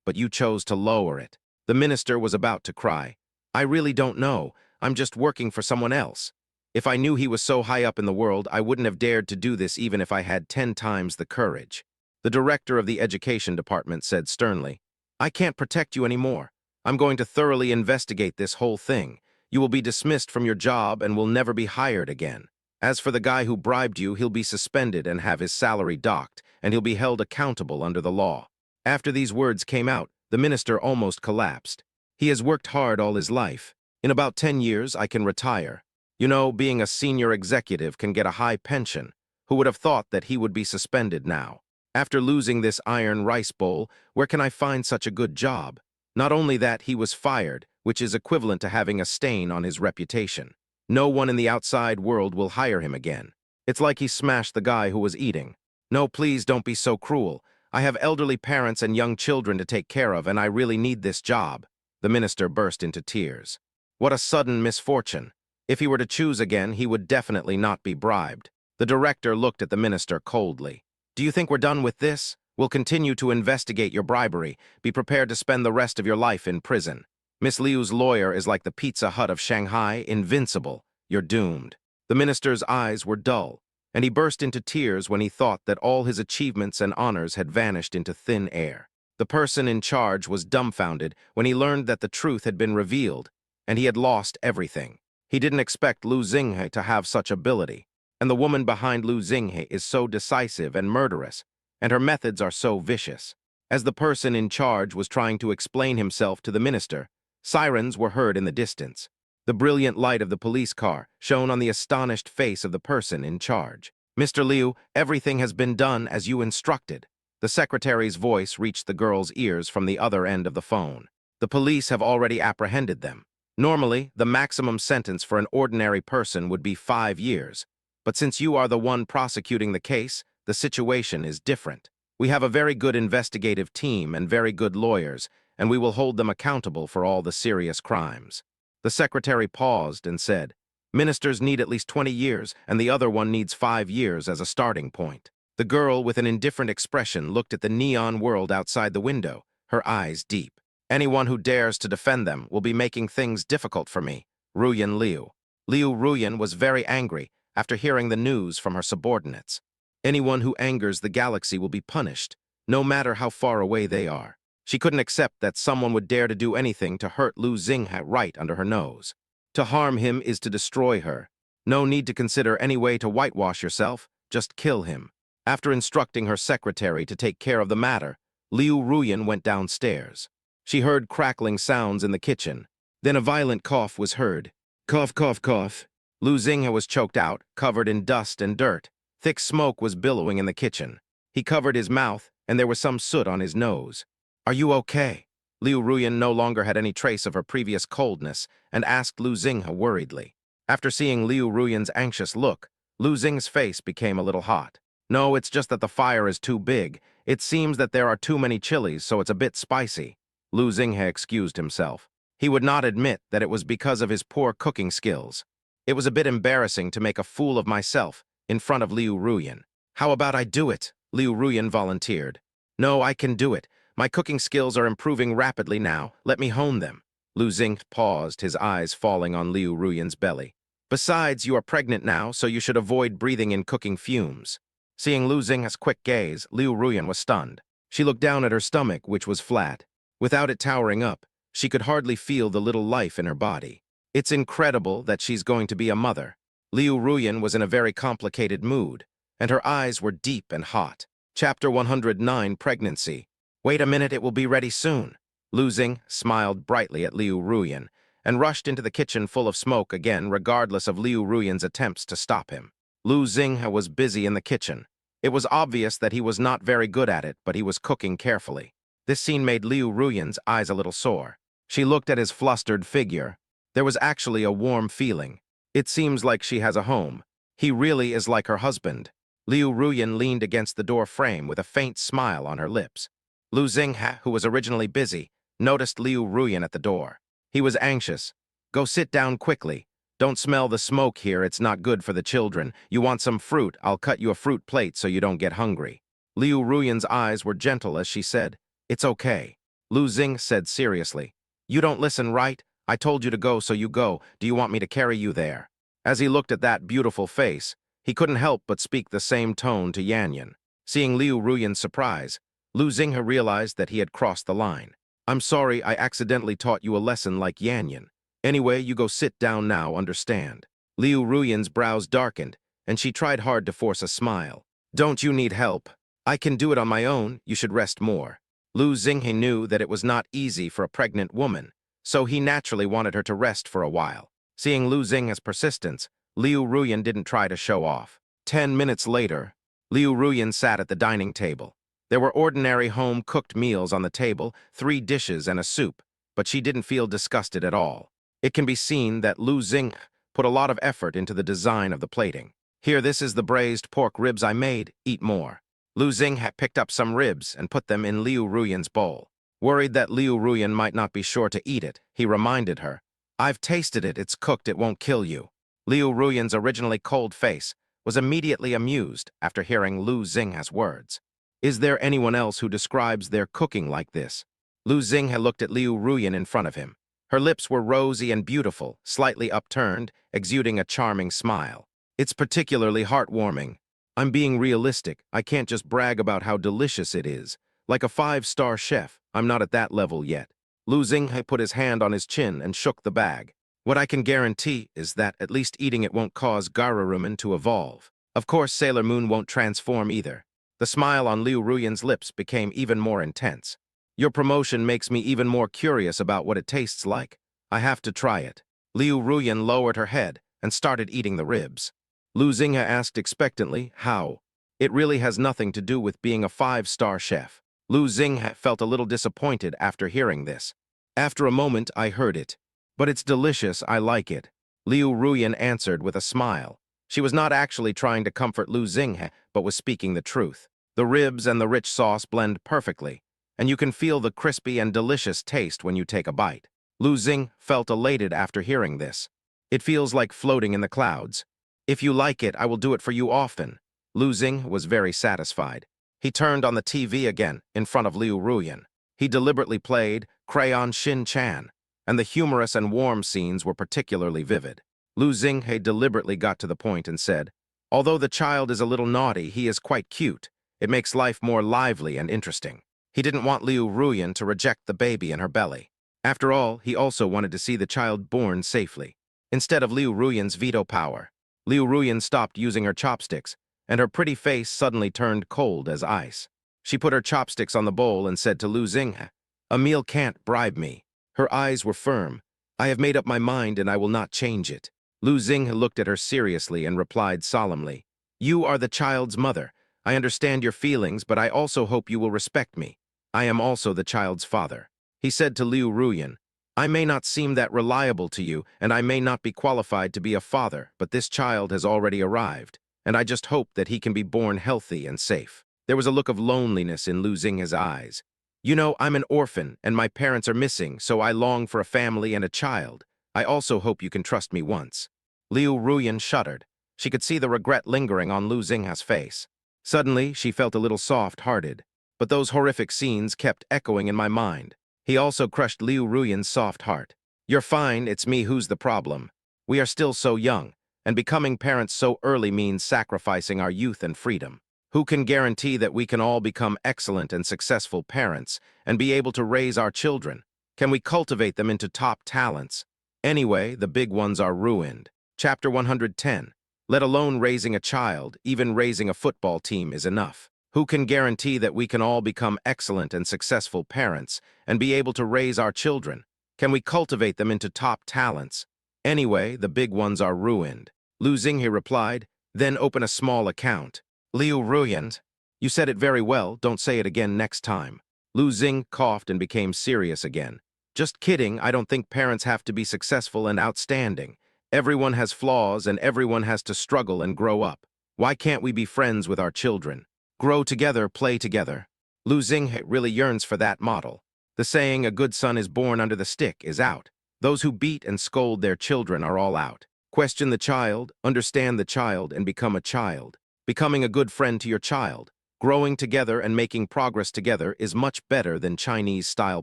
but you chose to lower it. The minister was about to cry. I really don't know. I'm just working for someone else. If I knew he was so high up in the world, I wouldn't have dared to do this even if I had 10 times the courage. The director of the education department said sternly, I can't protect you anymore. I'm going to thoroughly investigate this whole thing. You will be dismissed from your job and will never be hired again. As for the guy who bribed you, he'll be suspended and have his salary docked, and he'll be held accountable under the law. After these words came out, the minister almost collapsed. He has worked hard all his life. In about 10 years, I can retire. You know, being a senior executive can get a high pension. Who would have thought that he would be suspended now? After losing this iron rice bowl, where can I find such a good job? Not only that, he was fired, which is equivalent to having a stain on his reputation. No one in the outside world will hire him again. It's like he smashed the guy who was eating. No, please don't be so cruel. I have elderly parents and young children to take care of, and I really need this job. The minister burst into tears. What a sudden misfortune. If he were to choose again, he would definitely not be bribed. The director looked at the minister coldly. Do you think we're done with this? We'll continue to investigate your bribery. Be prepared to spend the rest of your life in prison. Miss Liu's lawyer is like the Pizza Hut of Shanghai, invincible. You're doomed. The minister's eyes were dull, and he burst into tears when he thought that all his achievements and honors had vanished into thin air. The person in charge was dumbfounded when he learned that the truth had been revealed, and he had lost everything. He didn't expect Lu Xinghe to have such ability, and the woman behind Lu Xinghe is so decisive and murderous, and her methods are so vicious. As the person in charge was trying to explain himself to the minister, sirens were heard in the distance. The brilliant light of the police car shone on the astonished face of the person in charge. Mr. Liu, everything has been done as you instructed. The secretary's voice reached the girl's ears from the other end of the phone. The police have already apprehended them. Normally, the maximum sentence for an ordinary person would be 5 years. But since you are the one prosecuting the case, the situation is different. We have a very good investigative team and very good lawyers, and we will hold them accountable for all the serious crimes. The secretary paused and said, Ministers need at least 20 years, and the other one needs 5 years as a starting point. The girl, with an indifferent expression, looked at the neon world outside the window, her eyes deep. Anyone who dares to defend them will be making things difficult for me. Ruyan Liu. Liu Ruyan was very angry after hearing the news from her subordinates. Anyone who angers the galaxy will be punished, no matter how far away they are. She couldn't accept that someone would dare to do anything to hurt Lu Xinghe right under her nose. To harm him is to destroy her. No need to consider any way to whitewash yourself, just kill him. After instructing her secretary to take care of the matter, Liu Ruyan went downstairs. She heard crackling sounds in the kitchen. Then a violent cough was heard. Cough, cough, cough. Lu Xinghe was choked out, covered in dust and dirt. Thick smoke was billowing in the kitchen. He covered his mouth, and there was some soot on his nose. Are you okay? Liu Ruyan no longer had any trace of her previous coldness and asked Lu Xinghe worriedly. After seeing Liu Ruyan's anxious look, Lu Xinghe's face became a little hot. No, it's just that the fire is too big. It seems that there are too many chilies, so it's a bit spicy. Lu Xinghe excused himself. He would not admit that it was because of his poor cooking skills. It was a bit embarrassing to make a fool of myself in front of Liu Ruyan. How about I do it? Liu Ruyan volunteered. No, I can do it. My cooking skills are improving rapidly now. Let me hone them. Lu Xinghe paused, his eyes falling on Liu Ruyan's belly. Besides, you are pregnant now, so you should avoid breathing in cooking fumes. Seeing Lu Xinghe's quick gaze, Liu Ruyan was stunned. She looked down at her stomach, which was flat. Without it towering up, she could hardly feel the little life in her body. It's incredible that she's going to be a mother. Liu Ruyan was in a very complicated mood, and her eyes were deep and hot. Chapter 109, Pregnancy. Wait a minute, it will be ready soon. Lu Xinghe smiled brightly at Liu Ruyan and rushed into the kitchen full of smoke again, regardless of Liu Ruyan's attempts to stop him. Lu Xinghe was busy in the kitchen. It was obvious that he was not very good at it, but he was cooking carefully. This scene made Liu Ruyan's eyes a little sore. She looked at his flustered figure. There was actually a warm feeling. It seems like she has a home. He really is like her husband. Liu Ruyan leaned against the door frame with a faint smile on her lips. Lu Xinghe, who was originally busy, noticed Liu Ruyan at the door. He was anxious. Go sit down quickly. Don't smell the smoke here, it's not good for the children. You want some fruit, I'll cut you a fruit plate so you don't get hungry. Liu Ruyan's eyes were gentle as she said, It's okay. Lu Xing said seriously. You don't listen, right? I told you to go, so you go. Do you want me to carry you there? As he looked at that beautiful face, he couldn't help but speak the same tone to Yanyan. Seeing Liu Ruyan's surprise, Lu Xinghe realized that he had crossed the line. I'm sorry I accidentally taught you a lesson like Yanyan. Anyway, you go sit down now, understand? Liu Ruyan's brows darkened, and she tried hard to force a smile. Don't you need help? I can do it on my own, you should rest more. Lu Xinghe knew that it was not easy for a pregnant woman, so he naturally wanted her to rest for a while. Seeing Lu Xinghe's persistence, Liu Ruyan didn't try to show off. 10 minutes later, Liu Ruyan sat at the dining table. There were ordinary home-cooked meals on the table, 3 dishes and a soup, but she didn't feel disgusted at all. It can be seen that Lu Xinghe put a lot of effort into the design of the plating. Here, this is the braised pork ribs I made, eat more. Lu Xinghe had picked up some ribs and put them in Liu Ruyan's bowl. Worried that Liu Ruyan might not be sure to eat it, he reminded her, I've tasted it, it's cooked, it won't kill you. Liu Ruyan's originally cold face was immediately amused after hearing Lu Xinghe's words. Is there anyone else who describes their cooking like this? Lu Xinghe looked at Liu Ruyan in front of him. Her lips were rosy and beautiful, slightly upturned, exuding a charming smile. It's particularly heartwarming. I'm being realistic. I can't just brag about how delicious it is. Like a 5-star chef, I'm not at that level yet. Lu Xinghe put his hand on his chin and shook the bag. What I can guarantee is that at least eating it won't cause Garuruman to evolve. Of course, Sailor Moon won't transform either. The smile on Liu Ruyan's lips became even more intense. Your promotion makes me even more curious about what it tastes like. I have to try it. Liu Ruyan lowered her head and started eating the ribs. Lu Xinghe asked expectantly, how? It really has nothing to do with being a 5-star chef. Lu Xinghe felt a little disappointed after hearing this. After a moment, I heard it. But it's delicious, I like it. Liu Ruyan answered with a smile. She was not actually trying to comfort Lu Xinghe, but was speaking the truth. The ribs and the rich sauce blend perfectly, and you can feel the crispy and delicious taste when you take a bite. Lu Xinghe felt elated after hearing this. It feels like floating in the clouds. If you like it, I will do it for you often. Lu Xinghe was very satisfied. He turned on the TV again, in front of Liu Ruyan. He deliberately played Crayon Shin-chan, and the humorous and warm scenes were particularly vivid. Lu Xinghe deliberately got to the point and said, although the child is a little naughty, he is quite cute. It makes life more lively and interesting. He didn't want Liu Ruyan to reject the baby in her belly. After all, he also wanted to see the child born safely. Instead of Liu Ruyan's veto power, Liu Ruyan stopped using her chopsticks, and her pretty face suddenly turned cold as ice. She put her chopsticks on the bowl and said to Lu Xinghe, a meal can't bribe me. Her eyes were firm. I have made up my mind and I will not change it. Lu Xinghe looked at her seriously and replied solemnly, you are the child's mother. I understand your feelings, but I also hope you will respect me. I am also the child's father. He said to Liu Ruyan, I may not seem that reliable to you, and I may not be qualified to be a father, but this child has already arrived, and I just hope that he can be born healthy and safe. There was a look of loneliness in Lu Xinghe's eyes. You know, I'm an orphan, and my parents are missing, so I long for a family and a child. I also hope you can trust me once. Liu Ruyan shuddered. She could see the regret lingering on Lu Xinghe's face. Suddenly, she felt a little soft-hearted, but those horrific scenes kept echoing in my mind. He also crushed Liu Ruyan's soft heart. You're fine, it's me who's the problem. We are still so young, and becoming parents so early means sacrificing our youth and freedom. Who can guarantee that we can all become excellent and successful parents and be able to raise our children? Can we cultivate them into top talents? Anyway, the big ones are ruined. Chapter 110. Let alone raising a child, even raising a football team is enough. Who can guarantee that we can all become excellent and successful parents and be able to raise our children? Can we cultivate them into top talents? Anyway, the big ones are ruined. Lu Xinghe replied, then open a small account. Liu Ruyan, you said it very well, don't say it again next time. Lu Xinghe coughed and became serious again. Just kidding, I don't think parents have to be successful and outstanding. Everyone has flaws and everyone has to struggle and grow up. Why can't we be friends with our children? Grow together, play together. Lu Xinghe really yearns for that model. The saying, a good son is born under the stick, is out. Those who beat and scold their children are all out. Question the child, understand the child, and become a child. Becoming a good friend to your child. Growing together and making progress together is much better than Chinese-style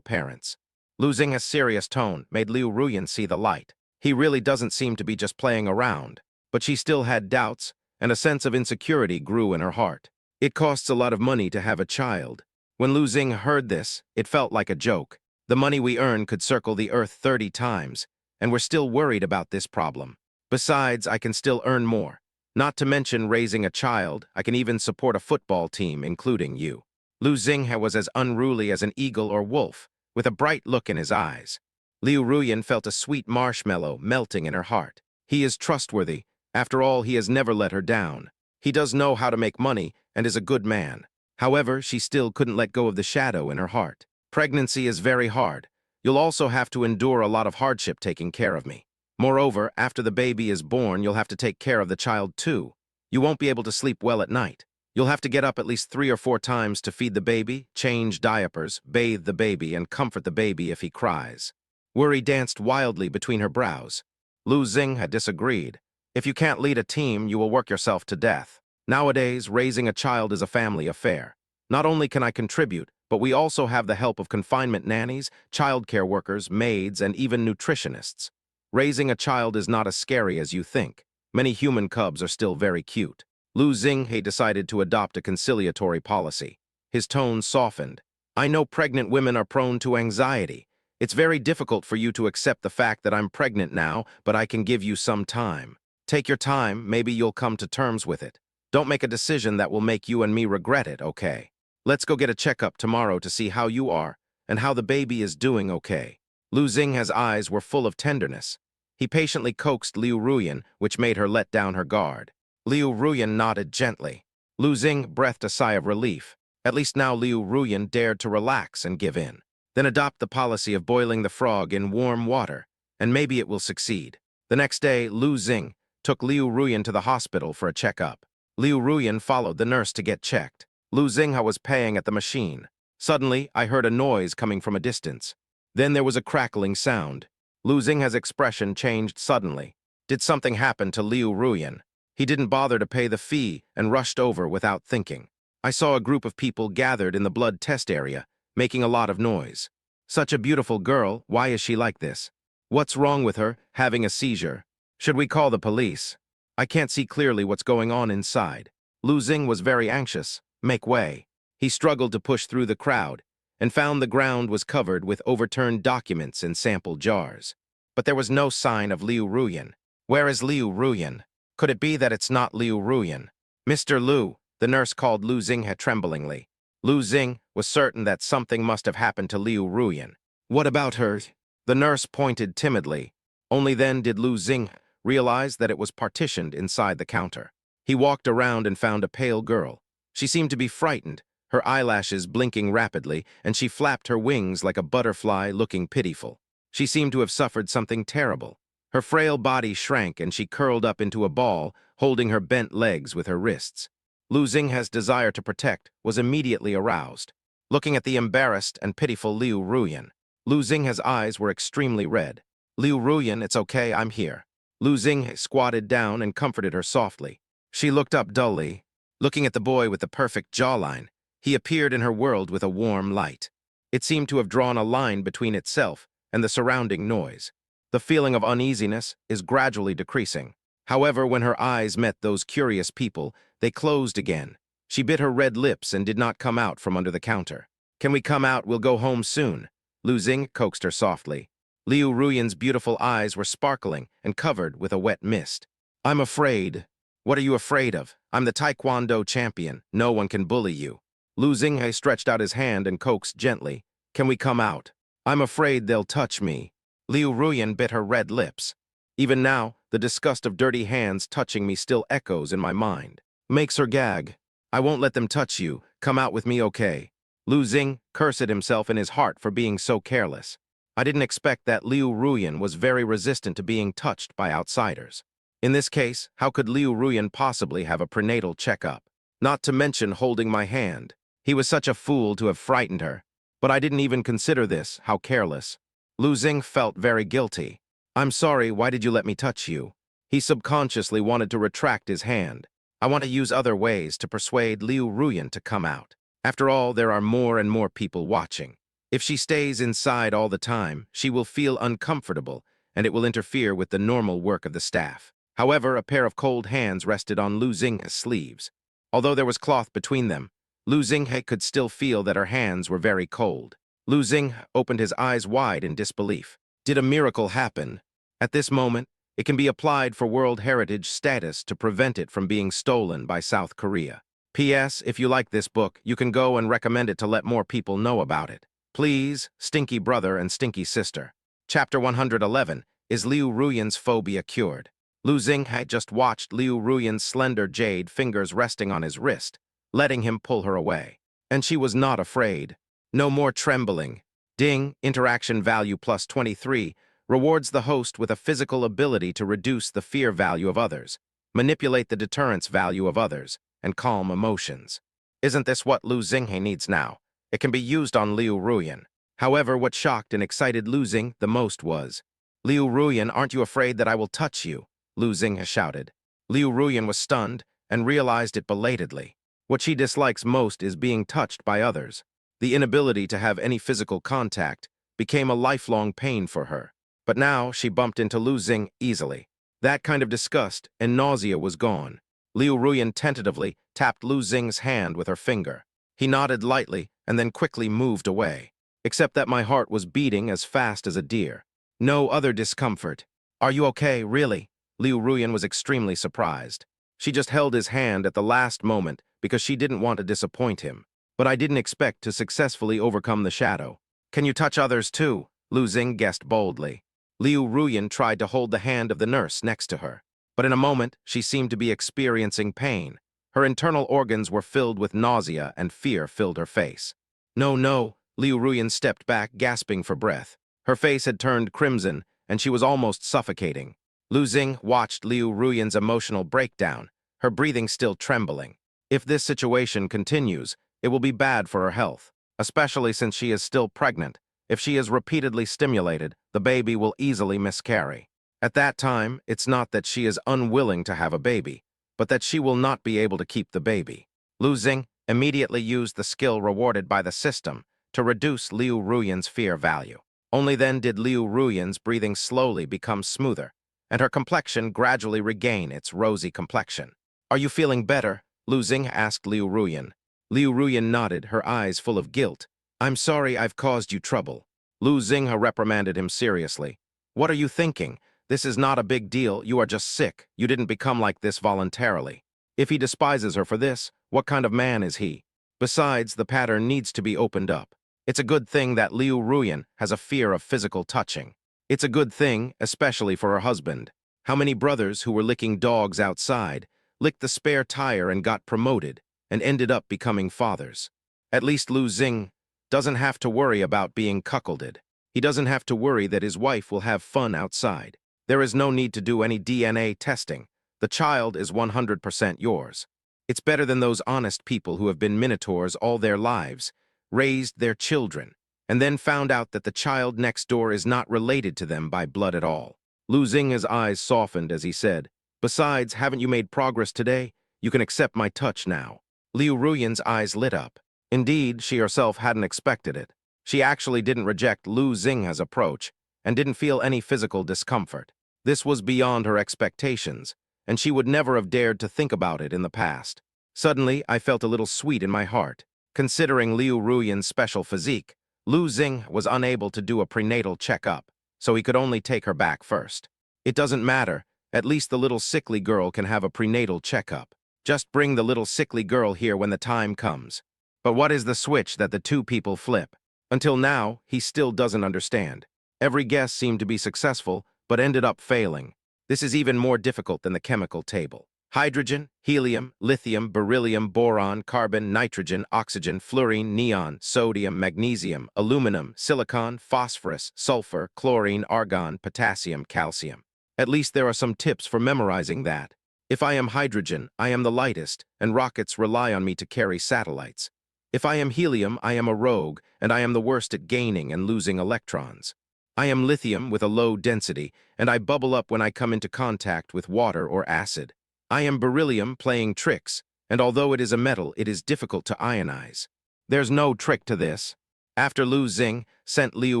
parents. Losing a serious tone made Liu Ruyan see the light. He really doesn't seem to be just playing around. But she still had doubts, and a sense of insecurity grew in her heart. It costs a lot of money to have a child. When Lu Xing heard this, it felt like a joke. The money we earn could circle the earth 30 times, and we're still worried about this problem. Besides, I can still earn more. Not to mention raising a child, I can even support a football team, including you. Lu Xing was as unruly as an eagle or wolf, with a bright look in his eyes. Liu Ruyan felt a sweet marshmallow melting in her heart. He is trustworthy. After all, he has never let her down. He does know how to make money and is a good man. However, she still couldn't let go of the shadow in her heart. Pregnancy is very hard. You'll also have to endure a lot of hardship taking care of me. Moreover, after the baby is born, you'll have to take care of the child too. You won't be able to sleep well at night. You'll have to get up at least 3 or 4 times to feed the baby, change diapers, bathe the baby, and comfort the baby if he cries. Worry danced wildly between her brows. Lu Xing had disagreed. If you can't lead a team, you will work yourself to death. Nowadays, raising a child is a family affair. Not only can I contribute, but we also have the help of confinement nannies, childcare workers, maids, and even nutritionists. Raising a child is not as scary as you think. Many human cubs are still very cute. Lu Xing decided to adopt a conciliatory policy. His tone softened. I know pregnant women are prone to anxiety. It's very difficult for you to accept the fact that I'm pregnant now, but I can give you some time. Take your time, maybe you'll come to terms with it. Don't make a decision that will make you and me regret it, okay? Let's go get a checkup tomorrow to see how you are and how the baby is doing, okay? Lu Xing's eyes were full of tenderness. He patiently coaxed Liu Ruyan, which made her let down her guard. Liu Ruyan nodded gently. Lu Xing breathed a sigh of relief. At least now Liu Ruyan dared to relax and give in. Then adopt the policy of boiling the frog in warm water, and maybe it will succeed. The next day, Lu Xing took Liu Ruyan to the hospital for a checkup. Liu Ruyan followed the nurse to get checked. Lu Xing was paying at the machine. Suddenly, I heard a noise coming from a distance. Then there was a crackling sound. Lu Xing's expression changed suddenly. Did something happen to Liu Ruyan? He didn't bother to pay the fee and rushed over without thinking. I saw a group of people gathered in the blood test area, making a lot of noise. Such a beautiful girl, why is she like this? What's wrong with her, having a seizure? Should we call the police? I can't see clearly what's going on inside. Lu Xing was very anxious. Make way. He struggled to push through the crowd and found the ground was covered with overturned documents and sample jars. But there was no sign of Liu Ruyan. Where is Liu Ruyan? Could it be that it's not Liu Ruyan? Mr. Lu, the nurse called Lu Xing tremblingly. Lu Xing was certain that something must have happened to Liu Ruyan. What about her? The nurse pointed timidly. Only then did Lu Xing realize that it was partitioned inside the counter. He walked around and found a pale girl. She seemed to be frightened, her eyelashes blinking rapidly, and she flapped her wings like a butterfly looking pitiful. She seemed to have suffered something terrible. Her frail body shrank and she curled up into a ball, holding her bent legs with her wrists. Lu Xing's desire to protect was immediately aroused. Looking at the embarrassed and pitiful Liu Ruyan, Lu Xing's eyes were extremely red. Liu Ruyan, it's okay, I'm here. Lu Xing squatted down and comforted her softly. She looked up dully. Looking at the boy with the perfect jawline, he appeared in her world with a warm light. It seemed to have drawn a line between itself and the surrounding noise. The feeling of uneasiness is gradually decreasing. However, when her eyes met those curious people, they closed again. She bit her red lips and did not come out from under the counter. Can we come out? We'll go home soon. Lu Xing coaxed her softly. Liu Ruyan's beautiful eyes were sparkling and covered with a wet mist. I'm afraid. What are you afraid of? I'm the Taekwondo champion. No one can bully you. Lu Xing stretched out his hand and coaxed gently. Can we come out? I'm afraid they'll touch me. Liu Ruyan bit her red lips. Even now, the disgust of dirty hands touching me still echoes in my mind. Makes her gag. I won't let them touch you. Come out with me, okay? Lu Xing cursed himself in his heart for being so careless. I didn't expect that Liu Ruyan was very resistant to being touched by outsiders. In this case, how could Liu Ruyan possibly have a prenatal checkup? Not to mention holding my hand. He was such a fool to have frightened her. But I didn't even consider this, how careless. Lu Xing felt very guilty. I'm sorry, why did you let me touch you? He subconsciously wanted to retract his hand. I want to use other ways to persuade Liu Ruyan to come out. After all, there are more and more people watching. If she stays inside all the time, she will feel uncomfortable, and it will interfere with the normal work of the staff. However, a pair of cold hands rested on Lu Xinghe's sleeves. Although there was cloth between them, Lu Xinghe could still feel that her hands were very cold. Lu Xinghe opened his eyes wide in disbelief. Did a miracle happen? At this moment, it can be applied for World Heritage status to prevent it from being stolen by South Korea. P.S. If you like this book, you can go and recommend it to let more people know about it. Please, Stinky Brother and Stinky Sister. Chapter 111. Is Liu Ruyan's phobia cured? Lu Xinghe had just watched Liu Ruyan's slender jade fingers resting on his wrist, letting him pull her away. And she was not afraid. No more trembling. Ding, interaction value plus 23, rewards the host with a physical ability to reduce the fear value of others, manipulate the deterrence value of others, and calm emotions. Isn't this what Lu Xinghe needs now? It can be used on Liu Ruyan. However, what shocked and excited Lu Xinghe the most was, "Liu Ruyan, aren't you afraid that I will touch you?" Lu Xinghe shouted. Liu Ruyan was stunned and realized it belatedly. What she dislikes most is being touched by others. The inability to have any physical contact became a lifelong pain for her. But now she bumped into Lu Xinghe easily. That kind of disgust and nausea was gone. Liu Ruyan tentatively tapped Lu Xinghe's hand with her finger. He nodded lightly and then quickly moved away. Except that my heart was beating as fast as a deer. No other discomfort. Are you okay, really? Liu Ruyan was extremely surprised. She just held his hand at the last moment because she didn't want to disappoint him. But I didn't expect to successfully overcome the shadow. Can you touch others too? Lu Xinghe guessed boldly. Liu Ruyan tried to hold the hand of the nurse next to her. But in a moment, she seemed to be experiencing pain. Her internal organs were filled with nausea and fear filled her face. No, no, Liu Ruyan stepped back, gasping for breath. Her face had turned crimson, and she was almost suffocating. Lu Xinghe watched Liu Ruyan's emotional breakdown, her breathing still trembling. If this situation continues, it will be bad for her health, especially since she is still pregnant. If she is repeatedly stimulated, the baby will easily miscarry. At that time, it's not that she is unwilling to have a baby, but that she will not be able to keep the baby. Lu Xinghe immediately used the skill rewarded by the system to reduce Liu Ruyan's fear value. Only then did Liu Ruyan's breathing slowly become smoother, and her complexion gradually regain its rosy complexion. Are you feeling better? Lu Xinghe asked Liu Ruyan. Liu Ruyan nodded, her eyes full of guilt. I'm sorry I've caused you trouble. Lu Xinghe reprimanded him seriously. What are you thinking? This is not a big deal, you are just sick. You didn't become like this voluntarily. If he despises her for this, what kind of man is he? Besides, the pattern needs to be opened up. It's a good thing that Liu Ruyan has a fear of physical touching. It's a good thing, especially for her husband. How many brothers who were licking dogs outside licked the spare tire and got promoted and ended up becoming fathers? At least Lu Xinghe doesn't have to worry about being cuckolded. He doesn't have to worry that his wife will have fun outside. There is no need to do any DNA testing. The child is 100% yours. It's better than those honest people who have been minotaurs all their lives, raised their children, and then found out that the child next door is not related to them by blood at all. Lu Xinghe's eyes softened as he said, "Besides, haven't you made progress today? You can accept my touch now." Liu Ruyan's eyes lit up. Indeed, she herself hadn't expected it. She actually didn't reject Lu Xinghe's approach and didn't feel any physical discomfort. This was beyond her expectations, and she would never have dared to think about it in the past. Suddenly, I felt a little sweet in my heart. Considering Liu Ruyan's special physique, Lu Xinghe was unable to do a prenatal checkup, so he could only take her back first. It doesn't matter, at least the little sickly girl can have a prenatal checkup. Just bring the little sickly girl here when the time comes. But what is the switch that the two people flip? Until now, he still doesn't understand. Every guess seemed to be successful, but ended up failing. This is even more difficult than the chemical table. Hydrogen, helium, lithium, beryllium, boron, carbon, nitrogen, oxygen, fluorine, neon, sodium, magnesium, aluminum, silicon, phosphorus, sulfur, chlorine, argon, potassium, calcium. At least there are some tips for memorizing that. If I am hydrogen, I am the lightest, and rockets rely on me to carry satellites. If I am helium, I am a rogue, and I am the worst at gaining and losing electrons. I am lithium with a low density, and I bubble up when I come into contact with water or acid. I am beryllium playing tricks, and although it is a metal, it is difficult to ionize. There's no trick to this. After Lu Xing sent Liu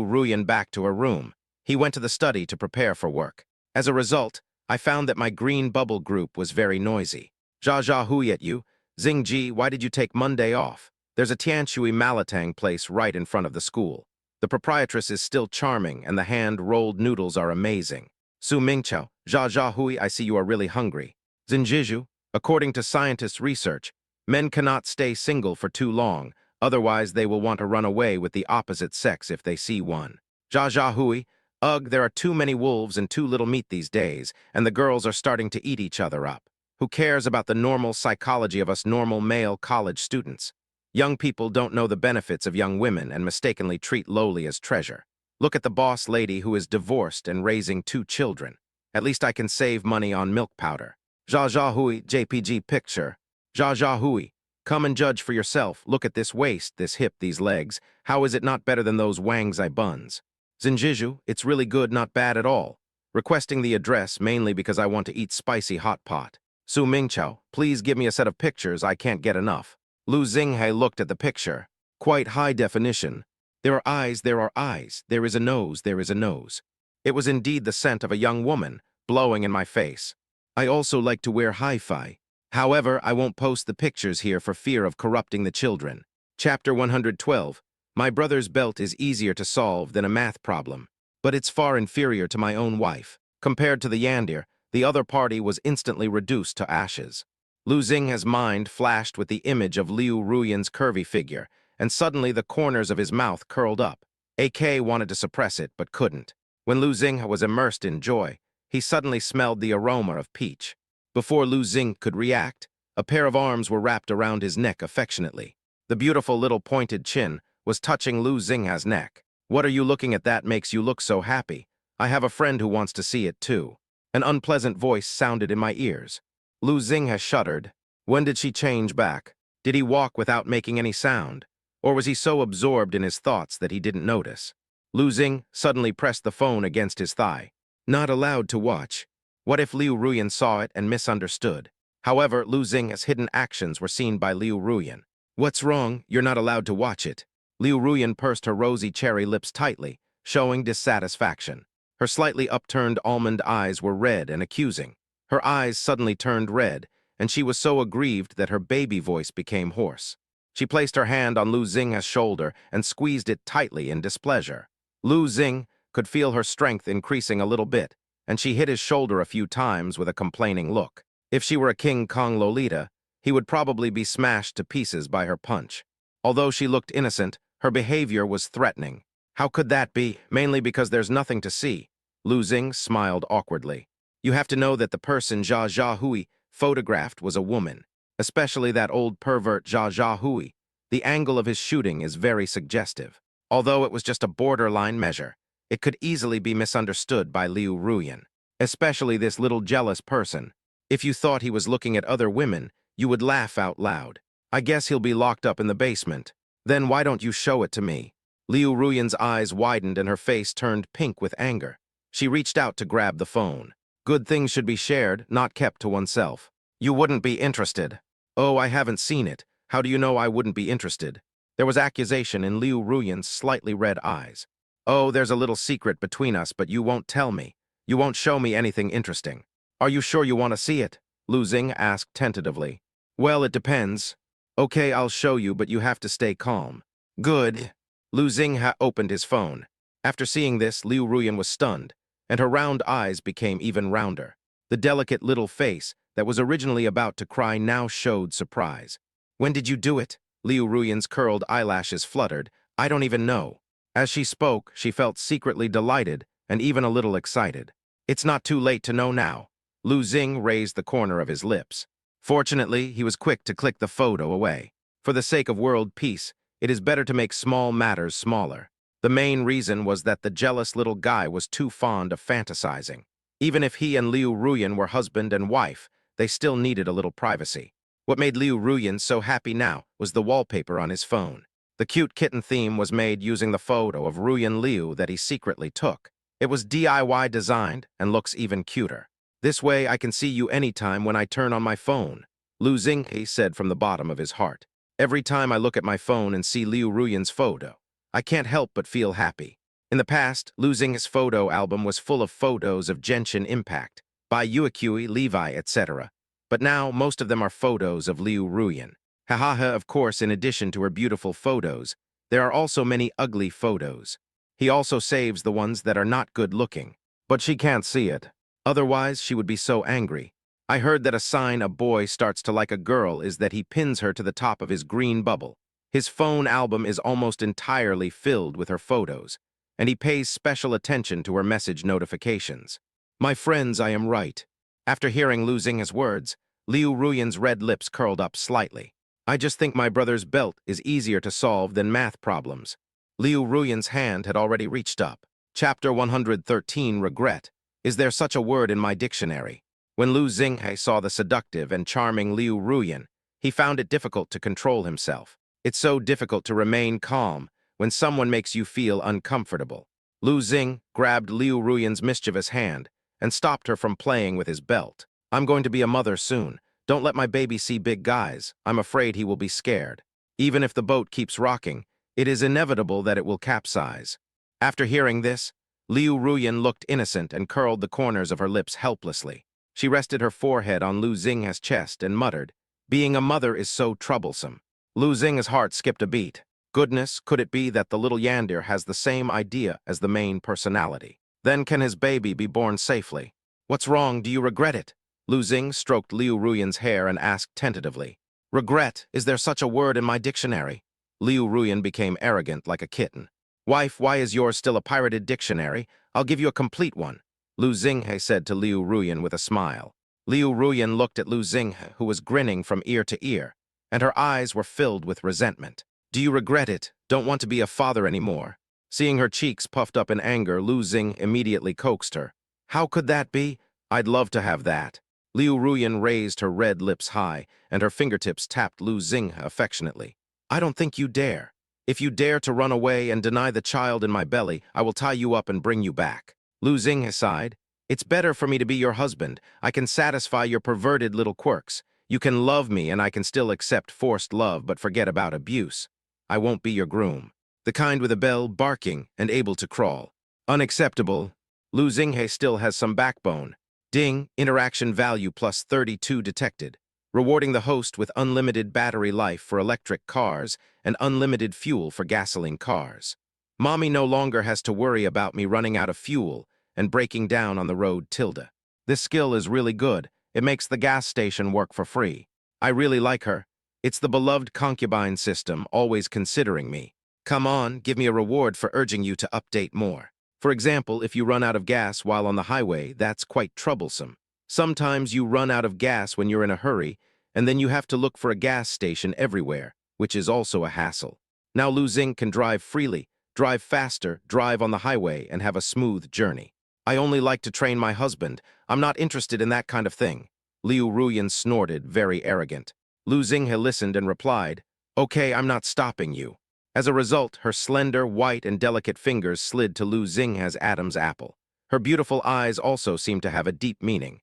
Ruyan back to her room, he went to the study to prepare for work. As a result, I found that my green bubble group was very noisy. Jia hui at you. Xingji, why did you take Monday off? There's a Tianshui Malatang place right in front of the school. The proprietress is still charming, and the hand-rolled noodles are amazing. Su Mingqiao, Jia hui, I see you are really hungry. Xinjiju, according to scientists' research, men cannot stay single for too long, otherwise they will want to run away with the opposite sex if they see one. Jia hui, ugh, there are too many wolves and too little meat these days, and the girls are starting to eat each other up. Who cares about the normal psychology of us normal male college students? Young people don't know the benefits of young women and mistakenly treat lowly as treasure. Look at the boss lady who is divorced and raising 2 children. At least I can save money on milk powder. Jia hui, JPG picture. Jia hui, come and judge for yourself. Look at this waist, this hip, these legs. How is it not better than those Wangzai buns? Xinjiju, it's really good, not bad at all. Requesting the address mainly because I want to eat spicy hot pot. Su Mingqiao, please give me a set of pictures, I can't get enough. Lu Xinghe looked at the picture. Quite high definition. There are eyes, there are eyes. There is a nose, there is a nose. It was indeed the scent of a young woman, blowing in my face. I also like to wear hi-fi. However, I won't post the pictures here for fear of corrupting the children. Chapter 112. My brother's belt is easier to solve than a math problem, but it's far inferior to my own wife. Compared to the Yandere, the other party was instantly reduced to ashes. Lu Xing's mind flashed with the image of Liu Ruyan's curvy figure, and suddenly the corners of his mouth curled up. AK wanted to suppress it, but couldn't. When Lu Xing was immersed in joy, he suddenly smelled the aroma of peach. Before Lu Xing could react, a pair of arms were wrapped around his neck affectionately. The beautiful little pointed chin was touching Lu Xing's neck. What are you looking at that makes you look so happy? I have a friend who wants to see it too. An unpleasant voice sounded in my ears. Lu Xing shuddered. When did she change back? Did he walk without making any sound? Or was he so absorbed in his thoughts that he didn't notice? Lu Xing suddenly pressed the phone against his thigh. Not allowed to watch. What if Liu Ruyan saw it and misunderstood? However, Lu Xing's hidden actions were seen by Liu Ruyan. What's wrong? You're not allowed to watch it. Liu Ruyan pursed her rosy cherry lips tightly, showing dissatisfaction. Her slightly upturned almond eyes were red and accusing. Her eyes suddenly turned red, and she was so aggrieved that her baby voice became hoarse. She placed her hand on Lu Xing's shoulder and squeezed it tightly in displeasure. Lu Xing could feel her strength increasing a little bit, and she hit his shoulder a few times with a complaining look. If she were a King Kong Lolita, he would probably be smashed to pieces by her punch. Although she looked innocent, her behavior was threatening. How could that be? Mainly because there's nothing to see. Lu Xing smiled awkwardly. You have to know that the person Jia hui photographed was a woman, especially that old pervert Jia hui. The angle of his shooting is very suggestive. Although it was just a borderline measure, it could easily be misunderstood by Liu Ruyan, especially this little jealous person. If you thought he was looking at other women, you would laugh out loud. I guess he'll be locked up in the basement. Then why don't you show it to me? Liu Ruyan's eyes widened and her face turned pink with anger. She reached out to grab the phone. Good things should be shared, not kept to oneself. You wouldn't be interested. Oh, I haven't seen it. How do you know I wouldn't be interested? There was accusation in Liu Ruyan's slightly red eyes. Oh, there's a little secret between us, but you won't tell me. You won't show me anything interesting. Are you sure you want to see it? Lu Xing asked tentatively. Well, it depends. Okay, I'll show you, but you have to stay calm. Good. Lu Xing opened his phone. After seeing this, Liu Ruyan was stunned, and her round eyes became even rounder. The delicate little face that was originally about to cry now showed surprise. When did you do it? Liu Ruyan's curled eyelashes fluttered. I don't even know. As she spoke, she felt secretly delighted and even a little excited. It's not too late to know now. Lu Xing raised the corner of his lips. Fortunately, he was quick to click the photo away. For the sake of world peace, it is better to make small matters smaller. The main reason was that the jealous little guy was too fond of fantasizing. Even if he and Liu Ruyan were husband and wife, they still needed a little privacy. What made Liu Ruyan so happy now was the wallpaper on his phone. The cute kitten theme was made using the photo of Ruyan Liu that he secretly took. It was DIY designed and looks even cuter. This way I can see you anytime when I turn on my phone. Lu Xinghe said from the bottom of his heart. Every time I look at my phone and see Liu Ruyan's photo, I can't help but feel happy. In the past, Lu Xinghe's photo album was full of photos of Genshin Impact, by Yuekui, Levi, etc. But now, most of them are photos of Liu Ruyan. Hahaha, of course, in addition to her beautiful photos, there are also many ugly photos. He also saves the ones that are not good-looking. But she can't see it. Otherwise, she would be so angry. I heard that a sign a boy starts to like a girl is that he pins her to the top of his green bubble. His phone album is almost entirely filled with her photos, and he pays special attention to her message notifications. My friends, I am right. After hearing Lu Xinghe's words, Liu Ruyan's red lips curled up slightly. I just think my brother's belt is easier to solve than math problems. Liu Ruyan's hand had already reached up. Chapter 113, Regret. Is there such a word in my dictionary? When Lu Xinghe saw the seductive and charming Liu Ruyan, he found it difficult to control himself. It's so difficult to remain calm when someone makes you feel uncomfortable. Lu Xing grabbed Liu Ruyan's mischievous hand and stopped her from playing with his belt. I'm going to be a mother soon. Don't let my baby see big guys. I'm afraid he will be scared. Even if the boat keeps rocking, it is inevitable that it will capsize. After hearing this, Liu Ruyan looked innocent and curled the corners of her lips helplessly. She rested her forehead on Lu Xinghe's chest and muttered, "Being a mother is so troublesome." Lu Xinghe's heart skipped a beat. Goodness, could it be that the little Yandere has the same idea as the main personality? Then can his baby be born safely? What's wrong? Do you regret it? Lu Xing stroked Liu Ruyan's hair and asked tentatively. Regret, is there such a word in my dictionary? Liu Ruyan became arrogant like a kitten. Wife, why is yours still a pirated dictionary? I'll give you a complete one. Lu Xinghe said to Liu Ruyan with a smile. Liu Ruyan looked at Lu Xinghe, who was grinning from ear to ear, and her eyes were filled with resentment. Do you regret it? Don't want to be a father anymore? Seeing her cheeks puffed up in anger, Lu Xing immediately coaxed her. How could that be? I'd love to have that. Liu Ruyan raised her red lips high, and her fingertips tapped Lu Xinghe affectionately. I don't think you dare. If you dare to run away and deny the child in my belly, I will tie you up and bring you back. Lu Xinghe sighed. It's better for me to be your husband. I can satisfy your perverted little quirks. You can love me and I can still accept forced love but forget about abuse. I won't be your groom. The kind with a bell, barking, and able to crawl. Unacceptable. Lu Xinghe still has some backbone. Ding, interaction value plus 32 detected. Rewarding the host with unlimited battery life for electric cars and unlimited fuel for gasoline cars. Mommy no longer has to worry about me running out of fuel and breaking down on the road tilde. This skill is really good. It makes the gas station work for free. I really like her. It's the beloved concubine system, always considering me. Come on, give me a reward for urging you to update more. For example, if you run out of gas while on the highway, that's quite troublesome. Sometimes you run out of gas when you're in a hurry, and then you have to look for a gas station everywhere, which is also a hassle. Now Lu Xing can drive freely, drive faster, drive on the highway, and have a smooth journey. I only like to train my husband. I'm not interested in that kind of thing. Liu Ruyan snorted, very arrogant. Lu Xinghe listened and replied, Okay, I'm not stopping you. As a result, her slender, white, and delicate fingers slid to Lu Xinghe's Adam's apple. Her beautiful eyes also seemed to have a deep meaning.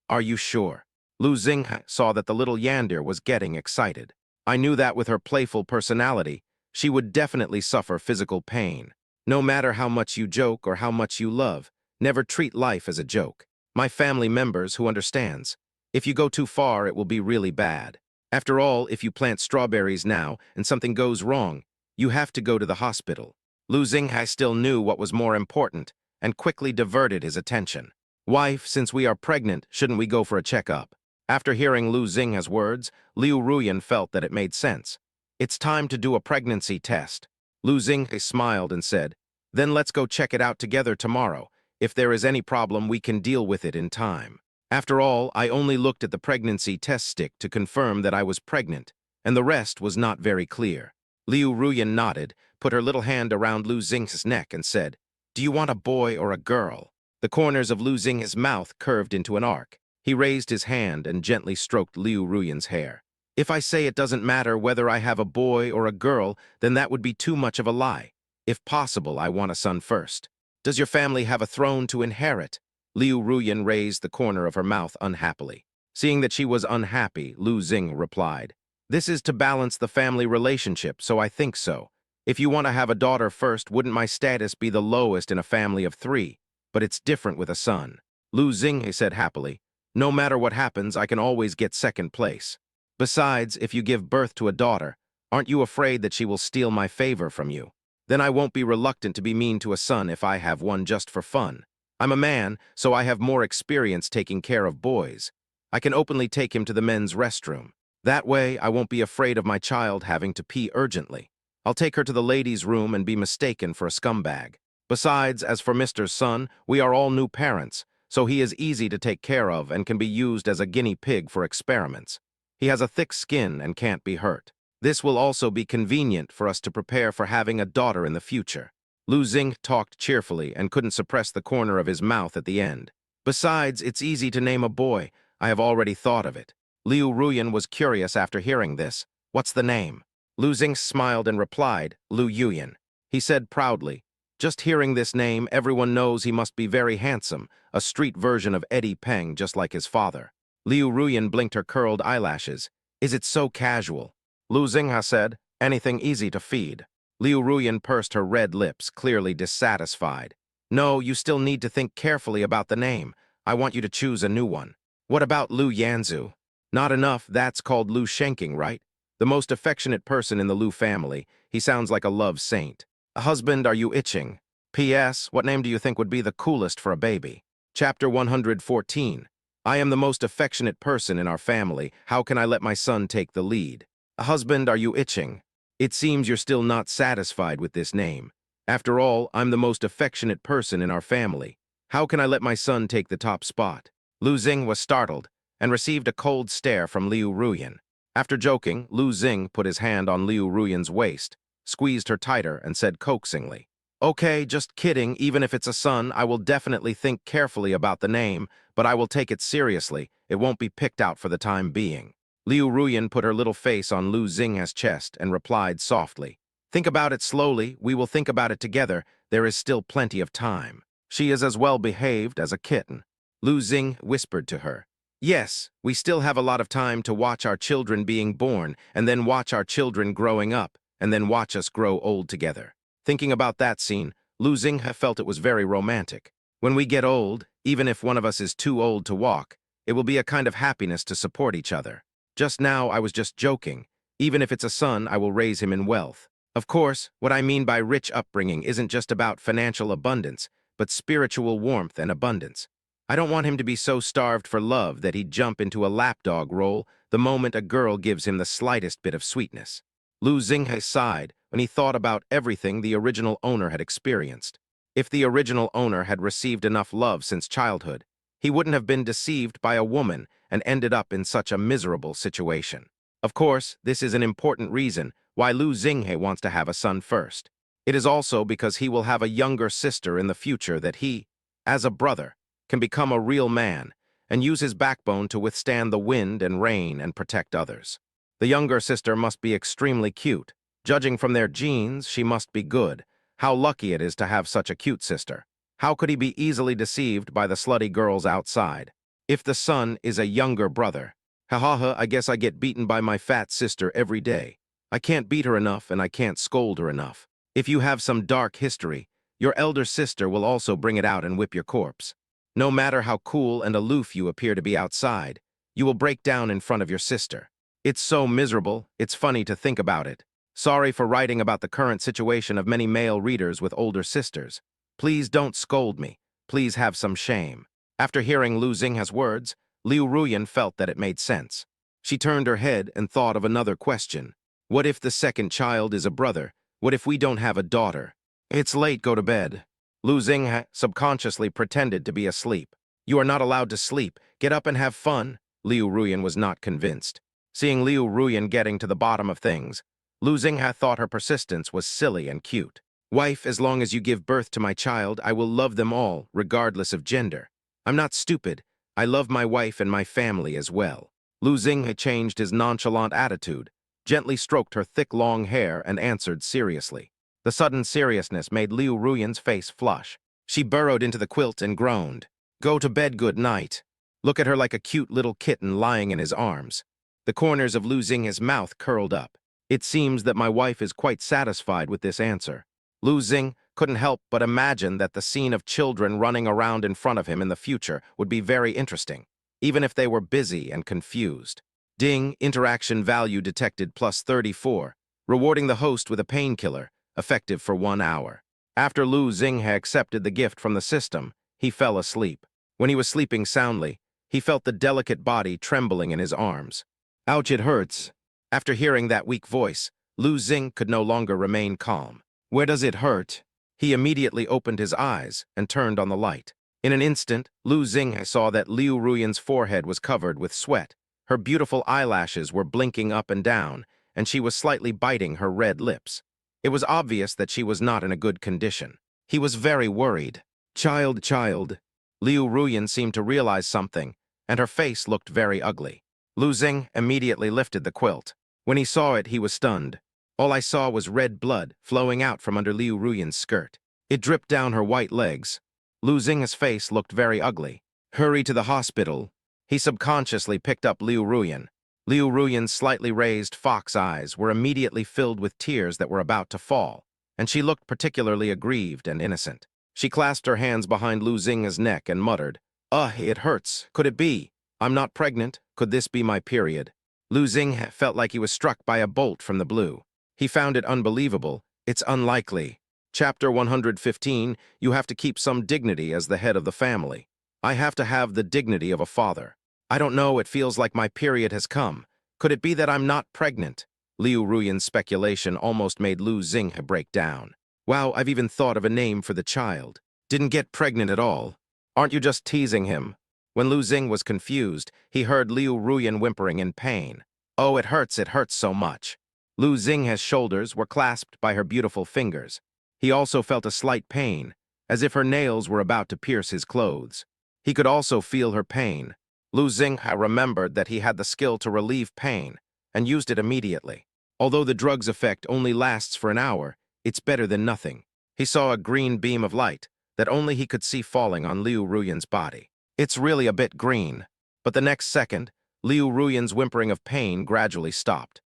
Are you sure? Lu Xinghe saw that the little Yandere was getting excited. I knew that with her playful personality, she would definitely suffer physical pain. No matter how much you joke or how much you love, never treat life as a joke. My family members who understands. If you go too far, it will be really bad. After all, if you plant strawberries now and something goes wrong, you have to go to the hospital. Lu Xinghe still knew what was more important and quickly diverted his attention. Wife, since we are pregnant, shouldn't we go for a checkup? After hearing Lu Xinghe's words, Liu Ruyan felt that it made sense. It's time to do a pregnancy test. Lu Xinghe smiled and said, Then let's go check it out together tomorrow. If there is any problem, we can deal with it in time. After all, I only looked at the pregnancy test stick to confirm that I was pregnant, and the rest was not very clear. Liu Ruyan nodded, put her little hand around Lu Xinghe's neck and said, Do you want a boy or a girl? The corners of Lu Xinghe's mouth curved into an arc. He raised his hand and gently stroked Liu Ruyan's hair. If I say it doesn't matter whether I have a boy or a girl, then that would be too much of a lie. If possible, I want a son first. Does your family have a throne to inherit? Liu Ruyan raised the corner of her mouth unhappily. Seeing that she was unhappy, Lu Xing replied, "This is to balance the family relationship, so I think so. If you want to have a daughter first, wouldn't my status be the lowest in a family of 3? But it's different with a son." Lu Xing said happily, "No matter what happens, I can always get second place. Besides, if you give birth to a daughter, aren't you afraid that she will steal my favor from you? Then I won't be reluctant to be mean to a son if I have one just for fun. I'm a man, so I have more experience taking care of boys. I can openly take him to the men's restroom. That way, I won't be afraid of my child having to pee urgently. I'll take her to the ladies' room and be mistaken for a scumbag. Besides, as for Mr. Son, we are all new parents, so he is easy to take care of and can be used as a guinea pig for experiments. He has a thick skin and can't be hurt. This will also be convenient for us to prepare for having a daughter in the future." Lu Xing talked cheerfully and couldn't suppress the corner of his mouth at the end. "Besides, it's easy to name a boy. I have already thought of it." Liu Ruyan was curious after hearing this. "What's the name?" Lu Xing smiled and replied, "Lu Yuyan." He said proudly, "Just hearing this name, everyone knows he must be very handsome, a street version of Eddie Peng just like his father." Liu Ruyan blinked her curled eyelashes. "Is it so casual?" Lu Xing said, "Anything easy to feed." Liu Ruyan pursed her red lips, clearly dissatisfied. "No, you still need to think carefully about the name. I want you to choose a new one." "What about Lu Yanzu?" "Not enough, that's called Lu Shenking, right? The most affectionate person in the Lu family. He sounds like a love saint." "A husband, are you itching?" "P.S. What name do you think would be the coolest for a baby?" Chapter 114. I am the most affectionate person in our family. How can I let my son take the lead? "A husband, are you itching?" It seems you're still not satisfied with this name. After all, I'm the most affectionate person in our family. How can I let my son take the top spot? Lu Xing was startled and received a cold stare from Liu Ruyan. After joking, Lu Xing put his hand on Liu Ruyan's waist, squeezed her tighter, and said coaxingly, "Okay, just kidding. Even if it's a son, I will definitely think carefully about the name, but I will take it seriously. It won't be picked out for the time being." Liu Ruyan put her little face on Lu Xing's chest and replied softly, "Think about it slowly. We will think about it together. There is still plenty of time. She is as well behaved as a kitten." Lu Xing whispered to her, "Yes, we still have a lot of time to watch our children being born, and then watch our children growing up, and then watch us grow old together." Thinking about that scene, Lu Xing felt it was very romantic. When we get old, even if one of us is too old to walk, it will be a kind of happiness to support each other. Just now, I was just joking. Even if it's a son, I will raise him in wealth. Of course, what I mean by rich upbringing isn't just about financial abundance, but spiritual warmth and abundance. I don't want him to be so starved for love that he'd jump into a lapdog role the moment a girl gives him the slightest bit of sweetness. Lu Xing sighed when he thought about everything the original owner had experienced. If the original owner had received enough love since childhood, he wouldn't have been deceived by a woman and ended up in such a miserable situation. Of course, this is an important reason why Lu Xinghe wants to have a son first. It is also because he will have a younger sister in the future that he, as a brother, can become a real man and use his backbone to withstand the wind and rain and protect others. The younger sister must be extremely cute. Judging from their genes, she must be good. How lucky it is to have such a cute sister. How could he be easily deceived by the slutty girls outside? If the son is a younger brother, I guess I get beaten by my fat sister every day. I can't beat her enough and I can't scold her enough. If you have some dark history, your elder sister will also bring it out and whip your corpse. No matter how cool and aloof you appear to be outside, you will break down in front of your sister. It's so miserable, it's funny to think about it. Sorry for writing about the current situation of many male readers with older sisters. Please don't scold me. Please have some shame. After hearing Lu Xing's words, Liu Ruyan felt that it made sense. She turned her head and thought of another question. What if the second child is a brother? What if we don't have a daughter? "It's late, go to bed." Lu Xing subconsciously pretended to be asleep. "You are not allowed to sleep. Get up and have fun." Liu Ruyan was not convinced. Seeing Liu Ruyan getting to the bottom of things, Lu Xing thought her persistence was silly and cute. "Wife, as long as you give birth to my child, I will love them all, regardless of gender. I'm not stupid. I love my wife and my family as well." Lu Xing had changed his nonchalant attitude, gently stroked her thick long hair, and answered seriously. The sudden seriousness made Liu Ruyan's face flush. She burrowed into the quilt and groaned. Go to bed, good night. Look at her like a cute little kitten lying in his arms. The corners of Lu Xing's mouth curled up. It seems that my wife is quite satisfied with this answer. Lu Xing couldn't help but imagine that the scene of children running around in front of him in the future would be very interesting, even if they were busy and confused. Ding, interaction value detected plus 34, rewarding the host with a painkiller, effective for 1 hour. After Lu Xing had accepted the gift from the system, he fell asleep. When he was sleeping soundly, he felt the delicate body trembling in his arms. Ouch, it hurts. After hearing that weak voice, Lu Xing could no longer remain calm. Where does it hurt? He immediately opened his eyes and turned on the light. In an instant, Lu Xing saw that Liu Ruyan's forehead was covered with sweat. Her beautiful eyelashes were blinking up and down, and she was slightly biting her red lips. It was obvious that she was not in a good condition. He was very worried. Child. Liu Ruyan seemed to realize something, and her face looked very ugly. Lu Xing immediately lifted the quilt. When he saw it, he was stunned. All I saw was red blood flowing out from under Liu Ruyan's skirt. It dripped down her white legs. Lu Xing's face looked very ugly. Hurry to the hospital. He subconsciously picked up Liu Ruyan. Liu Ruyan's slightly raised fox eyes were immediately filled with tears that were about to fall, and she looked particularly aggrieved and innocent. She clasped her hands behind Lu Xing's neck and muttered, It hurts. Could it be? I'm not pregnant. Could this be my period? Lu Xing felt like he was struck by a bolt from the blue. He found it unbelievable. It's unlikely. Chapter 115, you have to keep some dignity as the head of the family. I have to have the dignity of a father. I don't know, it feels like my period has come. Could it be that I'm not pregnant? Liu Ruyan's speculation almost made Lu Xing break down. Wow, I've even thought of a name for the child. Didn't get pregnant at all. Aren't you just teasing him? When Lu Xing was confused, he heard Liu Ruyan whimpering in pain. Oh, it hurts so much. Lu Xing's shoulders were clasped by her beautiful fingers. He also felt a slight pain, as if her nails were about to pierce his clothes. He could also feel her pain. Lu Xing remembered that he had the skill to relieve pain, and used it immediately. Although the drug's effect only lasts for an hour, it's better than nothing. He saw a green beam of light that only he could see falling on Liu Ruyan's body. It's really a bit green. But the next second, Liu Ruyan's whimpering of pain gradually stopped.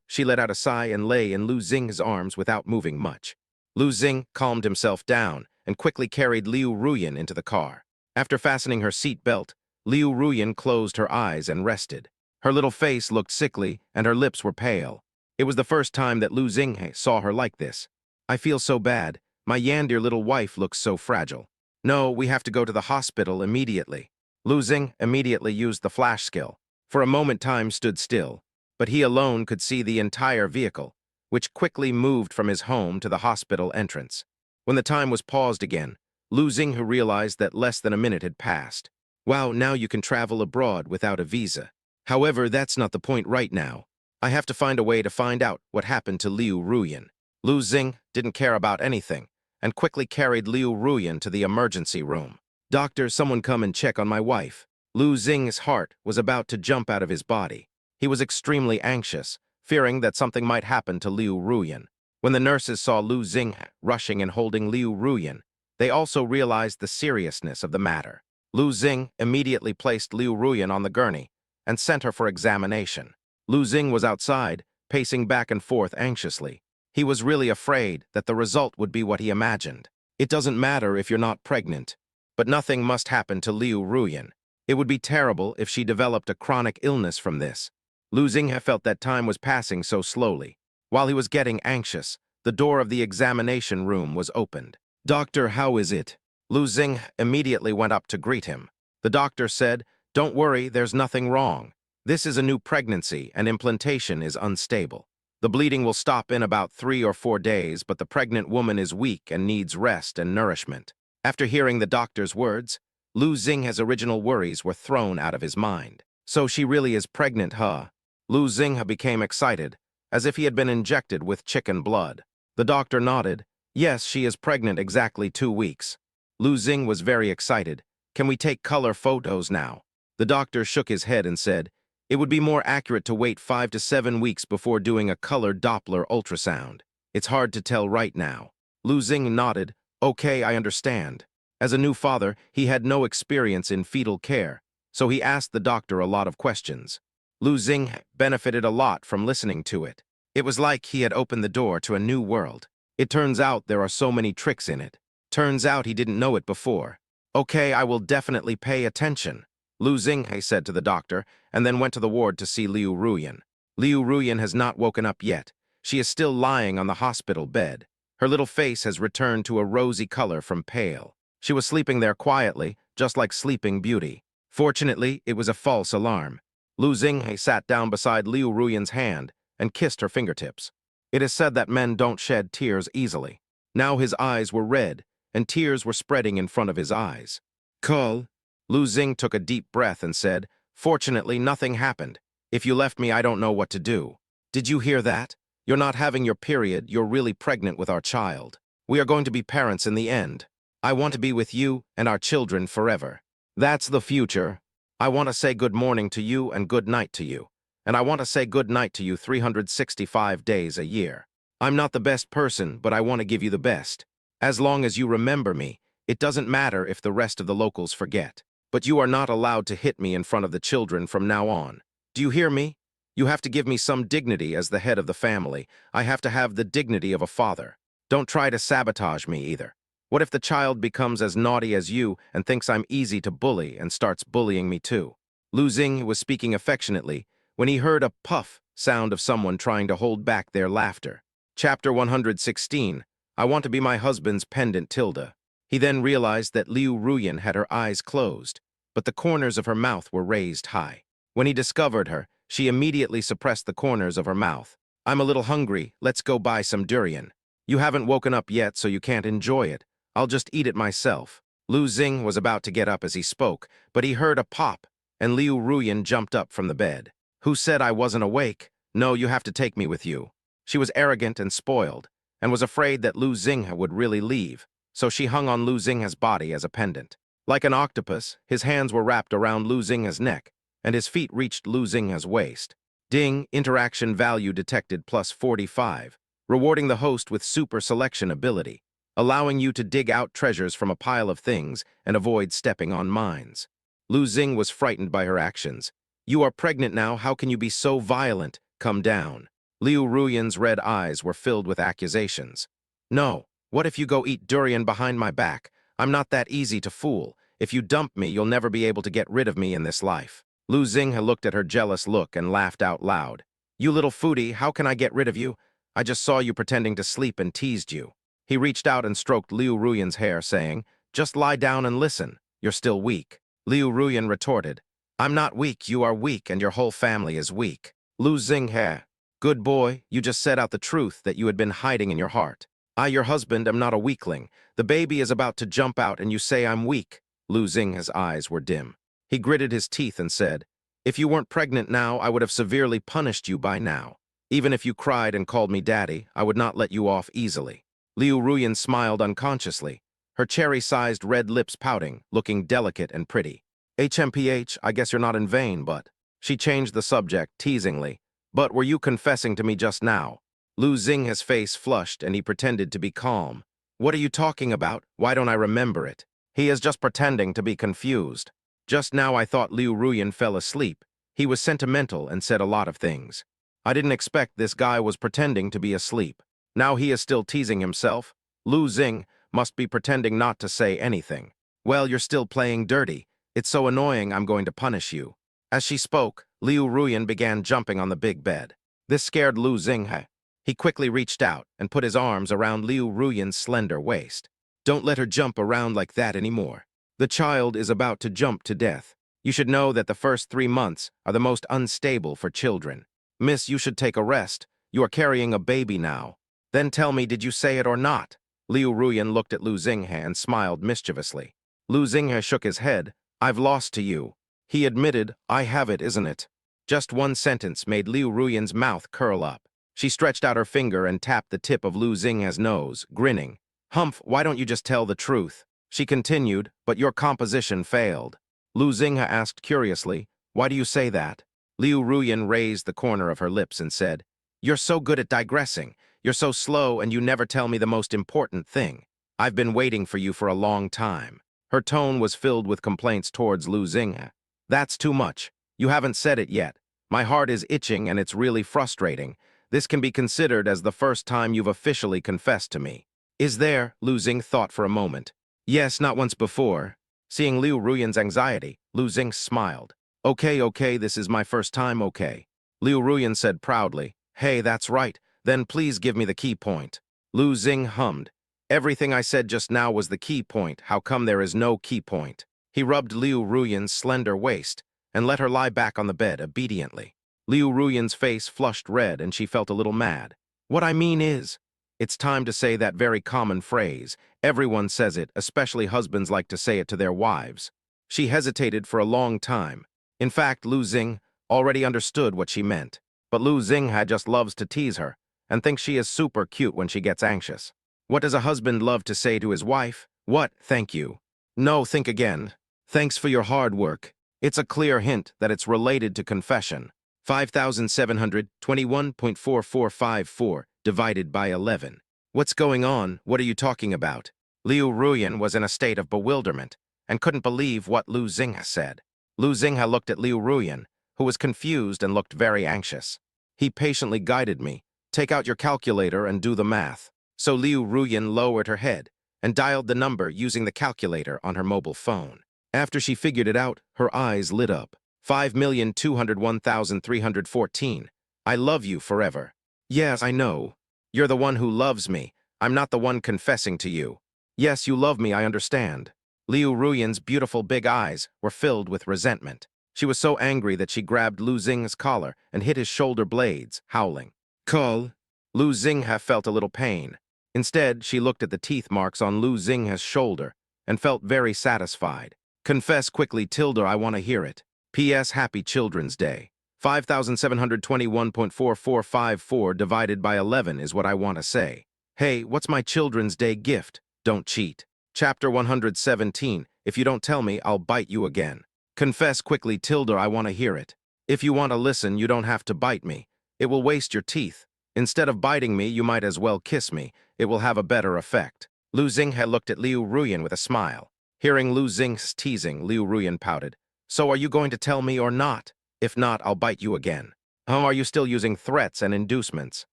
She let out a sigh and lay in Lu Xing's arms without moving much. Lu Xing calmed himself down and quickly carried Liu Ruyan into the car. After fastening her seat belt, Liu Ruyan closed her eyes and rested. Her little face looked sickly and her lips were pale. It was the first time that Lu Xing saw her like this. I feel so bad. My Yandere little wife looks so fragile. No, we have to go to the hospital immediately. Lu Xing immediately used the flash skill. For a moment, time stood still, but he alone could see the entire vehicle, which quickly moved from his home to the hospital entrance. When the time was paused again, Lu Xing realized that less than a minute had passed. Wow, now you can travel abroad without a visa. However, that's not the point right now. I have to find a way to find out what happened to Liu Ruyan. Lu Xing didn't care about anything, and quickly carried Liu Ruyan to the emergency room. Doctor, someone come and check on my wife. Lu Xing's heart was about to jump out of his body. He was extremely anxious, fearing that something might happen to Liu Ruyan. When the nurses saw Lu Xing rushing and holding Liu Ruyan, they also realized the seriousness of the matter. Lu Xing immediately placed Liu Ruyan on the gurney and sent her for examination. Lu Xing was outside, pacing back and forth anxiously. He was really afraid that the result would be what he imagined. It doesn't matter if you're not pregnant, but nothing must happen to Liu Ruyan. It would be terrible if she developed a chronic illness from this. Lu Xing felt that time was passing so slowly. While he was getting anxious, the door of the examination room was opened. Doctor, how is it? Lu Xing immediately went up to greet him. The doctor said, Don't worry, there's nothing wrong. This is a new pregnancy and implantation is unstable. The bleeding will stop in about 3 or 4 days, but the pregnant woman is weak and needs rest and nourishment. After hearing the doctor's words, Lu Xing's original worries were thrown out of his mind. So she really is pregnant, huh? Lu Xing became excited, as if he had been injected with chicken blood. The doctor nodded. Yes, she is pregnant exactly 2 weeks. Lu Xing was very excited. Can we take color photos now? The doctor shook his head and said, It would be more accurate to wait 5 to 7 weeks before doing a color Doppler ultrasound. It's hard to tell right now. Lu Xing nodded. Okay, I understand. As a new father, he had no experience in fetal care, so he asked the doctor a lot of questions. Lu Xing benefited a lot from listening to it. It was like he had opened the door to a new world. It turns out there are so many tricks in it. Turns out he didn't know it before. Okay, I will definitely pay attention, Lu Xinghe said to the doctor, and then went to the ward to see Liu Ruyan. Liu Ruyan has not woken up yet. She is still lying on the hospital bed. Her little face has returned to a rosy color from pale. She was sleeping there quietly, just like Sleeping Beauty. Fortunately, it was a false alarm. Lu Xinghe sat down beside Liu Ruyan's hand and kissed her fingertips. It is said that men don't shed tears easily. Now his eyes were red, and tears were spreading in front of his eyes. Call. Lu Xing took a deep breath and said, "Fortunately, nothing happened. If you left me, I don't know what to do." Did you hear that? You're not having your period, you're really pregnant with our child. We are going to be parents in the end. I want to be with you and our children forever. That's the future. I want to say good morning to you and good night to you. And I want to say good night to you 365 days a year. I'm not the best person, but I want to give you the best. As long as you remember me, it doesn't matter if the rest of the locals forget. But you are not allowed to hit me in front of the children from now on. Do you hear me? You have to give me some dignity as the head of the family. I have to have the dignity of a father. Don't try to sabotage me either. What if the child becomes as naughty as you and thinks I'm easy to bully and starts bullying me too? Lu Xing was speaking affectionately when he heard a puff sound of someone trying to hold back their laughter. Chapter 116, I want to be my husband's pendant Tilda. He then realized that Liu Ruyan had her eyes closed, but the corners of her mouth were raised high. When he discovered her, she immediately suppressed the corners of her mouth. I'm a little hungry, let's go buy some durian. You haven't woken up yet, so you can't enjoy it. I'll just eat it myself. Lu Xing was about to get up as he spoke, but he heard a pop, and Liu Ruyan jumped up from the bed. Who said I wasn't awake? No, you have to take me with you. She was arrogant and spoiled, and was afraid that Lu Xinghe would really leave, so she hung on Lu Xinghe's body as a pendant. Like an octopus, his hands were wrapped around Lu Xinghe's neck, and his feet reached Lu Xinghe's waist. Ding, interaction value detected plus 45, rewarding the host with super selection ability, allowing you to dig out treasures from a pile of things and avoid stepping on mines. Lu Xing was frightened by her actions. You are pregnant now, how can you be so violent? Come down. Liu Ruyan's red eyes were filled with accusations. No, what if you go eat durian behind my back? I'm not that easy to fool. If you dump me, you'll never be able to get rid of me in this life. Lu Xinghe looked at her jealous look and laughed out loud. You little foodie, how can I get rid of you? I just saw you pretending to sleep and teased you. He reached out and stroked Liu Ruyan's hair, saying, just lie down and listen. You're still weak. Liu Ruyan retorted, I'm not weak, you are weak, and your whole family is weak. Lu Xinghe, good boy, you just said out the truth that you had been hiding in your heart. I, your husband, am not a weakling. The baby is about to jump out and you say I'm weak. Lu Xinghe's eyes were dim. He gritted his teeth and said, if you weren't pregnant now, I would have severely punished you by now. Even if you cried and called me daddy, I would not let you off easily. Liu Ruyan smiled unconsciously, her cherry-sized red lips pouting, looking delicate and pretty. HMPH, I guess you're not in vain, but... She changed the subject, teasingly. But were you confessing to me just now? Lu Xinghe's face flushed and he pretended to be calm. What are you talking about? Why don't I remember it? He is just pretending to be confused. Just now I thought Liu Ruyan fell asleep. He was sentimental and said a lot of things. I didn't expect this guy was pretending to be asleep. Now he is still teasing himself. Lu Xing must be pretending not to say anything. Well, you're still playing dirty. It's so annoying, I'm going to punish you. As she spoke, Liu Ruyan began jumping on the big bed. This scared Lu Xinghe. He quickly reached out and put his arms around Liu Ruyan's slender waist. Don't let her jump around like that anymore. The child is about to jump to death. You should know that the first 3 months are the most unstable for children. Miss, you should take a rest. You are carrying a baby now. Then tell me, did you say it or not? Liu Ruyan looked at Lu Xinghe and smiled mischievously. Lu Xinghe shook his head. I've lost to you. He admitted, I have it, isn't it? Just one sentence made Liu Ruyan's mouth curl up. She stretched out her finger and tapped the tip of Lu Xinghe's nose, grinning. Humph, why don't you just tell the truth? She continued, but your composition failed. Lu Xinghe asked curiously, why do you say that? Liu Ruyan raised the corner of her lips and said, you're so good at digressing. You're so slow and you never tell me the most important thing. I've been waiting for you for a long time. Her tone was filled with complaints towards Lu Xinghe. That's too much. You haven't said it yet. My heart is itching and it's really frustrating. This can be considered as the first time you've officially confessed to me. Is there? Lu Xing thought for a moment. Yes, not once before. Seeing Liu Ruyan's anxiety, Lu Xing smiled. Okay, this is my first time, okay. Liu Ruyan said proudly, hey, that's right, then please give me the key point. Lu Xing hummed. Everything I said just now was the key point, how come there is no key point? He rubbed Liu Ruyan's slender waist and let her lie back on the bed obediently. Liu Ruyan's face flushed red and she felt a little mad. What I mean is, it's time to say that very common phrase. Everyone says it, especially husbands like to say it to their wives. She hesitated for a long time. In fact, Lu Xing already understood what she meant. But Lu Xinghe just loves to tease her and thinks she is super cute when she gets anxious. What does a husband love to say to his wife? What? Thank you. No, think again. Thanks for your hard work. It's a clear hint that it's related to confession. 5,721.4454 divided by 11. What's going on? What are you talking about? Liu Ruyan was in a state of bewilderment and couldn't believe what Lu Xinghe said. Lu Xinghe looked at Liu Ruyan, who was confused and looked very anxious. He patiently guided me. Take out your calculator and do the math. So Liu Ruyan lowered her head and dialed the number using the calculator on her mobile phone. After she figured it out, her eyes lit up. 5,201,314. I love you forever. Yes, I know. You're the one who loves me. I'm not the one confessing to you. Yes, you love me, I understand. Liu Ruyan's beautiful big eyes were filled with resentment. She was so angry that she grabbed Lu Xinghe's collar and hit his shoulder blades, howling. Call. Lu Xinghe felt a little pain. Instead, she looked at the teeth marks on Lu Xinghe's shoulder and felt very satisfied. Confess quickly, Tilda, I want to hear it. P.S. Happy Children's Day. 5,721.4454 divided by 11 is what I want to say. Hey, what's my Children's Day gift? Don't cheat. Chapter 117. If you don't tell me, I'll bite you again. Confess quickly, Tilda, I want to hear it. If you want to listen, you don't have to bite me. It will waste your teeth. Instead of biting me, you might as well kiss me. It will have a better effect. Lu Xinghe looked at Liu Ruyan with a smile. Hearing Lu Xinghe's teasing, Liu Ruyan pouted. So are you going to tell me or not? If not, I'll bite you again. Are you still using threats and inducements?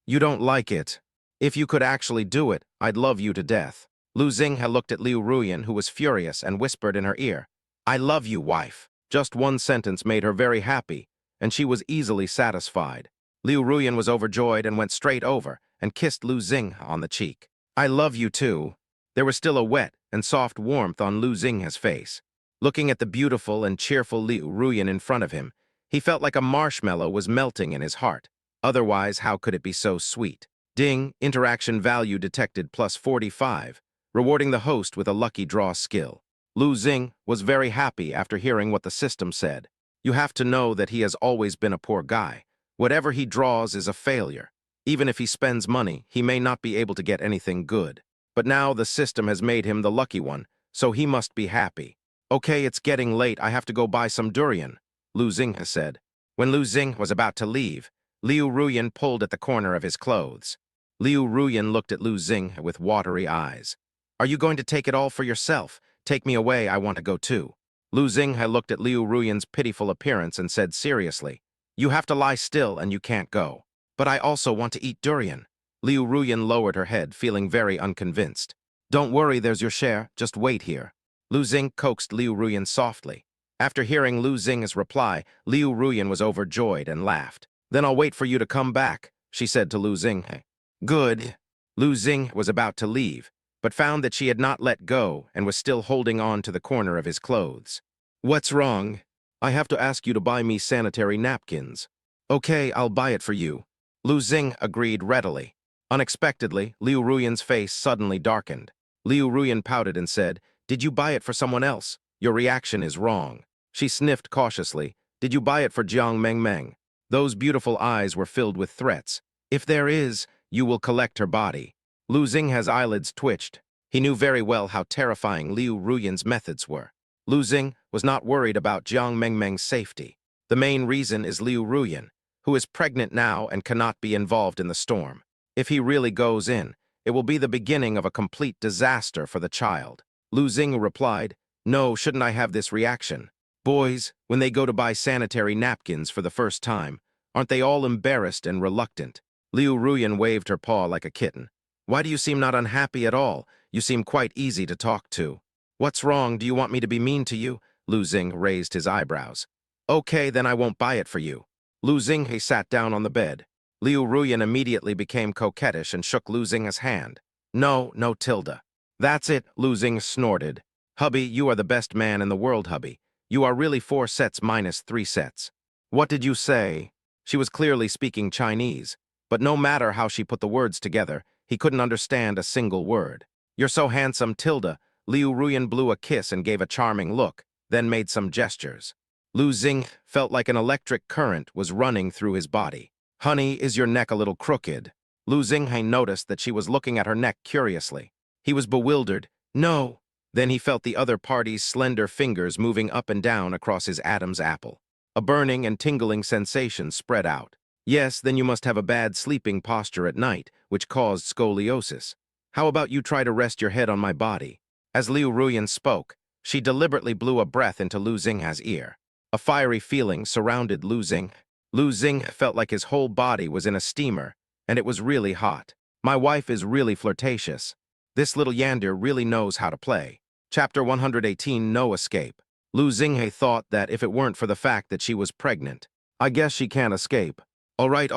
You don't like it. If you could actually do it, I'd love you to death. Lu Xinghe looked at Liu Ruyan, who was furious, and whispered in her ear. I love you, wife. Just one sentence made her very happy, and she was easily satisfied. Liu Ruyan was overjoyed and went straight over and kissed Lu Xinghe on the cheek. I love you too. There was still a wet and soft warmth on Lu Xinghe's face. Looking at the beautiful and cheerful Liu Ruyan in front of him, he felt like a marshmallow was melting in his heart. Otherwise, how could it be so sweet? Ding, interaction value detected plus 45, rewarding the host with a lucky draw skill. Lu Xinghe was very happy after hearing what the system said. You have to know that he has always been a poor guy. Whatever he draws is a failure. Even if he spends money, he may not be able to get anything good. But now the system has made him the lucky one, so he must be happy. Okay, it's getting late, I have to go buy some durian, Lu Xinghe said. When Lu Xinghe was about to leave, Liu Ruyan pulled at the corner of his clothes. Liu Ruyan looked at Lu Xinghe with watery eyes. Are you going to take it all for yourself? Take me away, I want to go too. Lu Xinghe looked at Liu Ruyan's pitiful appearance and said seriously, You have to lie still and you can't go. But I also want to eat durian. Liu Ruyan lowered her head, feeling very unconvinced. Don't worry, there's your share, just wait here. Lu Xinghe coaxed Liu Ruyan softly. After hearing Lu Xinghe's reply, Liu Ruyan was overjoyed and laughed. Then I'll wait for you to come back, she said to Lu Xinghe. Good. Lu Xinghe was about to leave, but found that she had not let go and was still holding on to the corner of his clothes. What's wrong? I have to ask you to buy me sanitary napkins. Okay, I'll buy it for you. Lu Xinghe agreed readily. Unexpectedly, Liu Ruyan's face suddenly darkened. Liu Ruyan pouted and said, Did you buy it for someone else? Your reaction is wrong. She sniffed cautiously. Did you buy it for Jiang Mengmeng? Those beautiful eyes were filled with threats. If there is, you will collect her body. Lu Xinghe's eyelids twitched. He knew very well how terrifying Liu Ruyan's methods were. Lu Xinghe was not worried about Jiang Mengmeng's safety. The main reason is Liu Ruyan, who is pregnant now and cannot be involved in the storm. If he really goes in, it will be the beginning of a complete disaster for the child. Lu Xing replied, "No, shouldn't I have this reaction? Boys, when they go to buy sanitary napkins for the first time, aren't they all embarrassed and reluctant?" Liu Ruyan waved her paw like a kitten. "Why do you seem not unhappy at all? You seem quite easy to talk to." "What's wrong? Do you want me to be mean to you?" Lu Xing raised his eyebrows. "Okay, then I won't buy it for you." Lu Xinghe sat down on the bed. Liu Ruyan immediately became coquettish and shook Lu Xing's hand. "No, no, Tilda." "That's it," Lu Xing snorted. "Hubby, you are the best man in the world, hubby. You are really 4 sets minus 3 sets." "What did you say?" She was clearly speaking Chinese, but no matter how she put the words together, he couldn't understand a single word. "You're so handsome, Tilda." Liu Ruyan blew a kiss and gave a charming look, then made some gestures. Lu Xing felt like an electric current was running through his body. "Honey, is your neck a little crooked?" Lu Xinghe noticed that she was looking at her neck curiously. He was bewildered. "No." Then he felt the other party's slender fingers moving up and down across his Adam's apple. A burning and tingling sensation spread out. "Yes, then you must have a bad sleeping posture at night, which caused scoliosis. How about you try to rest your head on my body?" As Liu Ruyan spoke, she deliberately blew a breath into Lu Xinghe's ear. A fiery feeling surrounded Lu Xing. Lu Xing felt like his whole body was in a steamer, and it was really hot. "My wife is really flirtatious. This little Yandere really knows how to play." Chapter 118, No Escape. Lu Xinghe thought that if it weren't for the fact that she was pregnant, "I guess she can't escape." All right,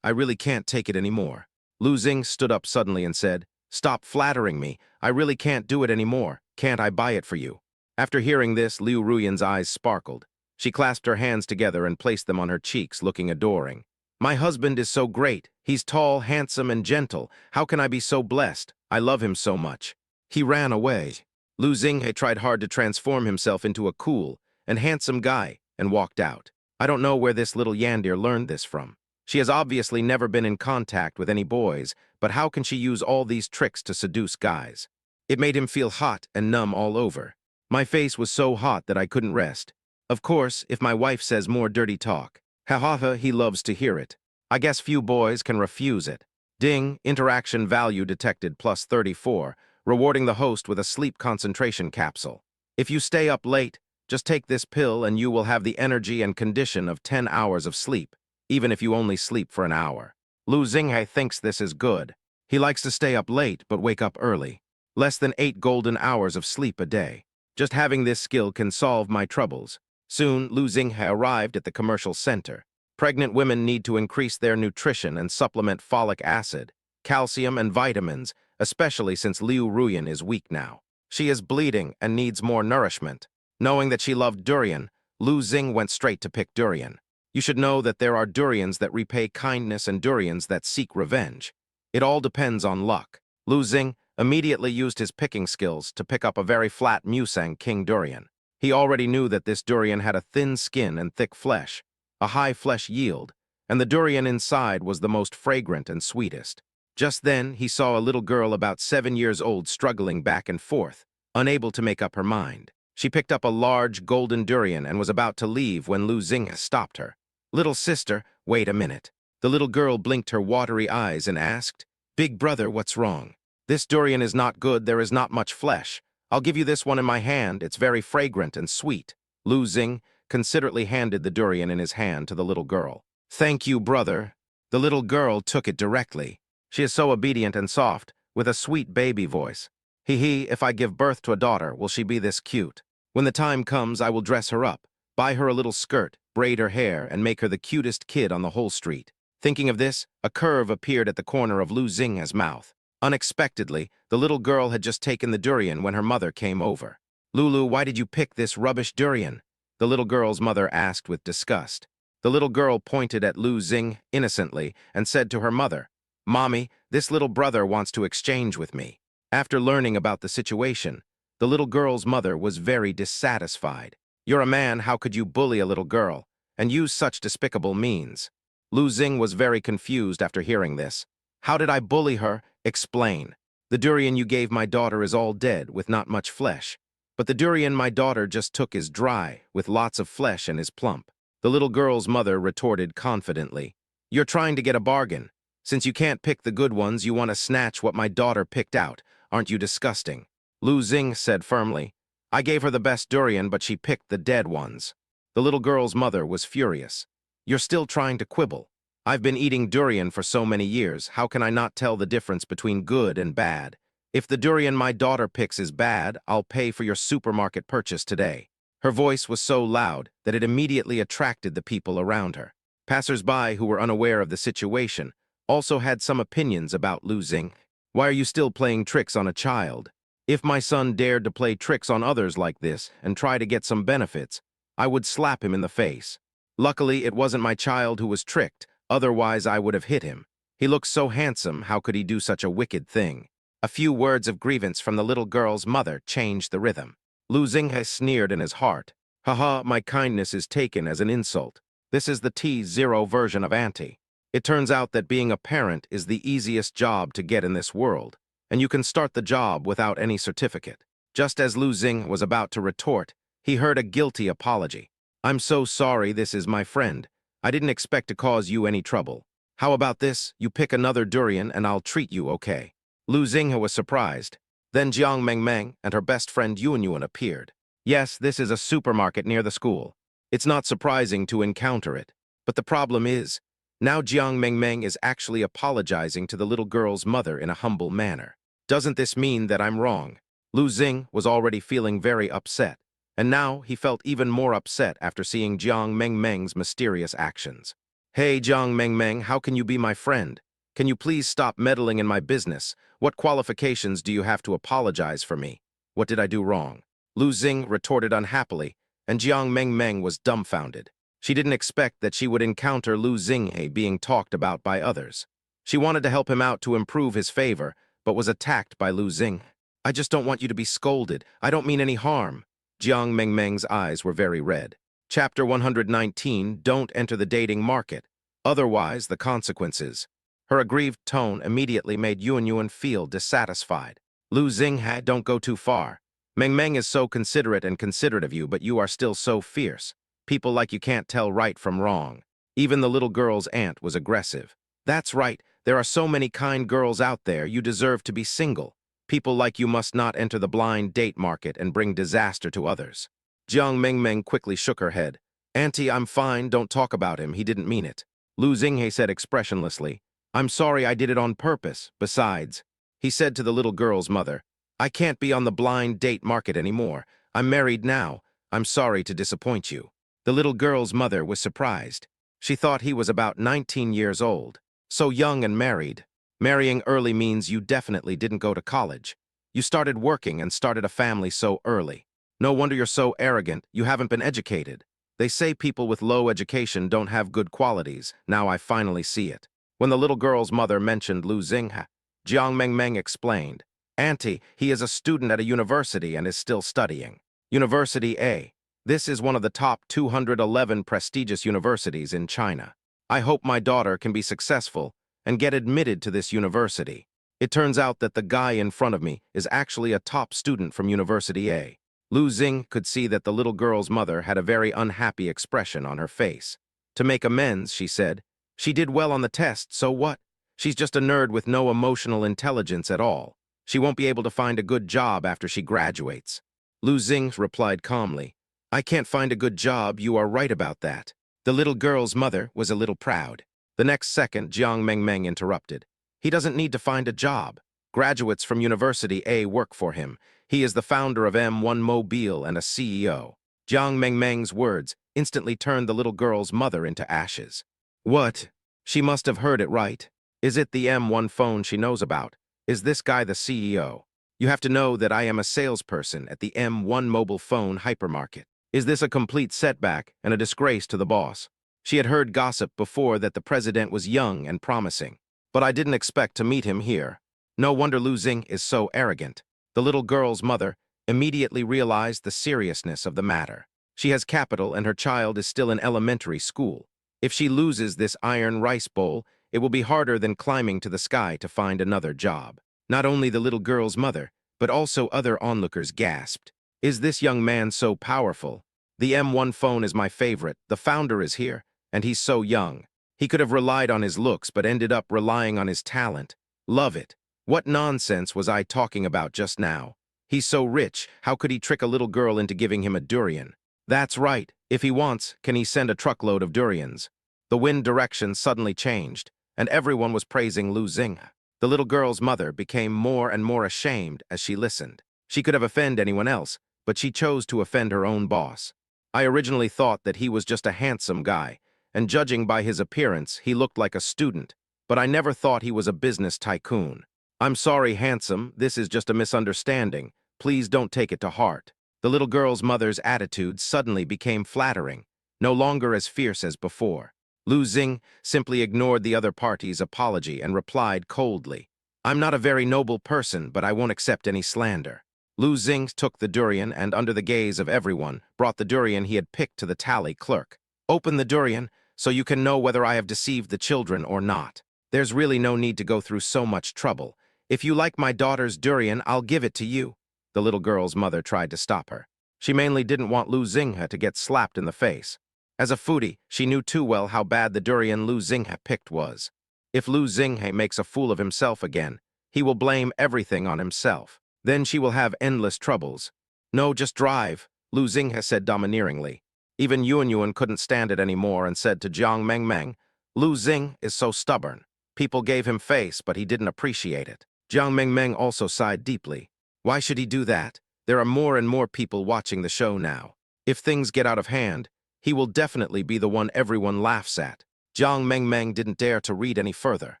I really can't take it anymore." Lu Xing stood up suddenly and said, "Stop flattering me. I really can't do it anymore. Can't I buy it for you?" After hearing this, Liu Ruyan's eyes sparkled. She clasped her hands together and placed them on her cheeks, looking adoring. "My husband is so great. He's tall, handsome, and gentle. How can I be so blessed? I love him so much." He ran away. Lu Xinghe tried hard to transform himself into a cool and handsome guy and walked out. I don't know where this little Yandere learned this from. She has obviously never been in contact with any boys, but how can she use all these tricks to seduce guys? It made him feel hot and numb all over. My face was so hot that I couldn't rest. Of course, if my wife says more dirty talk, ha ha ha, he loves to hear it. I guess few boys can refuse it. Ding, interaction value detected plus 34, rewarding the host with a sleep concentration capsule. If you stay up late, just take this pill and you will have the energy and condition of 10 hours of sleep, even if you only sleep for an hour. Lu Xinghe thinks this is good. He likes to stay up late but wake up early. Less than 8 golden hours of sleep a day. Just having this skill can solve my troubles. Soon, Lu Xinghe arrived at the commercial center. Pregnant women need to increase their nutrition and supplement folic acid, calcium, and vitamins, especially since Liu Ruyan is weak now. She is bleeding and needs more nourishment. Knowing that she loved durian, Lu Xing went straight to pick durian. You should know that there are durians that repay kindness and durians that seek revenge. It all depends on luck. Lu Xing immediately used his picking skills to pick up a very flat Musang King durian. He already knew that this durian had a thin skin and thick flesh, a high flesh yield, and the durian inside was the most fragrant and sweetest. Just then, he saw a little girl about 7 years old struggling back and forth, unable to make up her mind. She picked up a large golden durian and was about to leave when Lu Xing stopped her. "Little sister, wait a minute." The little girl blinked her watery eyes and asked, "Big brother, what's wrong?" "This durian is not good, there is not much flesh. I'll give you this one in my hand, it's very fragrant and sweet." Lu Xing considerately handed the durian in his hand to the little girl. "Thank you, brother." The little girl took it directly. She is so obedient and soft, with a sweet baby voice. Hee, if I give birth to a daughter, will she be this cute? When the time comes, I will dress her up, buy her a little skirt, braid her hair, and make her the cutest kid on the whole street. Thinking of this, a curve appeared at the corner of Lu Xing's mouth. Unexpectedly, the little girl had just taken the durian when her mother came over. "Lulu, why did you pick this rubbish durian?" the little girl's mother asked with disgust. The little girl pointed at Lu Xing innocently and said to her mother, "Mommy, this little brother wants to exchange with me." After learning about the situation, the little girl's mother was very dissatisfied. "You're a man, how could you bully a little girl and use such despicable means?" Lu Xing was very confused after hearing this. "How did I bully her? Explain. The durian you gave my daughter is all dead, with not much flesh. But the durian my daughter just took is dry, with lots of flesh and is plump." The little girl's mother retorted confidently, "You're trying to get a bargain. Since you can't pick the good ones, you want to snatch what my daughter picked out. Aren't you disgusting?" Lu Xing said firmly. I gave her the best durian, but she picked the dead ones. The little girl's mother was furious. You're still trying to quibble. I've been eating durian for so many years, how can I not tell the difference between good and bad? If the durian my daughter picks is bad, I'll pay for your supermarket purchase today. Her voice was so loud that it immediately attracted the people around her. Passers-by who were unaware of the situation also had some opinions about Lu Xing. Why are you still playing tricks on a child? If my son dared to play tricks on others like this and try to get some benefits, I would slap him in the face. Luckily, it wasn't my child who was tricked, otherwise I would have hit him. He looks so handsome, how could he do such a wicked thing? A few words of grievance from the little girl's mother changed the rhythm. Lu Xing sneered in his heart. Haha, my kindness is taken as an insult. This is the T0 version of auntie. It turns out that being a parent is the easiest job to get in this world, and you can start the job without any certificate. Just as Lu Xing was about to retort, he heard a guilty apology. I'm so sorry, this is my friend. I didn't expect to cause you any trouble. How about this? You pick another durian and I'll treat you okay. Lu Xing was surprised. Then Jiang Mengmeng and her best friend Yuanyuan appeared. Yes, this is a supermarket near the school. It's not surprising to encounter it. But the problem is, now Jiang Mengmeng is actually apologizing to the little girl's mother in a humble manner. Doesn't this mean that I'm wrong? Lu Xing was already feeling very upset, and now he felt even more upset after seeing Jiang Mengmeng's mysterious actions. Hey Jiang Mengmeng, how can you be my friend? Can you please stop meddling in my business? What qualifications do you have to apologize for me? What did I do wrong? Lu Xing retorted unhappily, and Jiang Mengmeng was dumbfounded. She didn't expect that she would encounter Lu Xing being talked about by others. She wanted to help him out to improve his favor, but was attacked by Lu Xing. I just don't want you to be scolded. I don't mean any harm. Jiang Mengmeng's eyes were very red. Chapter 119, Don't Enter the Dating Market. Otherwise, the consequences. Her aggrieved tone immediately made Yuanyuan feel dissatisfied. Lu Xing, don't go too far. Mengmeng is so considerate and considerate of you, but you are still so fierce. People like you can't tell right from wrong. Even the little girl's aunt was aggressive. That's right, there are so many kind girls out there, you deserve to be single. People like you must not enter the blind date market and bring disaster to others. Jiang Mengmeng quickly shook her head. Auntie, I'm fine, don't talk about him, he didn't mean it. Lu Xing said expressionlessly. I'm sorry, I did it on purpose. Besides, he said to the little girl's mother, I can't be on the blind date market anymore. I'm married now. I'm sorry to disappoint you. The little girl's mother was surprised. She thought he was about 19 years old. So young and married. Marrying early means you definitely didn't go to college. You started working and started a family so early. No wonder you're so arrogant, you haven't been educated. They say people with low education don't have good qualities. Now I finally see it. When the little girl's mother mentioned Lu Xing, Jiang Mengmeng explained. Auntie, he is a student at a university and is still studying. University A. This is one of the top 211 prestigious universities in China. I hope my daughter can be successful and get admitted to this university. It turns out that the guy in front of me is actually a top student from University A. Lu Xing could see that the little girl's mother had a very unhappy expression on her face. To make amends, she said, she did well on the test, so what? She's just a nerd with no emotional intelligence at all. She won't be able to find a good job after she graduates. Lu Xing replied calmly, I can't find a good job, you are right about that. The little girl's mother was a little proud. The next second, Jiang Mengmeng interrupted. He doesn't need to find a job. Graduates from University A work for him. He is the founder of M1 Mobile and a CEO. Jiang Mengmeng's words instantly turned the little girl's mother into ashes. What? She must have heard it right. Is it the M1 phone she knows about? Is this guy the CEO? You have to know that I am a salesperson at the M1 mobile phone hypermarket. Is this a complete setback and a disgrace to the boss? She had heard gossip before that the president was young and promising, but I didn't expect to meet him here. No wonder Lu Xing is so arrogant. The little girl's mother immediately realized the seriousness of the matter. She has capital and her child is still in elementary school. If she loses this iron rice bowl, it will be harder than climbing to the sky to find another job. Not only the little girl's mother, but also other onlookers gasped. Is this young man so powerful? The M1 phone is my favorite. The founder is here, and he's so young. He could have relied on his looks, but ended up relying on his talent. Love it. What nonsense was I talking about just now? He's so rich, how could he trick a little girl into giving him a durian? That's right. If he wants, can he send a truckload of durians? The wind direction suddenly changed, and everyone was praising Lu Xing. The little girl's mother became more and more ashamed as she listened. She could have offended anyone else, but she chose to offend her own boss. I originally thought that he was just a handsome guy, and judging by his appearance, he looked like a student, but I never thought he was a business tycoon. I'm sorry, handsome, this is just a misunderstanding. Please don't take it to heart. The little girl's mother's attitude suddenly became flattering, no longer as fierce as before. Lu Xing simply ignored the other party's apology and replied coldly, I'm not a very noble person, but I won't accept any slander. Lu Xing took the durian and, under the gaze of everyone, brought the durian he had picked to the tally clerk. Open the durian, so you can know whether I have deceived the children or not. There's really no need to go through so much trouble. If you like my daughter's durian, I'll give it to you. The little girl's mother tried to stop her. She mainly didn't want Lu Xinghe to get slapped in the face. As a foodie, she knew too well how bad the durian Lu Xinghe picked was. If Lu Xinghe makes a fool of himself again, he will blame everything on himself. Then she will have endless troubles. No, just drive, Lu Xinghe said domineeringly. Even Yuan couldn't stand it anymore and said to Jiang Mengmeng, Lu Xing is so stubborn. People gave him face, but he didn't appreciate it. Jiang Mengmeng also sighed deeply. Why should he do that? There are more and more people watching the show now. If things get out of hand, he will definitely be the one everyone laughs at. Jiang Mengmeng didn't dare to read any further.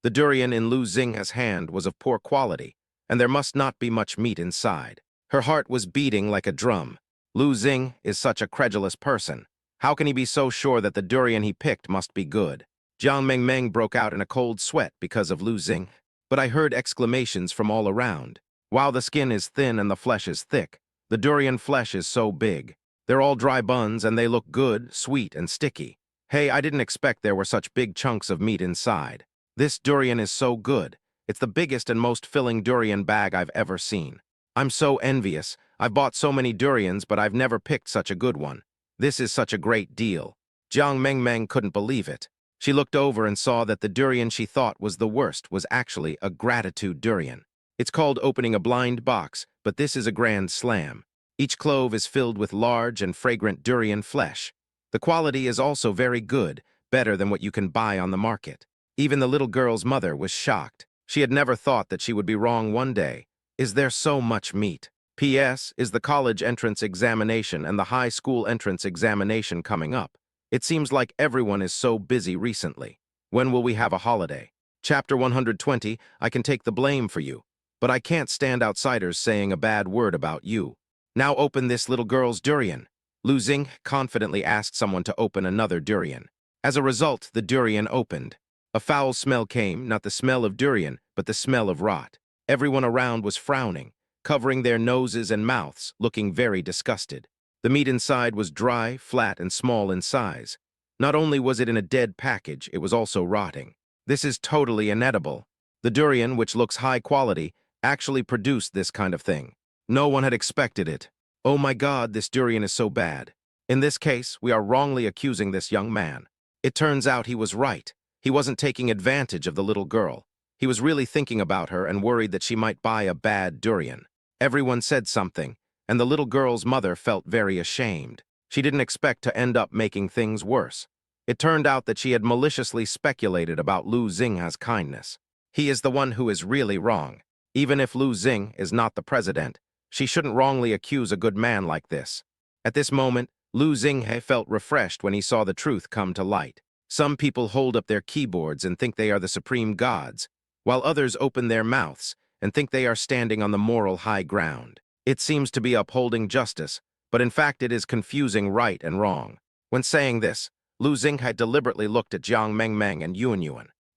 The durian in Lu Xinghe's hand was of poor quality, and there must not be much meat inside. Her heart was beating like a drum. Lu Xing is such a credulous person. How can he be so sure that the durian he picked must be good? Jiang Mengmeng broke out in a cold sweat because of Lu Xing, but I heard exclamations from all around. While the skin is thin and the flesh is thick, the durian flesh is so big. They're all dry buns and they look good, sweet, and sticky. Hey, I didn't expect there were such big chunks of meat inside. This durian is so good. It's the biggest and most filling durian bag I've ever seen. I'm so envious. I've bought so many durians, but I've never picked such a good one. This is such a great deal. Jiang Mengmeng couldn't believe it. She looked over and saw that the durian she thought was the worst was actually a gratitude durian. It's called opening a blind box, but this is a grand slam. Each clove is filled with large and fragrant durian flesh. The quality is also very good, better than what you can buy on the market. Even the little girl's mother was shocked. She had never thought that she would be wrong one day. Is there so much meat? P.S. Is the college entrance examination and the high school entrance examination coming up? It seems like everyone is so busy recently. When will we have a holiday? Chapter 120, I can take the blame for you, but I can't stand outsiders saying a bad word about you. Now open this little girl's durian. Lu Xing confidently asked someone to open another durian. As a result, the durian opened. A foul smell came, not the smell of durian, but the smell of rot. Everyone around was frowning, covering their noses and mouths, looking very disgusted. The meat inside was dry, flat, and small in size. Not only was it in a dead package, it was also rotting. This is totally inedible. The durian, which looks high quality, actually produced this kind of thing. No one had expected it. Oh my God, this durian is so bad. In this case, we are wrongly accusing this young man. It turns out he was right. He wasn't taking advantage of the little girl. He was really thinking about her and worried that she might buy a bad durian. Everyone said something, and the little girl's mother felt very ashamed. She didn't expect to end up making things worse. It turned out that she had maliciously speculated about Lu Xinghe's kindness. He is the one who is really wrong. Even if Lu Xing is not the president, she shouldn't wrongly accuse a good man like this. At this moment, Lu Xinghe felt refreshed when he saw the truth come to light. Some people hold up their keyboards and think they are the supreme gods, while others open their mouths and think they are standing on the moral high ground. It seems to be upholding justice, but in fact it is confusing right and wrong. When saying this, Lu Xinghe deliberately looked at Jiang Mengmeng and Yuan.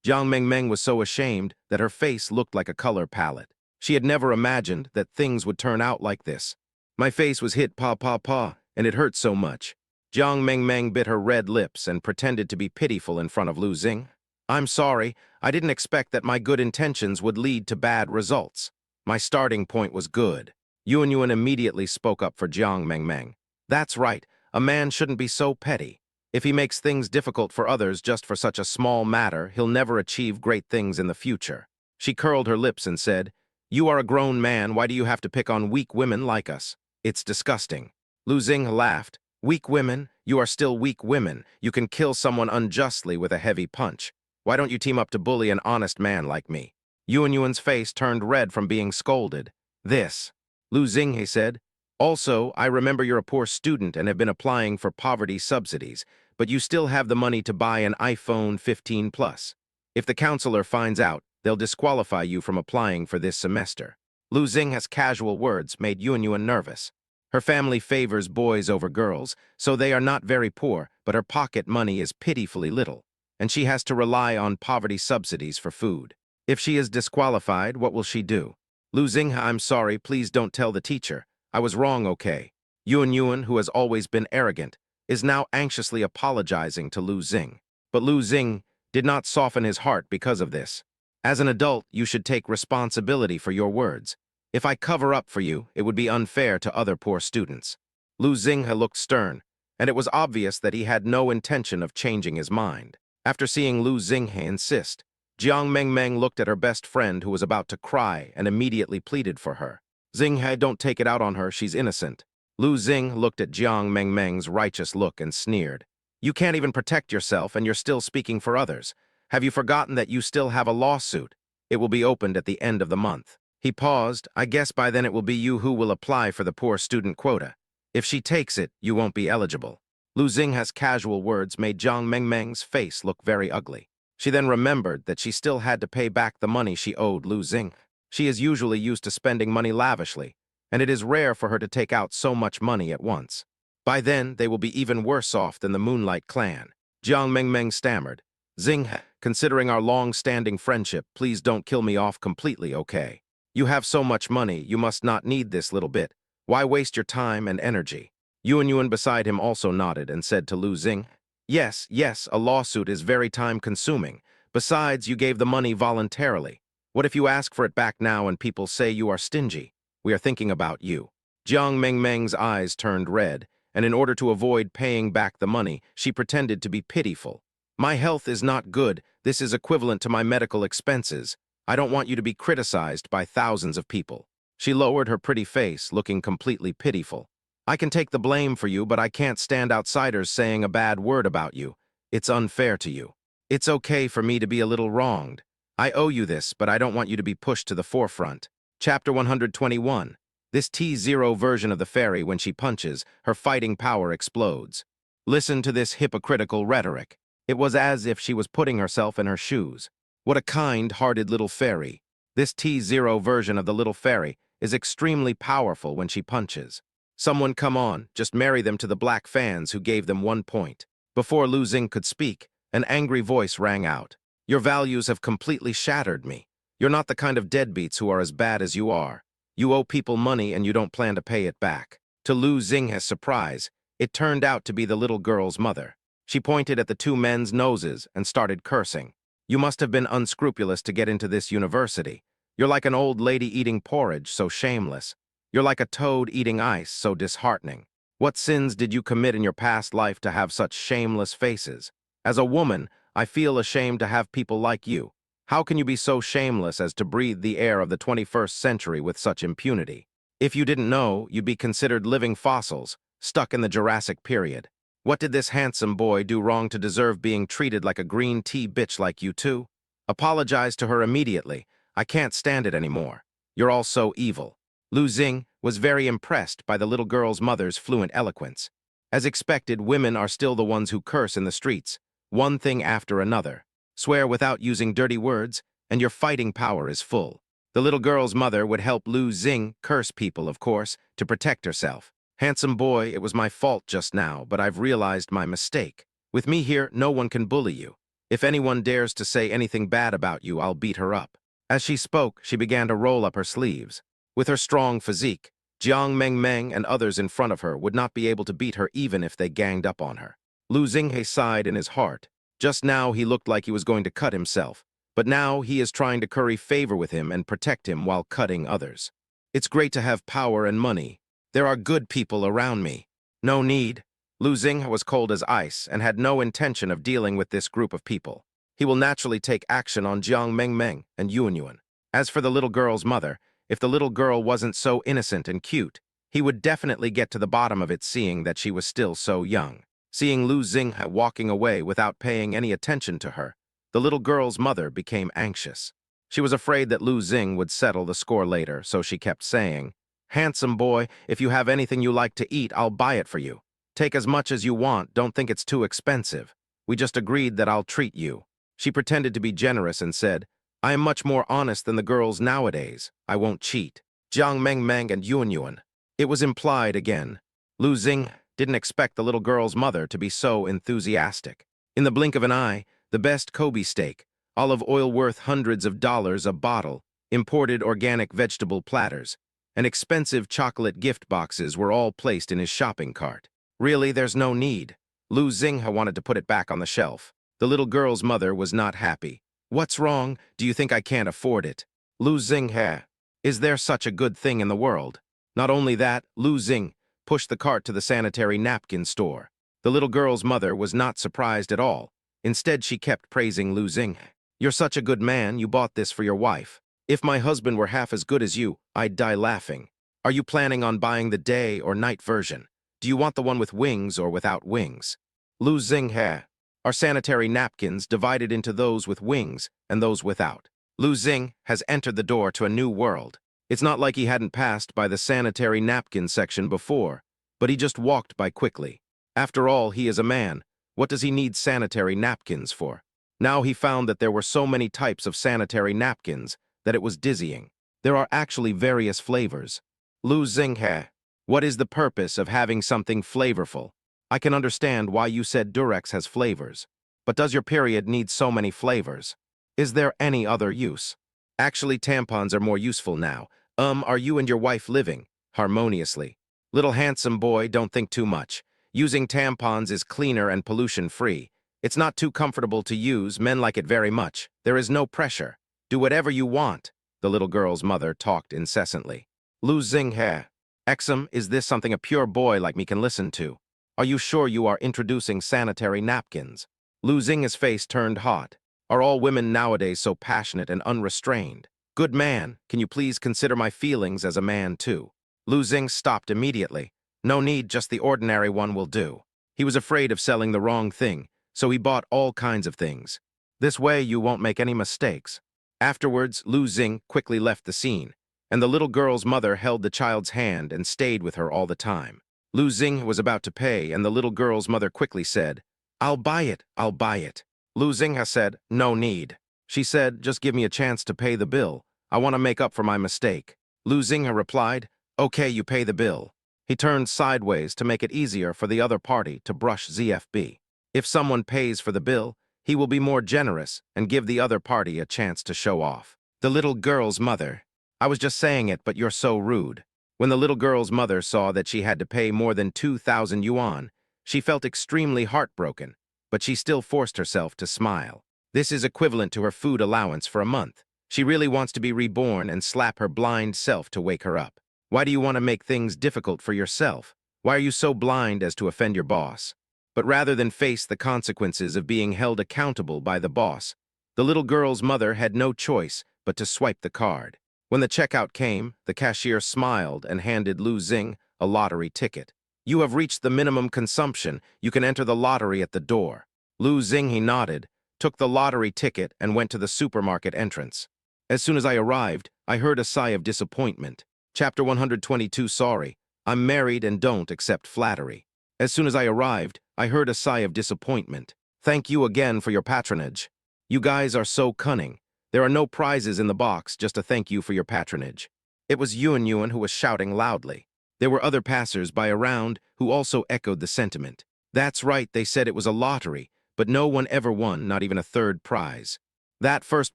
Jiang Mengmeng was so ashamed that her face looked like a color palette. She had never imagined that things would turn out like this. My face was hit pa, and it hurt so much. Jiang Mengmeng bit her red lips and pretended to be pitiful in front of Lu Xing. I'm sorry, I didn't expect that my good intentions would lead to bad results. My starting point was good. Yuan immediately spoke up for Jiang Mengmeng. That's right, a man shouldn't be so petty. If he makes things difficult for others just for such a small matter, he'll never achieve great things in the future. She curled her lips and said, You are a grown man, why do you have to pick on weak women like us? It's disgusting. Lu Xing laughed. Weak women? You are still weak women. You can kill someone unjustly with a heavy punch. Why don't you team up to bully an honest man like me? Yuan's face turned red from being scolded. This. Lu Xing said. Also, I remember you're a poor student and have been applying for poverty subsidies, but you still have the money to buy an iPhone 15 Plus. If the counselor finds out, they'll disqualify you from applying for this semester. Lu Xing's casual words made Yuan nervous. Her family favors boys over girls, so they are not very poor, but her pocket money is pitifully little, and she has to rely on poverty subsidies for food. If she is disqualified, what will she do? Lu Xing, I'm sorry, please don't tell the teacher. I was wrong, okay? Yuan, who has always been arrogant, is now anxiously apologizing to Lu Xing. But Lu Xing did not soften his heart because of this. As an adult, you should take responsibility for your words. If I cover up for you, it would be unfair to other poor students. Lu Xing looked stern, and it was obvious that he had no intention of changing his mind. After seeing Lu Xing insist, Jiang Mengmeng looked at her best friend who was about to cry and immediately pleaded for her. Xinghe, don't take it out on her, she's innocent. Lu Xing looked at Jiang Mengmeng's righteous look and sneered. You can't even protect yourself and you're still speaking for others. Have you forgotten that you still have a lawsuit? It will be opened at the end of the month. He paused. I guess by then it will be you who will apply for the poor student quota. If she takes it, you won't be eligible. Lu Xing's casual words made Jiang Mengmeng's face look very ugly. She then remembered that she still had to pay back the money she owed Lu Xing. She is usually used to spending money lavishly, and it is rare for her to take out so much money at once. By then, they will be even worse off than the Moonlight Clan. Jiang Mengmeng stammered. Xing, considering our long-standing friendship, please don't kill me off completely, okay? You have so much money, you must not need this little bit. Why waste your time and energy? Yuan beside him also nodded and said to Lu Xing, Yes, a lawsuit is very time-consuming. Besides, you gave the money voluntarily. What if you ask for it back now and people say you are stingy? We are thinking about you. Jiang Mengmeng's eyes turned red, and in order to avoid paying back the money, she pretended to be pitiful. My health is not good. This is equivalent to my medical expenses. I don't want you to be criticized by thousands of people. She lowered her pretty face, looking completely pitiful. I can take the blame for you, but I can't stand outsiders saying a bad word about you. It's unfair to you. It's okay for me to be a little wronged. I owe you this, but I don't want you to be pushed to the forefront. Chapter 121. This T0 version of the fairy, when she punches, her fighting power explodes. Listen to this hypocritical rhetoric. It was as if she was putting herself in her shoes. What a kind-hearted little fairy. This T0 version of the little fairy is extremely powerful when she punches. Someone come on, just marry them to the black fans who gave them 1 point. Before Lu Xing could speak, an angry voice rang out. Your values have completely shattered me. You're not the kind of deadbeats who are as bad as you are. You owe people money and you don't plan to pay it back. To Lu Xing's surprise, it turned out to be the little girl's mother. She pointed at the two men's noses and started cursing. You must have been unscrupulous to get into this university. You're like an old lady eating porridge, so shameless. You're like a toad eating ice, so disheartening. What sins did you commit in your past life to have such shameless faces? As a woman, I feel ashamed to have people like you. How can you be so shameless as to breathe the air of the 21st century with such impunity? If you didn't know, you'd be considered living fossils, stuck in the Jurassic period. What did this handsome boy do wrong to deserve being treated like a green tea bitch like you two? Apologize to her immediately. I can't stand it anymore. You're all so evil. Lu Xing was very impressed by the little girl's mother's fluent eloquence. As expected, women are still the ones who curse in the streets, one thing after another. Swear without using dirty words, and your fighting power is full. The little girl's mother would help Lu Xing curse people, of course, to protect herself. Handsome boy, it was my fault just now, but I've realized my mistake. With me here, no one can bully you. If anyone dares to say anything bad about you, I'll beat her up. As she spoke, she began to roll up her sleeves. With her strong physique, Jiang Mengmeng and others in front of her would not be able to beat her even if they ganged up on her. Lu Xinghe sighed in his heart. Just now he looked like he was going to cut himself, but now he is trying to curry favor with him and protect him while cutting others. It's great to have power and money. There are good people around me. No need. Lu Xing was cold as ice and had no intention of dealing with this group of people. He will naturally take action on Jiang Mengmeng and Yuan. As for the little girl's mother, If the little girl wasn't so innocent and cute, he would definitely get to the bottom of it, seeing that she was still so young. Seeing Lu Xinghe walking away without paying any attention to her, the little girl's mother became anxious. She was afraid that Lu Xing would settle the score later, so she kept saying, "Handsome boy, if you have anything you like to eat, I'll buy it for you. Take as much as you want, don't think it's too expensive. We just agreed that I'll treat you." She pretended to be generous and said, "I am much more honest than the girls nowadays. I won't cheat." Jiang Meng Meng and Yuan Yuan. It was implied again. Lu Xing didn't expect the little girl's mother to be so enthusiastic. In the blink of an eye, the best Kobe steak, olive oil worth hundreds of dollars a bottle, imported organic vegetable platters, and expensive chocolate gift boxes were all placed in his shopping cart. Really, there's no need. Lu Xinghe wanted to put it back on the shelf. The little girl's mother was not happy. "What's wrong? Do you think I can't afford it?" Lu Xinghe. Is there such a good thing in the world? Not only that, Lu Xing pushed the cart to the sanitary napkin store. The little girl's mother was not surprised at all. Instead, she kept praising Lu Xing. "You're such a good man, you bought this for your wife. If my husband were half as good as you, I'd die laughing. Are you planning on buying the day or night version? Do you want the one with wings or without wings?" Lu Xinghe. Are sanitary napkins divided into those with wings and those without? Lu Xing has entered the door to a new world. It's not like he hadn't passed by the sanitary napkin section before, but he just walked by quickly. After all, he is a man. What does he need sanitary napkins for? Now he found that there were so many types of sanitary napkins that it was dizzying. There are actually various flavors. Lu Xinghe. What is the purpose of having something flavorful? I can understand why you said Durex has flavors. But does your period need so many flavors? Is there any other use? Actually, tampons are more useful now. Are you and your wife living harmoniously? Little handsome boy, don't think too much. Using tampons is cleaner and pollution-free. It's not too comfortable to use. Men like it very much. There is no pressure. Do whatever you want. The little girl's mother talked incessantly. Lu Xinghe. Exum, is this something a pure boy like me can listen to? Are you sure you are introducing sanitary napkins? Lu Xinghe's face turned hot. Are all women nowadays so passionate and unrestrained? Good man, can you please consider my feelings as a man too? Lu Xing stopped immediately. No need, just the ordinary one will do. He was afraid of selling the wrong thing, so he bought all kinds of things. This way you won't make any mistakes. Afterwards, Lu Xing quickly left the scene, and the little girl's mother held the child's hand and stayed with her all the time. Lu Xing was about to pay, and the little girl's mother quickly said, "I'll buy it, I'll buy it." Lu Xinghe said, "No need." She said, "Just give me a chance to pay the bill. I want to make up for my mistake." Lu Xinghe replied, "Okay, you pay the bill." He turned sideways to make it easier for the other party to brush ZFB. If someone pays for the bill, he will be more generous and give the other party a chance to show off. The little girl's mother. I was just saying it, but you're so rude. When the little girl's mother saw that she had to pay more than 2,000 yuan, she felt extremely heartbroken, but she still forced herself to smile. This is equivalent to her food allowance for a month. She really wants to be reborn and slap her blind self to wake her up. Why do you want to make things difficult for yourself? Why are you so blind as to offend your boss? But rather than face the consequences of being held accountable by the boss, the little girl's mother had no choice but to swipe the card. When the checkout came, the cashier smiled and handed Lu Xing a lottery ticket. "You have reached the minimum consumption. You can enter the lottery at the door." Lu Xing, he nodded, took the lottery ticket and went to the supermarket entrance. As soon as I arrived, I heard a sigh of disappointment. Chapter 122. Sorry, I'm married and don't accept flattery. As soon as I arrived, I heard a sigh of disappointment. Thank you again for your patronage. You guys are so cunning. There are no prizes in the box, just a thank you for your patronage. It was Yuan Yuan who was shouting loudly. There were other passers-by around who also echoed the sentiment. That's right, they said it was a lottery, but no one ever won, not even a third prize. That first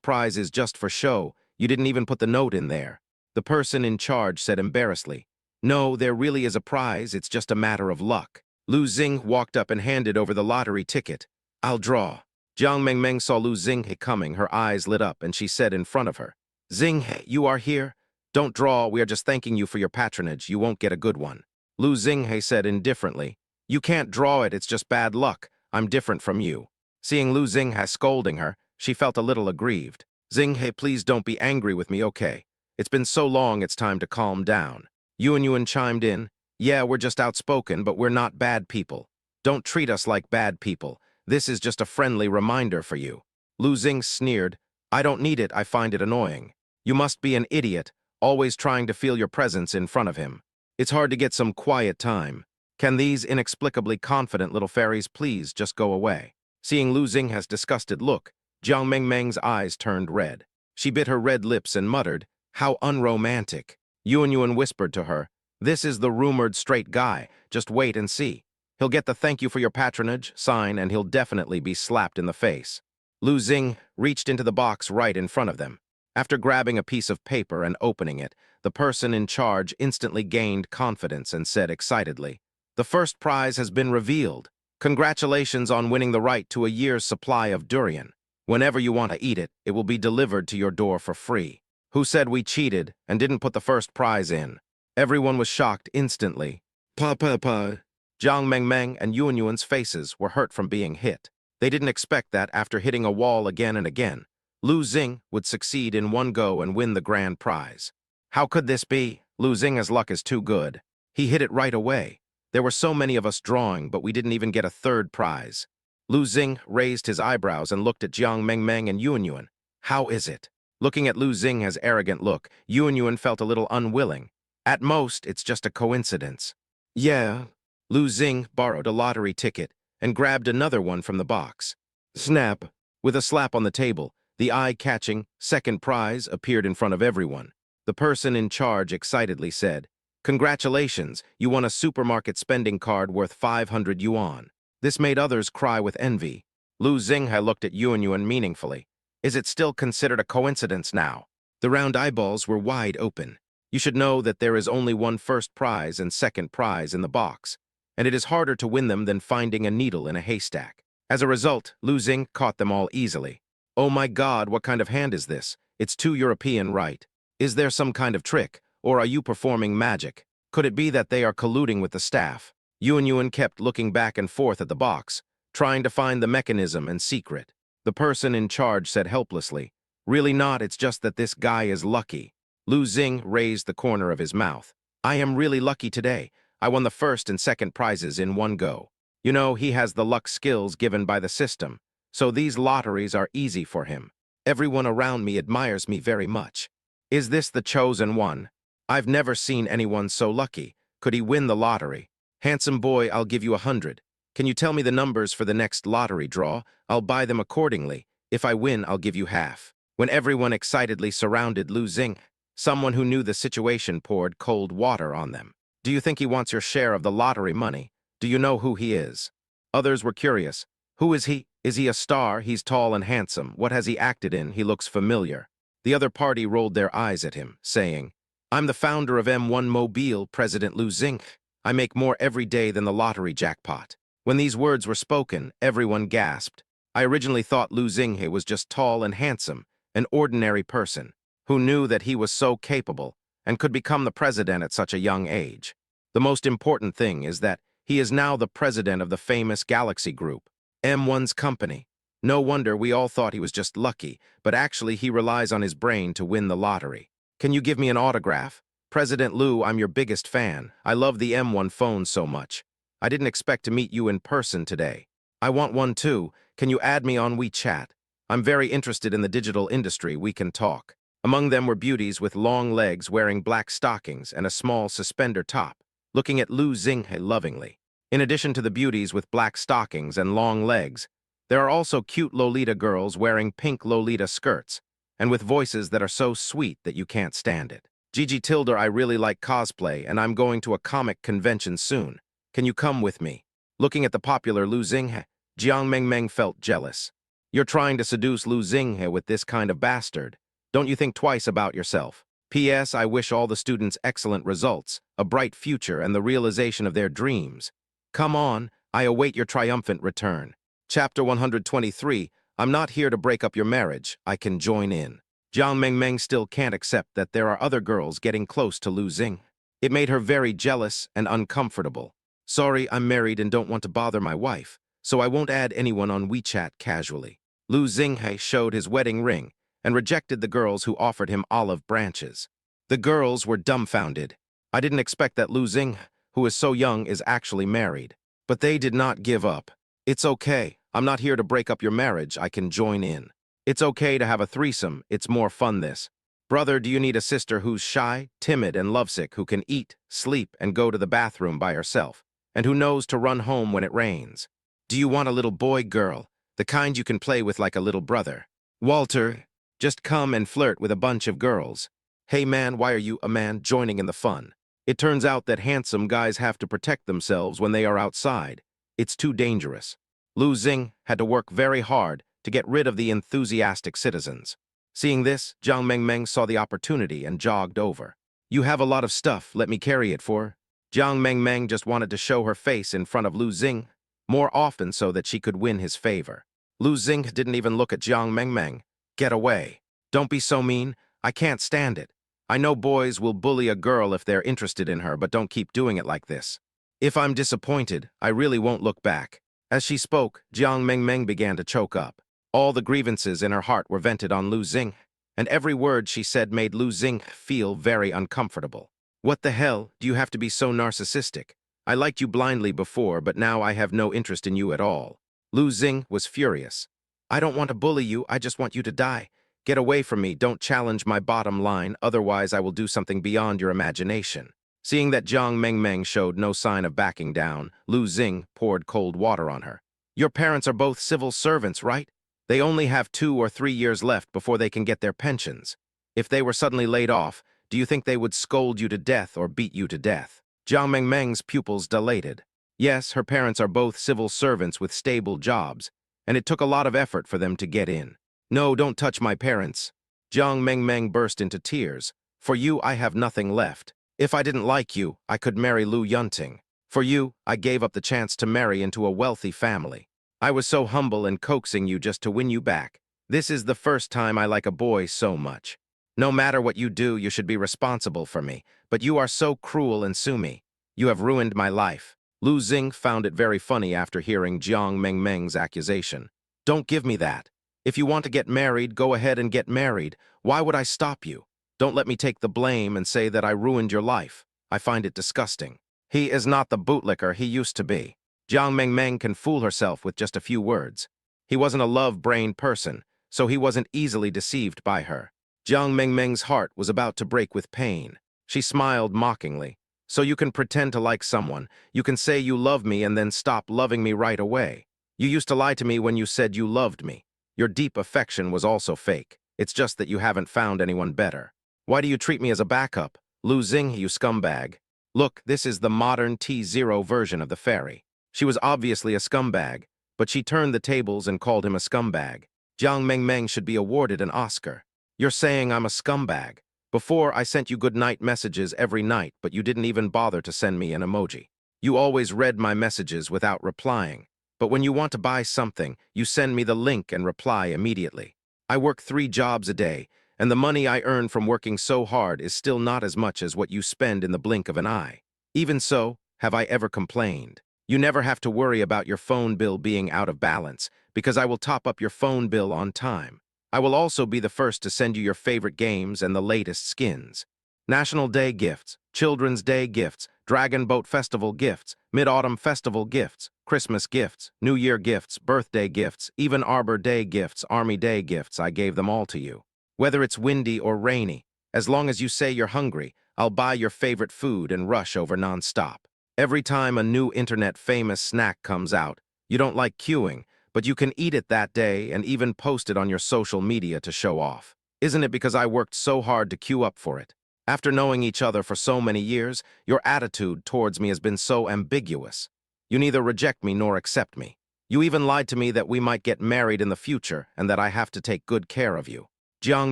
prize is just for show. You didn't even put the note in there. The person in charge said embarrassedly. No, there really is a prize, it's just a matter of luck. Lu Xing walked up and handed over the lottery ticket. I'll draw. Jiang Mengmeng saw Lu Xinghe coming, her eyes lit up, and she said in front of her, Xinghe, you are here? Don't draw, we are just thanking you for your patronage, you won't get a good one. Lu Xinghe said indifferently, you can't draw it, it's just bad luck, I'm different from you. Seeing Lu Xinghe scolding her, she felt a little aggrieved. Xinghe, please don't be angry with me, okay? It's been so long it's time to calm down. Yuan chimed in. Yeah, we're just outspoken, but we're not bad people. Don't treat us like bad people. This is just a friendly reminder for you. Lu Xing sneered. I don't need it, I find it annoying. You must be an idiot, always trying to feel your presence in front of him. It's hard to get some quiet time. Can these inexplicably confident little fairies please just go away? Seeing Lu Xing's disgusted look, Jiang Mengmeng's eyes turned red. She bit her red lips and muttered, How unromantic. Yuan whispered to her, This is the rumored straight guy. Just wait and see. He'll get the thank you for your patronage sign and he'll definitely be slapped in the face. Lu Xing reached into the box right in front of them. After grabbing a piece of paper and opening it, the person in charge instantly gained confidence and said excitedly, The first prize has been revealed. Congratulations on winning the right to a year's supply of durian. Whenever you want to eat it, it will be delivered to your door for free. Who said we cheated and didn't put the first prize in? Everyone was shocked instantly. Pa. Jiang Mengmeng and Yuan's faces were hurt from being hit. They didn't expect that after hitting a wall again and again, Lu Xing would succeed in one go and win the grand prize. How could this be? Lu Xing's luck is too good. He hit it right away. There were so many of us drawing, but we didn't even get a third prize. Lu Xing raised his eyebrows and looked at Jiang Mengmeng and Yuan. How is it? Looking at Lu Xing's arrogant look, Yuan felt a little unwilling. At most, it's just a coincidence. Yeah. Lu Xing borrowed a lottery ticket and grabbed another one from the box. Snap! With a slap on the table, the eye-catching second prize appeared in front of everyone. The person in charge excitedly said, Congratulations, you won a supermarket spending card worth 500 yuan. This made others cry with envy. Lu Xing looked at Yuan meaningfully. Is it still considered a coincidence now? The round eyeballs were wide open. You should know that there is only one first prize and second prize in the box, and it is harder to win them than finding a needle in a haystack. As a result, Lu Xing caught them all easily. Oh my God, what kind of hand is this? It's too European, right? Is there some kind of trick, or are you performing magic? Could it be that they are colluding with the staff? Yuan kept looking back and forth at the box, trying to find the mechanism and secret. The person in charge said helplessly, Really not, it's just that this guy is lucky. Lu Xing raised the corner of his mouth. I am really lucky today. I won the first and second prizes in one go. You know, he has the luck skills given by the system, so these lotteries are easy for him. Everyone around me admires me very much. Is this the chosen one? I've never seen anyone so lucky. Could he win the lottery? Handsome boy, I'll give you 100. Can you tell me the numbers for the next lottery draw? I'll buy them accordingly. If I win, I'll give you half. When everyone excitedly surrounded Lu Xing, someone who knew the situation poured cold water on them. Do you think he wants your share of the lottery money? Do you know who he is? Others were curious. Who is he? Is he a star? He's tall and handsome. What has he acted in? He looks familiar. The other party rolled their eyes at him, saying, I'm the founder of M1 Mobile, President Lu Xing. I make more every day than the lottery jackpot. When these words were spoken, everyone gasped. I originally thought Lu Xing was just tall and handsome, an ordinary person. Who knew that he was so capable and could become the president at such a young age. The most important thing is that he is now the president of the famous Galaxy Group, M1's company. No wonder we all thought he was just lucky, but actually he relies on his brain to win the lottery. Can you give me an autograph? President Lu, I'm your biggest fan. I love the M1 phone so much. I didn't expect to meet you in person today. I want one too. Can you add me on WeChat? I'm very interested in the digital industry. We can talk. Among them were beauties with long legs wearing black stockings and a small suspender top, looking at Lu Xing lovingly. In addition to the beauties with black stockings and long legs, there are also cute Lolita girls wearing pink Lolita skirts, and with voices that are so sweet that you can't stand it. Gigi Tilder, I really like cosplay, and I'm going to a comic convention soon. Can you come with me? Looking at the popular Lu Xing, Jiang Mengmeng felt jealous. You're trying to seduce Lu Xing with this kind of bastard. Don't you think twice about yourself? P.S. I wish all the students excellent results, a bright future, and the realization of their dreams. Come on, I await your triumphant return. Chapter 123, I'm not here to break up your marriage. I can join in. Jiang Mengmeng still can't accept that there are other girls getting close to Lu Xing. It made her very jealous and uncomfortable. Sorry, I'm married and don't want to bother my wife, so I won't add anyone on WeChat casually. Lu Xing showed his wedding ring and rejected the girls who offered him olive branches. The girls were dumbfounded. I didn't expect that Lu Xing, who is so young, is actually married. But they did not give up. It's okay. I'm not here to break up your marriage. I can join in. It's okay to have a threesome. It's more fun this. Brother, do you need a sister who's shy, timid, and lovesick, who can eat, sleep, and go to the bathroom by herself, and who knows to run home when it rains? Do you want a little boy, girl, the kind you can play with like a little brother? Walter, just come and flirt with a bunch of girls. Hey man, why are you, a man, joining in the fun? It turns out that handsome guys have to protect themselves when they are outside. It's too dangerous. Lu Xing had to work very hard to get rid of the enthusiastic citizens. Seeing this, Jiang Mengmeng saw the opportunity and jogged over. You have a lot of stuff, let me carry it for. Jiang Mengmeng just wanted to show her face in front of Lu Xing, more often so that she could win his favor. Lu Xing didn't even look at Jiang Mengmeng. Get away. Don't be so mean. I can't stand it. I know boys will bully a girl if they're interested in her, but don't keep doing it like this. If I'm disappointed, I really won't look back. As she spoke, Jiang Mengmeng began to choke up. All the grievances in her heart were vented on Lu Xing, and every word she said made Lu Xing feel very uncomfortable. What the hell, do you have to be so narcissistic? I liked you blindly before, but now I have no interest in you at all. Lu Xing was furious. I don't want to bully you, I just want you to die. Get away from me, don't challenge my bottom line, otherwise I will do something beyond your imagination. Seeing that Jiang Mengmeng showed no sign of backing down, Lu Xing poured cold water on her. Your parents are both civil servants, right? They only have 2 or 3 years left before they can get their pensions. If they were suddenly laid off, do you think they would scold you to death or beat you to death? Jiang Mengmeng's pupils dilated. Yes, her parents are both civil servants with stable jobs, and it took a lot of effort for them to get in. No, don't touch my parents. Jiang Mengmeng burst into tears. For you, I have nothing left. If I didn't like you, I could marry Lu Yunting. For you, I gave up the chance to marry into a wealthy family. I was so humble and coaxing you just to win you back. This is the first time I like a boy so much. No matter what you do, you should be responsible for me, but you are so cruel and sue me. You have ruined my life. Lu Xing found it very funny after hearing Jiang Mengmeng's accusation. Don't give me that. If you want to get married, go ahead and get married. Why would I stop you? Don't let me take the blame and say that I ruined your life. I find it disgusting. He is not the bootlicker he used to be. Jiang Mengmeng can fool herself with just a few words. He wasn't a love-brained person, so he wasn't easily deceived by her. Jiang Mengmeng's heart was about to break with pain. She smiled mockingly. So you can pretend to like someone. You can say you love me and then stop loving me right away. You used to lie to me when you said you loved me. Your deep affection was also fake. It's just that you haven't found anyone better. Why do you treat me as a backup? Lu Xing, you scumbag. Look, this is the modern T0 version of the fairy. She was obviously a scumbag, but she turned the tables and called him a scumbag. Jiang Mengmeng should be awarded an Oscar. You're saying I'm a scumbag. Before, I sent you goodnight messages every night, but you didn't even bother to send me an emoji. You always read my messages without replying. But when you want to buy something, you send me the link and reply immediately. I work 3 jobs a day, and the money I earn from working so hard is still not as much as what you spend in the blink of an eye. Even so, have I ever complained? You never have to worry about your phone bill being out of balance, because I will top up your phone bill on time. I will also be the first to send you your favorite games and the latest skins. National Day gifts, Children's Day gifts, Dragon Boat Festival gifts, Mid-Autumn Festival gifts, Christmas gifts, New Year gifts, birthday gifts, even Arbor Day gifts, Army Day gifts, I gave them all to you. Whether it's windy or rainy, as long as you say you're hungry, I'll buy your favorite food and rush over nonstop. Every time a new internet-famous snack comes out, you don't like queuing, but you can eat it that day and even post it on your social media to show off. Isn't it because I worked so hard to queue up for it? After knowing each other for so many years, your attitude towards me has been so ambiguous. You neither reject me nor accept me. You even lied to me that we might get married in the future and that I have to take good care of you. Jiang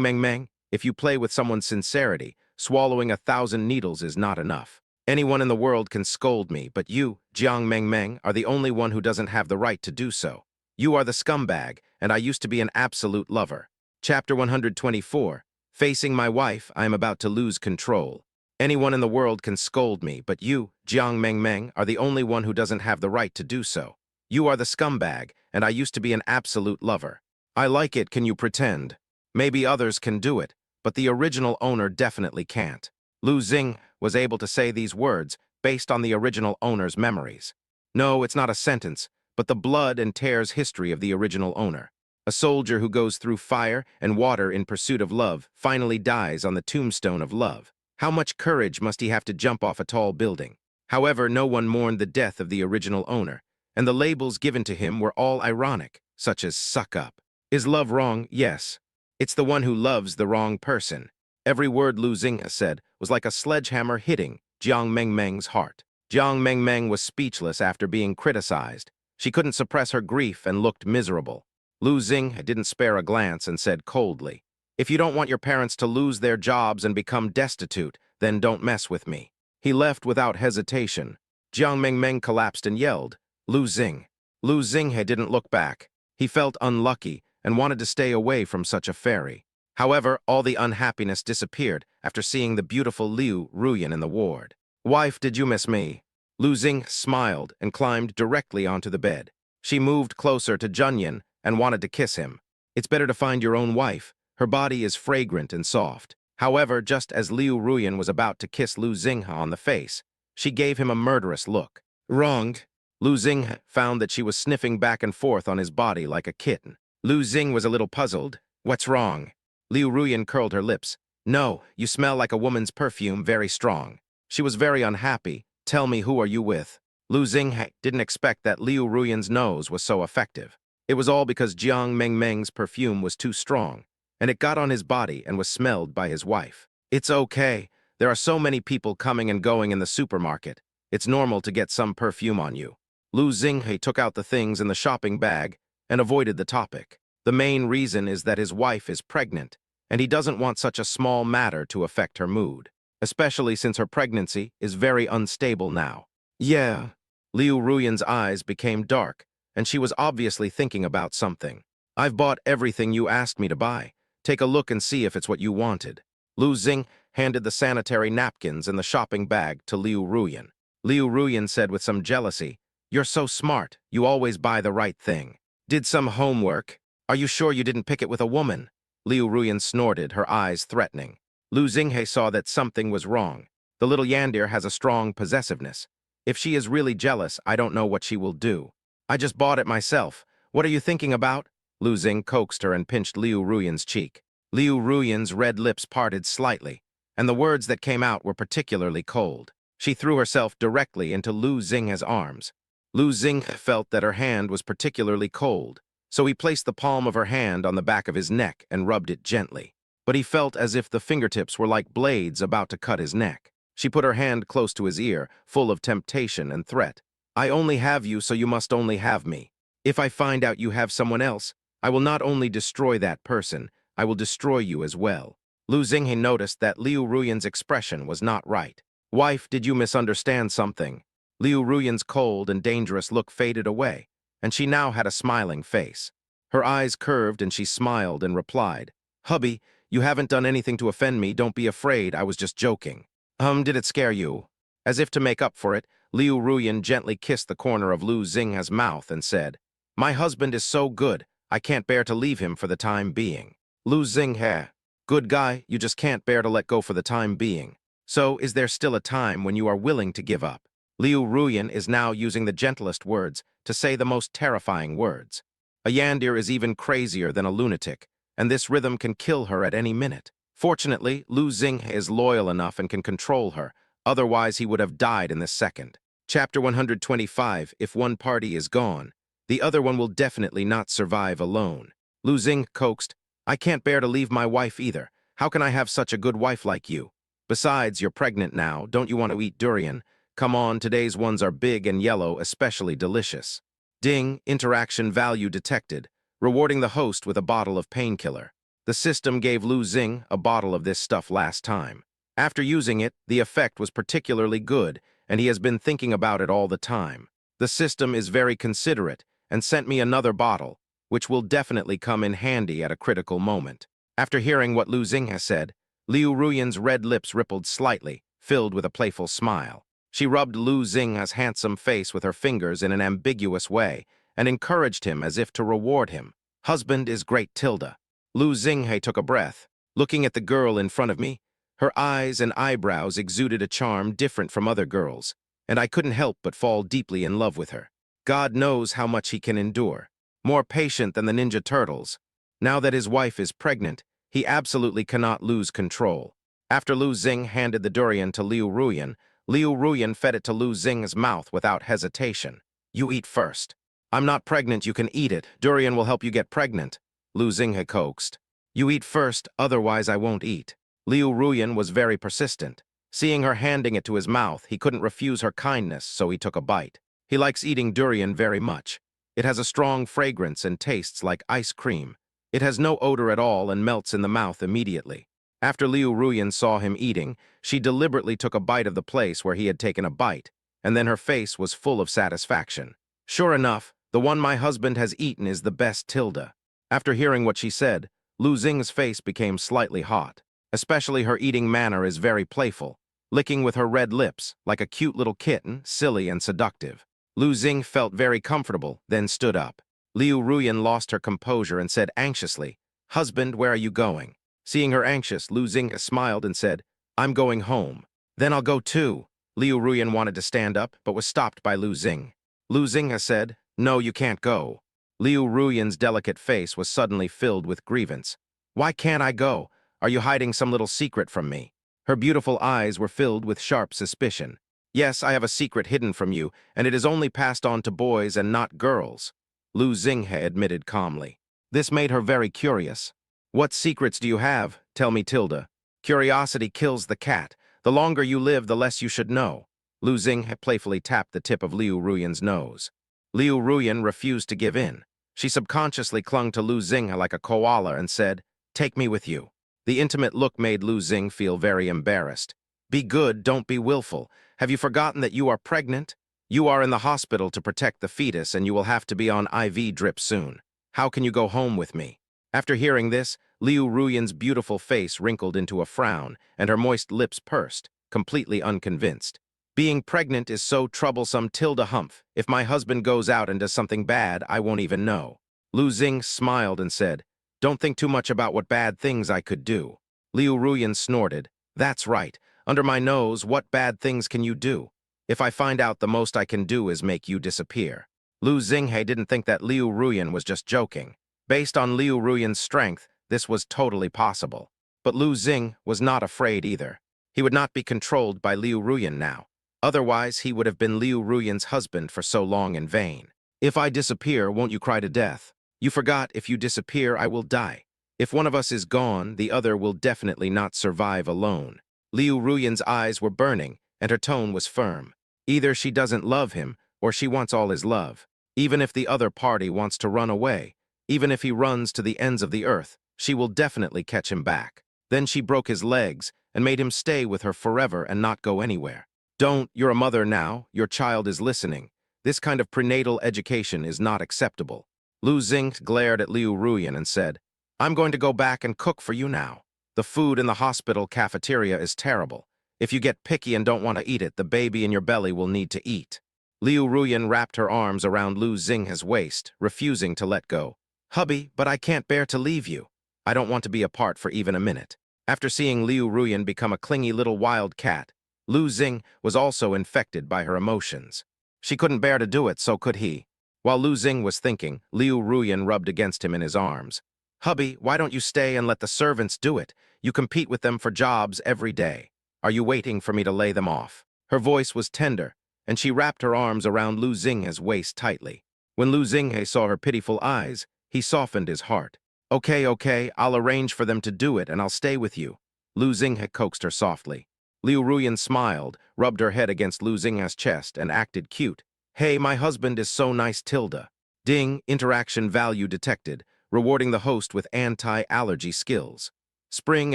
Mengmeng, if you play with someone's sincerity, swallowing 1,000 needles is not enough. Anyone in the world can scold me, but you, Jiang Mengmeng, are the only one who doesn't have the right to do so. You are the scumbag, and I used to be an absolute lover. Chapter 124. Facing my wife, I am about to lose control. Anyone in the world can scold me, but you, Jiang Mengmeng, are the only one who doesn't have the right to do so. You are the scumbag, and I used to be an absolute lover. I like it, can you pretend? Maybe others can do it, but the original owner definitely can't. Lu Xing was able to say these words based on the original owner's memories. No, it's not a sentence, but the blood and tears history of the original owner. A soldier who goes through fire and water in pursuit of love finally dies on the tombstone of love. How much courage must he have to jump off a tall building? However, no one mourned the death of the original owner, and the labels given to him were all ironic, such as suck up. Is love wrong? Yes. It's the one who loves the wrong person. Every word Lu Xing said was like a sledgehammer hitting Jiang Mengmeng's heart. Jiang Mengmeng was speechless after being criticized. She couldn't suppress her grief and looked miserable. Lu Xing didn't spare a glance and said coldly, "If you don't want your parents to lose their jobs and become destitute, then don't mess with me." He left without hesitation. Jiang Mengmeng collapsed and yelled, "Lu Xing." Lu Xing didn't look back. He felt unlucky and wanted to stay away from such a fairy. However, all the unhappiness disappeared after seeing the beautiful Liu Ruyan in the ward. "Wife, did you miss me?" Lu Xing smiled and climbed directly onto the bed. She moved closer to Junyan and wanted to kiss him. "It's better to find your own wife. Her body is fragrant and soft." However, just as Liu Ruyan was about to kiss Lu Xing on the face, she gave him a murderous look. "Wronged." Lu Xing found that she was sniffing back and forth on his body like a kitten. Lu Xing was a little puzzled. "What's wrong?" Liu Ruyan curled her lips. "No, you smell like a woman's perfume, very strong." She was very unhappy. "Tell me, who are you with?" Lu Xing didn't expect that Liu Ruyan's nose was so effective. It was all because Jiang Mengmeng's perfume was too strong, and it got on his body and was smelled by his wife. "It's okay. There are so many people coming and going in the supermarket. It's normal to get some perfume on you." Lu Xing took out the things in the shopping bag and avoided the topic. The main reason is that his wife is pregnant, and he doesn't want such a small matter to affect her mood, especially since her pregnancy is very unstable now. "Yeah." Liu Ruyan's eyes became dark, and she was obviously thinking about something. "I've bought everything you asked me to buy. Take a look and see if it's what you wanted." Lu Xing handed the sanitary napkins and the shopping bag to Liu Ruyan. Liu Ruyan said with some jealousy, "You're so smart. You always buy the right thing. Did some homework? Are you sure you didn't pick it with a woman?" Liu Ruyan snorted, her eyes threatening. Lu Xing saw that something was wrong. The little Yandere has a strong possessiveness. If she is really jealous, I don't know what she will do. "I just bought it myself. What are you thinking about?" Lu Xing coaxed her and pinched Liu Ruyan's cheek. Liu Ruyan's red lips parted slightly, and the words that came out were particularly cold. She threw herself directly into Lu Xing's arms. Lu Xing felt that her hand was particularly cold, so he placed the palm of her hand on the back of his neck and rubbed it gently. But he felt as if the fingertips were like blades about to cut his neck. She put her hand close to his ear, full of temptation and threat. "I only have you, so you must only have me. If I find out you have someone else, I will not only destroy that person, I will destroy you as well." Lu Xing noticed that Liu Ruyan's expression was not right. "Wife, did you misunderstand something?" Liu Ruyan's cold and dangerous look faded away, and she now had a smiling face. Her eyes curved and she smiled and replied, "Hubby, you haven't done anything to offend me. Don't be afraid. I was just joking." Did it scare you?" As if to make up for it, Liu Ruyan gently kissed the corner of Lu Xing's mouth and said, "My husband is so good, I can't bear to leave him for the time being." Lu Xing, good guy, you just can't bear to let go for the time being. So is there still a time when you are willing to give up? Liu Ruyan is now using the gentlest words to say the most terrifying words. A Yandere is even crazier than a lunatic, and this rhythm can kill her at any minute. Fortunately, Lu Xing is loyal enough and can control her, otherwise he would have died in this second. Chapter 125, If one party is gone, the other one will definitely not survive alone. Lu Xing coaxed, "I can't bear to leave my wife either. How can I have such a good wife like you? Besides, you're pregnant now. Don't you want to eat durian? Come on, today's ones are big and yellow, especially delicious." Ding, interaction value detected, rewarding the host with a bottle of painkiller. The system gave Lu Xing a bottle of this stuff last time. After using it, the effect was particularly good, and he has been thinking about it all the time. The system is very considerate and sent me another bottle, which will definitely come in handy at a critical moment. After hearing what Lu Xing has said, Liu Ruyan's red lips rippled slightly, filled with a playful smile. She rubbed Lu Xing's handsome face with her fingers in an ambiguous way and encouraged him as if to reward him. "Husband is great tilde." Lu Xing took a breath. Looking at the girl in front of me, her eyes and eyebrows exuded a charm different from other girls, and I couldn't help but fall deeply in love with her. God knows how much he can endure. More patient than the Ninja Turtles. Now that his wife is pregnant, he absolutely cannot lose control. After Lu Xing handed the durian to Liu Ruyan fed it to Lu Xing's mouth without hesitation. You eat first. I'm not pregnant, you can eat it. Durian will help you get pregnant, Lu Xing had coaxed. You eat first, otherwise I won't eat. Liu Ruyan was very persistent. Seeing her handing it to his mouth, he couldn't refuse her kindness, so he took a bite. He likes eating durian very much. It has a strong fragrance and tastes like ice cream. It has no odor at all and melts in the mouth immediately. After Liu Ruyan saw him eating, she deliberately took a bite of the place where he had taken a bite, and then her face was full of satisfaction. Sure enough, the one my husband has eaten is the best, Tilda. After hearing what she said, Lu Xing's face became slightly hot. Especially her eating manner is very playful, licking with her red lips, like a cute little kitten, silly and seductive. Lu Xing felt very comfortable, then stood up. Liu Ruyan lost her composure and said anxiously, "Husband, where are you going?" Seeing her anxious, Lu Xing smiled and said, "I'm going home." "Then I'll go too." Liu Ruyan wanted to stand up, but was stopped by Lu Xing. Lu Xing said, "No, you can't go." Liu Ruyan's delicate face was suddenly filled with grievance. "Why can't I go? Are you hiding some little secret from me?" Her beautiful eyes were filled with sharp suspicion. "Yes, I have a secret hidden from you, and it is only passed on to boys and not girls," Lu Xing admitted calmly. This made her very curious. "What secrets do you have? Tell me, Tilda. Curiosity kills the cat. The longer you live, the less you should know." Lu Xing playfully tapped the tip of Liu Ruyan's nose. Liu Ruyan refused to give in. She subconsciously clung to Lu Xing like a koala and said, "Take me with you." The intimate look made Lu Xing feel very embarrassed. "Be good, don't be willful. Have you forgotten that you are pregnant? You are in the hospital to protect the fetus and you will have to be on IV drip soon. How can you go home with me?" After hearing this, Liu Ruyan's beautiful face wrinkled into a frown and her moist lips pursed, completely unconvinced. "Being pregnant is so troublesome, Tilda Humph. If my husband goes out and does something bad, I won't even know." Lu Xing smiled and said, "Don't think too much about what bad things I could do." Liu Ruyan snorted, "That's right. Under my nose, what bad things can you do? If I find out, the most I can do is make you disappear." Lu Xing didn't think that Liu Ruyan was just joking. Based on Liu Ruyan's strength, this was totally possible. But Lu Xing was not afraid either. He would not be controlled by Liu Ruyan now. Otherwise, he would have been Liu Ruyan's husband for so long in vain. "If I disappear, won't you cry to death? You forgot, if you disappear, I will die. If one of us is gone, the other will definitely not survive alone." Liu Ruyan's eyes were burning, and her tone was firm. Either she doesn't love him, or she wants all his love. Even if the other party wants to run away, even if he runs to the ends of the earth, she will definitely catch him back. Then she broke his legs and made him stay with her forever and not go anywhere. "Don't, you're a mother now, your child is listening. This kind of prenatal education is not acceptable." Lu Xing glared at Liu Ruyan and said, "I'm going to go back and cook for you now. The food in the hospital cafeteria is terrible. If you get picky and don't want to eat it, the baby in your belly will need to eat." Liu Ruyan wrapped her arms around Lu Xing's waist, refusing to let go. "Hubby, but I can't bear to leave you. I don't want to be apart for even a minute." After seeing Liu Ruyan become a clingy little wild cat, Lu Xing was also infected by her emotions. She couldn't bear to do it, so could he. While Lu Xing was thinking, Liu Ruyan rubbed against him in his arms. "Hubby, why don't you stay and let the servants do it? You compete with them for jobs every day. Are you waiting for me to lay them off?" Her voice was tender, and she wrapped her arms around Lu Xing's waist tightly. When Lu Xing saw her pitiful eyes, he softened his heart. Okay, I'll arrange for them to do it and I'll stay with you." Lu Xing coaxed her softly. Liu Ruyan smiled, rubbed her head against Lu Xing's chest, and acted cute. "Hey, my husband is so nice, Tilda." Ding, interaction value detected, rewarding the host with anti-allergy skills. Spring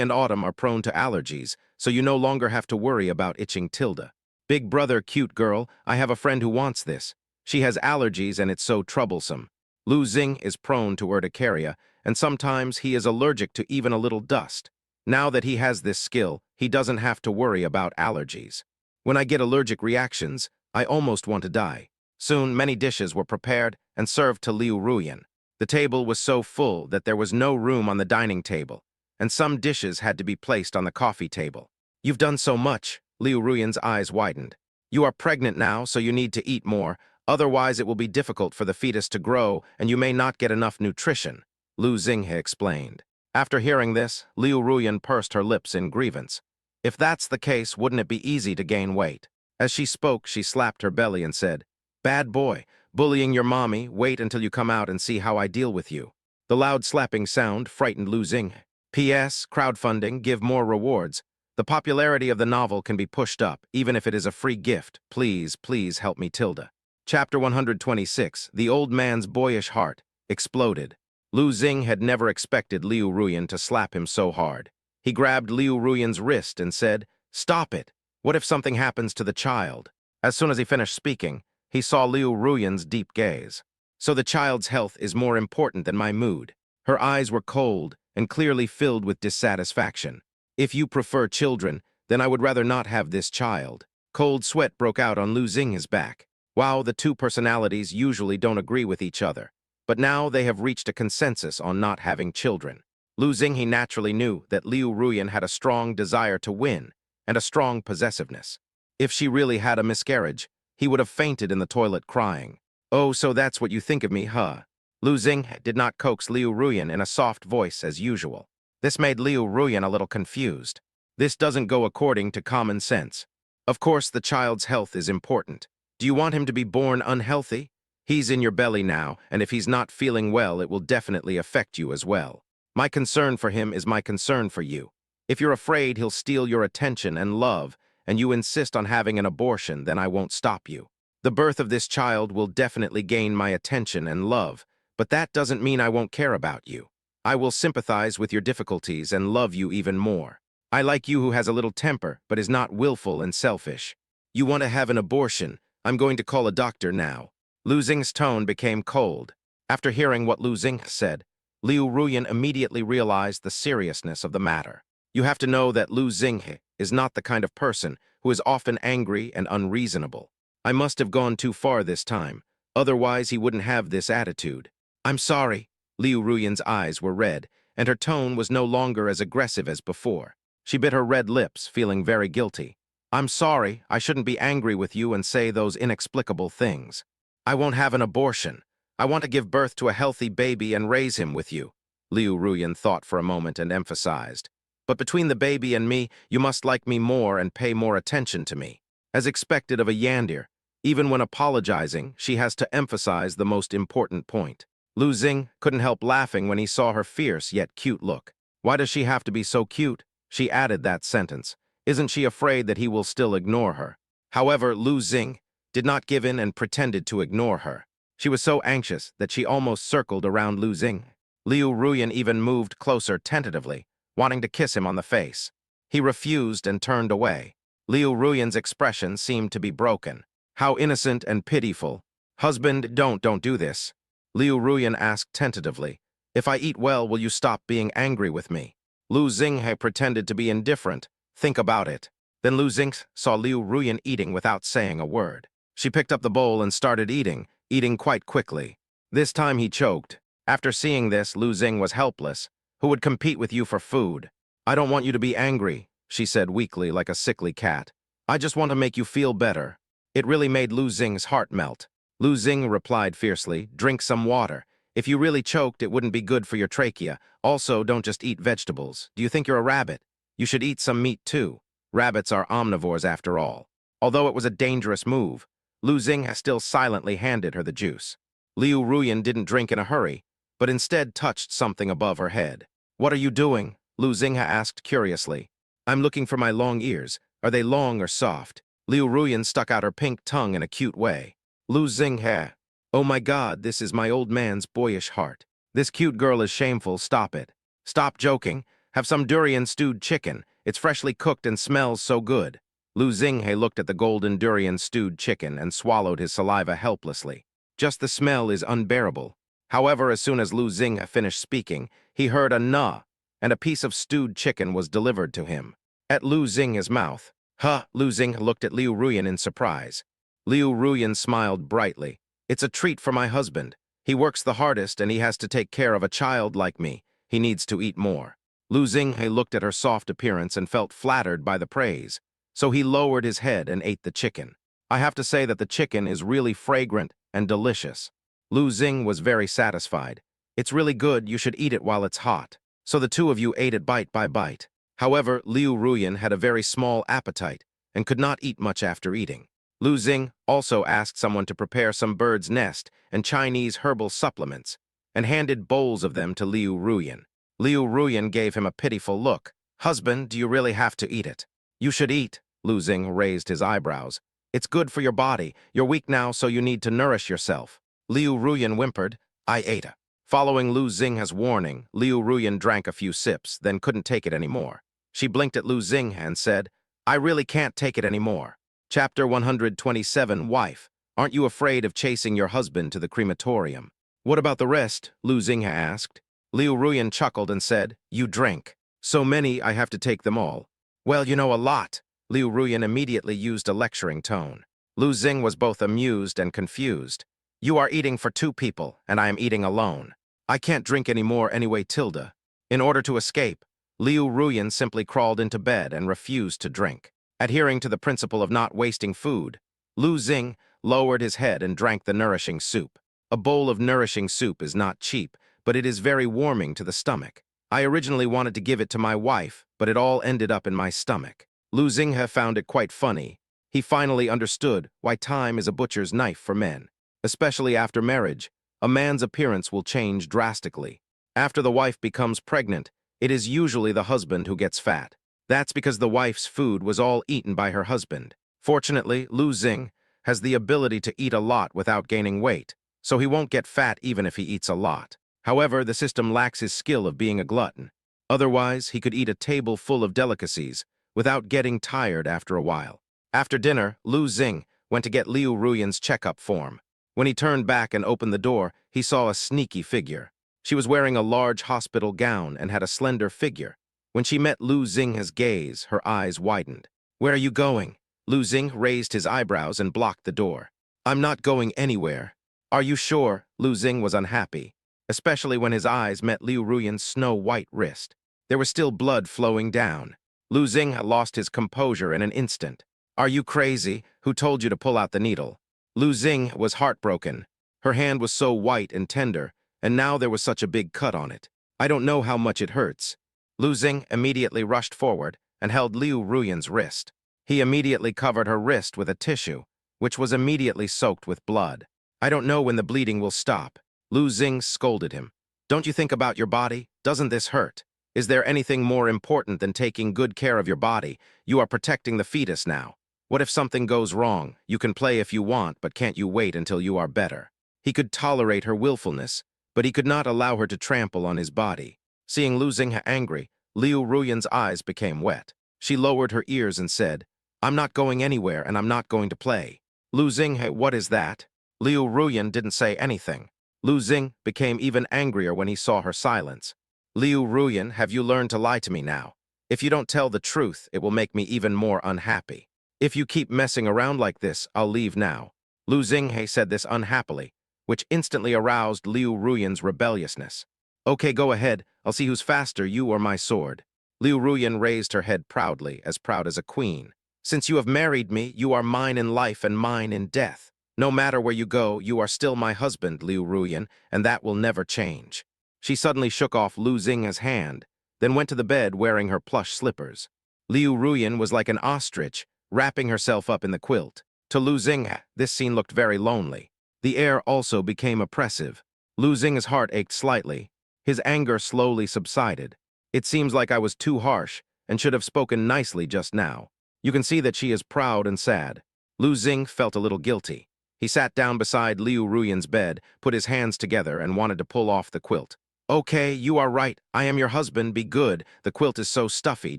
and autumn are prone to allergies, so you no longer have to worry about itching, Tilda. "Big brother, cute girl, I have a friend who wants this. She has allergies and it's so troublesome." Lu Xing is prone to urticaria, and sometimes he is allergic to even a little dust. Now that he has this skill, he doesn't have to worry about allergies. "When I get allergic reactions, I almost want to die." Soon, many dishes were prepared and served to Liu Ruyan. The table was so full that there was no room on the dining table, and some dishes had to be placed on the coffee table. You've done so much, Liu Ruyan's eyes widened. You are pregnant now, so you need to eat more, otherwise it will be difficult for the fetus to grow and you may not get enough nutrition, Lu Xinghe explained. After hearing this, Liu Ruyan pursed her lips in grievance. If that's the case, wouldn't it be easy to gain weight? As she spoke, she slapped her belly and said, "Bad boy, bullying your mommy, wait until you come out and see how I deal with you." The loud slapping sound frightened Lu Xinghe. P.S. Crowdfunding, give more rewards. The popularity of the novel can be pushed up, even if it is a free gift. Please, please help me, Tilda. Chapter 126, The Old Man's Boyish Heart, exploded. Lu Xinghe had never expected Liu Ruyan to slap him so hard. He grabbed Liu Ruyan's wrist and said, "Stop it. What if something happens to the child?" As soon as he finished speaking, he saw Liu Ruyan's deep gaze. "So the child's health is more important than my mood." Her eyes were cold and clearly filled with dissatisfaction. "If you prefer children, then I would rather not have this child." Cold sweat broke out on Lu Xinghe's back. Wow, the two personalities usually don't agree with each other, but now they have reached a consensus on not having children. Lu Xinghe naturally knew that Liu Ruyan had a strong desire to win and a strong possessiveness. If she really had a miscarriage, he would have fainted in the toilet crying. "Oh, so that's what you think of me, huh?" Lu Xinghe did not coax Liu Ruyan in a soft voice as usual. This made Liu Ruyan a little confused. This doesn't go according to common sense. Of course, the child's health is important. Do you want him to be born unhealthy? He's in your belly now, and if he's not feeling well, it will definitely affect you as well. My concern for him is my concern for you. If you're afraid he'll steal your attention and love, and you insist on having an abortion, then I won't stop you. The birth of this child will definitely gain my attention and love, but that doesn't mean I won't care about you. I will sympathize with your difficulties and love you even more. I like you who has a little temper, but is not willful and selfish. You want to have an abortion. I'm going to call a doctor now. Lu Xinghe's tone became cold. After hearing what Lu Xinghe said, Liu Ruyan immediately realized the seriousness of the matter. You have to know that Lu Xinghe is not the kind of person who is often angry and unreasonable. I must have gone too far this time, otherwise he wouldn't have this attitude. I'm sorry. Liu Ruyan's eyes were red, and her tone was no longer as aggressive as before. She bit her red lips, feeling very guilty. I'm sorry, I shouldn't be angry with you and say those inexplicable things. I won't have an abortion. I want to give birth to a healthy baby and raise him with you. Liu Ruyan thought for a moment and emphasized. But between the baby and me, you must like me more and pay more attention to me. As expected of a Yandere, even when apologizing, she has to emphasize the most important point. Lu Xinghe couldn't help laughing when he saw her fierce yet cute look. Why does she have to be so cute? She added that sentence. Isn't she afraid that he will still ignore her? However, Lu Xinghe did not give in and pretended to ignore her. She was so anxious that she almost circled around Lu Xinghe. Liu Ruyan even moved closer tentatively, wanting to kiss him on the face. He refused and turned away. Liu Ruyan's expression seemed to be broken. How innocent and pitiful. Husband, don't do this. Liu Ruyan asked tentatively. If I eat well, will you stop being angry with me? Lu Xinghe pretended to be indifferent. Think about it. Then Lu Xinghe saw Liu Ruyan eating without saying a word. She picked up the bowl and started eating quite quickly. This time he choked. After seeing this, Lu Xinghe was helpless. Who would compete with you for food? I don't want you to be angry, she said weakly like a sickly cat. I just want to make you feel better. It really made Lu Xinghe's heart melt. Lu Xinghe replied fiercely, drink some water. If you really choked, it wouldn't be good for your trachea. Also, don't just eat vegetables. Do you think you're a rabbit? You should eat some meat too. Rabbits are omnivores after all. Although it was a dangerous move, Lu Xinghe still silently handed her the juice. Liu Ruyan didn't drink in a hurry, but instead touched something above her head. What are you doing? Lu Xinghe asked curiously. I'm looking for my long ears. Are they long or soft? Liu Ruyan stuck out her pink tongue in a cute way. Lu Xinghe. Oh my God, this is my old man's boyish heart. This cute girl is shameful, stop it. Stop joking. Have some durian stewed chicken. It's freshly cooked and smells so good. Lu Xinghe looked at the golden durian stewed chicken and swallowed his saliva helplessly. Just the smell is unbearable. However, as soon as Lu Xinghe finished speaking, he heard a "nah," and a piece of stewed chicken was delivered to him. At Lu Xinghe's mouth. Huh, Lu Xinghe looked at Liu Ruyan in surprise. Liu Ruyan smiled brightly. It's a treat for my husband. He works the hardest and he has to take care of a child like me. He needs to eat more. Lu Xinghe looked at her soft appearance and felt flattered by the praise, so he lowered his head and ate the chicken. I have to say that the chicken is really fragrant and delicious. Lu Xing was very satisfied. It's really good, you should eat it while it's hot. So the two of you ate it bite by bite. However, Liu Ruyan had a very small appetite and could not eat much after eating. Lu Xing also asked someone to prepare some bird's nest and Chinese herbal supplements, and handed bowls of them to Liu Ruyan. Liu Ruyan gave him a pitiful look. "Husband, do you really have to eat it?" "You should eat." Lu Xing raised his eyebrows. "It's good for your body. You're weak now, so you need to nourish yourself." Liu Ruyan whimpered, "I ate it." Following Lu Xinghe's warning, Liu Ruyan drank a few sips, then couldn't take it anymore. She blinked at Lu Xinghe and said, "I really can't take it anymore." Chapter 127, Wife. Aren't you afraid of chasing your husband to the crematorium? What about the rest? Lu Xinghe asked. Liu Ruyan chuckled and said, "You drink. So many I have to take them all." "Well, you know a lot." Liu Ruyan immediately used a lecturing tone. Lu Xing was both amused and confused. "You are eating for two people, and I am eating alone. I can't drink anymore anyway, Tilda." In order to escape, Liu Ruyan simply crawled into bed and refused to drink. Adhering to the principle of not wasting food, Lu Xing lowered his head and drank the nourishing soup. A bowl of nourishing soup is not cheap, but it is very warming to the stomach. I originally wanted to give it to my wife, but it all ended up in my stomach. Lu Xinghe found it quite funny. He finally understood why time is a butcher's knife for men. Especially after marriage, a man's appearance will change drastically. After the wife becomes pregnant, it is usually the husband who gets fat. That's because the wife's food was all eaten by her husband. Fortunately, Lu Xing has the ability to eat a lot without gaining weight, so he won't get fat even if he eats a lot. However, the system lacks his skill of being a glutton. Otherwise, he could eat a table full of delicacies without getting tired after a while. After dinner, Lu Xing went to get Liu Ruyan's checkup form. When he turned back and opened the door, he saw a sneaky figure. She was wearing a large hospital gown and had a slender figure. When she met Lu Xinghe's gaze, her eyes widened. "Where are you going?" Lu Xing raised his eyebrows and blocked the door. "I'm not going anywhere." "Are you sure?" Lu Xing was unhappy, especially when his eyes met Liu Ruyan's snow-white wrist. There was still blood flowing down. Lu Xing had lost his composure in an instant. "Are you crazy? Who told you to pull out the needle?" Lu Xing was heartbroken. Her hand was so white and tender, and now there was such a big cut on it. "I don't know how much it hurts." Lu Xing immediately rushed forward and held Liu Ruyan's wrist. He immediately covered her wrist with a tissue, which was immediately soaked with blood. "I don't know when the bleeding will stop." Lu Xing scolded him. "Don't you think about your body? Doesn't this hurt? Is there anything more important than taking good care of your body? You are protecting the fetus now. What if something goes wrong? You can play if you want, but can't you wait until you are better?" He could tolerate her willfulness, but he could not allow her to trample on his body. Seeing Lu Xing angry, Liu Ruyan's eyes became wet. She lowered her ears and said, "I'm not going anywhere and I'm not going to play." "Lu Xing, what is that?" Liu Ruyan didn't say anything. Lu Xing became even angrier when he saw her silence. "Liu Ruyan, have you learned to lie to me now? If you don't tell the truth, it will make me even more unhappy. If you keep messing around like this, I'll leave now." Lu Xinghe said this unhappily, which instantly aroused Liu Ruyan's rebelliousness. "Okay, go ahead. I'll see who's faster, you or my sword." Liu Ruyan raised her head proudly, as proud as a queen. "Since you have married me, you are mine in life and mine in death. No matter where you go, you are still my husband, Liu Ruyan, and that will never change." She suddenly shook off Lu Xinghe's hand, then went to the bed wearing her plush slippers. Liu Ruyan was like an ostrich, wrapping herself up in the quilt. To Lu Xinghe, this scene looked very lonely. The air also became oppressive. Lu Xinghe's heart ached slightly. His anger slowly subsided. "It seems like I was too harsh and should have spoken nicely just now." You can see that she is proud and sad. Lu Xing felt a little guilty. He sat down beside Liu Ruyan's bed, put his hands together, and wanted to pull off the quilt. "Okay, you are right. I am your husband. Be good. The quilt is so stuffy.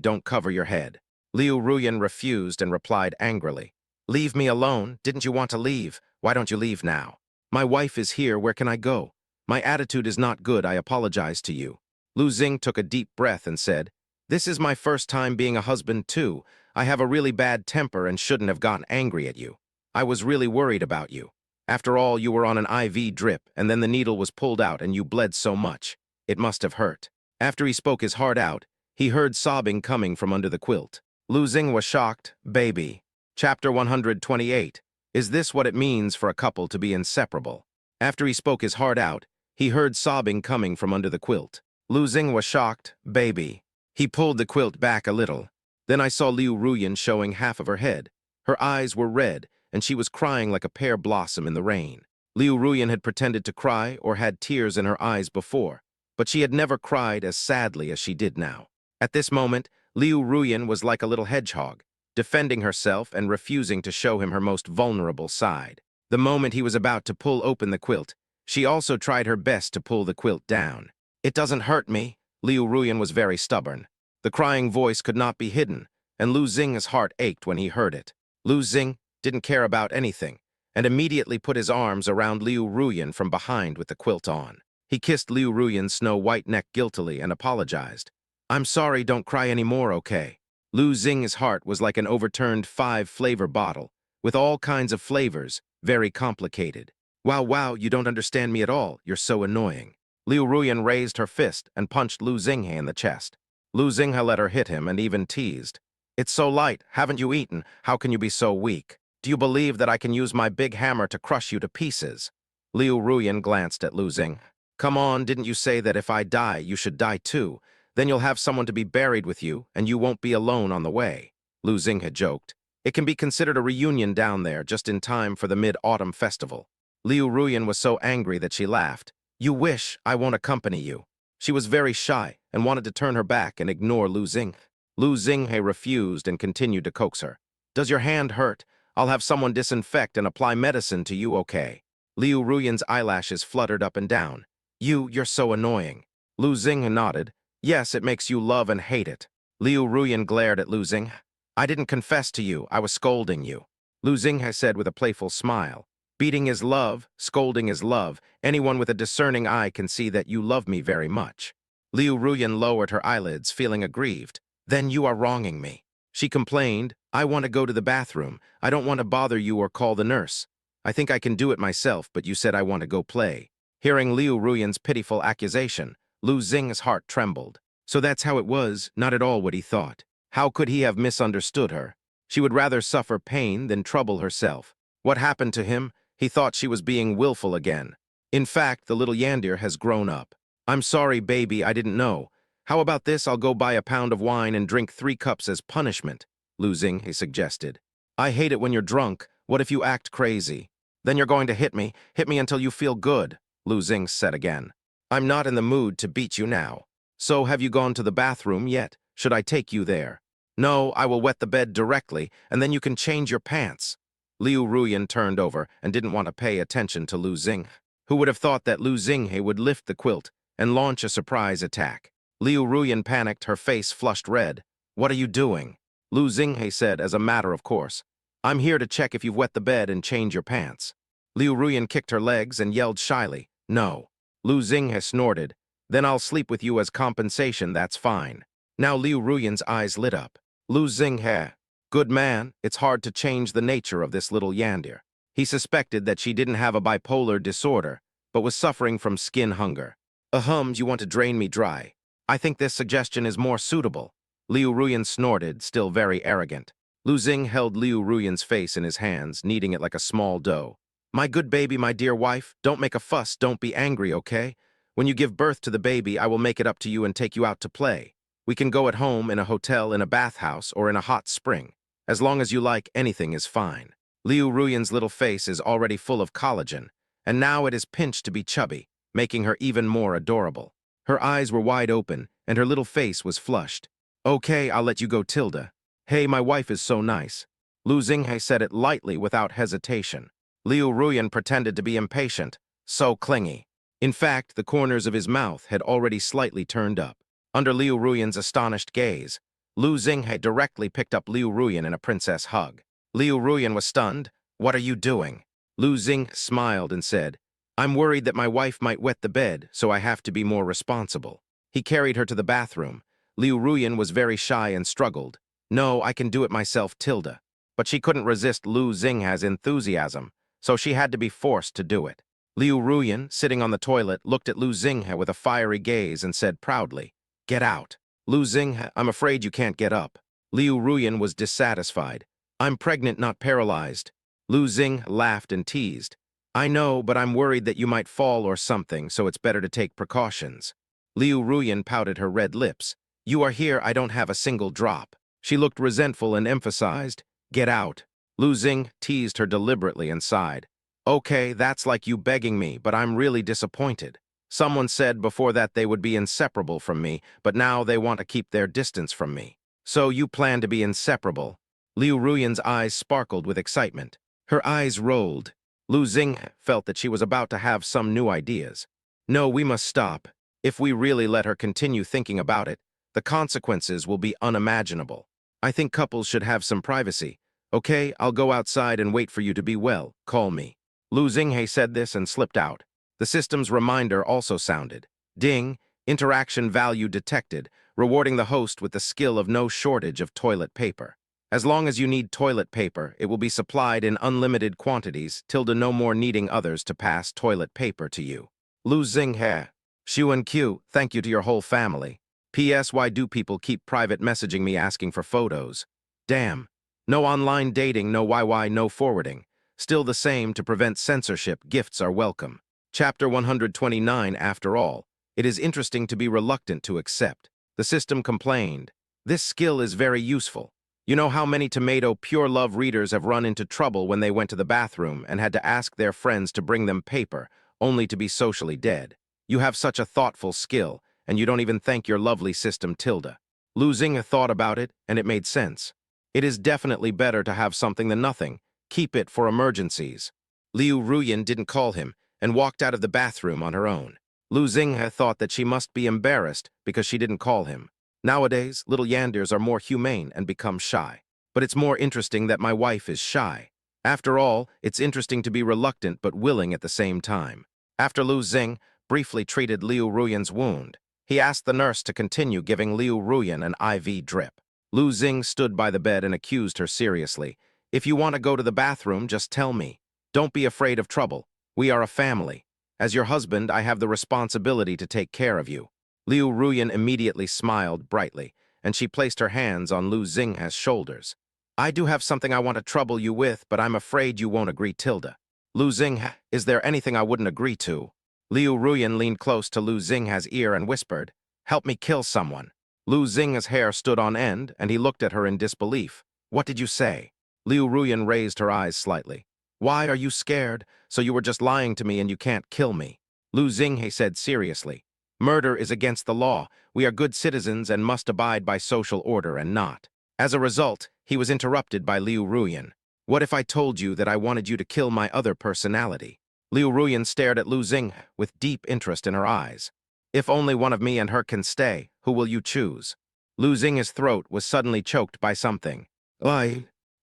Don't cover your head." Liu Ruyan refused and replied angrily, "Leave me alone. Didn't you want to leave? Why don't you leave now? My wife is here. Where can I go? My attitude is not good. I apologize to you." Lu Xing took a deep breath and said, "This is my first time being a husband too. I have a really bad temper and shouldn't have gotten angry at you. I was really worried about you. After all, you were on an IV drip, and then the needle was pulled out and you bled so much. It must have hurt." After he spoke his heart out, He heard sobbing coming from under the quilt. Lu Xing was shocked. Baby. Chapter 128. Is this what it means for a couple to be inseparable? After he spoke his heart out, he heard sobbing coming from under the quilt. Lu Xing was shocked. Baby. He pulled the quilt back a little. Then I saw Liu Ruyan showing half of her head. Her eyes were red, and she was crying like a pear blossom in the rain. Liu Ruyan had pretended to cry or had tears in her eyes before, but she had never cried as sadly as she did now. At this moment, Liu Ruyan was like a little hedgehog, defending herself and refusing to show him her most vulnerable side. The moment he was about to pull open the quilt, she also tried her best to pull the quilt down. It doesn't hurt me. Liu Ruyan was very stubborn. The crying voice could not be hidden, and Lu Xing's heart ached when he heard it. Lu Xing didn't care about anything, and immediately put his arms around Liu Ruyan from behind with the quilt on. He kissed Liu Ruyan's snow-white neck guiltily and apologized. I'm sorry, don't cry anymore, okay? Lu Xing's heart was like an overturned 5-flavor bottle, with all kinds of flavors, very complicated. Wow, you don't understand me at all, you're so annoying. Liu Ruyan raised her fist and punched Lu Xinghe in the chest. Lu Xinghe let her hit him and even teased. It's so light, haven't you eaten? How can you be so weak? Do you believe that I can use my big hammer to crush you to pieces? Liu Ruyan glanced at Lu Xing. Come on, didn't you say that if I die, you should die too? Then you'll have someone to be buried with you, and you won't be alone on the way. Lu Xing had joked. It can be considered a reunion down there, just in time for the Mid-Autumn Festival. Liu Ruyan was so angry that she laughed. You wish I won't accompany you. She was very shy and wanted to turn her back and ignore Lu Xing. Lu Xinghe refused and continued to coax her. Does your hand hurt? I'll have someone disinfect and apply medicine to you, okay? Liu Ruyan's eyelashes fluttered up and down. You're so annoying. Lu Xing nodded. Yes, it makes you love and hate it. Liu Ruyan glared at Lu Xing. I didn't confess to you, I was scolding you. Lu Xing said with a playful smile. Beating is love, scolding is love. Anyone with a discerning eye can see that you love me very much. Liu Ruyan lowered her eyelids, feeling aggrieved. Then you are wronging me. She complained, I want to go to the bathroom. I don't want to bother you or call the nurse. I think I can do it myself, but you said I want to go play. Hearing Liu Ruyan's pitiful accusation, Lu Xing's heart trembled. So that's how it was, not at all what he thought. How could he have misunderstood her? She would rather suffer pain than trouble herself. What happened to him? He thought she was being willful again. In fact, the little Yandere has grown up. I'm sorry, baby, I didn't know. How about this? I'll go buy a pound of wine and drink 3 cups as punishment, Lu Xing suggested. I hate it when you're drunk. What if you act crazy? Then you're going to hit me until you feel good, Lu Xing said again. I'm not in the mood to beat you now. So have you gone to the bathroom yet? Should I take you there? No, I will wet the bed directly, and then you can change your pants. Liu Ruyan turned over and didn't want to pay attention to Lu Xing. Who would have thought that Lu Xinghe would lift the quilt and launch a surprise attack? Liu Ruyan panicked, her face flushed red. What are you doing? Lu Xinghe said as a matter of course. I'm here to check if you've wet the bed and change your pants. Liu Ruyan kicked her legs and yelled shyly, No. Lu Xinghe snorted. Then I'll sleep with you as compensation, that's fine. Now Liu Ruyan's eyes lit up. Lu Xinghe. Good man, it's hard to change the nature of this little Yandere. He suspected that she didn't have a bipolar disorder, but was suffering from skin hunger. You want to drain me dry. I think this suggestion is more suitable. Liu Ruyan snorted, still very arrogant. Lu Xing held Liu Ruyan's face in his hands, kneading it like a small dough. My good baby, my dear wife, don't make a fuss, don't be angry, okay? When you give birth to the baby, I will make it up to you and take you out to play. We can go at home, in a hotel, in a bathhouse, or in a hot spring. As long as you like, anything is fine. Liu Ruyan's little face is already full of collagen, and now it is pinched to be chubby, making her even more adorable. Her eyes were wide open, and her little face was flushed. Okay, I'll let you go, Tilda. Hey, my wife is so nice. Lu Xinghe said it lightly without hesitation. Liu Ruyan pretended to be impatient, so clingy. In fact, the corners of his mouth had already slightly turned up. Under Liu Ruyan's astonished gaze, Lu Xinghe directly picked up Liu Ruyan in a princess hug. Liu Ruyan was stunned. What are you doing? Lu Xing smiled and said, I'm worried that my wife might wet the bed, so I have to be more responsible. He carried her to the bathroom. Liu Ruyan was very shy and struggled. No, I can do it myself, Tilda. But she couldn't resist Lu Xinghe's enthusiasm, so she had to be forced to do it. Liu Ruyan, sitting on the toilet, looked at Lu Xinghe with a fiery gaze and said proudly, Get out. Lu Xing, I'm afraid you can't get up. Liu Ruyan was dissatisfied. I'm pregnant, not paralyzed. Lu Xing laughed and teased. I know, but I'm worried that you might fall or something, so it's better to take precautions. Liu Ruyan pouted her red lips. You are here, I don't have a single drop. She looked resentful and emphasized, Get out. Lu Xing teased her deliberately and sighed. Okay, that's like you begging me, but I'm really disappointed. Someone said before that they would be inseparable from me, but now they want to keep their distance from me. So you plan to be inseparable. Liu Ruyan's eyes sparkled with excitement. Her eyes rolled. Lu Xing felt that she was about to have some new ideas. No, we must stop. If we really let her continue thinking about it, the consequences will be unimaginable. I think couples should have some privacy. Okay, I'll go outside and wait for you to be well. Call me. Lu Xinghe said this and slipped out. The system's reminder also sounded. Ding, interaction value detected, rewarding the host with the skill of no shortage of toilet paper. As long as you need toilet paper, it will be supplied in unlimited quantities, tilde no more needing others to pass toilet paper to you. Lu Xinghe. Xu and Q, thank you to your whole family. P.S. Why do people keep private messaging me asking for photos? Damn. No online dating, no YY, no forwarding. Still the same, to prevent censorship, gifts are welcome. Chapter 129, after all. It is interesting to be reluctant to accept. The system complained. This skill is very useful. You know how many Tomato Pure Love readers have run into trouble when they went to the bathroom and had to ask their friends to bring them paper, only to be socially dead. You have such a thoughtful skill, and you don't even thank your lovely system, tilde. Lu Xing thought about it, and it made sense. It is definitely better to have something than nothing. Keep it for emergencies. Liu Ruyan didn't call him and walked out of the bathroom on her own. Lu Xing thought that she must be embarrassed because she didn't call him. Nowadays, little Yanders are more humane and become shy. But it's more interesting that my wife is shy. After all, it's interesting to be reluctant but willing at the same time. After Lu Xing briefly treated Liu Ruyan's wound, he asked the nurse to continue giving Liu Ruyan an IV drip. Lu Xing stood by the bed and accused her seriously. If you want to go to the bathroom, just tell me. Don't be afraid of trouble. We are a family. As your husband, I have the responsibility to take care of you. Liu Ruyan immediately smiled brightly, and she placed her hands on Lu Xinghe's shoulders. I do have something I want to trouble you with, but I'm afraid you won't agree, tilde. Lu Xinghe, is there anything I wouldn't agree to? Liu Ruyan leaned close to Lu Xinghe's ear and whispered, Help me kill someone. Lu Xinghe's hair stood on end, and he looked at her in disbelief. What did you say? Liu Ruyan raised her eyes slightly. Why are you scared? So you were just lying to me and you can't kill me. Lu Xinghe said seriously. Murder is against the law. We are good citizens and must abide by social order and not. As a result, he was interrupted by Liu Ruyan. What if I told you that I wanted you to kill my other personality? Liu Ruyan stared at Lu Xinghe with deep interest in her eyes. If only one of me and her can stay, who will you choose? Lu Xinghe's throat was suddenly choked by something.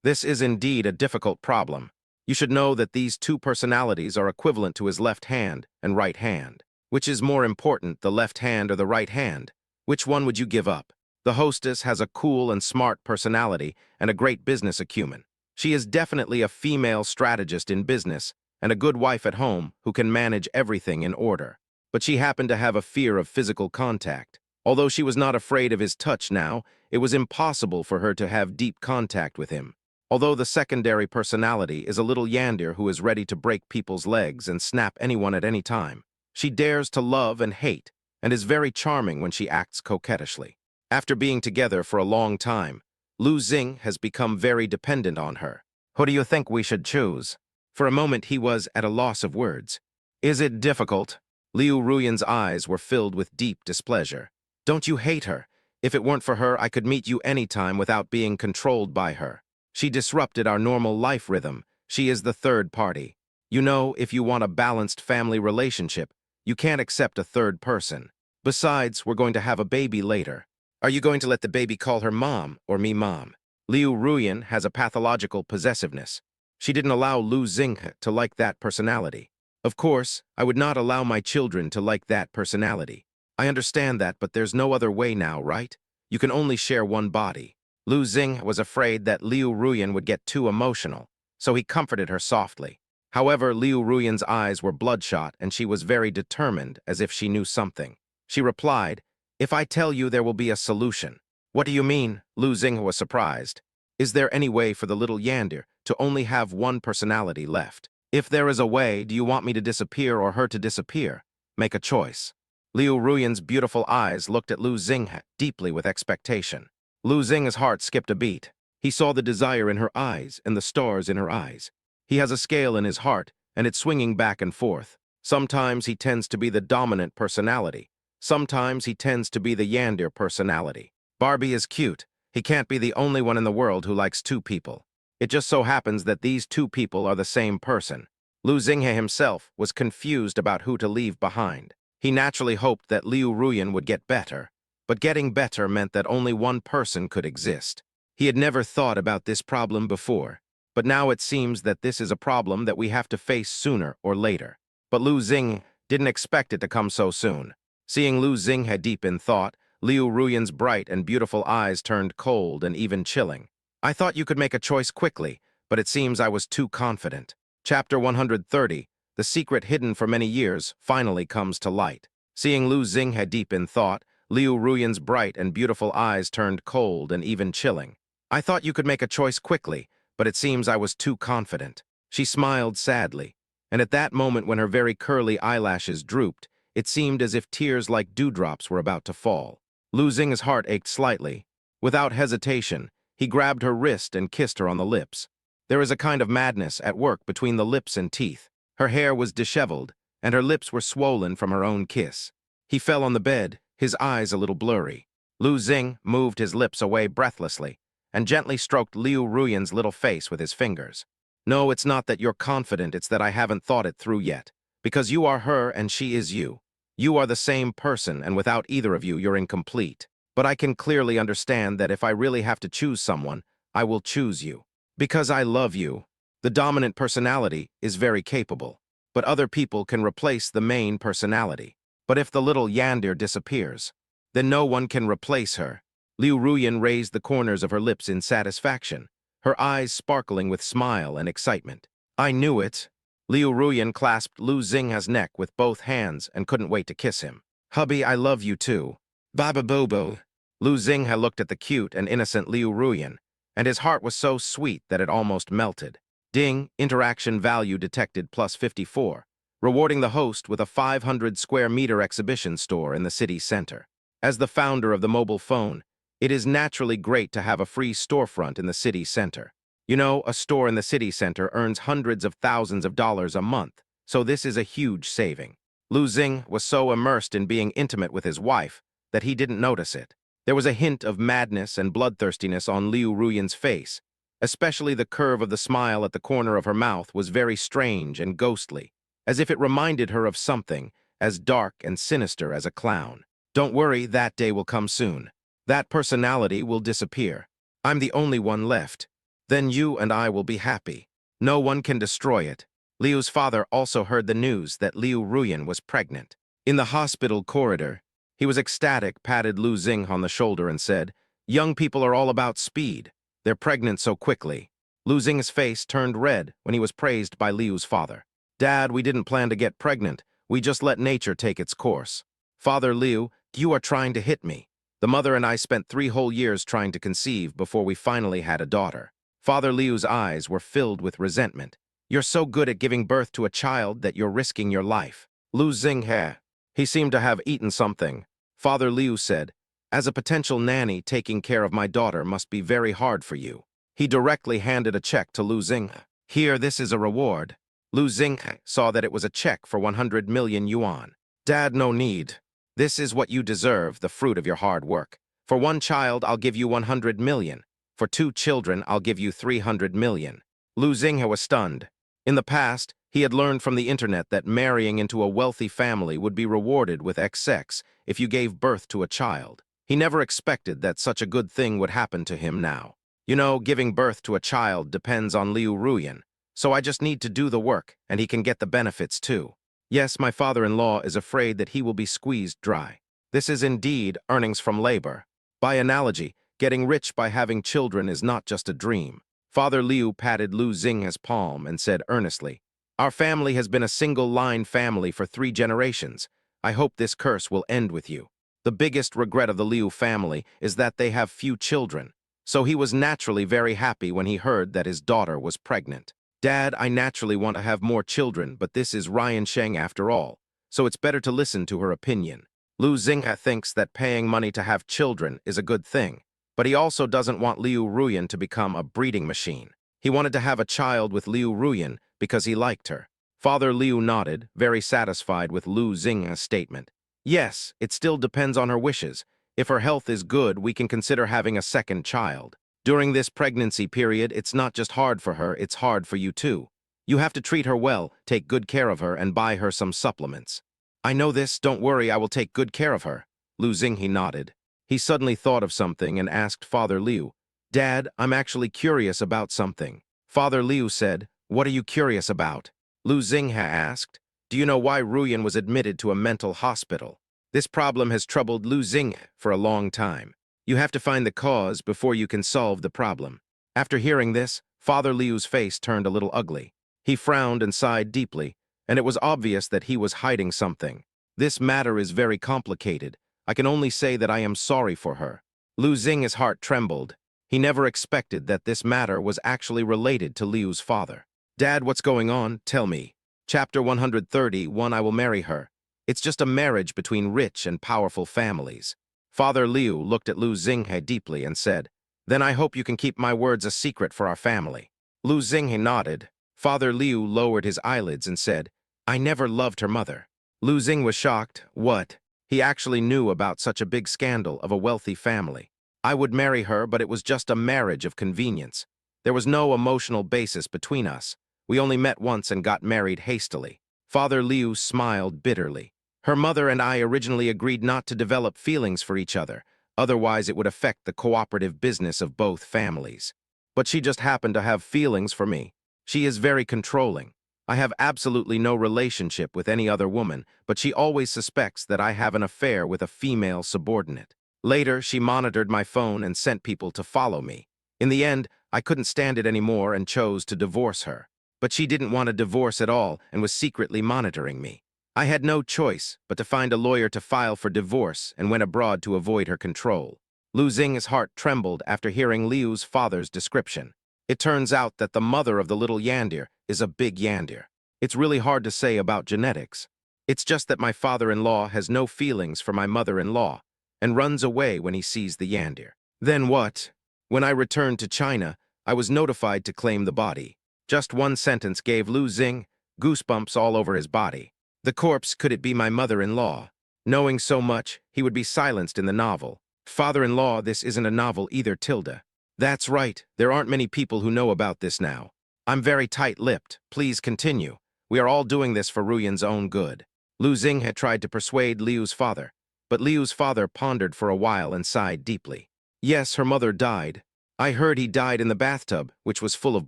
This is indeed a difficult problem. You should know that these two personalities are equivalent to his left hand and right hand. Which is more important, the left hand or the right hand? Which one would you give up? The hostess has a cool and smart personality and a great business acumen. She is definitely a female strategist in business and a good wife at home who can manage everything in order. But she happened to have a fear of physical contact. Although she was not afraid of his touch now, it was impossible for her to have deep contact with him. Although the secondary personality is a little Yandere who is ready to break people's legs and snap anyone at any time. She dares to love and hate, and is very charming when she acts coquettishly. After being together for a long time, Lu Xing has become very dependent on her. Who do you think we should choose? For a moment he was at a loss of words. Is it difficult? Liu Ruyan's eyes were filled with deep displeasure. Don't you hate her? If it weren't for her, I could meet you anytime without being controlled by her. She disrupted our normal life rhythm. She is the third party. You know, if you want a balanced family relationship, you can't accept a third person. Besides, we're going to have a baby later. Are you going to let the baby call her mom or me mom? Liu Ruyan has a pathological possessiveness. She didn't allow Lu Xinghe to like that personality. Of course, I would not allow my children to like that personality. I understand that, but there's no other way now, right? You can only share one body. Lu Xing was afraid that Liu Ruyan would get too emotional, so he comforted her softly. However, Liu Ruyan's eyes were bloodshot and she was very determined, as if she knew something. She replied, If I tell you there will be a solution. What do you mean? Lu Xing was surprised. Is there any way for the little Yandere to only have one personality left? If there is a way, do you want me to disappear or her to disappear? Make a choice. Liu Ruyan's beautiful eyes looked at Lu Xing deeply with expectation. Lu Xing's heart skipped a beat. He saw the desire in her eyes and the stars in her eyes. He has a scale in his heart, and it's swinging back and forth. Sometimes he tends to be the dominant personality. Sometimes he tends to be the Yandere personality. Barbie is cute. He can't be the only one in the world who likes two people. It just so happens that these two people are the same person. Lu Xing himself was confused about who to leave behind. He naturally hoped that Liu Ruyan would get better, but getting better meant that only one person could exist. He had never thought about this problem before, but now it seems that this is a problem that we have to face sooner or later. But Lu Xing didn't expect it to come so soon. Seeing Lu Xing deep in thought, Liu Ruyan's bright and beautiful eyes turned cold and even chilling. I thought you could make a choice quickly, but it seems I was too confident. Chapter 130, The Secret Hidden for Many Years, finally comes to light. Seeing Lu Xing deep in thought, Liu Ruyan's bright and beautiful eyes turned cold and even chilling. I thought you could make a choice quickly, but it seems I was too confident. She smiled sadly, and at that moment when her very curly eyelashes drooped, it seemed as if tears like dewdrops were about to fall. Lu Xing's heart ached slightly. Without hesitation, he grabbed her wrist and kissed her on the lips. There is a kind of madness at work between the lips and teeth. Her hair was disheveled, and her lips were swollen from her own kiss. He fell on the bed, his eyes a little blurry. Lu Xing moved his lips away breathlessly, and gently stroked Liu Ruyan's little face with his fingers. No, it's not that you're confident, it's that I haven't thought it through yet. Because you are her and she is you. You are the same person, and without either of you, you're incomplete. But I can clearly understand that if I really have to choose someone, I will choose you. Because I love you. The dominant personality is very capable, but other people can replace the main personality. But if the little Yandere disappears, then no one can replace her. Liu Ruyan raised the corners of her lips in satisfaction, her eyes sparkling with smile and excitement. I knew it. Liu Ruyan clasped Lu Xing's neck with both hands and couldn't wait to kiss him. Hubby, I love you too. Baba Bobo. Lu Xing looked at the cute and innocent Liu Ruyan, and his heart was so sweet that it almost melted. Ding, interaction value detected plus 54, rewarding the host with a 500 square meter exhibition store in the city center. As the founder of the mobile phone, it is naturally great to have a free storefront in the city center. You know, a store in the city center earns hundreds of thousands of dollars a month, so this is a huge saving. Lu Xing was so immersed in being intimate with his wife that he didn't notice it. There was a hint of madness and bloodthirstiness on Liu Ruyan's face. Especially the curve of the smile at the corner of her mouth was very strange and ghostly, as if it reminded her of something as dark and sinister as a clown. Don't worry, that day will come soon. That personality will disappear. I'm the only one left. Then you and I will be happy. No one can destroy it. Liu's father also heard the news that Liu Ruyan was pregnant. In the hospital corridor, he was ecstatic, patted Lu Xing on the shoulder and said, "Young people are all about speed. They're pregnant so quickly." Lu Xing's face turned red when he was praised by Liu's father. "Dad, we didn't plan to get pregnant. We just let nature take its course." "Father Liu, you are trying to hit me. The mother and I spent 3 whole years trying to conceive before we finally had a daughter." Father Liu's eyes were filled with resentment. "You're so good at giving birth to a child that you're risking your life." Lu Xing he seemed to have eaten something. Father Liu said, "As a potential nanny, taking care of my daughter must be very hard for you." He directly handed a check to Lu Xing. "Here, this is a reward." Lu Xing saw that it was a check for 100 million yuan. "Dad, no need. This is what you deserve, the fruit of your hard work. For 1 child, I'll give you 100 million. For 2 children, I'll give you 300 million. Lu Xing was stunned. In the past, he had learned from the internet that marrying into a wealthy family would be rewarded with XX if you gave birth to a child. He never expected that such a good thing would happen to him now. You know, giving birth to a child depends on Liu Ruyan, so I just need to do the work, and he can get the benefits too. Yes, my father-in-law is afraid that he will be squeezed dry. This is indeed earnings from labor. By analogy, getting rich by having children is not just a dream. Father Liu patted Lu Xing's palm and said earnestly, "Our family has been a single-line family for 3 generations. I hope this curse will end with you." The biggest regret of the Liu family is that they have few children, so he was naturally very happy when he heard that his daughter was pregnant. Dad, I naturally want to have more children, but this is Ryan Sheng after all, so it's better to listen to her opinion. Lu Xinghe thinks that paying money to have children is a good thing, but he also doesn't want Liu Ruyan to become a breeding machine. He wanted to have a child with Liu Ruyan because he liked her. Father Liu nodded, very satisfied with Lu Xinghe's statement. Yes, it still depends on her wishes. If her health is good, we can consider having a second child. During this pregnancy period, it's not just hard for her, it's hard for you too. You have to treat her well, take good care of her, and buy her some supplements. I know this, don't worry, I will take good care of her. Lu Xinghe nodded. He suddenly thought of something and asked Father Liu, Dad, I'm actually curious about something. Father Liu said, What are you curious about? Lu Xinghe asked, Do you know why Ruyan was admitted to a mental hospital? This problem has troubled Lu Xinghe for a long time. You have to find the cause before you can solve the problem. After hearing this, Father Liu's face turned a little ugly. He frowned and sighed deeply, and it was obvious that he was hiding something. This matter is very complicated. I can only say that I am sorry for her. Lu Xinghe's heart trembled. He never expected that this matter was actually related to Liu's father. Dad, what's going on? Tell me. Chapter 131, I will marry her. It's just a marriage between rich and powerful families. Father Liu looked at Lu Xinghe deeply and said, Then I hope you can keep my words a secret for our family. Lu Xinghe nodded. Father Liu lowered his eyelids and said, I never loved her mother. Lu Xinghe was shocked. What? He actually knew about such a big scandal of a wealthy family. I would marry her, but it was just a marriage of convenience. There was no emotional basis between us. We only met once and got married hastily. Father Liu smiled bitterly. Her mother and I originally agreed not to develop feelings for each other, otherwise it would affect the cooperative business of both families. But she just happened to have feelings for me. She is very controlling. I have absolutely no relationship with any other woman, but she always suspects that I have an affair with a female subordinate. Later, she monitored my phone and sent people to follow me. In the end, I couldn't stand it anymore and chose to divorce her. But she didn't want a divorce at all and was secretly monitoring me. I had no choice but to find a lawyer to file for divorce and went abroad to avoid her control. Lu Xinghe's heart trembled after hearing Liu's father's description. It turns out that the mother of the little Yandere is a big Yandere. It's really hard to say about genetics. It's just that my father-in-law has no feelings for my mother-in-law and runs away when he sees the Yandere. Then what? When I returned to China, I was notified to claim the body. Just one sentence gave Lu Xinghe goosebumps all over his body. The corpse, could it be my mother-in-law? Knowing so much, he would be silenced in the novel. Father-in-law, this isn't a novel either, Tilda. That's right, there aren't many people who know about this now. I'm very tight-lipped. Please continue. We are all doing this for Ruyan's own good. Lu Xinghe had tried to persuade Liu's father, but Liu's father pondered for a while and sighed deeply. Yes, her mother died. I heard he died in the bathtub, which was full of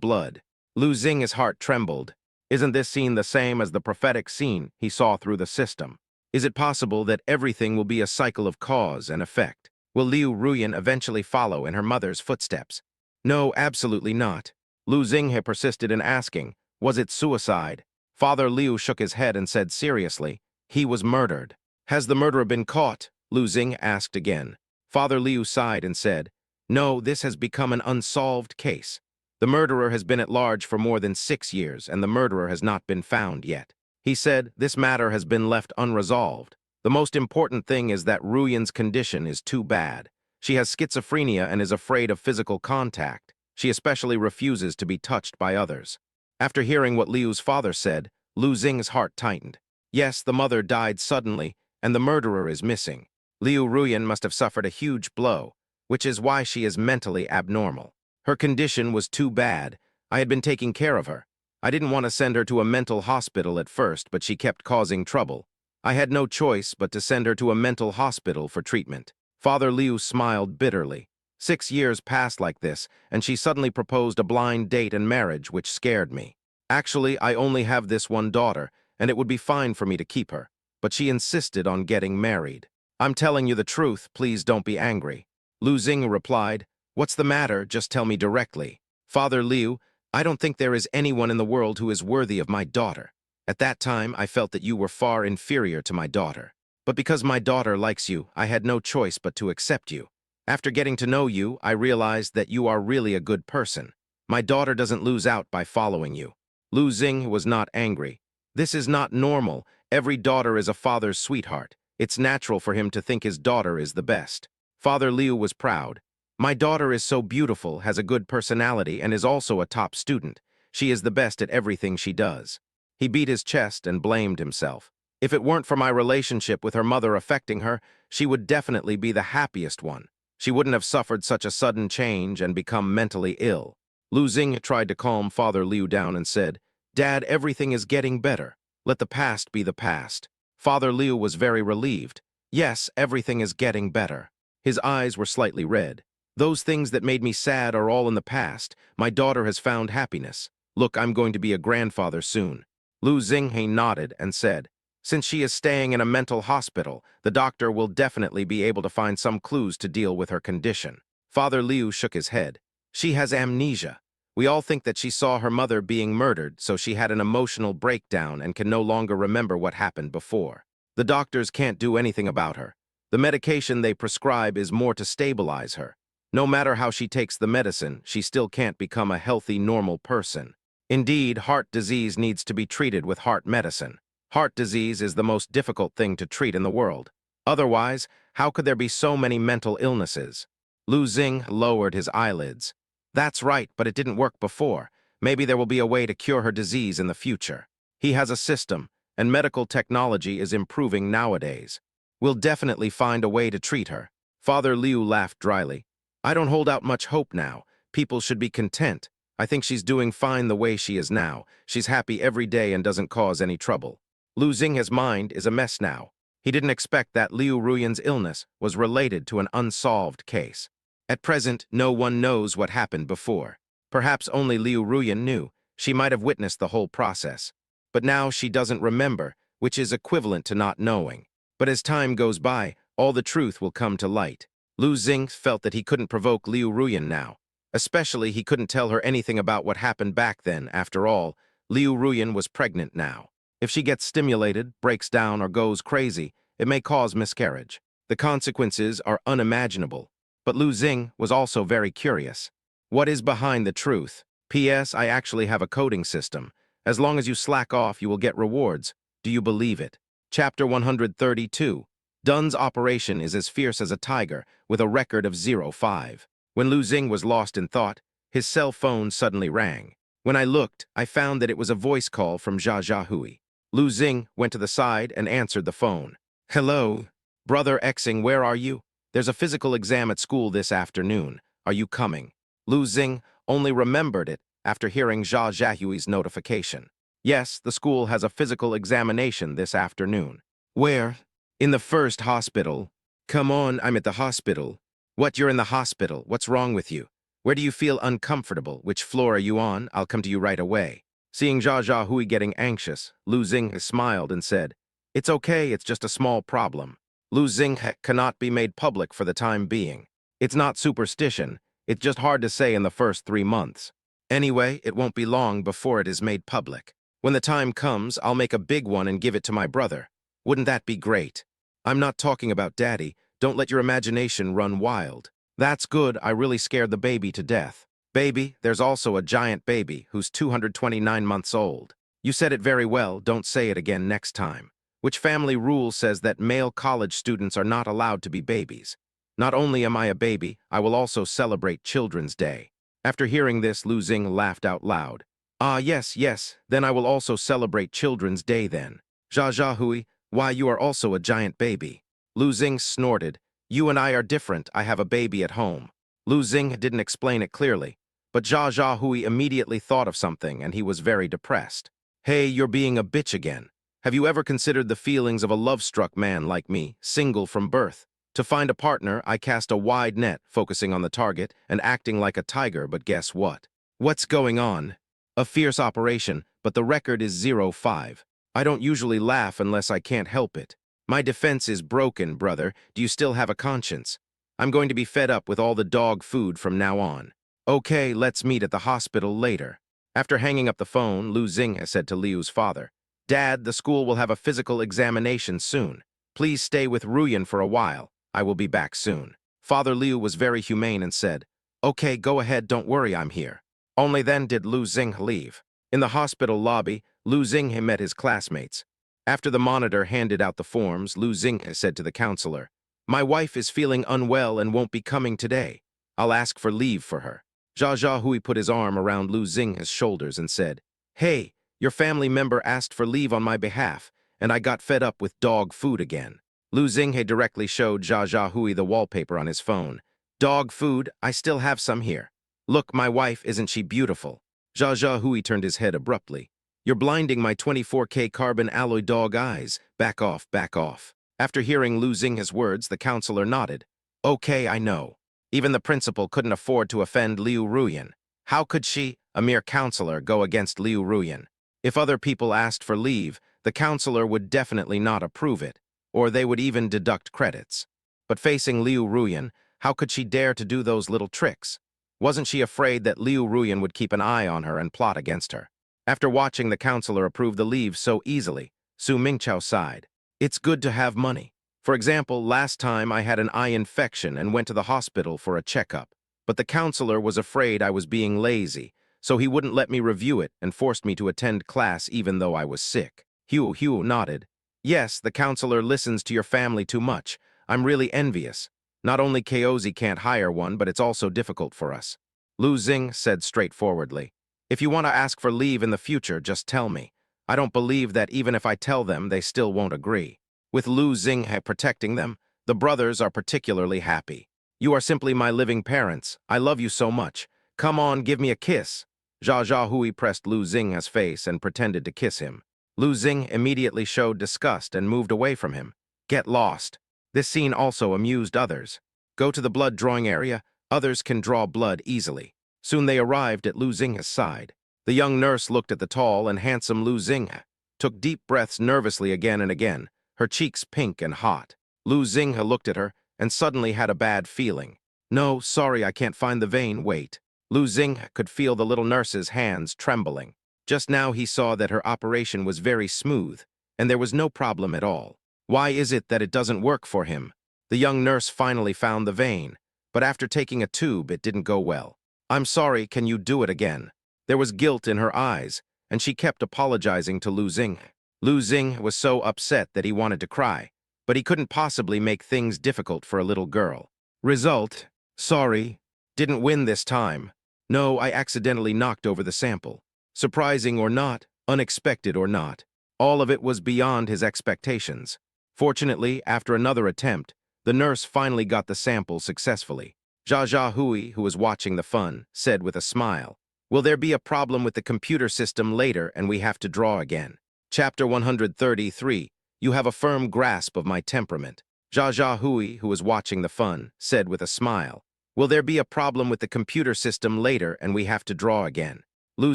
blood. Lu Xinghe's heart trembled. Isn't this scene the same as the prophetic scene he saw through the system? Is it possible that everything will be a cycle of cause and effect? Will Liu Ruyan eventually follow in her mother's footsteps? No, absolutely not. Lu Xinghe persisted in asking, was it suicide? Father Liu shook his head and said seriously, he was murdered. Has the murderer been caught? Lu Xinghe asked again. Father Liu sighed and said, No, this has become an unsolved case. The murderer has been at large for more than 6 years, and the murderer has not been found yet. He said, this matter has been left unresolved. The most important thing is that Ruyan's condition is too bad. She has schizophrenia and is afraid of physical contact. She especially refuses to be touched by others. After hearing what Liu's father said, Lu Xinghe's heart tightened. Yes, the mother died suddenly, and the murderer is missing. Liu Ruyan must have suffered a huge blow, which is why she is mentally abnormal. Her condition was too bad. I had been taking care of her. I didn't want to send her to a mental hospital at first, but she kept causing trouble. I had no choice but to send her to a mental hospital for treatment. Father Liu smiled bitterly. 6 years passed like this, and she suddenly proposed a blind date and marriage, which scared me. Actually, I only have this one daughter, and it would be fine for me to keep her. But she insisted on getting married. I'm telling you the truth, please don't be angry. Lu Xinghe replied, What's the matter? Just tell me directly. Father Liu, I don't think there is anyone in the world who is worthy of my daughter. At that time, I felt that you were far inferior to my daughter. But because my daughter likes you, I had no choice but to accept you. After getting to know you, I realized that you are really a good person. My daughter doesn't lose out by following you." Lu Xing was not angry. "This is not normal. Every daughter is a father's sweetheart. It's natural for him to think his daughter is the best." Father Liu was proud. "My daughter is so beautiful, has a good personality, and is also a top student. She is the best at everything she does." He beat his chest and blamed himself. "If it weren't for my relationship with her mother affecting her, she would definitely be the happiest one. She wouldn't have suffered such a sudden change and become mentally ill." Lu Xing tried to calm Father Liu down and said, "Dad, everything is getting better. Let the past be the past." Father Liu was very relieved. "Yes, everything is getting better." His eyes were slightly red. "Those things that made me sad are all in the past. My daughter has found happiness. Look, I'm going to be a grandfather soon." Lu Xing nodded and said, "Since she is staying in a mental hospital, the doctor will definitely be able to find some clues to deal with her condition." Father Liu shook his head. "She has amnesia. We all think that she saw her mother being murdered, so she had an emotional breakdown and can no longer remember what happened before. The doctors can't do anything about her. The medication they prescribe is more to stabilize her. No matter how she takes the medicine, she still can't become a healthy, normal person. Indeed, heart disease needs to be treated with heart medicine. Heart disease is the most difficult thing to treat in the world. Otherwise, how could there be so many mental illnesses?" Lu Xing lowered his eyelids. "That's right, but it didn't work before. Maybe there will be a way to cure her disease in the future. He has a system, and medical technology is improving nowadays. We'll definitely find a way to treat her." Father Liu laughed dryly. "I don't hold out much hope now. People should be content. I think she's doing fine the way she is now. She's happy every day and doesn't cause any trouble." Lu Xing's mind is a mess now. He didn't expect that Liu Ruyan's illness was related to an unsolved case. At present, no one knows what happened before. Perhaps only Liu Ruyan knew. She might have witnessed the whole process. But now she doesn't remember, which is equivalent to not knowing. But as time goes by, all the truth will come to light. Lu Xing felt that he couldn't provoke Liu Ruyan now. Especially, he couldn't tell her anything about what happened back then. After all, Liu Ruyan was pregnant now. If she gets stimulated, breaks down, or goes crazy, it may cause miscarriage. The consequences are unimaginable. But Lu Xing was also very curious. What is behind the truth? P.S. I actually have a coding system. As long as you slack off, you will get rewards. Do you believe it? Chapter 132. Dun's operation is as fierce as a tiger, with a record of 0-5. When Lu Xing was lost in thought, his cell phone suddenly rang. When I looked, I found that it was a voice call from Jia Hui. Lu Xing went to the side and answered the phone. "Hello? Brother Xing, where are you? There's a physical exam at school this afternoon. Are you coming?" Lu Xing only remembered it after hearing Jia Zhahui's notification. "Yes, the school has a physical examination this afternoon." "Where?" "In the first hospital." "Come on, I'm at the hospital." "What, you're in the hospital? What's wrong with you? Where do you feel uncomfortable? Which floor are you on? I'll come to you right away." Seeing Jia Zhahui getting anxious, Lu Xing smiled and said, "It's okay, it's just a small problem." Lu Xing cannot be made public for the time being. It's not superstition, it's just hard to say in the first 3 months. Anyway, it won't be long before it is made public. When the time comes, I'll make a big one and give it to my brother. Wouldn't that be great? I'm not talking about Daddy. Don't let your imagination run wild. That's good, I really scared the baby to death. Baby, there's also a giant baby who's 229 months old. You said it very well, don't say it again next time. Which family rule says that male college students are not allowed to be babies? Not only am I a baby, I will also celebrate Children's Day. After hearing this, Lu Xing laughed out loud. "Ah, yes, yes, then I will also celebrate Children's Day then." "Jia Zhahui, why, you are also a giant baby." Lu Xing snorted. "You and I are different, I have a baby at home." Lu Xing didn't explain it clearly, but Jia Zhahui immediately thought of something and he was very depressed. "Hey, you're being a bitch again. Have you ever considered the feelings of a love-struck man like me, single from birth? To find a partner, I cast a wide net, focusing on the target and acting like a tiger, but guess what? What's going on? A fierce operation, but the record is 0-5. I don't usually laugh unless I can't help it. My defense is broken, brother. Do you still have a conscience? I'm going to be fed up with all the dog food from now on. Okay, let's meet at the hospital later." After hanging up the phone, Lu Xing said to Liu's father, "Dad, the school will have a physical examination soon. Please stay with Ruyan for a while. I will be back soon. Father Liu was very humane and said, Okay, go ahead, don't worry, I'm here. Only then did Lu Xing leave. In the hospital lobby, Lu Xing met his classmates. After the monitor handed out the forms, Lu Xing said to the counselor, My wife is feeling unwell and won't be coming today. I'll ask for leave for her. Jia Hui put his arm around Lu Xing's shoulders and said, Hey, your family member asked for leave on my behalf, and I got fed up with dog food again. Lu Xinghe directly showed Jia Hui the wallpaper on his phone. Dog food, I still have some here. Look, my wife, isn't she beautiful? Jia Hui turned his head abruptly. You're blinding my 24K carbon alloy dog eyes. Back off, back off. After hearing Lu Xinghe's words, the counselor nodded. Okay, I know. Even the principal couldn't afford to offend Liu Ruyan. How could she, a mere counselor, go against Liu Ruyan? If other people asked for leave, the counselor would definitely not approve it, or they would even deduct credits. But facing Liu Ruyan, how could she dare to do those little tricks? Wasn't she afraid that Liu Ruyan would keep an eye on her and plot against her? After watching the counselor approve the leave so easily, Su Mingqiao sighed. It's good to have money. For example, last time I had an eye infection and went to the hospital for a checkup, but the counselor was afraid I was being lazy, so he wouldn't let me review it and forced me to attend class even though I was sick. Hugh nodded. Yes, the counselor listens to your family too much. I'm really envious. Not only Kaozi can't hire one, but it's also difficult for us. Lu Xing said straightforwardly. If you want to ask for leave in the future, just tell me. I don't believe that even if I tell them, they still won't agree. With Lu Xing protecting them, the brothers are particularly happy. You are simply my living parents. I love you so much. Come on, give me a kiss. Jia Hui pressed Lu Xing's face and pretended to kiss him. Lu Xing immediately showed disgust and moved away from him. Get lost. This scene also amused others. Go to the blood drawing area. Others can draw blood easily. Soon they arrived at Lu Xing's side. The young nurse looked at the tall and handsome Lu Xing, took deep breaths nervously again and again, her cheeks pink and hot. Lu Xing looked at her and suddenly had a bad feeling. No, sorry, I can't find the vein, wait. Lu Xing could feel the little nurse's hands trembling. Just now he saw that her operation was very smooth, and there was no problem at all. Why is it that it doesn't work for him? The young nurse finally found the vein, but after taking a tube, it didn't go well. I'm sorry, can you do it again? There was guilt in her eyes, and she kept apologizing to Lu Xing. Lu Xing was so upset that he wanted to cry, but he couldn't possibly make things difficult for a little girl. Result, sorry, didn't win this time. No, I accidentally knocked over the sample. Surprising or not, unexpected or not, all of it was beyond his expectations. Fortunately, after another attempt, the nurse finally got the sample successfully. Jia Hui, who was watching the fun, said with a smile, Will there be a problem with the computer system later and we have to draw again? Chapter 133, You have a firm grasp of my temperament. Jia Hui, who was watching the fun, said with a smile, Will there be a problem with the computer system later and we have to draw again? Lu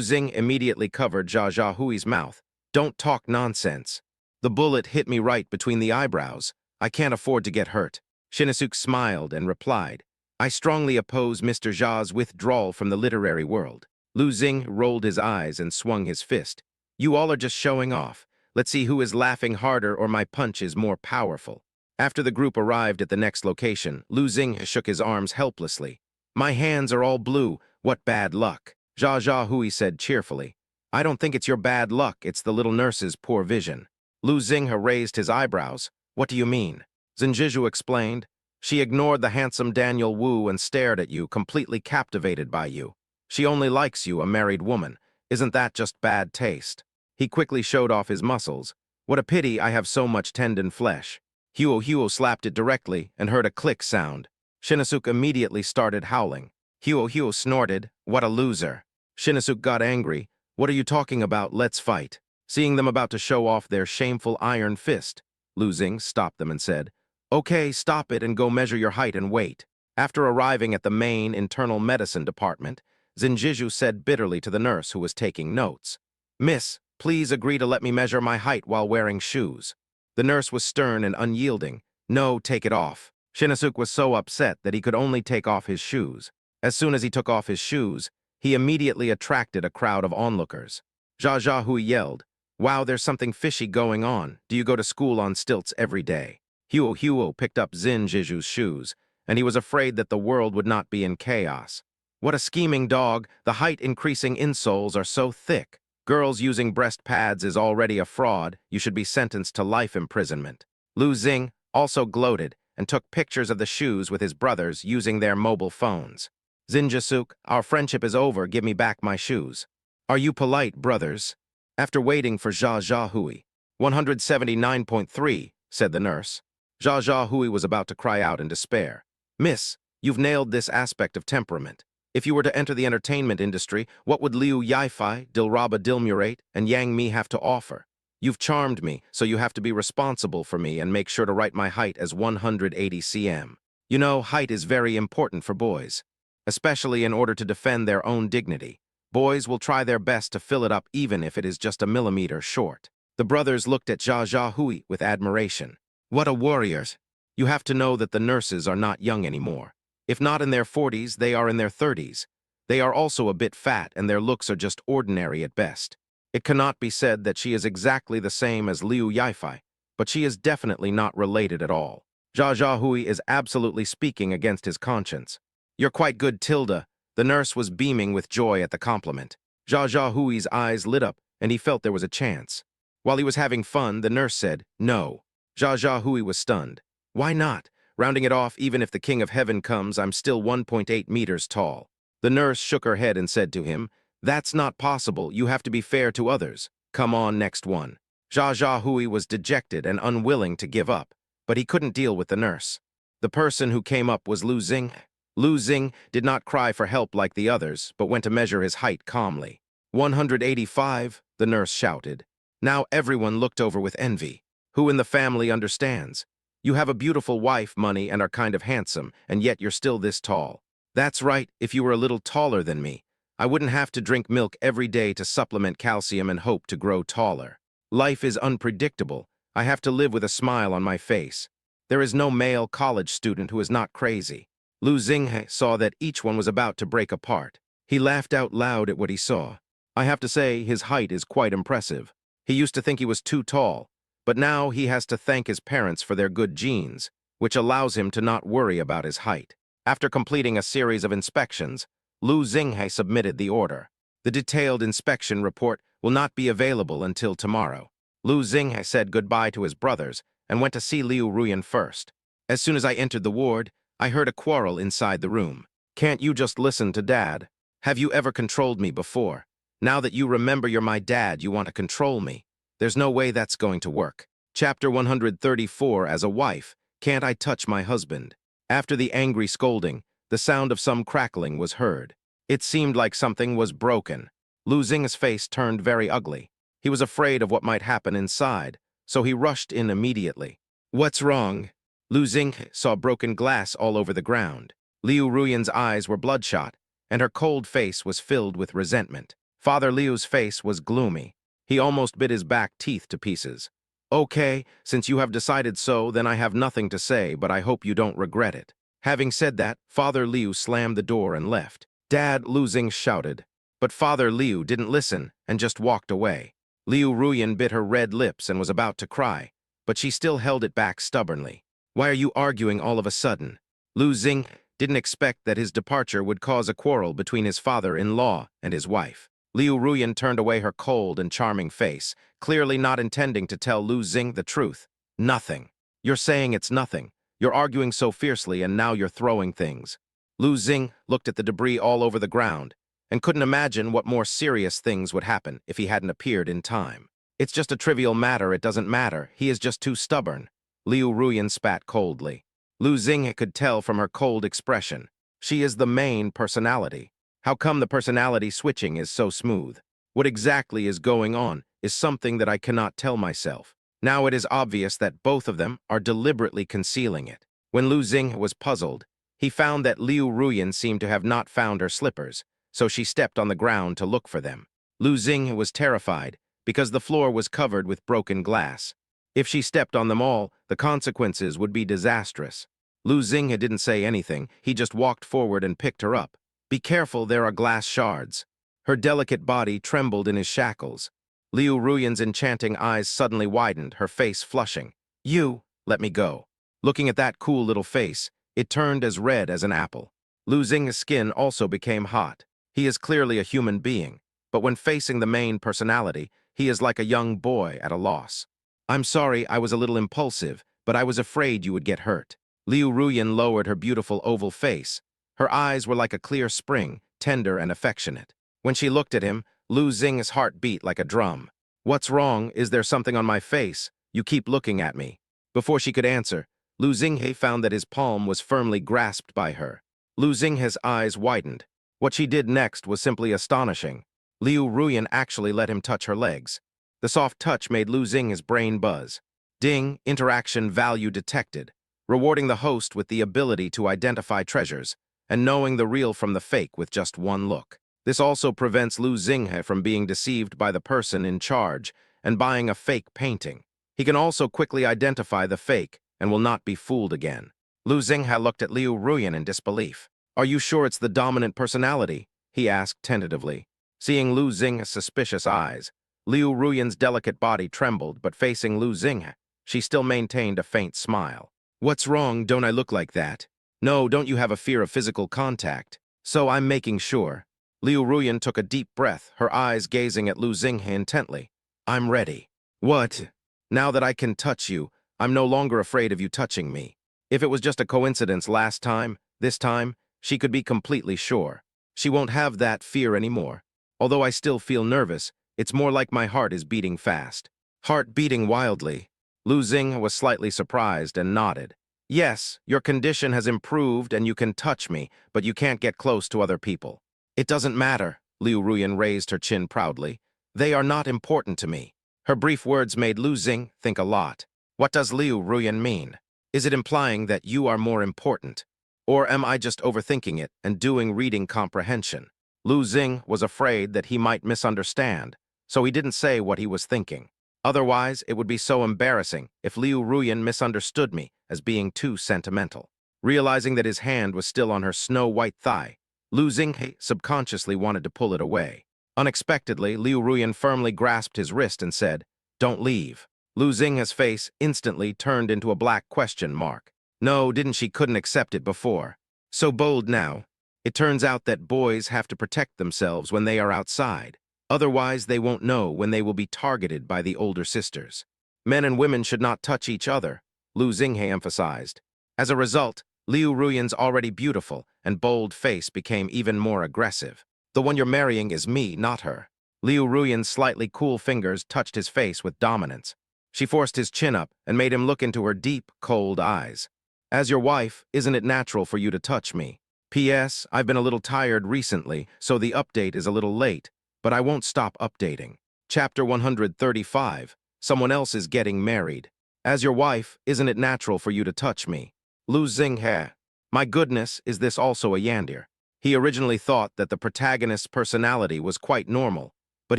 Xing immediately covered Jia Hui's mouth. Don't talk nonsense. The bullet hit me right between the eyebrows. I can't afford to get hurt. Shinnasuk smiled and replied, I strongly oppose Mr. Zha's withdrawal from the literary world. Lu Xing rolled his eyes and swung his fist. You all are just showing off. Let's see who is laughing harder or my punch is more powerful. After the group arrived at the next location, Lu Xing shook his arms helplessly. My hands are all blue. What bad luck. Jia Hui said cheerfully. I don't think it's your bad luck, it's the little nurse's poor vision. Lu Xing raised his eyebrows. What do you mean? Zinjiju explained. She ignored the handsome Daniel Wu and stared at you, completely captivated by you. She only likes you, a married woman. Isn't that just bad taste? He quickly showed off his muscles. What a pity I have so much tendon flesh. Huo slapped it directly and heard a click sound. Shinnasuk immediately started howling. Huo snorted. What a loser. Shinnasuk got angry. What are you talking about? Let's fight. Seeing them about to show off their shameful iron fist, Lu Xing stopped them and said, Okay, stop it and go measure your height and weight. After arriving at the main internal medicine department, Zinjiju said bitterly to the nurse who was taking notes, Miss, please agree to let me measure my height while wearing shoes. The nurse was stern and unyielding. No, take it off. Shinnasuk was so upset that he could only take off his shoes. As soon as he took off his shoes, he immediately attracted a crowd of onlookers. Jia Hui yelled, Wow, there's something fishy going on. Do you go to school on stilts every day? Huo picked up Zin Jiju's shoes, and he was afraid that the world would not be in chaos. What a scheming dog, the height-increasing insoles are so thick. Girls using breast pads is already a fraud, you should be sentenced to life imprisonment. Lu Xing also gloated and took pictures of the shoes with his brothers using their mobile phones. Zinjasuk, our friendship is over, give me back my shoes. Are you polite, brothers? After waiting for Jia Hui. 179.3, said the nurse. Jia Hui was about to cry out in despair. Miss, you've nailed this aspect of temperament. If you were to enter the entertainment industry, what would Liu Yifei, Dilraba Dilmurate, and Yang Mi have to offer? You've charmed me, so you have to be responsible for me and make sure to write my height as 180 cm. You know, height is very important for boys, especially in order to defend their own dignity. Boys will try their best to fill it up even if it is just a millimeter short. The brothers looked at Jia Hui with admiration. What a warriors! You have to know that the nurses are not young anymore. If not in their 40s, they are in their 30s. They are also a bit fat and their looks are just ordinary at best. It cannot be said that she is exactly the same as Liu Yifei, but she is definitely not related at all. Jia Hui is absolutely speaking against his conscience. You're quite good, Tilda. The nurse was beaming with joy at the compliment. Jia Hui's eyes lit up and he felt there was a chance. While he was having fun, the nurse said, no. Jia Hui was stunned. Why not? Rounding it off, even if the King of Heaven comes, I'm still 1.8 meters tall. The nurse shook her head and said to him, that's not possible, you have to be fair to others. Come on, next one. Jia Hui was dejected and unwilling to give up, but he couldn't deal with the nurse. The person who came up was Lu Xing. Lu Xing did not cry for help like the others, but went to measure his height calmly. 185, the nurse shouted. Now everyone looked over with envy. Who in the family understands? You have a beautiful wife, money, and are kind of handsome, and yet you're still this tall. That's right, if you were a little taller than me, I wouldn't have to drink milk every day to supplement calcium and hope to grow taller. Life is unpredictable. I have to live with a smile on my face. There is no male college student who is not crazy. Lu Xinghe saw that each one was about to break apart. He laughed out loud at what he saw. I have to say, his height is quite impressive. He used to think he was too tall, but now he has to thank his parents for their good genes, which allows him to not worry about his height. After completing a series of inspections, Lu Xinghe submitted the order. The detailed inspection report will not be available until tomorrow. Lu Xinghe said goodbye to his brothers and went to see Liu Ruyan first. As soon as I entered the ward, I heard a quarrel inside the room. Can't you just listen to Dad? Have you ever controlled me before? Now that you remember you're my dad, you want to control me. There's no way that's going to work. Chapter 134, as a wife, can't I touch my husband? After the angry scolding, the sound of some crackling was heard. It seemed like something was broken. Lu Xing's face turned very ugly. He was afraid of what might happen inside, so he rushed in immediately. What's wrong? Lu Xing saw broken glass all over the ground. Liu Ruyan's eyes were bloodshot, and her cold face was filled with resentment. Father Liu's face was gloomy. He almost bit his back teeth to pieces. Okay, since you have decided so, then I have nothing to say, but I hope you don't regret it. Having said that, Father Liu slammed the door and left. Dad, Lu Xing shouted. But Father Liu didn't listen and just walked away. Liu Ruyan bit her red lips and was about to cry, but she still held it back stubbornly. Why are you arguing all of a sudden? Lu Xing didn't expect that his departure would cause a quarrel between his father-in-law and his wife. Liu Ruyan turned away her cold and charming face, clearly not intending to tell Lu Xing the truth. Nothing. You're saying it's nothing. You're arguing so fiercely and now you're throwing things. Lu Xing looked at the debris all over the ground and couldn't imagine what more serious things would happen if he hadn't appeared in time. It's just a trivial matter, it doesn't matter. He is just too stubborn. Liu Ruyan spat coldly. Lu Xing could tell from her cold expression. She is the main personality. How come the personality switching is so smooth? What exactly is going on is something that I cannot tell myself. Now it is obvious that both of them are deliberately concealing it. When Lu Xing was puzzled, he found that Liu Ruyan seemed to have not found her slippers, so she stepped on the ground to look for them. Lu Xing was terrified because the floor was covered with broken glass. If she stepped on them all, the consequences would be disastrous. Lu Xing didn't say anything, he just walked forward and picked her up. Be careful, there are glass shards. Her delicate body trembled in his shackles. Liu Ruyan's enchanting eyes suddenly widened, her face flushing. You, let me go. Looking at that cool little face, it turned as red as an apple. Lu Xing's skin also became hot. He is clearly a human being, but when facing the main personality, he is like a young boy at a loss. I'm sorry I was a little impulsive, but I was afraid you would get hurt. Liu Ruyan lowered her beautiful oval face. Her eyes were like a clear spring, tender and affectionate. When she looked at him, Lu Xing's heart beat like a drum. What's wrong? Is there something on my face? You keep looking at me. Before she could answer, Lu Xinghe found that his palm was firmly grasped by her. Lu Xinghe's eyes widened. What she did next was simply astonishing. Liu Ruyan actually let him touch her legs. The soft touch made Lu Xinghe's brain buzz. Ding, interaction value detected, rewarding the host with the ability to identify treasures, and knowing the real from the fake with just one look. This also prevents Lu Xinghe from being deceived by the person in charge and buying a fake painting. He can also quickly identify the fake and will not be fooled again. Lu Xinghe looked at Liu Ruyan in disbelief. Are you sure it's the dominant personality? He asked tentatively. Seeing Lu Xinghe's suspicious eyes, Liu Ruyan's delicate body trembled, but facing Lu Xinghe, she still maintained a faint smile. What's wrong? Don't I look like that? No, don't you have a fear of physical contact? So I'm making sure. Liu Ruyan took a deep breath, her eyes gazing at Lu Xinghe intently. I'm ready. What? Now that I can touch you, I'm no longer afraid of you touching me. If it was just a coincidence last time, this time, she could be completely sure. She won't have that fear anymore. Although I still feel nervous, it's more like my heart is beating fast. Heart beating wildly. Lu Xinghe was slightly surprised and nodded. Yes, your condition has improved and you can touch me, but you can't get close to other people. It doesn't matter, Liu Ruyan raised her chin proudly. They are not important to me. Her brief words made Lu Xinghe think a lot. What does Liu Ruyan mean? Is it implying that you are more important? Or am I just overthinking it and doing reading comprehension? Lu Xinghe was afraid that he might misunderstand, so he didn't say what he was thinking. Otherwise, it would be so embarrassing if Liu Ruyan misunderstood me as being too sentimental. Realizing that his hand was still on her snow-white thigh, Lu Xinghe subconsciously wanted to pull it away. Unexpectedly, Liu Ruyan firmly grasped his wrist and said, "Don't leave." Lu Xinghe's face instantly turned into a black question mark. No, didn't she couldn't accept it before. So bold now. It turns out that boys have to protect themselves when they are outside. Otherwise, they won't know when they will be targeted by the older sisters. Men and women should not touch each other, Lu Xinghe emphasized. As a result, Liu Ruyan's already beautiful and bold face became even more aggressive. The one you're marrying is me, not her. Liu Ruyan's slightly cool fingers touched his face with dominance. She forced his chin up and made him look into her deep, cold eyes. As your wife, isn't it natural for you to touch me? P.S. I've been a little tired recently, so the update is a little late, but I won't stop updating. Chapter 135. Someone else is getting married. As your wife, isn't it natural for you to touch me? Lu Xinghe. My goodness, is this also a Yandere? He originally thought that the protagonist's personality was quite normal, but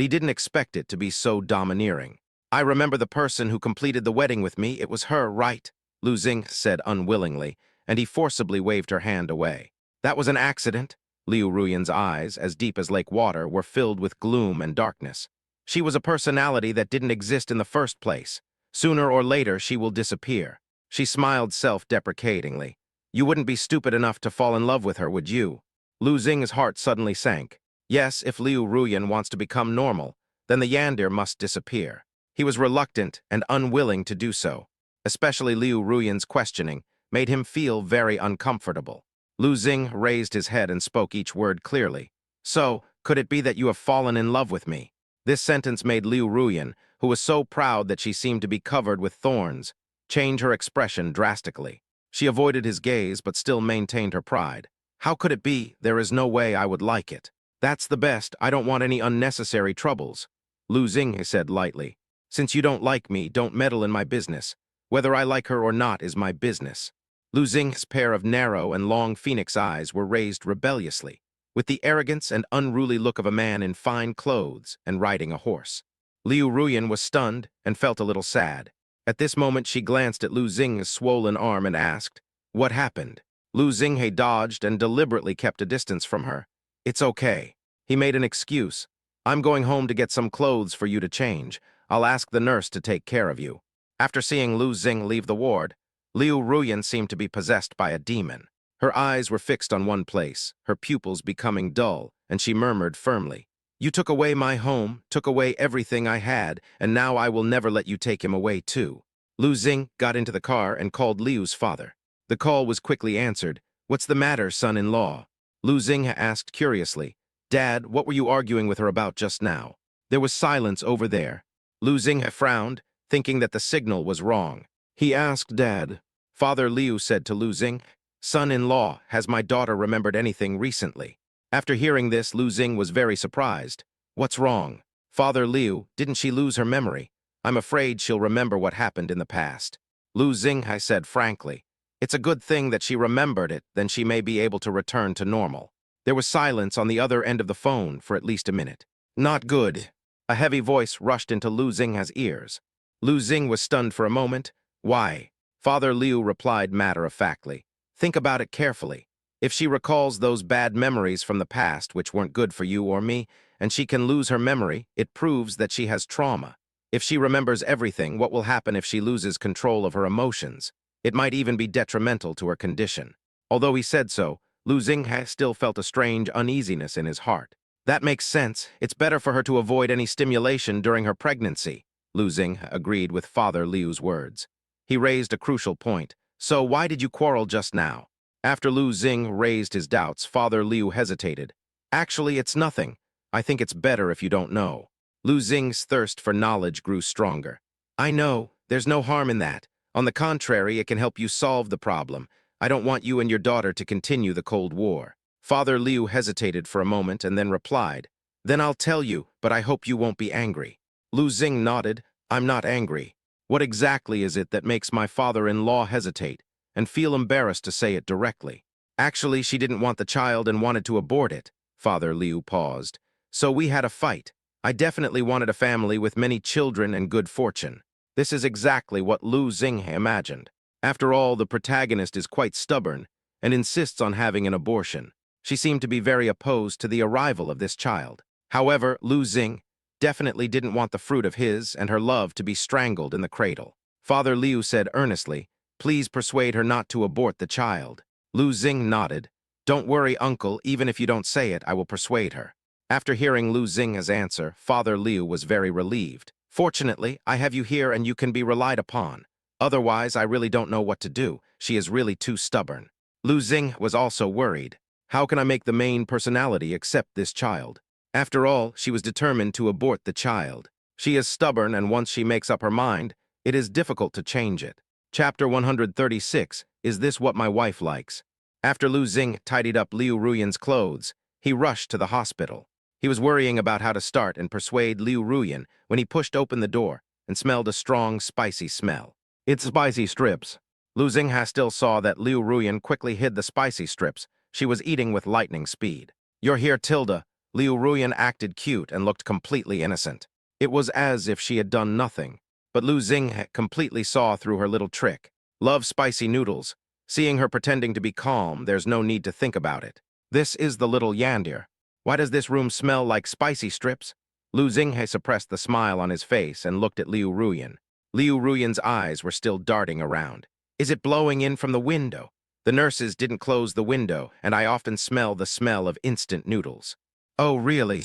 he didn't expect it to be so domineering. I remember the person who completed the wedding with me. It was her, right? Lu Xinghe said unwillingly, and he forcibly waved her hand away. That was an accident. Liu Ruyan's eyes, as deep as lake water, were filled with gloom and darkness. She was a personality that didn't exist in the first place. Sooner or later, she will disappear. She smiled self-deprecatingly. You wouldn't be stupid enough to fall in love with her, would you? Lu Xing's heart suddenly sank. Yes, if Liu Ruyan wants to become normal, then the Yandere must disappear. He was reluctant and unwilling to do so. Especially Liu Ruyan's questioning made him feel very uncomfortable. Lu Xinghe raised his head and spoke each word clearly. So, could it be that you have fallen in love with me? This sentence made Liu Ruyan, who was so proud that she seemed to be covered with thorns, change her expression drastically. She avoided his gaze but still maintained her pride. How could it be? There is no way I would like it. That's the best. I don't want any unnecessary troubles. Lu Xinghe said lightly. Since you don't like me, don't meddle in my business. Whether I like her or not is my business. Lu Xinghe's pair of narrow and long phoenix eyes were raised rebelliously, with the arrogance and unruly look of a man in fine clothes and riding a horse. Liu Ruyan was stunned and felt a little sad. At this moment, she glanced at Lu Xinghe's swollen arm and asked, "What happened?" Lu Xinghe dodged and deliberately kept a distance from her. "It's okay." He made an excuse. "I'm going home to get some clothes for you to change. I'll ask the nurse to take care of you." After seeing Lu Xinghe leave the ward, Liu Ruyan seemed to be possessed by a demon. Her eyes were fixed on one place, her pupils becoming dull, and she murmured firmly, "You took away my home, took away everything I had, and now I will never let you take him away too." Lu Xing got into the car and called Liu's father. The call was quickly answered. "What's the matter, son-in-law?" Lu Xing asked curiously. "Dad, what were you arguing with her about just now?" There was silence over there. Lu Xing frowned, thinking that the signal was wrong. He asked Dad. Father Liu said to Lu Xing, "Son-in-law, has my daughter remembered anything recently?" After hearing this, Lu Xing was very surprised. "What's wrong?" "Father Liu, didn't she lose her memory? I'm afraid she'll remember what happened in the past." Lu Xing said frankly, "It's a good thing that she remembered it, then she may be able to return to normal." There was silence on the other end of the phone for at least a minute. "Not good." A heavy voice rushed into Lu Xing's ears. Lu Xing was stunned for a moment. "Why?" Father Liu replied matter-of-factly, "Think about it carefully. If she recalls those bad memories from the past which weren't good for you or me, and she can lose her memory, it proves that she has trauma. If she remembers everything, what will happen if she loses control of her emotions? It might even be detrimental to her condition." Although he said so, Lu Xing still felt a strange uneasiness in his heart. "That makes sense. It's better for her to avoid any stimulation during her pregnancy," Lu Xing agreed with Father Liu's words. He raised a crucial point. "So why did you quarrel just now?" After Lu Xing raised his doubts, Father Liu hesitated. "Actually, it's nothing. I think it's better if you don't know." Lu Xing's thirst for knowledge grew stronger. "I know. There's no harm in that. On the contrary, it can help you solve the problem. I don't want you and your daughter to continue the Cold War." Father Liu hesitated for a moment and then replied, "Then I'll tell you, but I hope you won't be angry." Lu Xing nodded. "I'm not angry. What exactly is it that makes my father-in-law hesitate and feel embarrassed to say it directly?" "Actually, she didn't want the child and wanted to abort it." Father Liu paused. "So we had a fight. I definitely wanted a family with many children and good fortune." This is exactly what Lu Xing imagined. After all, the protagonist is quite stubborn and insists on having an abortion. She seemed to be very opposed to the arrival of this child. However, Lu Xing definitely didn't want the fruit of his and her love to be strangled in the cradle. Father Liu said earnestly, "Please persuade her not to abort the child." Lu Xing nodded. "Don't worry, uncle, even if you don't say it, I will persuade her." After hearing Lu Xing's answer, Father Liu was very relieved. "Fortunately, I have you here and you can be relied upon. Otherwise, I really don't know what to do. She is really too stubborn." Lu Xing was also worried. How can I make the main personality accept this child? After all, she was determined to abort the child. She is stubborn, and once she makes up her mind, it is difficult to change it. Chapter 136, Is This What My Wife Likes? After Lu Xing tidied up Liu Ruyan's clothes, he rushed to the hospital. He was worrying about how to start and persuade Liu Ruyan when he pushed open the door and smelled a strong, spicy smell. "It's spicy strips." Lu Xing still saw that Liu Ruyan quickly hid the spicy strips. She was eating with lightning speed. "You're here, Tilda." Liu Ruyan acted cute and looked completely innocent. It was as if she had done nothing. But Lu Xing completely saw through her little trick. "Love spicy noodles. Seeing her pretending to be calm, there's no need to think about it. This is the little Yandere. Why does this room smell like spicy strips?" Lu Xing suppressed the smile on his face and looked at Liu Ruyan. Liu Ruyan's eyes were still darting around. "Is it blowing in from the window? The nurses didn't close the window, and I often smell the smell of instant noodles." "Oh, really?"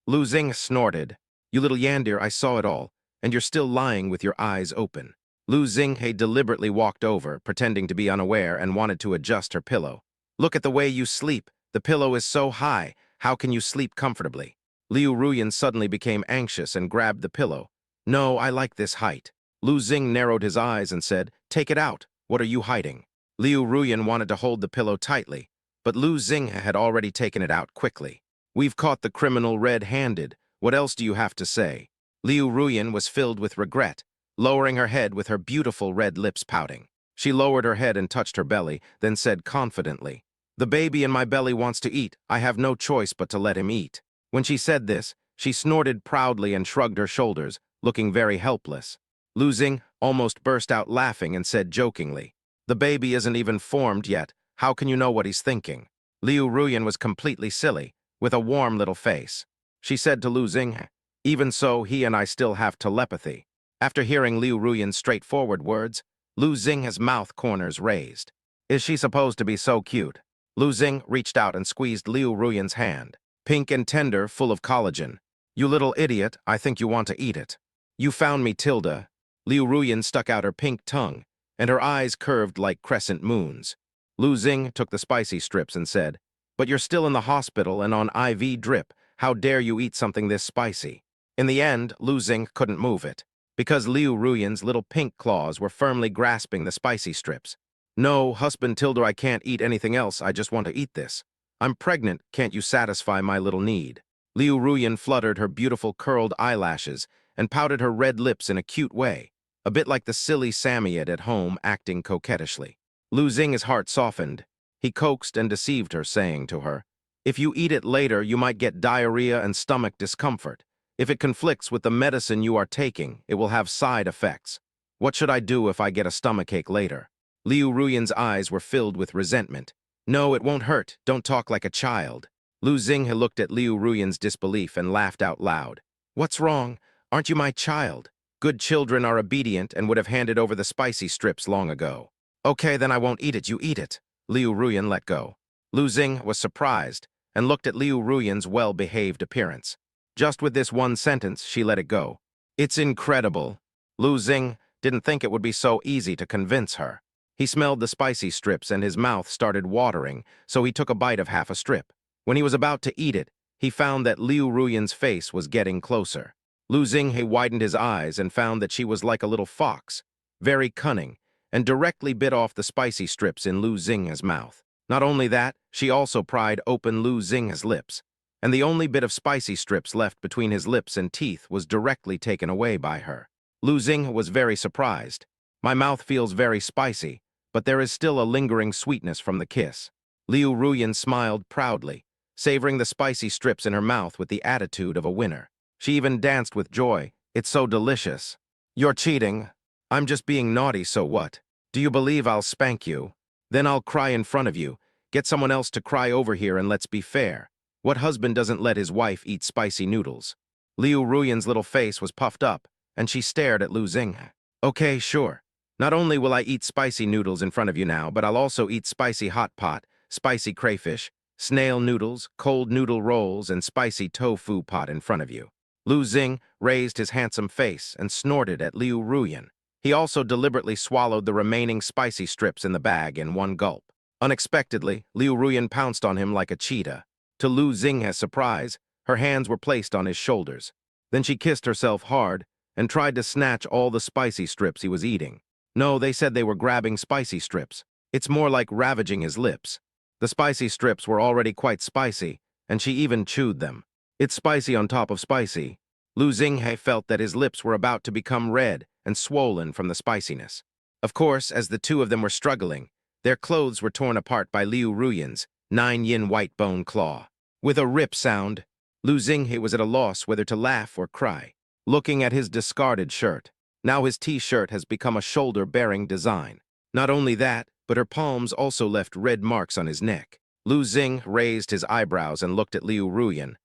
Lu Xing snorted. "You little Yandere, I saw it all, and you're still lying with your eyes open." Lu Xing deliberately walked over, pretending to be unaware, and wanted to adjust her pillow. "Look at the way you sleep. The pillow is so high. How can you sleep comfortably?" Liu Ruyan suddenly became anxious and grabbed the pillow. "No, I like this height." Lu Xing narrowed his eyes and said, "Take it out. What are you hiding?" Liu Ruyan wanted to hold the pillow tightly, but Lu Xing had already taken it out quickly. "We've caught the criminal red-handed. What else do you have to say?" Liu Ruyan was filled with regret, lowering her head with her beautiful red lips pouting. She lowered her head and touched her belly, then said confidently, "The baby in my belly wants to eat. I have no choice but to let him eat." When she said this, she snorted proudly and shrugged her shoulders, looking very helpless. Lu Xing almost burst out laughing and said jokingly, "The baby isn't even formed yet. How can you know what he's thinking?" Liu Ruyan was completely silly, with a warm little face. She said to Lu Xing, "Even so, he and I still have telepathy." After hearing Liu Ruyan's straightforward words, Lu Xing's mouth corners raised. Is she supposed to be so cute? Lu Xing reached out and squeezed Liu Ruyan's hand. Pink and tender, full of collagen. You little idiot, I think you want to eat it. You found me, Tilda. Liu Ruyan stuck out her pink tongue, and her eyes curved like crescent moons. Lu Xing took the spicy strips and said, But you're still in the hospital and on IV drip. How dare you eat something this spicy? In the end, Lu Xing couldn't move it, because Liu Ruyan's little pink claws were firmly grasping the spicy strips. No, husband Tilda, I can't eat anything else, I just want to eat this. I'm pregnant, can't you satisfy my little need? Liu Ruyan fluttered her beautiful curled eyelashes and pouted her red lips in a cute way, a bit like the silly Samoyed at home acting coquettishly. Lu Xing's heart softened. He coaxed and deceived her, saying to her, If you eat it later, you might get diarrhea and stomach discomfort. If it conflicts with the medicine you are taking, it will have side effects. What should I do if I get a stomachache later? Liu Ruyan's eyes were filled with resentment. No, it won't hurt. Don't talk like a child. Lu Xing looked at Liu Ruyan's disbelief and laughed out loud. What's wrong? Aren't you my child? Good children are obedient and would have handed over the spicy strips long ago. Okay, then I won't eat it. You eat it. Liu Ruyan let go. Lu Xing was surprised and looked at Liu Ruyan's well-behaved appearance. Just with this one sentence, she let it go. It's incredible. Lu Xing didn't think it would be so easy to convince her. He smelled the spicy strips and his mouth started watering, so he took a bite of half a strip. When he was about to eat it, he found that Liu Ruyan's face was getting closer. Lu Xing widened his eyes and found that she was like a little fox, very cunning, and directly bit off the spicy strips in Lu Xing's mouth. Not only that, she also pried open Lu Xing's lips, and the only bit of spicy strips left between his lips and teeth was directly taken away by her. Lu Xing was very surprised. My mouth feels very spicy, but there is still a lingering sweetness from the kiss. Liu Ruyan smiled proudly, savoring the spicy strips in her mouth with the attitude of a winner. She even danced with joy. It's so delicious. You're cheating. I'm just being naughty, so what? Do you believe I'll spank you? Then I'll cry in front of you. Get someone else to cry over here and let's be fair. What husband doesn't let his wife eat spicy noodles? Liu Ruyan's little face was puffed up, and she stared at Lu Xing. Okay, sure. Not only will I eat spicy noodles in front of you now, but I'll also eat spicy hot pot, spicy crayfish, snail noodles, cold noodle rolls, and spicy tofu pot in front of you. Lu Xing raised his handsome face and snorted at Liu Ruyan. He also deliberately swallowed the remaining spicy strips in the bag in one gulp. Unexpectedly, Liu Ruyan pounced on him like a cheetah. To Lu Xing's surprise, her hands were placed on his shoulders. Then she kissed herself hard and tried to snatch all the spicy strips he was eating. No, they said they were grabbing spicy strips. It's more like ravaging his lips. The spicy strips were already quite spicy, and she even chewed them. It's spicy on top of spicy. Lu Xing felt that his lips were about to become red and swollen from the spiciness. Of course, as the two of them were struggling, their clothes were torn apart by Liu Ruyan's 9-yin white bone claw. With a rip sound, Lu Xing was at a loss whether to laugh or cry. Looking at his discarded shirt, now his T-shirt has become a shoulder-bearing design. Not only that, but her palms also left red marks on his neck. Lu Xing raised his eyebrows and looked at Liu Ruyan.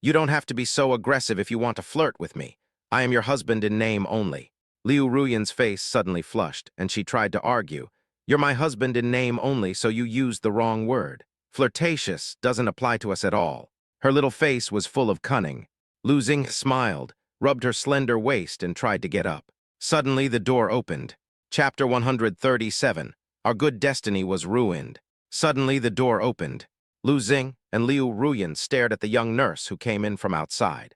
You don't have to be so aggressive if you want to flirt with me. I am your husband in name only. Liu Ruyan's face suddenly flushed, and she tried to argue. You're my husband in name only, so you used the wrong word. Flirtatious doesn't apply to us at all. Her little face was full of cunning. Lu Xing smiled, rubbed her slender waist, and tried to get up. Suddenly, the door opened. Chapter 137. Our good destiny was ruined. Suddenly, the door opened. Lu Xing and Liu Ruyan stared at the young nurse who came in from outside.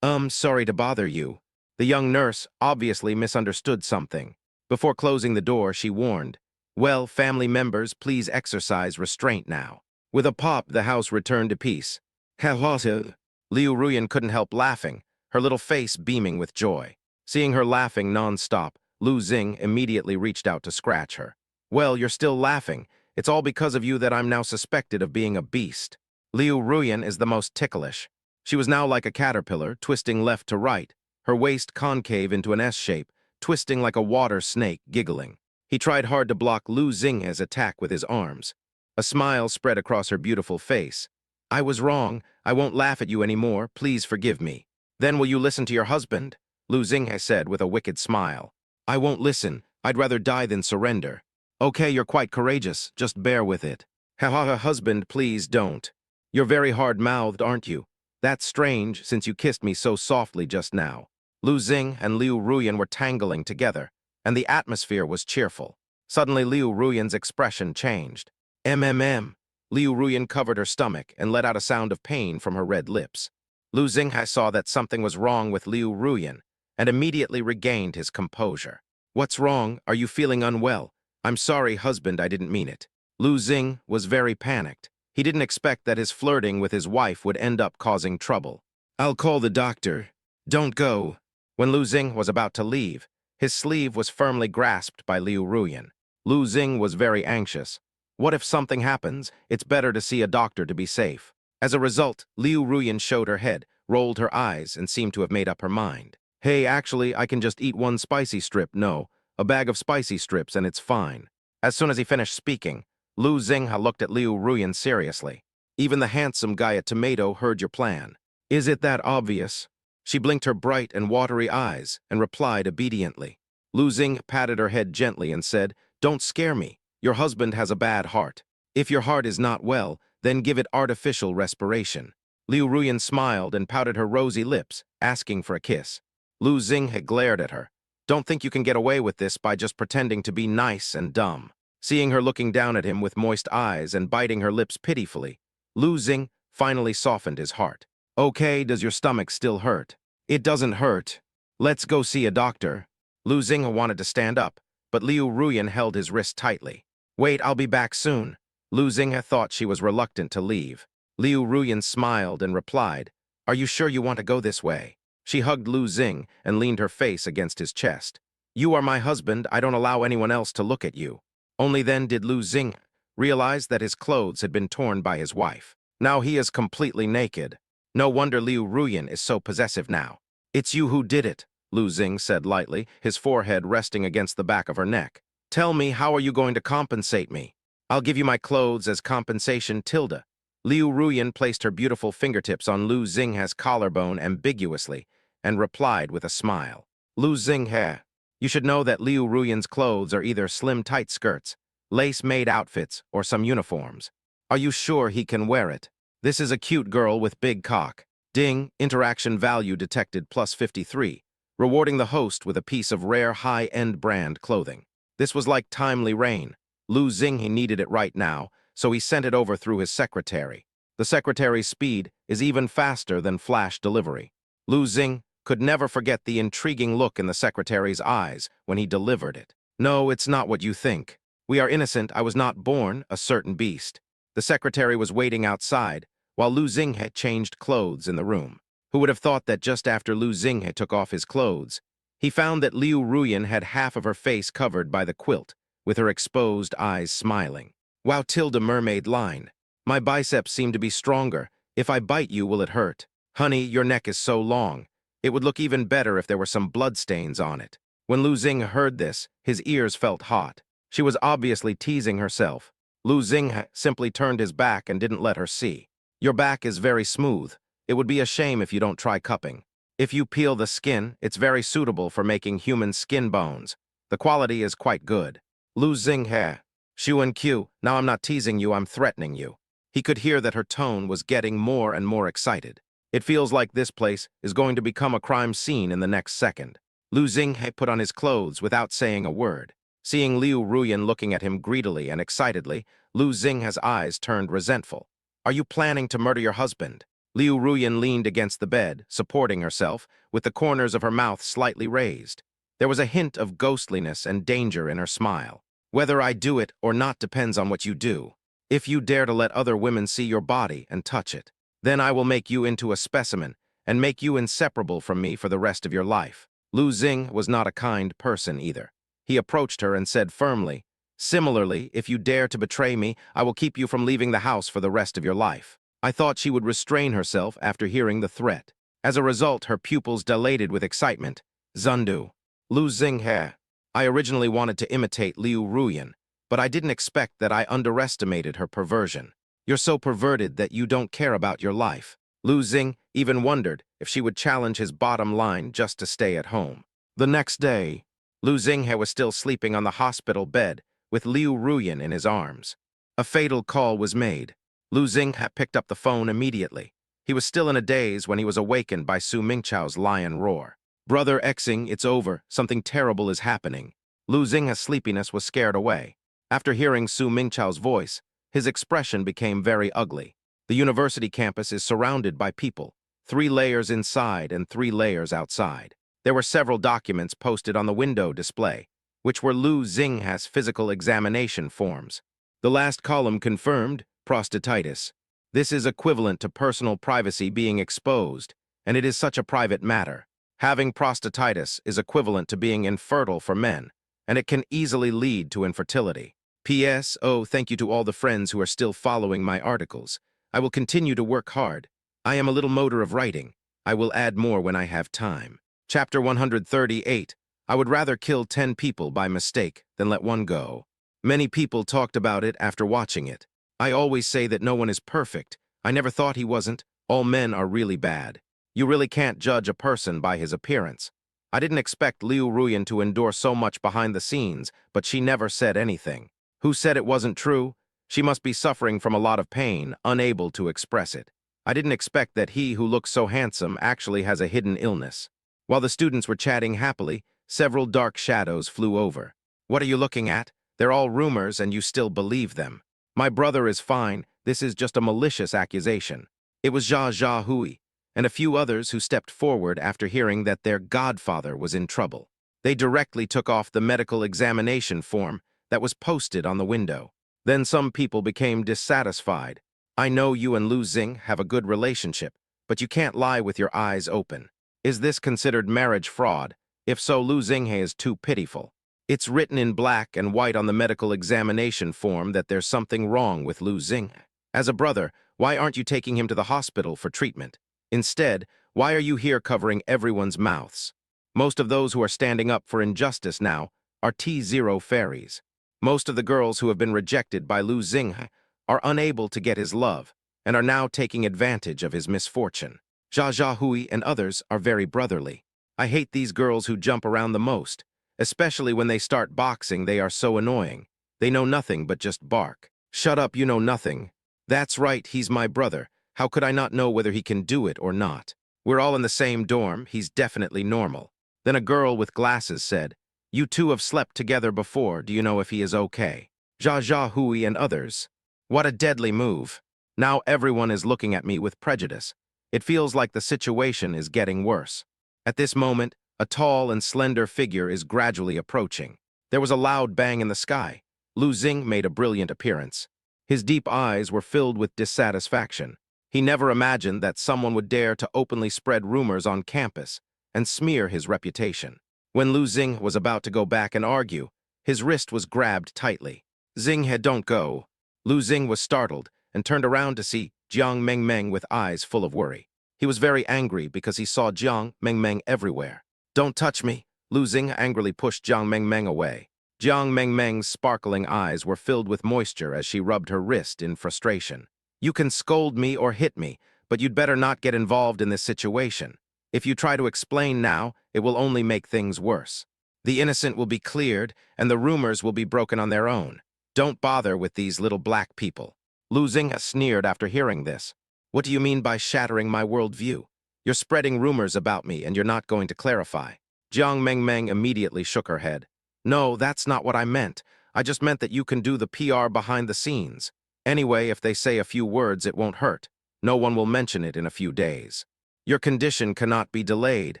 Sorry to bother you. The young nurse obviously misunderstood something. Before closing the door, she warned, Well, family members, please exercise restraint now. With a pop, the house returned to peace. Liu Ruyan couldn't help laughing, her little face beaming with joy. Seeing her laughing non-stop, Lu Xing immediately reached out to scratch her. Well, you're still laughing. It's all because of you that I'm now suspected of being a beast. Liu Ruyan is the most ticklish. She was now like a caterpillar, twisting left to right, her waist concave into an S shape, twisting like a water snake, giggling. He tried hard to block Lu Xing's attack with his arms. A smile spread across her beautiful face. I was wrong. I won't laugh at you anymore. Please forgive me. Then will you listen to your husband? Lu Xing said with a wicked smile. I won't listen. I'd rather die than surrender. Okay, you're quite courageous. Just bear with it. Ha ha ha, husband, please don't. You're very hard-mouthed, aren't you? That's strange, since you kissed me so softly just now. Lu Xing and Liu Ruyan were tangling together, and the atmosphere was cheerful. Suddenly, Liu Ruyan's expression changed. MMM. Liu Ruyan covered her stomach and let out a sound of pain from her red lips. Lu Xing saw that something was wrong with Liu Ruyan and immediately regained his composure. What's wrong? Are you feeling unwell? I'm sorry, husband, I didn't mean it. Lu Xing was very panicked. He didn't expect that his flirting with his wife would end up causing trouble. I'll call the doctor. Don't go. When Lu Xing was about to leave, his sleeve was firmly grasped by Liu Ruyan. Lu Xing was very anxious. What if something happens? It's better to see a doctor to be safe. As a result, Liu Ruyan showed her head, rolled her eyes, and seemed to have made up her mind. Hey, actually, I can just eat one spicy strip, no, a bag of spicy strips and it's fine. As soon as he finished speaking, Lu Xing looked at Liu Ruyan seriously. Even the handsome guy at Tomato heard your plan. Is it that obvious? She blinked her bright and watery eyes and replied obediently. Lu Xing patted her head gently and said, Don't scare me. Your husband has a bad heart. If your heart is not well, then give it artificial respiration. Liu Ruyan smiled and pouted her rosy lips, asking for a kiss. Lu Xing had glared at her. Don't think you can get away with this by just pretending to be nice and dumb. Seeing her looking down at him with moist eyes and biting her lips pitifully, Lu Xing finally softened his heart. Okay, does your stomach still hurt? It doesn't hurt. Let's go see a doctor. Lu Xing wanted to stand up, but Liu Ruyan held his wrist tightly. Wait, I'll be back soon. Lu Xing thought she was reluctant to leave. Liu Ruyan smiled and replied, Are you sure you want to go this way? She hugged Lu Xing and leaned her face against his chest. You are my husband, I don't allow anyone else to look at you. Only then did Lu Xing realize that his clothes had been torn by his wife. Now he is completely naked. No wonder Liu Ruyan is so possessive now. It's you who did it, Lu Xing said lightly, his forehead resting against the back of her neck. Tell me, how are you going to compensate me? I'll give you my clothes as compensation, Tilda. Liu Ruyan placed her beautiful fingertips on Lu Xing's collarbone ambiguously and replied with a smile. Lu Xing, you should know that Liu Ruyan's clothes are either slim tight skirts, lace-made outfits, or some uniforms. Are you sure he can wear it? This is a cute girl with big cock. Ding, interaction value detected plus 53, rewarding the host with a piece of rare high-end brand clothing. This was like timely rain. Lu Xing needed it right now, so he sent it over through his secretary. The secretary's speed is even faster than flash delivery. Lu Xing could never forget the intriguing look in the secretary's eyes when he delivered it. No, it's not what you think. We are innocent. I was not born a certain beast. The secretary was waiting outside, while Lu Xing had changed clothes in the room. Who would have thought that just after Lu Xing had took off his clothes, he found that Liu Ruyan had half of her face covered by the quilt, with her exposed eyes smiling. Wow, Tilda mermaid line. My biceps seem to be stronger. If I bite you, will it hurt? Honey, your neck is so long. It would look even better if there were some bloodstains on it. When Lu Xing heard this, his ears felt hot. She was obviously teasing herself. Lu Xing simply turned his back and didn't let her see. Your back is very smooth. It would be a shame if you don't try cupping. If you peel the skin, it's very suitable for making human skin bones. The quality is quite good. Lu Xing, Shu and Q, now I'm not teasing you, I'm threatening you. He could hear that her tone was getting more and more excited. It feels like this place is going to become a crime scene in the next second. Lu Xing put on his clothes without saying a word. Seeing Liu Ruyan looking at him greedily and excitedly, Lu Xing's eyes turned resentful. Are you planning to murder your husband? Liu Ruyan leaned against the bed, supporting herself, with the corners of her mouth slightly raised. There was a hint of ghostliness and danger in her smile. Whether I do it or not depends on what you do. If you dare to let other women see your body and touch it, then I will make you into a specimen and make you inseparable from me for the rest of your life. Lu Xing was not a kind person either. He approached her and said firmly, Similarly, if you dare to betray me, I will keep you from leaving the house for the rest of your life. I thought she would restrain herself after hearing the threat. As a result, her pupils dilated with excitement. Zundu. Lu Xing, I originally wanted to imitate Liu Ruyan, but I didn't expect that I underestimated her perversion. You're so perverted that you don't care about your life. Lu Xing even wondered if she would challenge his bottom line just to stay at home. The next day, Lu Xinghe was still sleeping on the hospital bed, with Liu Ruyan in his arms. A fatal call was made. Lu Xinghe picked up the phone immediately. He was still in a daze when he was awakened by Su Mingchao's lion roar. "Brother Xing, it's over. Something terrible is happening." Lu Xinghe's sleepiness was scared away. After hearing Su Mingchao's voice, his expression became very ugly. The university campus is surrounded by people, 3 layers inside and 3 layers outside. There were several documents posted on the window display, which were Lu Xinghe's physical examination forms. The last column confirmed prostatitis. This is equivalent to personal privacy being exposed, and it is such a private matter. Having prostatitis is equivalent to being infertile for men, and it can easily lead to infertility. P.S. Oh, thank you to all the friends who are still following my articles. I will continue to work hard. I am a little motor of writing. I will add more when I have time. Chapter 138. I would rather kill 10 people by mistake than let one go. Many people talked about it after watching it. I always say that no one is perfect. I never thought he wasn't. All men are really bad. You really can't judge a person by his appearance. I didn't expect Liu Ruyan to endure so much behind the scenes, but she never said anything. Who said it wasn't true? She must be suffering from a lot of pain, unable to express it. I didn't expect that he who looks so handsome actually has a hidden illness. While the students were chatting happily, several dark shadows flew over. What are you looking at? They're all rumors and you still believe them. My brother is fine. This is just a malicious accusation. It was Jia Hui and a few others who stepped forward after hearing that their godfather was in trouble. They directly took off the medical examination form that was posted on the window. Then some people became dissatisfied. I know you and Lu Xing have a good relationship, but you can't lie with your eyes open. Is this considered marriage fraud? If so, Lu Xinghe is too pitiful. It's written in black and white on the medical examination form that there's something wrong with Lu Xinghe. As a brother, why aren't you taking him to the hospital for treatment? Instead, why are you here covering everyone's mouths? Most of those who are standing up for injustice now are T0 fairies. Most of the girls who have been rejected by Lu Xinghe are unable to get his love and are now taking advantage of his misfortune. Jia Hui and others are very brotherly. I hate these girls who jump around the most, especially when they start boxing. They are so annoying. They know nothing but just bark. Shut up, you know nothing. That's right, he's my brother. How could I not know whether he can do it or not? We're all in the same dorm. He's definitely normal. Then a girl with glasses said, "You two have slept together before. Do you know if he is okay?" Jia Hui and others. What a deadly move. Now everyone is looking at me with prejudice. It feels like the situation is getting worse. At this moment, a tall and slender figure is gradually approaching. There was a loud bang in the sky. Lu Xing made a brilliant appearance. His deep eyes were filled with dissatisfaction. He never imagined that someone would dare to openly spread rumors on campus and smear his reputation. When Lu Xing was about to go back and argue, his wrist was grabbed tightly. "Xinghe, don't go." Lu Xing was startled and turned around to see Jiang Mengmeng with eyes full of worry. He was very angry because he saw Jiang Mengmeng everywhere. "Don't touch me." Lu Xing angrily pushed Jiang Mengmeng away. Jiang Mengmeng's sparkling eyes were filled with moisture as she rubbed her wrist in frustration. "You can scold me or hit me, but you'd better not get involved in this situation. If you try to explain now, it will only make things worse. The innocent will be cleared, and the rumors will be broken on their own. Don't bother with these little black people." Lu Xing sneered after hearing this. "What do you mean by shattering my worldview? You're spreading rumors about me, and you're not going to clarify." Jiang Mengmeng immediately shook her head. "No, that's not what I meant. I just meant that you can do the PR behind the scenes. Anyway, if they say a few words, it won't hurt. No one will mention it in a few days. Your condition cannot be delayed.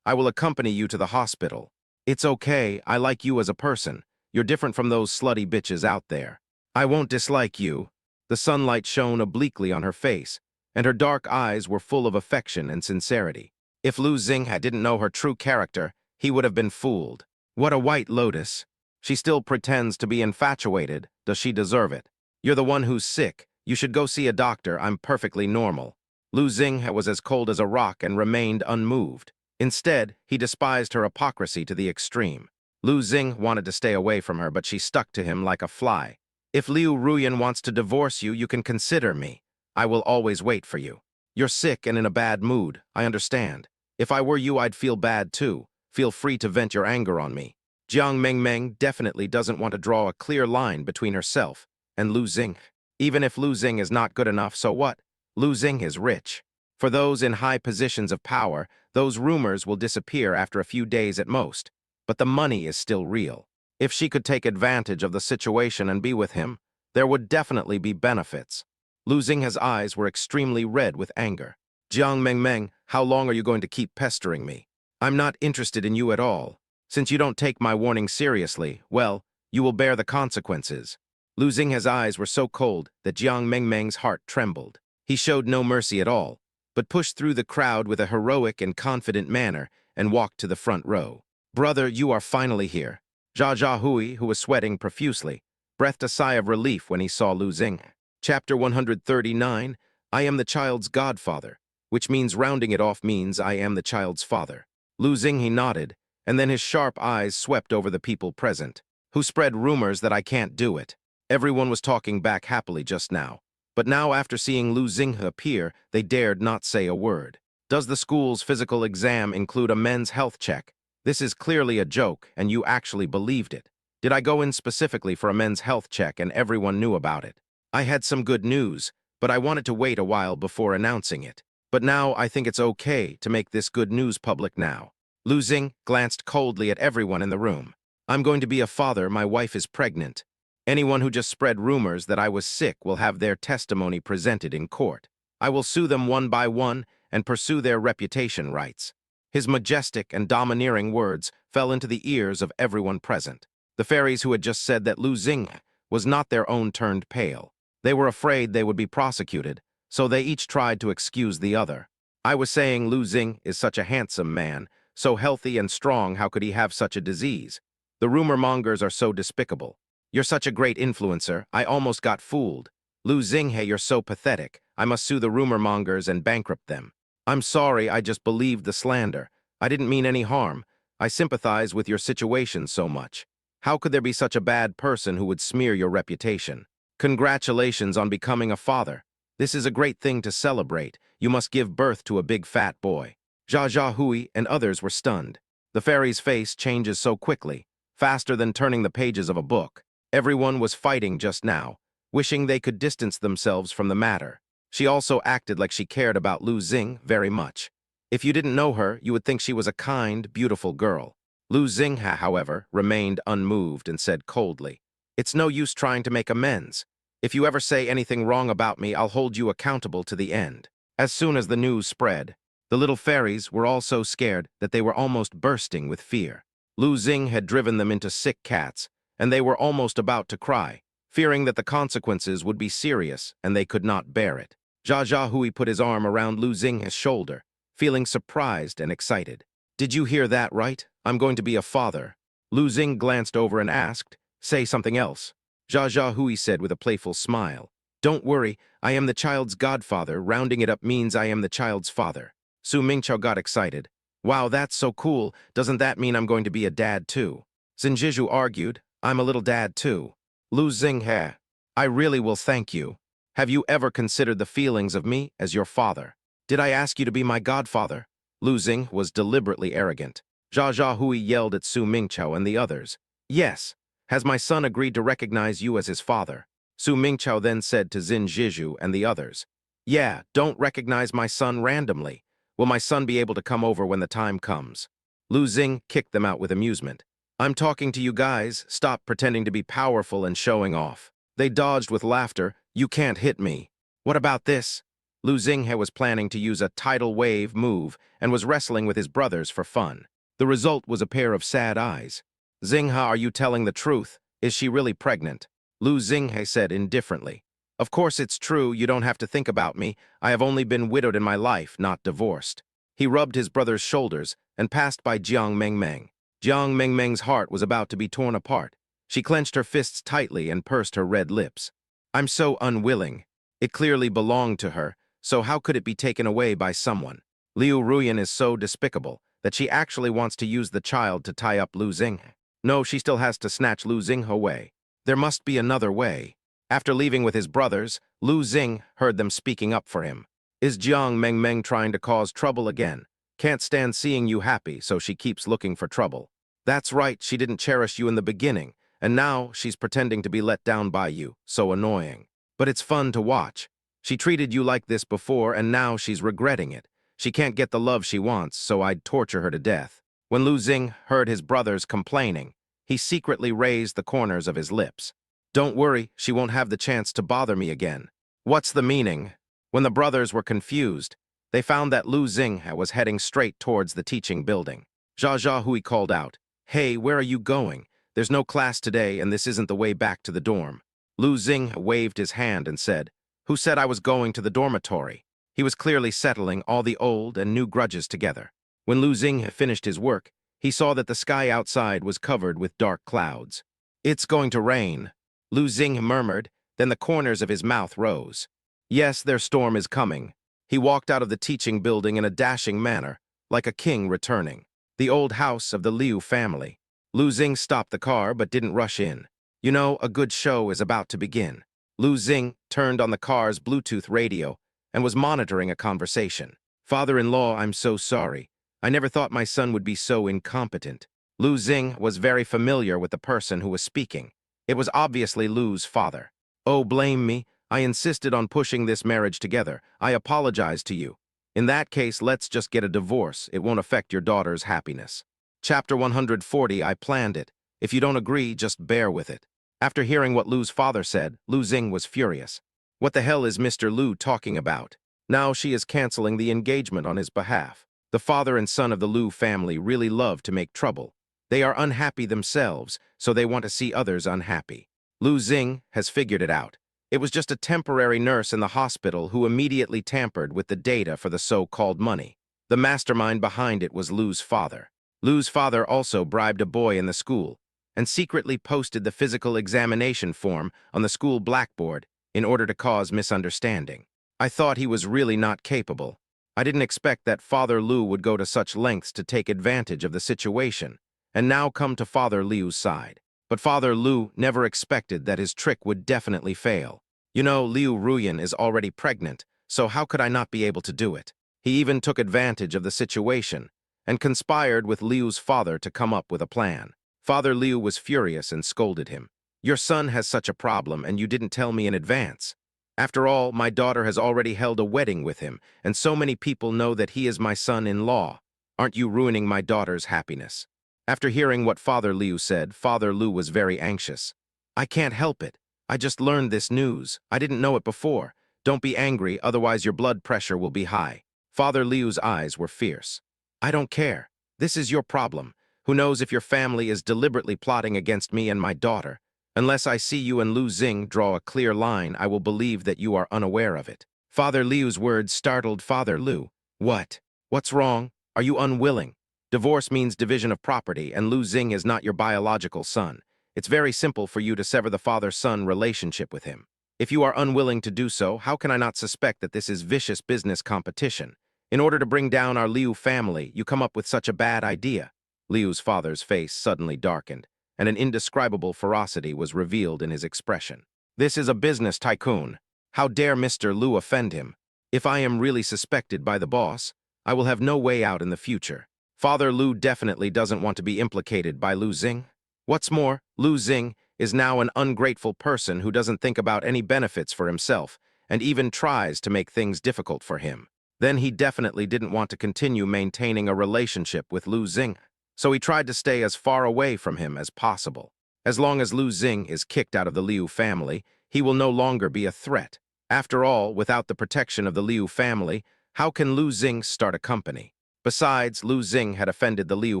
I will accompany you to the hospital. It's okay, I like you as a person. You're different from those slutty bitches out there. I won't dislike you." The sunlight shone obliquely on her face, and her dark eyes were full of affection and sincerity. If Lu Xing didn't know her true character, he would have been fooled. What a white lotus. She still pretends to be infatuated. Does she deserve it? "You're the one who's sick. You should go see a doctor. I'm perfectly normal." Lu Xing was as cold as a rock and remained unmoved. Instead, he despised her hypocrisy to the extreme. Lu Xing wanted to stay away from her, but she stuck to him like a fly. "If Liu Ruyan wants to divorce you, you can consider me. I will always wait for you. You're sick and in a bad mood. I understand. If I were you, I'd feel bad too. Feel free to vent your anger on me." Jiang Mengmeng definitely doesn't want to draw a clear line between herself and Lu Xing. Even if Lu Xing is not good enough, so what? Lu Xing is rich. For those in high positions of power, those rumors will disappear after a few days at most. But the money is still real. If she could take advantage of the situation and be with him, there would definitely be benefits. Lu Xing's eyes were extremely red with anger. Jiang Mengmeng, how long are you going to keep pestering me? I'm not interested in you at all. Since you don't take my warning seriously, well, you will bear the consequences. Lu Xing's eyes were so cold that Jiang Mengmeng's heart trembled. He showed no mercy at all, but pushed through the crowd with a heroic and confident manner and walked to the front row. Brother, you are finally here. Jia Hui, who was sweating profusely, breathed a sigh of relief when he saw Lu Xing. Chapter 139, I am the child's godfather, which means rounding it off means I am the child's father. Lu Xing, he nodded, and then his sharp eyes swept over the people present, who spread rumors that I can't do it. Everyone was talking back happily just now, but now after seeing Lu Xing appear, they dared not say a word. Does the school's physical exam include a men's health check? This is clearly a joke, and you actually believed it. Did I go in specifically for a men's health check and everyone knew about it? I had some good news, but I wanted to wait a while before announcing it. But now I think it's okay to make this good news public now. Lu Xing glanced coldly at everyone in the room. I'm going to be a father, my wife is pregnant. Anyone who just spread rumors that I was sick will have their testimony presented in court. I will sue them one by one and pursue their reputation rights. His majestic and domineering words fell into the ears of everyone present. The fairies who had just said that Lu Xing was not their own turned pale. They were afraid they would be prosecuted, so they each tried to excuse the other. I was saying Lu Xing is such a handsome man, so healthy and strong, how could he have such a disease? The rumor mongers are so despicable. You're such a great influencer, I almost got fooled. Lu Xing, hey, you're so pathetic. I must sue the rumor mongers and bankrupt them. I'm sorry, I just believed the slander. I didn't mean any harm. I sympathize with your situation so much. How could there be such a bad person who would smear your reputation? Congratulations on becoming a father. This is a great thing to celebrate. You must give birth to a big fat boy. Jia Hui and others were stunned. The fairy's face changes so quickly, faster than turning the pages of a book. Everyone was fighting just now, wishing they could distance themselves from the matter. She also acted like she cared about Lu Xing very much. If you didn't know her, you would think she was a kind, beautiful girl. Lu Xing, however, remained unmoved and said coldly, It's no use trying to make amends. If you ever say anything wrong about me, I'll hold you accountable to the end. As soon as the news spread, the little fairies were all so scared that they were almost bursting with fear. Lu Xing had driven them into sick cats, and they were almost about to cry, fearing that the consequences would be serious and they could not bear it. Jia Hui put his arm around Lu Xing's shoulder, feeling surprised and excited. Did you hear that right? I'm going to be a father. Lu Xing glanced over and asked, Say something else. Jia Hui said with a playful smile. Don't worry, I am the child's godfather. Rounding it up means I am the child's father. Su Mingqiao got excited. Wow, that's so cool. Doesn't that mean I'm going to be a dad too? Xinjiju argued, I'm a little dad too. Lu Xing, I really will thank you. Have you ever considered the feelings of me as your father? Did I ask you to be my godfather? Lu Xing was deliberately arrogant. Jia Hui yelled at Su Mingqiao and the others. Yes. Has my son agreed to recognize you as his father? Su Mingqiao then said to Xinjiju and the others. Yeah, don't recognize my son randomly. Will my son be able to come over when the time comes? Lu Xing kicked them out with amusement. I'm talking to you guys. Stop pretending to be powerful and showing off. They dodged with laughter. You can't hit me. What about this? Lu Xing was planning to use a tidal wave move and was wrestling with his brothers for fun. The result was a pair of sad eyes. Xinghe, are you telling the truth? Is she really pregnant? Lu Xinghe said indifferently. Of course it's true, you don't have to think about me. I have only been widowed in my life, not divorced. He rubbed his brother's shoulders and passed by Jiang Mengmeng. Jiang Mengmeng's heart was about to be torn apart. She clenched her fists tightly and pursed her red lips. I'm so unwilling. It clearly belonged to her, so how could it be taken away by someone? Liu Ruyan is so despicable that she actually wants to use the child to tie up Lu Xing. No, she still has to snatch Lu Xing away. There must be another way. After leaving with his brothers, Lu Xing heard them speaking up for him. Is Jiang Mengmeng trying to cause trouble again? Can't stand seeing you happy, so she keeps looking for trouble. That's right, she didn't cherish you in the beginning, and now she's pretending to be let down by you. So annoying. But it's fun to watch. She treated you like this before, and now she's regretting it. She can't get the love she wants, so I'd torture her to death. When Lu Xing heard his brothers complaining, he secretly raised the corners of his lips. Don't worry, she won't have the chance to bother me again. What's the meaning? When the brothers were confused, they found that Lu Xing was heading straight towards the teaching building. Zha Hui called out, "Hey, where are you going? There's no class today, and this isn't the way back to the dorm." Lu Xing waved his hand and said, "Who said I was going to the dormitory?" He was clearly settling all the old and new grudges together. When Lu Xing finished his work, he saw that the sky outside was covered with dark clouds. "It's going to rain," Lu Xing murmured, then the corners of his mouth rose. Yes, their storm is coming. He walked out of the teaching building in a dashing manner, like a king returning. The old house of the Liu family. Lu Xing stopped the car but didn't rush in. You know, a good show is about to begin. Lu Xing turned on the car's Bluetooth radio and was monitoring a conversation. "Father-in-law, I'm so sorry. I never thought my son would be so incompetent." Lu Xing was very familiar with the person who was speaking. It was obviously Lu's father. "Oh, blame me. I insisted on pushing this marriage together. I apologize to you. In that case, let's just get a divorce. It won't affect your daughter's happiness." Chapter 140, I planned it. If you don't agree, just bear with it. After hearing what Lu's father said, Lu Xing was furious. What the hell is Mr. Lu talking about? Now she is canceling the engagement on his behalf. The father and son of the Lu family really love to make trouble. They are unhappy themselves, so they want to see others unhappy. Lu Xing has figured it out. It was just a temporary nurse in the hospital who immediately tampered with the data for the so-called money. The mastermind behind it was Lu's father. Lu's father also bribed a boy in the school and secretly posted the physical examination form on the school blackboard in order to cause misunderstanding. I thought he was really not capable. I didn't expect that Father Lu would go to such lengths to take advantage of the situation and now come to Father Liu's side. But Father Lu never expected that his trick would definitely fail. You know, Liu Ruyan is already pregnant, so how could I not be able to do it? He even took advantage of the situation and conspired with Liu's father to come up with a plan. Father Liu was furious and scolded him. "Your son has such a problem and you didn't tell me in advance. After all, my daughter has already held a wedding with him, and so many people know that he is my son-in-law. Aren't you ruining my daughter's happiness?" After hearing what Father Liu said, Father Lu was very anxious. "I can't help it. I just learned this news. I didn't know it before. Don't be angry, otherwise your blood pressure will be high." Father Liu's eyes were fierce. "I don't care. This is your problem. Who knows if your family is deliberately plotting against me and my daughter? Unless I see you and Lu Xing draw a clear line, I will believe that you are unaware of it." Father Liu's words startled Father Lu. "What? What's wrong? Are you unwilling? Divorce means division of property, and Lu Xing is not your biological son. It's very simple for you to sever the father-son relationship with him. If you are unwilling to do so, how can I not suspect that this is vicious business competition? In order to bring down our Liu family, you come up with such a bad idea." Liu's father's face suddenly darkened, and an indescribable ferocity was revealed in his expression. "This is a business tycoon. How dare Mr. Lu offend him? If I am really suspected by the boss, I will have no way out in the future. Father Lu definitely doesn't want to be implicated by Lu Xing. What's more, Lu Xing is now an ungrateful person who doesn't think about any benefits for himself and even tries to make things difficult for him. Then he definitely didn't want to continue maintaining a relationship with Lu Xing, so he tried to stay as far away from him as possible. As long as Lu Xing is kicked out of the Liu family, he will no longer be a threat. After all, without the protection of the Liu family, how can Lu Xing start a company? Besides, Lu Xing had offended the Liu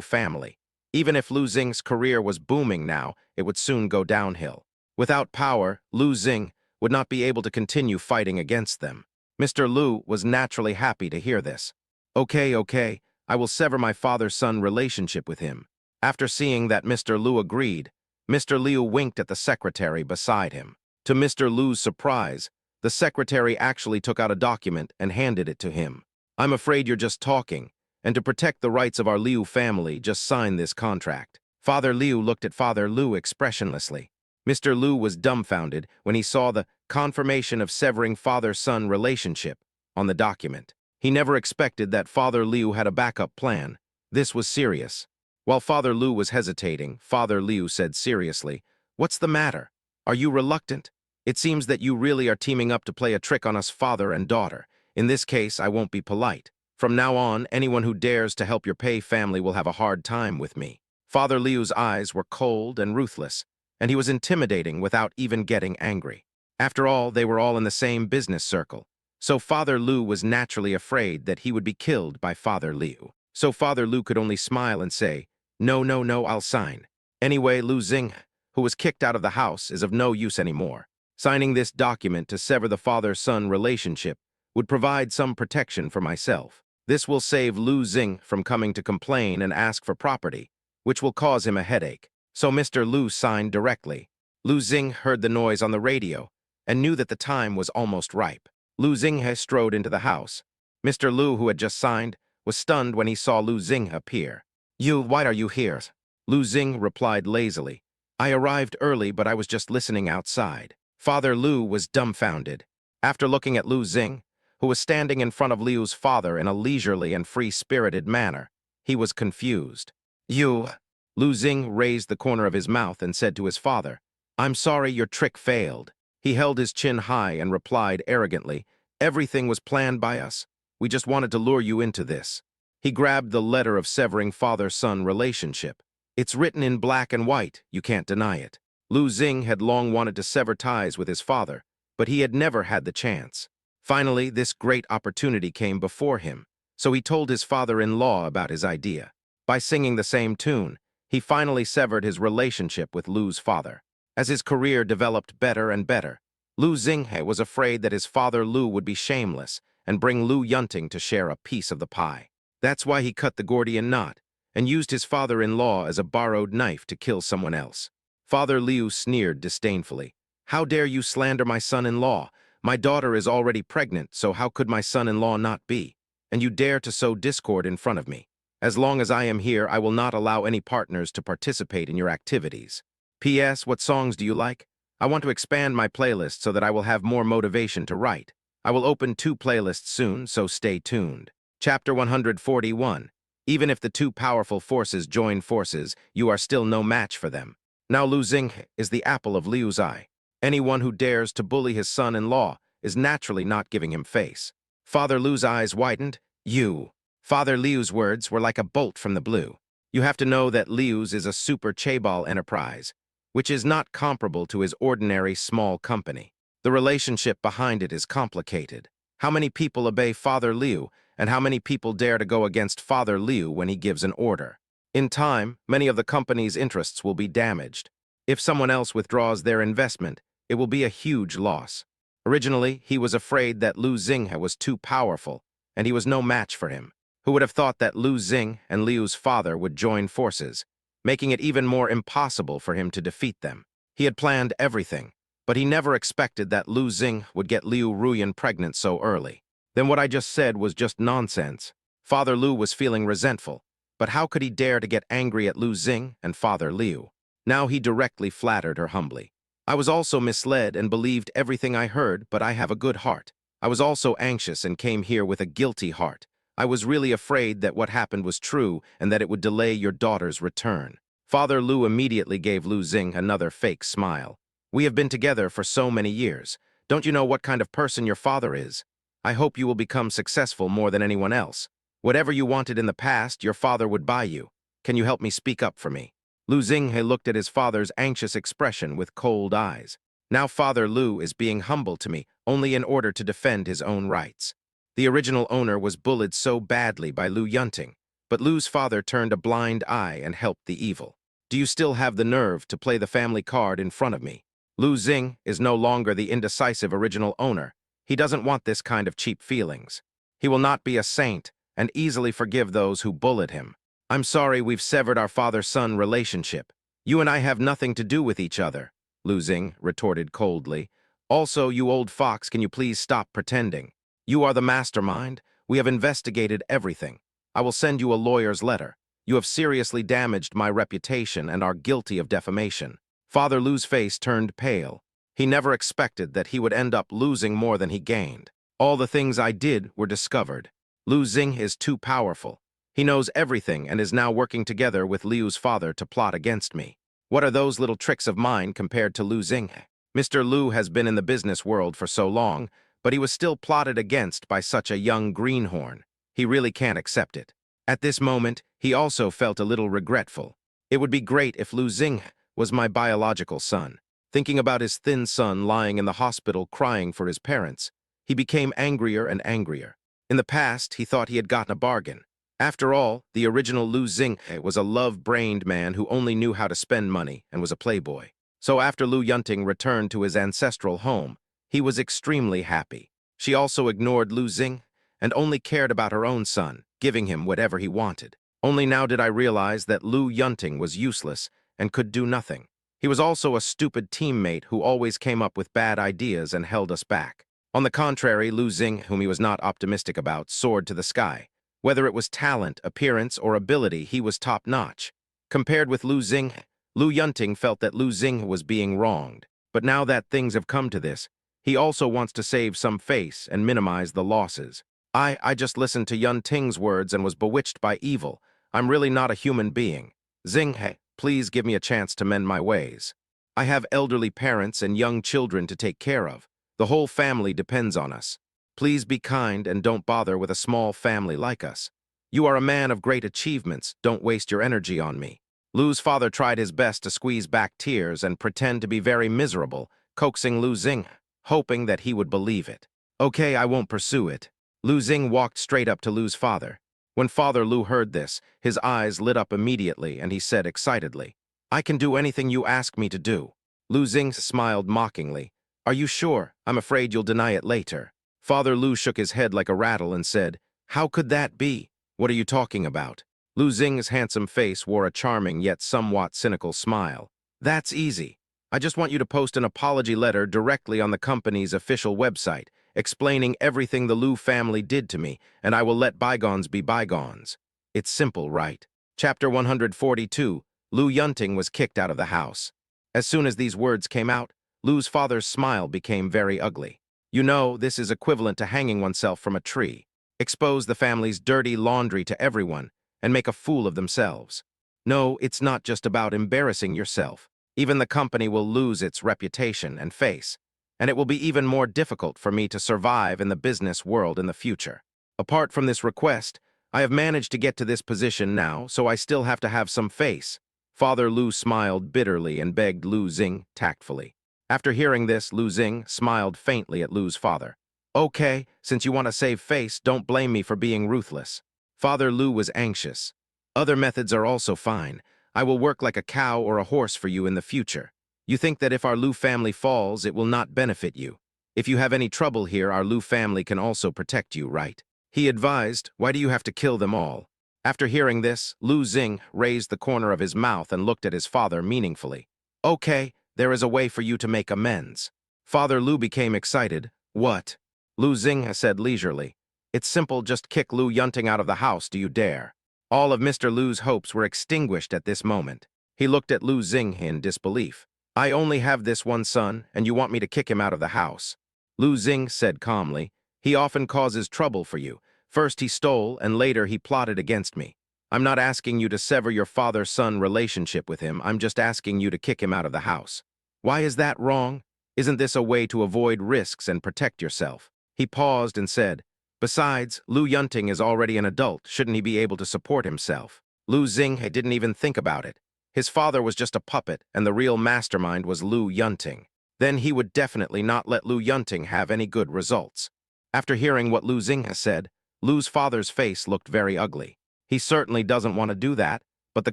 family. Even if Lu Xing's career was booming now, it would soon go downhill. Without power, Lu Xing would not be able to continue fighting against them. Mr. Lu was naturally happy to hear this. Okay, I will sever my father-son relationship with him." After seeing that Mr. Lu agreed, Mr. Liu winked at the secretary beside him. To Mr. Lu's surprise, the secretary actually took out a document and handed it to him. "I'm afraid you're just talking, and to protect the rights of our Liu family, just sign this contract." Father Liu looked at Father Lu expressionlessly. Mr. Lu was dumbfounded when he saw the confirmation of severing father-son relationship on the document. He never expected that Father Liu had a backup plan. This was serious. While Father Lu was hesitating, Father Liu said seriously, "What's the matter? Are you reluctant? It seems that you really are teaming up to play a trick on us father and daughter. In this case, I won't be polite. From now on, anyone who dares to help your Pei family will have a hard time with me." Father Liu's eyes were cold and ruthless, and he was intimidating without even getting angry. After all, they were all in the same business circle, so Father Liu was naturally afraid that he would be killed by Father Liu. So Father Liu could only smile and say, "No, no, no, I'll sign. Anyway, Lu Xing, who was kicked out of the house, is of no use anymore. Signing this document to sever the father-son relationship would provide some protection for myself. This will save Lu Xing from coming to complain and ask for property, which will cause him a headache." So Mr. Lu signed directly. Lu Xing heard the noise on the radio and knew that the time was almost ripe. Lu Xing strode into the house. Mr. Lu, who had just signed, was stunned when he saw Lu Xing appear. Why are you here?" Lu Xing replied lazily. "I arrived early, but I was just listening outside." Father Liu was dumbfounded. After looking at Lu Xing, who was standing in front of Liu's father in a leisurely and free-spirited manner, he was confused. "You—" Lu Xing raised the corner of his mouth and said to his father, "I'm sorry your trick failed." He held his chin high and replied arrogantly, "Everything was planned by us. We just wanted to lure you into this." He grabbed the letter of severing father-son relationship. "It's written in black and white, you can't deny it." Lu Xing had long wanted to sever ties with his father, but he had never had the chance. Finally, this great opportunity came before him, so he told his father-in-law about his idea. By singing the same tune, he finally severed his relationship with Lu's father. As his career developed better and better, Lu Xinghe was afraid that his father Lu would be shameless and bring Lu Yunting to share a piece of the pie. That's why he cut the Gordian knot and used his father-in-law as a borrowed knife to kill someone else. Father Liu sneered disdainfully. "How dare you slander my son-in-law? My daughter is already pregnant, so how could my son-in-law not be? And you dare to sow discord in front of me. As long as I am here, I will not allow any partners to participate in your activities. P.S. What songs do you like? I want to expand my playlist so that I will have more motivation to write. I will open 2 playlists soon, so stay tuned." Chapter 141. Even if the 2 powerful forces join forces, you are still no match for them. Now Lu Xing is the apple of Liu's eye. Anyone who dares to bully his son-in-law is naturally not giving him face. Father Liu's eyes widened. "You." Father Liu's words were like a bolt from the blue. You have to know that Liu's is a super chaebol enterprise, which is not comparable to his ordinary small company. The relationship behind it is complicated. How many people obey Father Liu, and how many people dare to go against Father Liu when he gives an order? In time, many of the company's interests will be damaged. If someone else withdraws their investment, it will be a huge loss. Originally, he was afraid that Lu Xinghe was too powerful, and he was no match for him. Who would have thought that Lu Xing and Liu's father would join forces, making it even more impossible for him to defeat them? He had planned everything, but he never expected that Lu Xing would get Liu Ruyan pregnant so early. Then what I just said was just nonsense. Father Liu was feeling resentful, but how could he dare to get angry at Lu Xing and Father Liu? Now he directly flattered her humbly. "I was also misled and believed everything I heard, but I have a good heart. I was also anxious and came here with a guilty heart. I was really afraid that what happened was true and that it would delay your daughter's return." Father Liu immediately gave Lu Xing another fake smile. "We have been together for so many years. Don't you know what kind of person your father is? I hope you will become successful more than anyone else. Whatever you wanted in the past, your father would buy you. Can you help me speak up for me?" Lu Xinghe looked at his father's anxious expression with cold eyes. Now Father Liu is being humble to me only in order to defend his own rights. The original owner was bullied so badly by Lu Yunting, but Lu's father turned a blind eye and helped the evil. Do you still have the nerve to play the family card in front of me? Lu Xing is no longer the indecisive original owner. He doesn't want this kind of cheap feelings. He will not be a saint and easily forgive those who bullied him. "I'm sorry we've severed our father-son relationship. You and I have nothing to do with each other," Lu Xing retorted coldly. "Also, you old fox, can you please stop pretending? You are the mastermind. We have investigated everything. I will send you a lawyer's letter. You have seriously damaged my reputation and are guilty of defamation." Father Lu's face turned pale. He never expected that he would end up losing more than he gained. "All the things I did were discovered. Lu Xing is too powerful. He knows everything and is now working together with Liu's father to plot against me. What are those little tricks of mine compared to Lu Xing? Mr. Lu has been in the business world for so long, but he was still plotted against by such a young greenhorn. He really can't accept it. At this moment, he also felt a little regretful. It would be great if Lu Xing was my biological son. Thinking about his thin son lying in the hospital crying for his parents, he became angrier and angrier. In the past, he thought he had gotten a bargain. After all, the original Lu Xing was a love-brained man who only knew how to spend money and was a playboy. So after Lu Yunting returned to his ancestral home, he was extremely happy. She also ignored Lu Xing and only cared about her own son, giving him whatever he wanted. Only now did I realize that Lu Yunting was useless and could do nothing. He was also a stupid teammate who always came up with bad ideas and held us back. On the contrary, Lu Xing, whom he was not optimistic about, soared to the sky. Whether it was talent, appearance, or ability, he was top-notch. Compared with Lu Xing, Lu Yunting felt that Lu Xing was being wronged. But now that things have come to this, he also wants to save some face and minimize the losses. I just listened to Yunting's words and was bewitched by evil. I'm really not a human being. Xing, please give me a chance to mend my ways. I have elderly parents and young children to take care of. The whole family depends on us. Please be kind and don't bother with a small family like us. You are a man of great achievements. Don't waste your energy on me. Lu's father tried his best to squeeze back tears and pretend to be very miserable, coaxing Lu Xing, hoping that he would believe it. Okay, I won't pursue it. Lu Xing walked straight up to Lu's father. When Father Lu heard this, his eyes lit up immediately and he said excitedly, I can do anything you ask me to do. Lu Xing smiled mockingly. Are you sure? I'm afraid you'll deny it later. Father Lu shook his head like a rattle and said, How could that be? What are you talking about? Lu Xing's handsome face wore a charming yet somewhat cynical smile. That's easy. I just want you to post an apology letter directly on the company's official website, explaining everything the Lu family did to me, and I will let bygones be bygones. It's simple, right? Chapter 142, Lu Yunting was kicked out of the house. As soon as these words came out, Lu's father's smile became very ugly. You know, this is equivalent to hanging oneself from a tree. Expose the family's dirty laundry to everyone and make a fool of themselves. No, it's not just about embarrassing yourself. Even the company will lose its reputation and face, and it will be even more difficult for me to survive in the business world in the future. Apart from this request, I have managed to get to this position now, so I still have to have some face. Father Lu smiled bitterly and begged Lu Xing tactfully. After hearing this, Lu Xing smiled faintly at Lu's father. Okay, since you want to save face, don't blame me for being ruthless. Father Lu was anxious. Other methods are also fine. I will work like a cow or a horse for you in the future. You think that if our Lu family falls, it will not benefit you. If you have any trouble here, our Lu family can also protect you, right? He advised, why do you have to kill them all? After hearing this, Lu Xing raised the corner of his mouth and looked at his father meaningfully. Okay, there is a way for you to make amends. Father Lu became excited. What? Lu Xing said leisurely. It's simple, just kick Lu Yunting out of the house, do you dare? All of Mr. Lu's hopes were extinguished at this moment. He looked at Lu Xing in disbelief. I only have this one son, and you want me to kick him out of the house. Lu Xing said calmly, he often causes trouble for you. First he stole, and later he plotted against me. I'm not asking you to sever your father-son relationship with him, I'm just asking you to kick him out of the house. Why is that wrong? Isn't this a way to avoid risks and protect yourself? He paused and said, Besides, Lu Yunting is already an adult, shouldn't he be able to support himself? Lu Xing didn't even think about it. His father was just a puppet, and the real mastermind was Lu Yunting. Then he would definitely not let Lu Yunting have any good results. After hearing what Lu Xing said, Lu's father's face looked very ugly. He certainly doesn't want to do that, but the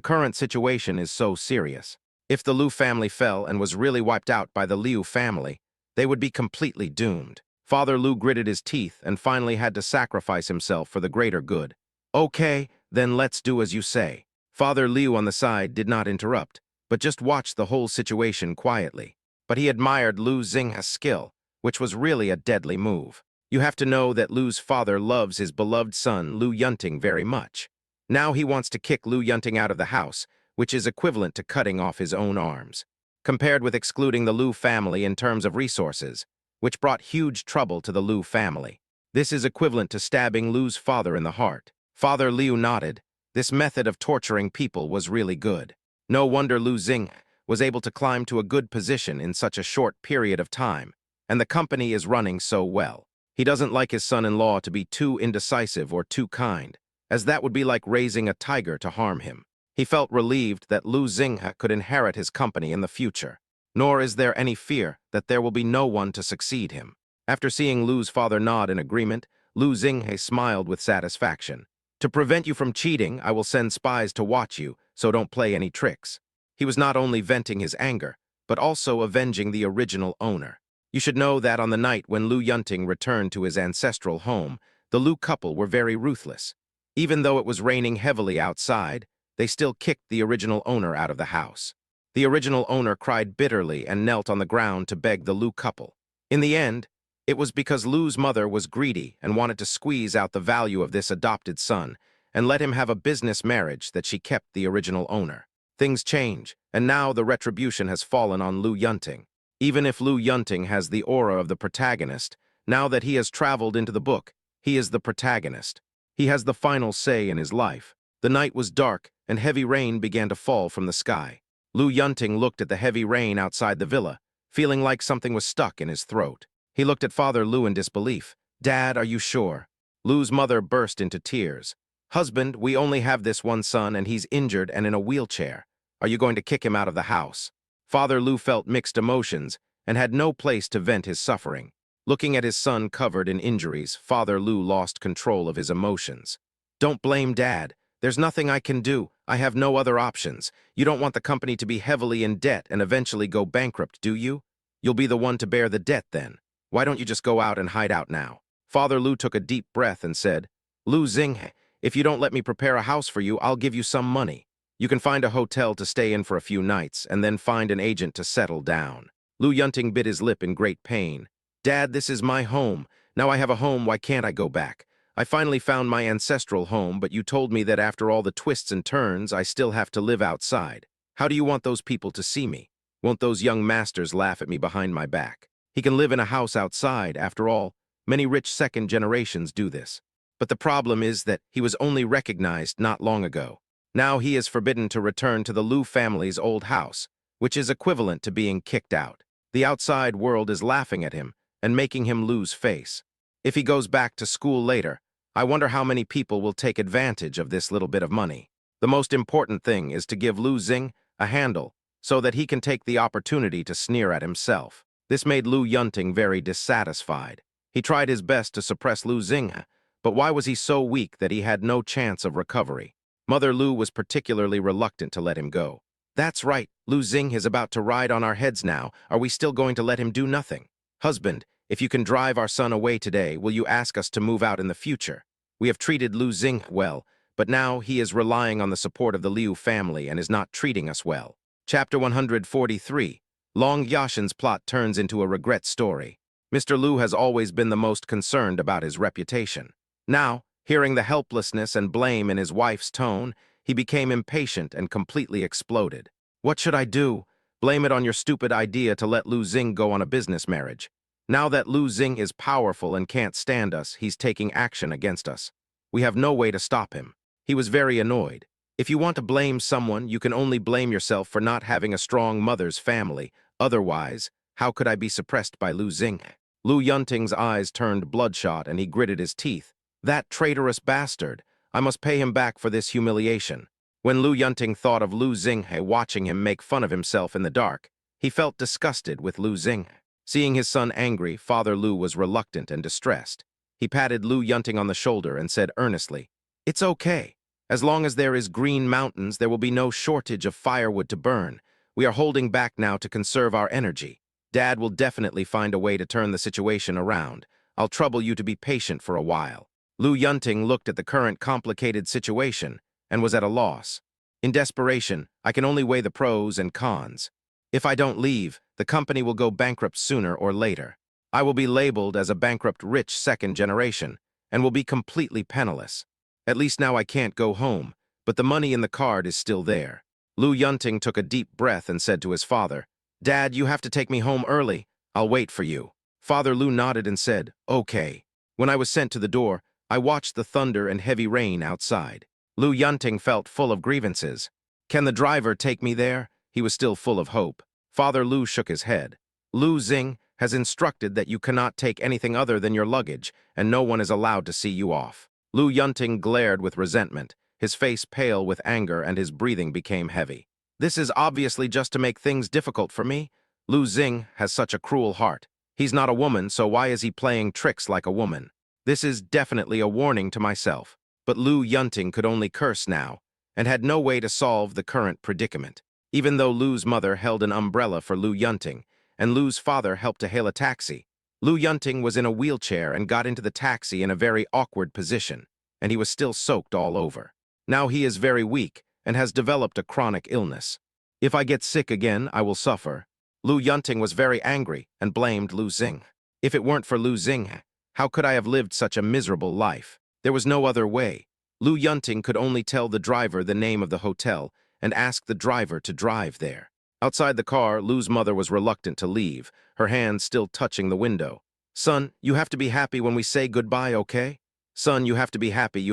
current situation is so serious. If the Lu family fell and was really wiped out by the Liu family, they would be completely doomed. Father Lu gritted his teeth and finally had to sacrifice himself for the greater good. Okay, then let's do as you say. Father Liu on the side did not interrupt, but just watched the whole situation quietly. But he admired Lu Xing's skill, which was really a deadly move. You have to know that Lu's father loves his beloved son Lu Yunting very much. Now he wants to kick Lu Yunting out of the house, which is equivalent to cutting off his own arms. Compared with excluding the Lu family in terms of resources, which brought huge trouble to the Lu family. This is equivalent to stabbing Lu's father in the heart. Father Liu nodded, This method of torturing people was really good. No wonder Lu Xing was able to climb to a good position in such a short period of time, and the company is running so well. He doesn't like his son-in-law to be too indecisive or too kind, as that would be like raising a tiger to harm him. He felt relieved that Lu Xinghe could inherit his company in the future, nor is there any fear that there will be no one to succeed him. After seeing Lu's father nod in agreement, Lu Xinghe smiled with satisfaction. To prevent you from cheating, I will send spies to watch you, so don't play any tricks. He was not only venting his anger, but also avenging the original owner. You should know that on the night when Lu Yunting returned to his ancestral home, the Lu couple were very ruthless. Even though it was raining heavily outside, they still kicked the original owner out of the house. The original owner cried bitterly and knelt on the ground to beg the Lu couple. In the end, it was because Lu's mother was greedy and wanted to squeeze out the value of this adopted son and let him have a business marriage that she kept the original owner. Things change, and now the retribution has fallen on Lu Yunting. Even if Lu Yunting has the aura of the protagonist, now that he has traveled into the book, he is the protagonist. He has the final say in his life. The night was dark, and heavy rain began to fall from the sky. Lu Yunting looked at the heavy rain outside the villa, feeling like something was stuck in his throat. He looked at Father Lu in disbelief. "Dad, are you sure?" Lu's mother burst into tears. "Husband, we only have this one son, and he's injured and in a wheelchair. Are you going to kick him out of the house?" Father Lu felt mixed emotions and had no place to vent his suffering. Looking at his son covered in injuries, Father Lu lost control of his emotions. "Don't blame Dad. There's nothing I can do. I have no other options. You don't want the company to be heavily in debt and eventually go bankrupt, do you? You'll be the one to bear the debt then. Why don't you just go out and hide out now?" Father Lu took a deep breath and said, "Lu Xinghe, if you don't let me prepare a house for you, I'll give you some money. You can find a hotel to stay in for a few nights and then find an agent to settle down." Lu Yunting bit his lip in great pain. "Dad, this is my home. Now I have a home, why can't I go back? I finally found my ancestral home, but you told me that after all the twists and turns, I still have to live outside. How do you want those people to see me? Won't those young masters laugh at me behind my back? He can live in a house outside, after all. Many rich second generations do this. But the problem is that he was only recognized not long ago. Now he is forbidden to return to the Lu family's old house, which is equivalent to being kicked out. The outside world is laughing at him and making him lose face. If he goes back to school later, I wonder how many people will take advantage of this little bit of money. The most important thing is to give Lu Xing a handle so that he can take the opportunity to sneer at himself. This made Lu Yunting very dissatisfied. He tried his best to suppress Lu Xing, but why was he so weak that he had no chance of recovery? Mother Lu was particularly reluctant to let him go. "That's right, Lu Xing is about to ride on our heads now. Are we still going to let him do nothing? Husband, if you can drive our son away today, will you ask us to move out in the future? We have treated Lu Xing well, but now he is relying on the support of the Liu family and is not treating us well." Chapter 143. Long Yashin's plot turns into a regret story. Mr. Lu has always been the most concerned about his reputation. Now, hearing the helplessness and blame in his wife's tone, he became impatient and completely exploded. "What should I do? Blame it on your stupid idea to let Lu Xing go on a business marriage. Now that Lu Xing is powerful and can't stand us, he's taking action against us. We have no way to stop him." He was very annoyed. If you want to blame someone, you can only blame yourself for not having a strong mother's family. Otherwise, how could I be suppressed by Lu Xing? Lu Yunting's eyes turned bloodshot and he gritted his teeth. "That traitorous bastard! I must pay him back for this humiliation." When Lu Yunting thought of Lu Xinghe watching him make fun of himself in the dark, he felt disgusted with Lu Xinghe. Seeing his son angry, Father Lu was reluctant and distressed. He patted Lu Yunting on the shoulder and said earnestly, "It's okay. As long as there is green mountains, there will be no shortage of firewood to burn. We are holding back now to conserve our energy. Dad will definitely find a way to turn the situation around. I'll trouble you to be patient for a while." Lu Yunting looked at the current complicated situation and was at a loss. In desperation, I can only weigh the pros and cons. If I don't leave, the company will go bankrupt sooner or later. I will be labeled as a bankrupt rich second generation and will be completely penniless. At least now I can't go home, but the money in the card is still there. Lu Yunting took a deep breath and said to his father, "Dad, you have to take me home early. I'll wait for you." Father Lu nodded and said, "Okay." When I was sent to the door, I watched the thunder and heavy rain outside. Lu Yunting felt full of grievances. Can the driver take me there? He was still full of hope. Father Lu shook his head. Lu Xing has instructed that you cannot take anything other than your luggage, and no one is allowed to see you off. Lu Yunting glared with resentment, his face pale with anger and his breathing became heavy. This is obviously just to make things difficult for me. Lu Xing has such a cruel heart. He's not a woman, so why is he playing tricks like a woman? This is definitely a warning to myself. But Lu Yunting could only curse now, and had no way to solve the current predicament. Even though Lu's mother held an umbrella for Lu Yunting, and Lu's father helped to hail a taxi, Lu Yunting was in a wheelchair and got into the taxi in a very awkward position, and he was still soaked all over. Now he is very weak and has developed a chronic illness. If I get sick again, I will suffer. Lu Yunting was very angry and blamed Lu Xing. If it weren't for Lu Xing, how could I have lived such a miserable life? There was no other way. Lu Yunting could only tell the driver the name of the hotel and ask the driver to drive there. Outside the car, Lu's mother was reluctant to leave, her hands still touching the window. Son, you have to be happy when we say goodbye, okay? Son, you have to be happy,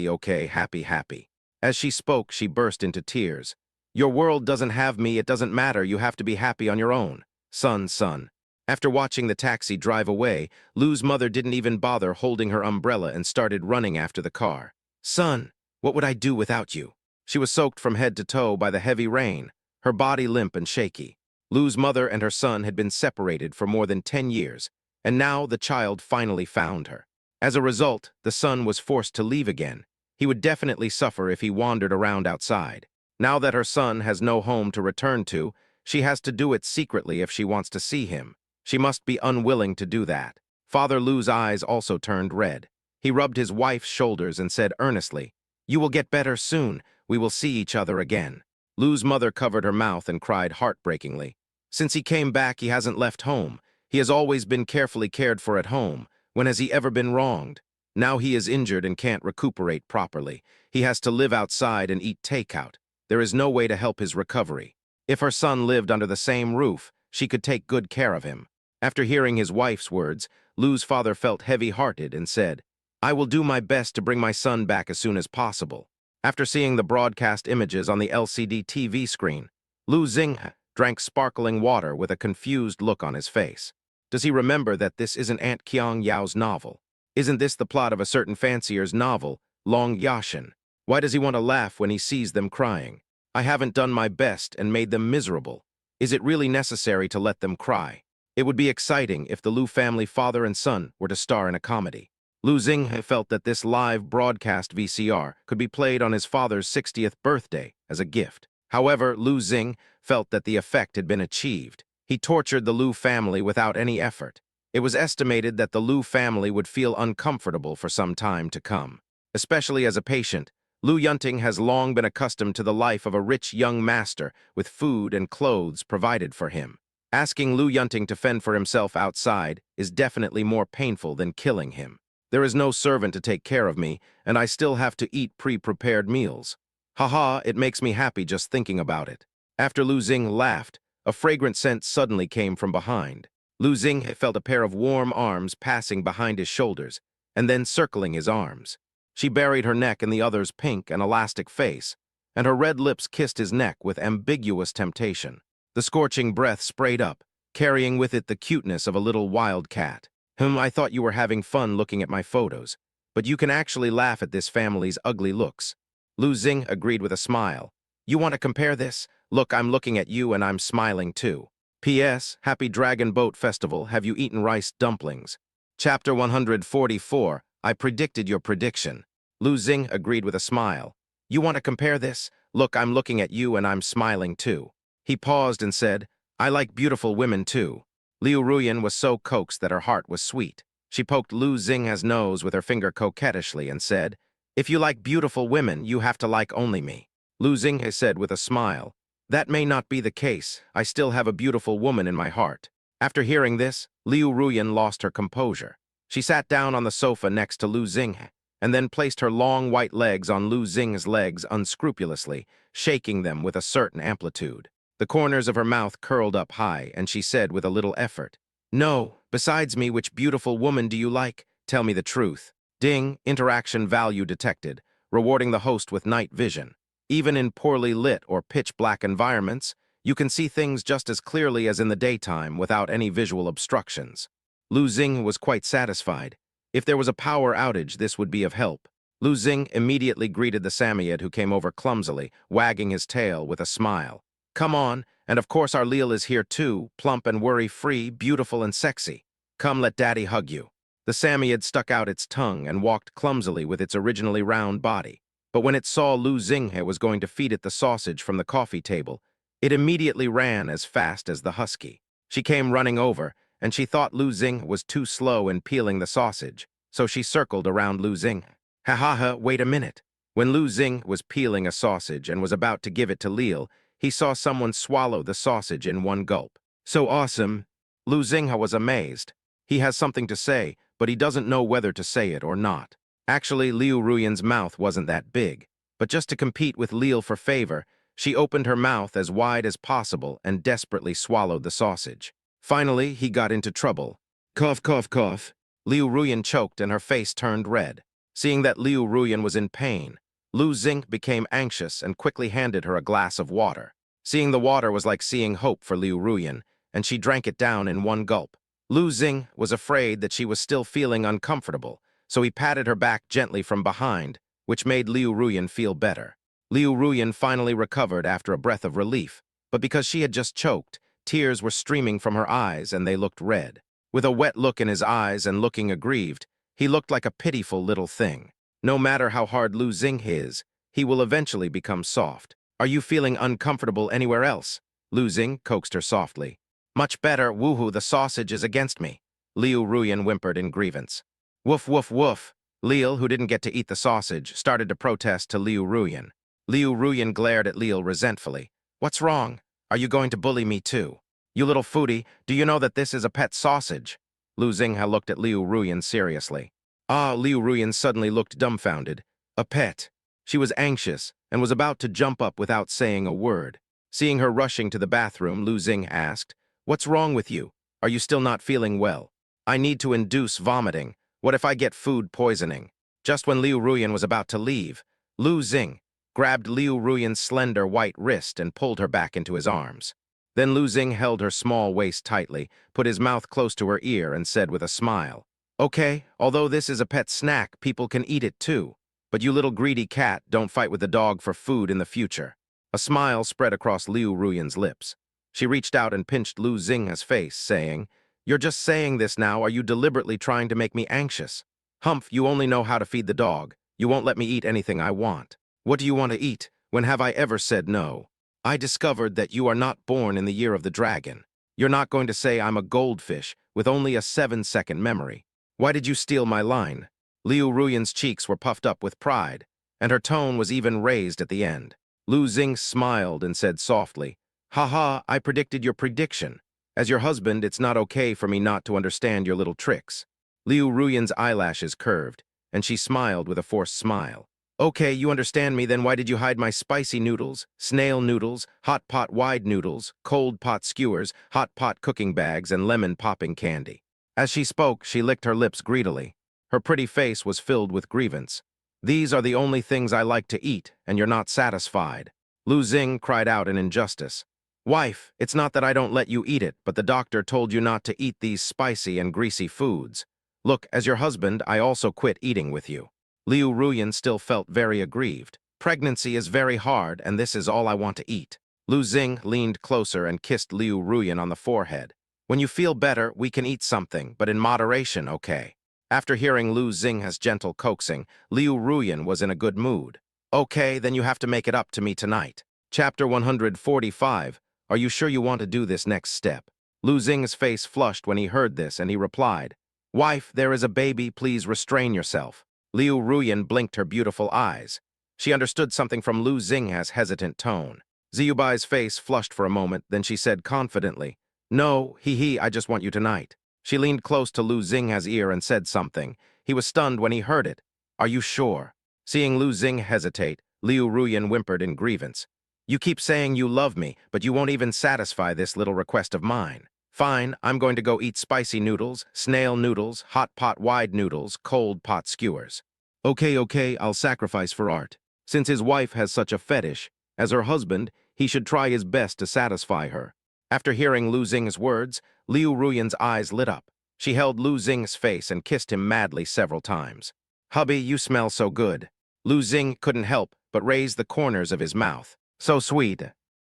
okay, happy. As she spoke, she burst into tears. Your world doesn't have me, it doesn't matter, you have to be happy on your own. Son. After watching the taxi drive away, Lu's mother didn't even bother holding her umbrella and started running after the car. Son, what would I do without you? She was soaked from head to toe by the heavy rain, her body limp and shaky. Lu's mother and her son had been separated for more than 10 years, and now the child finally found her. As a result, the son was forced to leave again. He would definitely suffer if he wandered around outside. Now that her son has no home to return to, she has to do it secretly if she wants to see him. She must be unwilling to do that. Father Lu's eyes also turned red. He rubbed his wife's shoulders and said earnestly, "You will get better soon. We will see each other again." Lu's mother covered her mouth and cried heartbreakingly. Since he came back, he hasn't left home. He has always been carefully cared for at home. When has he ever been wronged? Now he is injured and can't recuperate properly. He has to live outside and eat takeout. There is no way to help his recovery. If her son lived under the same roof, she could take good care of him. After hearing his wife's words, Lu's father felt heavy-hearted and said, "I will do my best to bring my son back as soon as possible." After seeing the broadcast images on the LCD TV screen, Lu Xing drank sparkling water with a confused look on his face. Does he remember that this isn't Aunt Qiang Yao's novel? Isn't this the plot of a certain fancier's novel, Long Yashin? Why does he want to laugh when he sees them crying? I haven't done my best and made them miserable. Is it really necessary to let them cry? It would be exciting if the Lu family father and son were to star in a comedy. Lu Xing felt that this live broadcast VCR could be played on his father's 60th birthday as a gift. However, Lu Xing felt that the effect had been achieved. He tortured the Lu family without any effort. It was estimated that the Lu family would feel uncomfortable for some time to come. Especially as a patient, Lu Yunting has long been accustomed to the life of a rich young master with food and clothes provided for him. Asking Lu Yunting to fend for himself outside is definitely more painful than killing him. There is no servant to take care of me, and I still have to eat pre-prepared meals. Haha, it makes me happy just thinking about it. After Lu Xing laughed, a fragrant scent suddenly came from behind. Lu Xing felt a pair of warm arms passing behind his shoulders, and then circling his arms. She buried her neck in the other's pink and elastic face, and her red lips kissed his neck with ambiguous temptation. The scorching breath sprayed up, carrying with it the cuteness of a little wild cat. I thought you were having fun looking at my photos, but you can actually laugh at this family's ugly looks. Lu Xing agreed with a smile. You want to compare this? Look, I'm looking at you and I'm smiling too. P.S. Happy Dragon Boat Festival. Have you eaten rice dumplings? Chapter 144. I predicted your prediction. Lu Xing agreed with a smile. You want to compare this? Look, I'm looking at you and I'm smiling too. He paused and said, I like beautiful women too. Liu Ruyan was so coaxed that her heart was sweet. She poked Lu Xing's nose with her finger coquettishly and said, If you like beautiful women, you have to like only me. Lu Xing said with a smile, That may not be the case. I still have a beautiful woman in my heart. After hearing this, Liu Ruyan lost her composure. She sat down on the sofa next to Lu Xing, and then placed her long white legs on Lu Xing's legs unscrupulously, shaking them with a certain amplitude. The corners of her mouth curled up high, and she said with a little effort, No, besides me, which beautiful woman do you like? Tell me the truth. Ding, interaction value detected. rewarding the host with night vision. Even in poorly lit or pitch-black environments, you can see things just as clearly as in the daytime without any visual obstructions. Lu Xing was quite satisfied. If there was a power outage, this would be of help. Lu Xing immediately greeted the Samoyed who came over clumsily, wagging his tail with a smile. Come on, and of course our Leal is here too, plump and worry-free, beautiful and sexy. Come, let Daddy hug you. The Samoyed stuck out its tongue and walked clumsily with its originally round body. But when it saw Lu Xinghe was going to feed it the sausage from the coffee table, it immediately ran as fast as the husky. She came running over, and she thought Lu Xing was too slow in peeling the sausage, so she circled around Lu Xing. Ha, wait a minute. When Lu Xing was peeling a sausage and was about to give it to Leal, he saw someone swallow the sausage in one gulp. So awesome! Lu Xinghe was amazed. He has something to say, but he doesn't know whether to say it or not. Actually, Liu Ruyan's mouth wasn't that big, but just to compete with Leal for favor, she opened her mouth as wide as possible and desperately swallowed the sausage. Finally, he got into trouble. Cough, cough, cough. Liu Ruyan choked and her face turned red. Seeing that Liu Ruyan was in pain, Lu Xing became anxious and quickly handed her a glass of water. Seeing the water was like seeing hope for Liu Ruyan, and she drank it down in one gulp. Lu Xing was afraid that she was still feeling uncomfortable, so he patted her back gently from behind, which made Liu Ruyan feel better. Liu Ruyan finally recovered after a breath of relief, but because she had just choked, tears were streaming from her eyes and they looked red. With a wet look in his eyes and looking aggrieved, he looked like a pitiful little thing. No matter how hard Lu Xing is, he will eventually become soft. Are you feeling uncomfortable anywhere else? Lu Xing coaxed her softly. Much better, woohoo, the sausage is against me. Liu Ruyan whimpered in grievance. Woof, woof, woof. Leal, who didn't get to eat the sausage, started to protest to Liu Ruyan. Liu Ruyan glared at Leal resentfully. What's wrong? Are you going to bully me too? You little foodie, do you know that this is a pet sausage? Lu Xinghe looked at Liu Ruyan seriously. Liu Ruyan suddenly looked dumbfounded. A pet. She was anxious and was about to jump up without saying a word. Seeing her rushing to the bathroom, Lu Xinghe asked, What's wrong with you? Are you still not feeling well? I need to induce vomiting. What if I get food poisoning? Just when Liu Ruyan was about to leave, Lu Xinghe grabbed Liu Ruyan's slender white wrist and pulled her back into his arms. Then Lu Xinghe held her small waist tightly, put his mouth close to her ear, and said with a smile, Okay, although this is a pet snack, people can eat it too. But you little greedy cat, don't fight with the dog for food in the future. A smile spread across Liu Ruyan's lips. She reached out and pinched Lu Xinghe's face, saying, You're just saying this now, are you deliberately trying to make me anxious? Humph, you only know how to feed the dog. You won't let me eat anything I want. What do you want to eat? When have I ever said no? I discovered that you are not born in the year of the dragon. You're not going to say I'm a goldfish with only a 7-second memory. Why did you steal my line? Liu Ruyan's cheeks were puffed up with pride, and her tone was even raised at the end. Lu Xing smiled and said softly, Haha, I predicted your prediction. As your husband, it's not okay for me not to understand your little tricks. Liu Ruyan's eyelashes curved, and she smiled with a forced smile. Okay, you understand me, then why did you hide my spicy noodles, snail noodles, hot pot wide noodles, cold pot skewers, hot pot cooking bags, and lemon popping candy? As she spoke, she licked her lips greedily. Her pretty face was filled with grievance. These are the only things I like to eat, and you're not satisfied. Lu Xing cried out in injustice. Wife, it's not that I don't let you eat it, but the doctor told you not to eat these spicy and greasy foods. Look, as your husband, I also quit eating with you. Liu Ruyan still felt very aggrieved. Pregnancy is very hard, and this is all I want to eat. Lu Xing leaned closer and kissed Liu Ruyan on the forehead. When you feel better, we can eat something, but in moderation, okay? After hearing Lu Xinghe's gentle coaxing, Liu Ruyan was in a good mood. Okay, then you have to make it up to me tonight. Chapter 145. Are you sure you want to do this next step? Lu Xing's face flushed when he heard this, and he replied, Wife, there is a baby, please restrain yourself. Liu Ruyan blinked her beautiful eyes. She understood something from Lu Xinghe's hesitant tone. Ziyubai's face flushed for a moment, then she said confidently, No, I just want you tonight. She leaned close to Lu Xinghe's ear and said something. He was stunned when he heard it. Are you sure? Seeing Lu Xing hesitate, Liu Ruyan whimpered in grievance. You keep saying you love me, but you won't even satisfy this little request of mine. Fine, I'm going to go eat spicy noodles, snail noodles, hot pot wide noodles, cold pot skewers. Okay, I'll sacrifice for art. Since his wife has such a fetish, as her husband, he should try his best to satisfy her. After hearing Lu Xing's words, Liu Ruyan's eyes lit up. She held Lu Xing's face and kissed him madly several times. Hubby, you smell so good. Lu Xing couldn't help but raise the corners of his mouth. So sweet.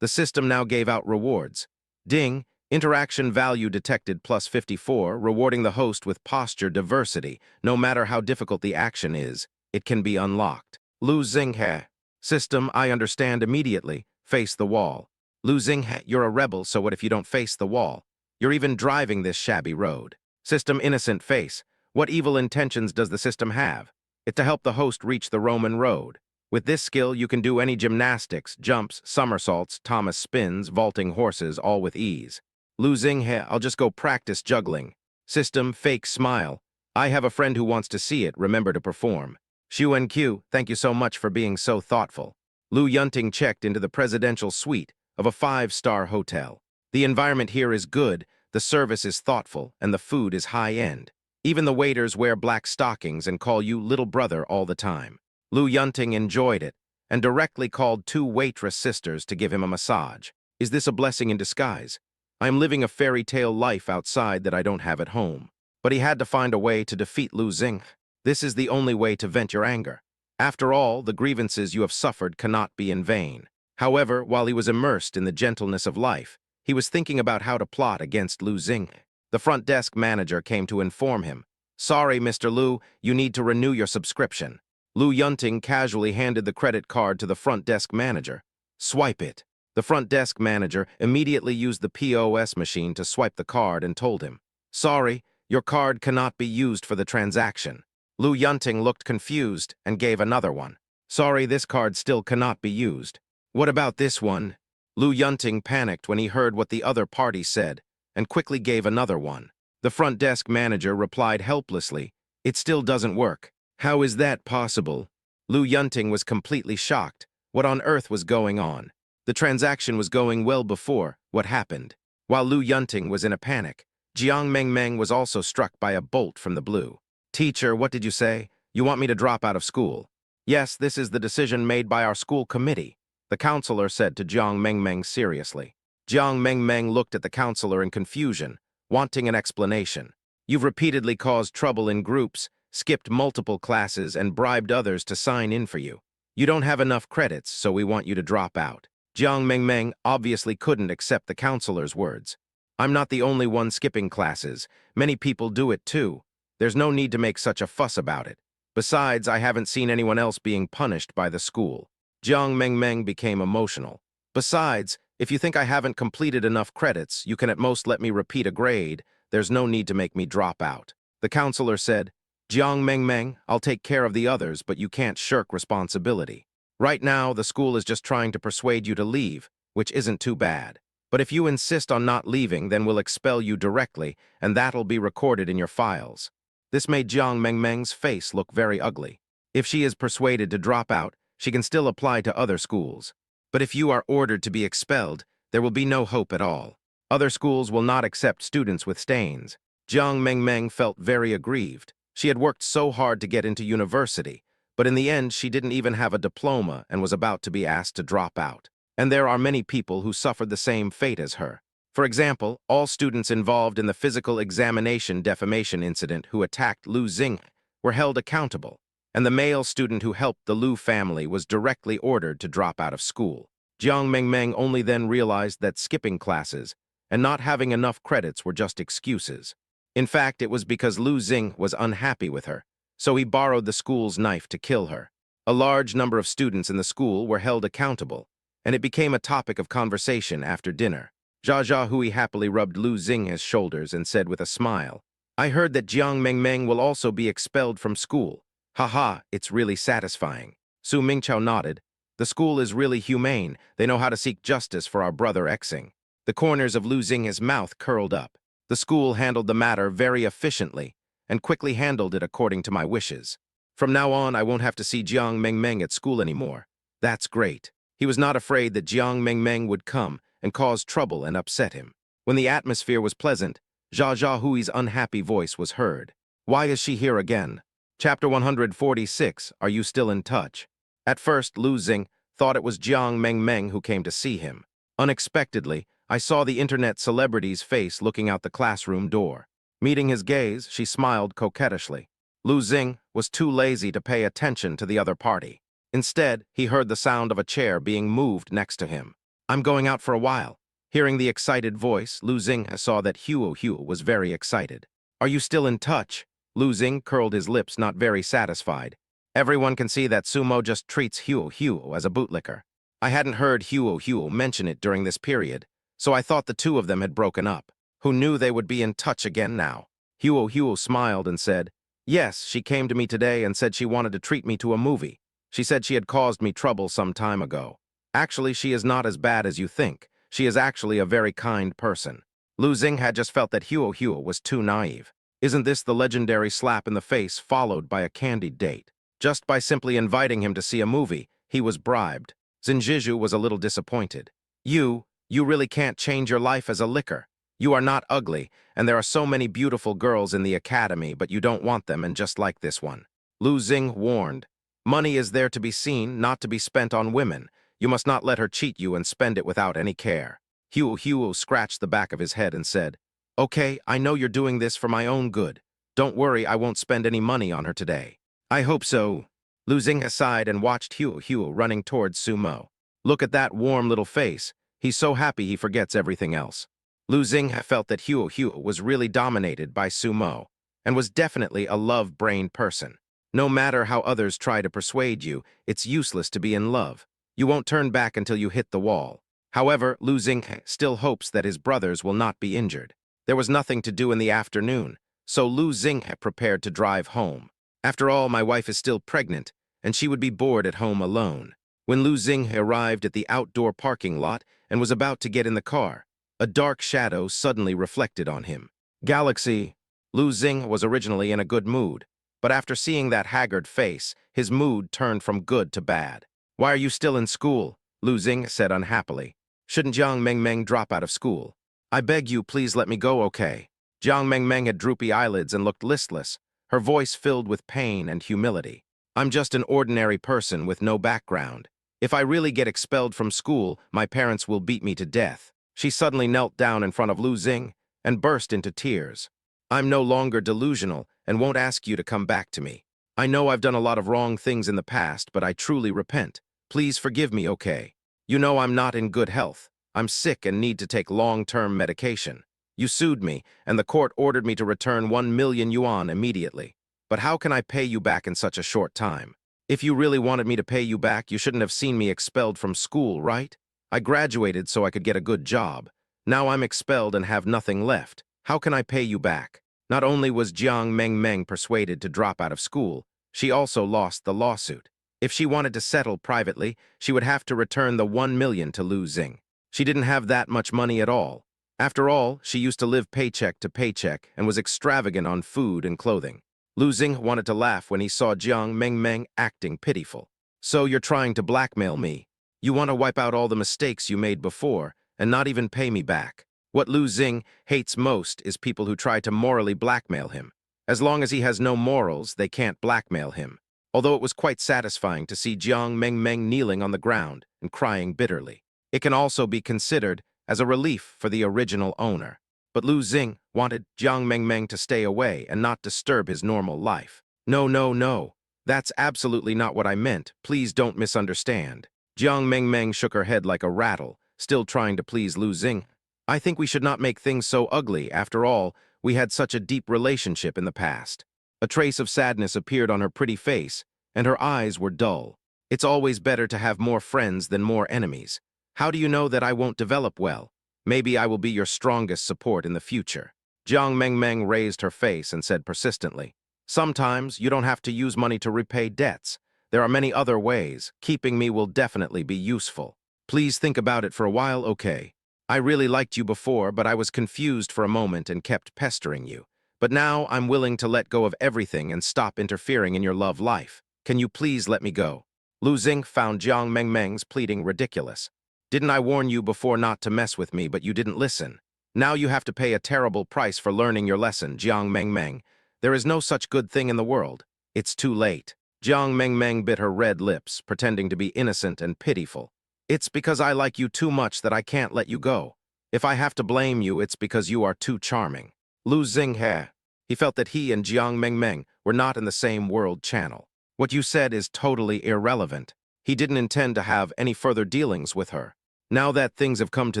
The system now gave out rewards. Ding, interaction value detected plus 54, rewarding the host with posture diversity. No matter how difficult the action is, it can be unlocked. Lu Xinghe. System, I understand immediately. Face the wall. Lu Xinghe, you're a rebel, so what if you don't face the wall? You're even driving this shabby road. System, innocent face. What evil intentions does the system have? It's to help the host reach the Roman road. With this skill, you can do any gymnastics, jumps, somersaults, Thomas spins, vaulting horses, all with ease. Lu Xinghe, I'll just go practice juggling. System, fake smile. I have a friend who wants to see it, remember to perform. Xu NQ, thank you so much for being so thoughtful. Lu Yunting checked into the presidential suite of a 5-star hotel. The environment here is good, the service is thoughtful, and the food is high-end. Even the waiters wear black stockings and call you little brother all the time. Lu Yunting enjoyed it and directly called 2 waitress sisters to give him a massage. Is this a blessing in disguise? I am living a fairy tale life outside that I don't have at home. But he had to find a way to defeat Lu Xing. This is the only way to vent your anger. After all, the grievances you have suffered cannot be in vain. However, while he was immersed in the gentleness of life, he was thinking about how to plot against Lu Xing. The front desk manager came to inform him. Sorry, Mr. Lu, you need to renew your subscription. Lu Yunting casually handed the credit card to the front desk manager. Swipe it. The front desk manager immediately used the POS machine to swipe the card and told him, Sorry, your card cannot be used for the transaction. Lu Yunting looked confused and gave another one. Sorry, this card still cannot be used. What about this one? Lu Yunting panicked when he heard what the other party said and quickly gave another one. The front desk manager replied helplessly, It still doesn't work. How is that possible? Lu Yunting was completely shocked. What on earth was going on? The transaction was going well before what happened. While Lu Yunting was in a panic, Jiang Mengmeng was also struck by a bolt from the blue. Teacher, what did you say? You want me to drop out of school? Yes, this is the decision made by our school committee, the counselor said to Jiang Mengmeng seriously. Jiang Mengmeng looked at the counselor in confusion, wanting an explanation. You've repeatedly caused trouble in groups, skipped multiple classes, and bribed others to sign in for you. You don't have enough credits, so we want you to drop out. Jiang Mengmeng obviously couldn't accept the counselor's words. I'm not the only one skipping classes. Many people do it too. There's no need to make such a fuss about it. Besides, I haven't seen anyone else being punished by the school. Jiang Mengmeng became emotional. Besides, if you think I haven't completed enough credits, you can at most let me repeat a grade. There's no need to make me drop out. The counselor said, Jiang Mengmeng, I'll take care of the others, but you can't shirk responsibility. Right now, the school is just trying to persuade you to leave, which isn't too bad. But if you insist on not leaving, then we'll expel you directly, and that'll be recorded in your files. This made Jiang Mengmeng's face look very ugly. If she is persuaded to drop out, she can still apply to other schools. But if you are ordered to be expelled, there will be no hope at all. Other schools will not accept students with stains. Jiang Mengmeng felt very aggrieved. She had worked so hard to get into university, but in the end she didn't even have a diploma and was about to be asked to drop out. And there are many people who suffered the same fate as her. For example, all students involved in the physical examination defamation incident who attacked Lu Xing were held accountable, and the male student who helped the Lu family was directly ordered to drop out of school. Jiang Mengmeng only then realized that skipping classes and not having enough credits were just excuses. In fact, it was because Lu Xing was unhappy with her, so he borrowed the school's knife to kill her. A large number of students in the school were held accountable, and it became a topic of conversation after dinner. Jia Hui happily rubbed Lu Xing's shoulders and said with a smile, I heard that Jiang Mengmeng will also be expelled from school. Haha, it's really satisfying. Su Mingqiao nodded. The school is really humane. They know how to seek justice for our brother Xing. The corners of Lu Xing's mouth curled up. The school handled the matter very efficiently and quickly handled it according to my wishes. From now on, I won't have to see Jiang Mengmeng at school anymore. That's great. He was not afraid that Jiang Mengmeng would come and cause trouble and upset him. When the atmosphere was pleasant, Jia Hui's unhappy voice was heard. Why is she here again? Chapter 146, Are You Still in Touch? At first, Lu Xing thought it was Jiang Mengmeng who came to see him. Unexpectedly, I saw the internet celebrity's face looking out the classroom door. Meeting his gaze, she smiled coquettishly. Lu Xing was too lazy to pay attention to the other party. Instead, he heard the sound of a chair being moved next to him. I'm going out for a while. Hearing the excited voice, Lu Xing saw that Huo was very excited. Are you still in touch? Lu Xing curled his lips, not very satisfied. Everyone can see that Sumo just treats Huo as a bootlicker. I hadn't heard Huo mention it during this period, so I thought the two of them had broken up. Who knew they would be in touch again now? Huo smiled and said, Yes, she came to me today and said she wanted to treat me to a movie. She said she had caused me trouble some time ago. Actually, she is not as bad as you think. She is actually a very kind person. Lu Xing had just felt that Huo was too naive. Isn't this the legendary slap in the face followed by a candied date? Just by simply inviting him to see a movie, he was bribed. Zinjiju was a little disappointed. You really can't change your life as a licker. You are not ugly, and there are so many beautiful girls in the academy, but you don't want them, and just like this one. Lu Xing warned. Money is there to be seen, not to be spent on women. You must not let her cheat you and spend it without any care. Huo scratched the back of his head and said, Okay, I know you're doing this for my own good. Don't worry, I won't spend any money on her today. I hope so. Lu Xing sighed and watched Huo running towards Sumo. Look at that warm little face. He's so happy he forgets everything else. Lu Xing felt that Huo was really dominated by Sumo and was definitely a love-brained person. No matter how others try to persuade you, it's useless to be in love. You won't turn back until you hit the wall. However, Lu Xing still hopes that his brothers will not be injured. There was nothing to do in the afternoon, so Lu Xing prepared to drive home. After all, my wife is still pregnant, and she would be bored at home alone. When Lu Xing arrived at the outdoor parking lot and was about to get in the car, a dark shadow suddenly reflected on him. Galaxy. Lu Xing was originally in a good mood, but after seeing that haggard face, his mood turned from good to bad. Why are you still in school? Lu Xing said unhappily. Shouldn't Jiang Mengmeng drop out of school? I beg you, please let me go, okay? Jiang Mengmeng had droopy eyelids and looked listless, her voice filled with pain and humility. I'm just an ordinary person with no background. If I really get expelled from school, my parents will beat me to death. She suddenly knelt down in front of Lu Xing and burst into tears. I'm no longer delusional and won't ask you to come back to me. I know I've done a lot of wrong things in the past, but I truly repent. Please forgive me, okay? You know I'm not in good health. I'm sick and need to take long-term medication. You sued me, and the court ordered me to return 1 million yuan immediately. But how can I pay you back in such a short time? If you really wanted me to pay you back, you shouldn't have seen me expelled from school, right? I graduated so I could get a good job. Now I'm expelled and have nothing left. How can I pay you back? Not only was Jiang Mengmeng persuaded to drop out of school, she also lost the lawsuit. If she wanted to settle privately, she would have to return the 1 million to Lu Xing. She didn't have that much money at all. After all, she used to live paycheck to paycheck and was extravagant on food and clothing. Lu Xing wanted to laugh when he saw Jiang Mengmeng acting pitiful. So you're trying to blackmail me. You want to wipe out all the mistakes you made before and not even pay me back. What Lu Xing hates most is people who try to morally blackmail him. As long as he has no morals, they can't blackmail him. Although it was quite satisfying to see Jiang Mengmeng kneeling on the ground and crying bitterly. It can also be considered as a relief for the original owner. But Lu Xing wanted Jiang Mengmeng to stay away and not disturb his normal life. No. That's absolutely not what I meant. Please don't misunderstand. Jiang Mengmeng shook her head like a rattle, still trying to please Lu Xing. I think we should not make things so ugly. After all, we had such a deep relationship in the past. A trace of sadness appeared on her pretty face, and her eyes were dull. It's always better to have more friends than more enemies. How do you know that I won't develop well? Maybe I will be your strongest support in the future. Jiang Mengmeng raised her face and said persistently, Sometimes you don't have to use money to repay debts. There are many other ways. Keeping me will definitely be useful. Please think about it for a while, okay? I really liked you before, but I was confused for a moment and kept pestering you. But now I'm willing to let go of everything and stop interfering in your love life. Can you please let me go? Lu Xing found Jiang Mengmeng's pleading ridiculous. Didn't I warn you before not to mess with me, but you didn't listen? Now you have to pay a terrible price for learning your lesson, Jiang Mengmeng. There is no such good thing in the world. It's too late. Jiang Mengmeng bit her red lips, pretending to be innocent and pitiful. It's because I like you too much that I can't let you go. If I have to blame you, it's because you are too charming. Lu Xinghe. He felt that he and Jiang Mengmeng were not in the same world channel. What you said is totally irrelevant. He didn't intend to have any further dealings with her. Now that things have come to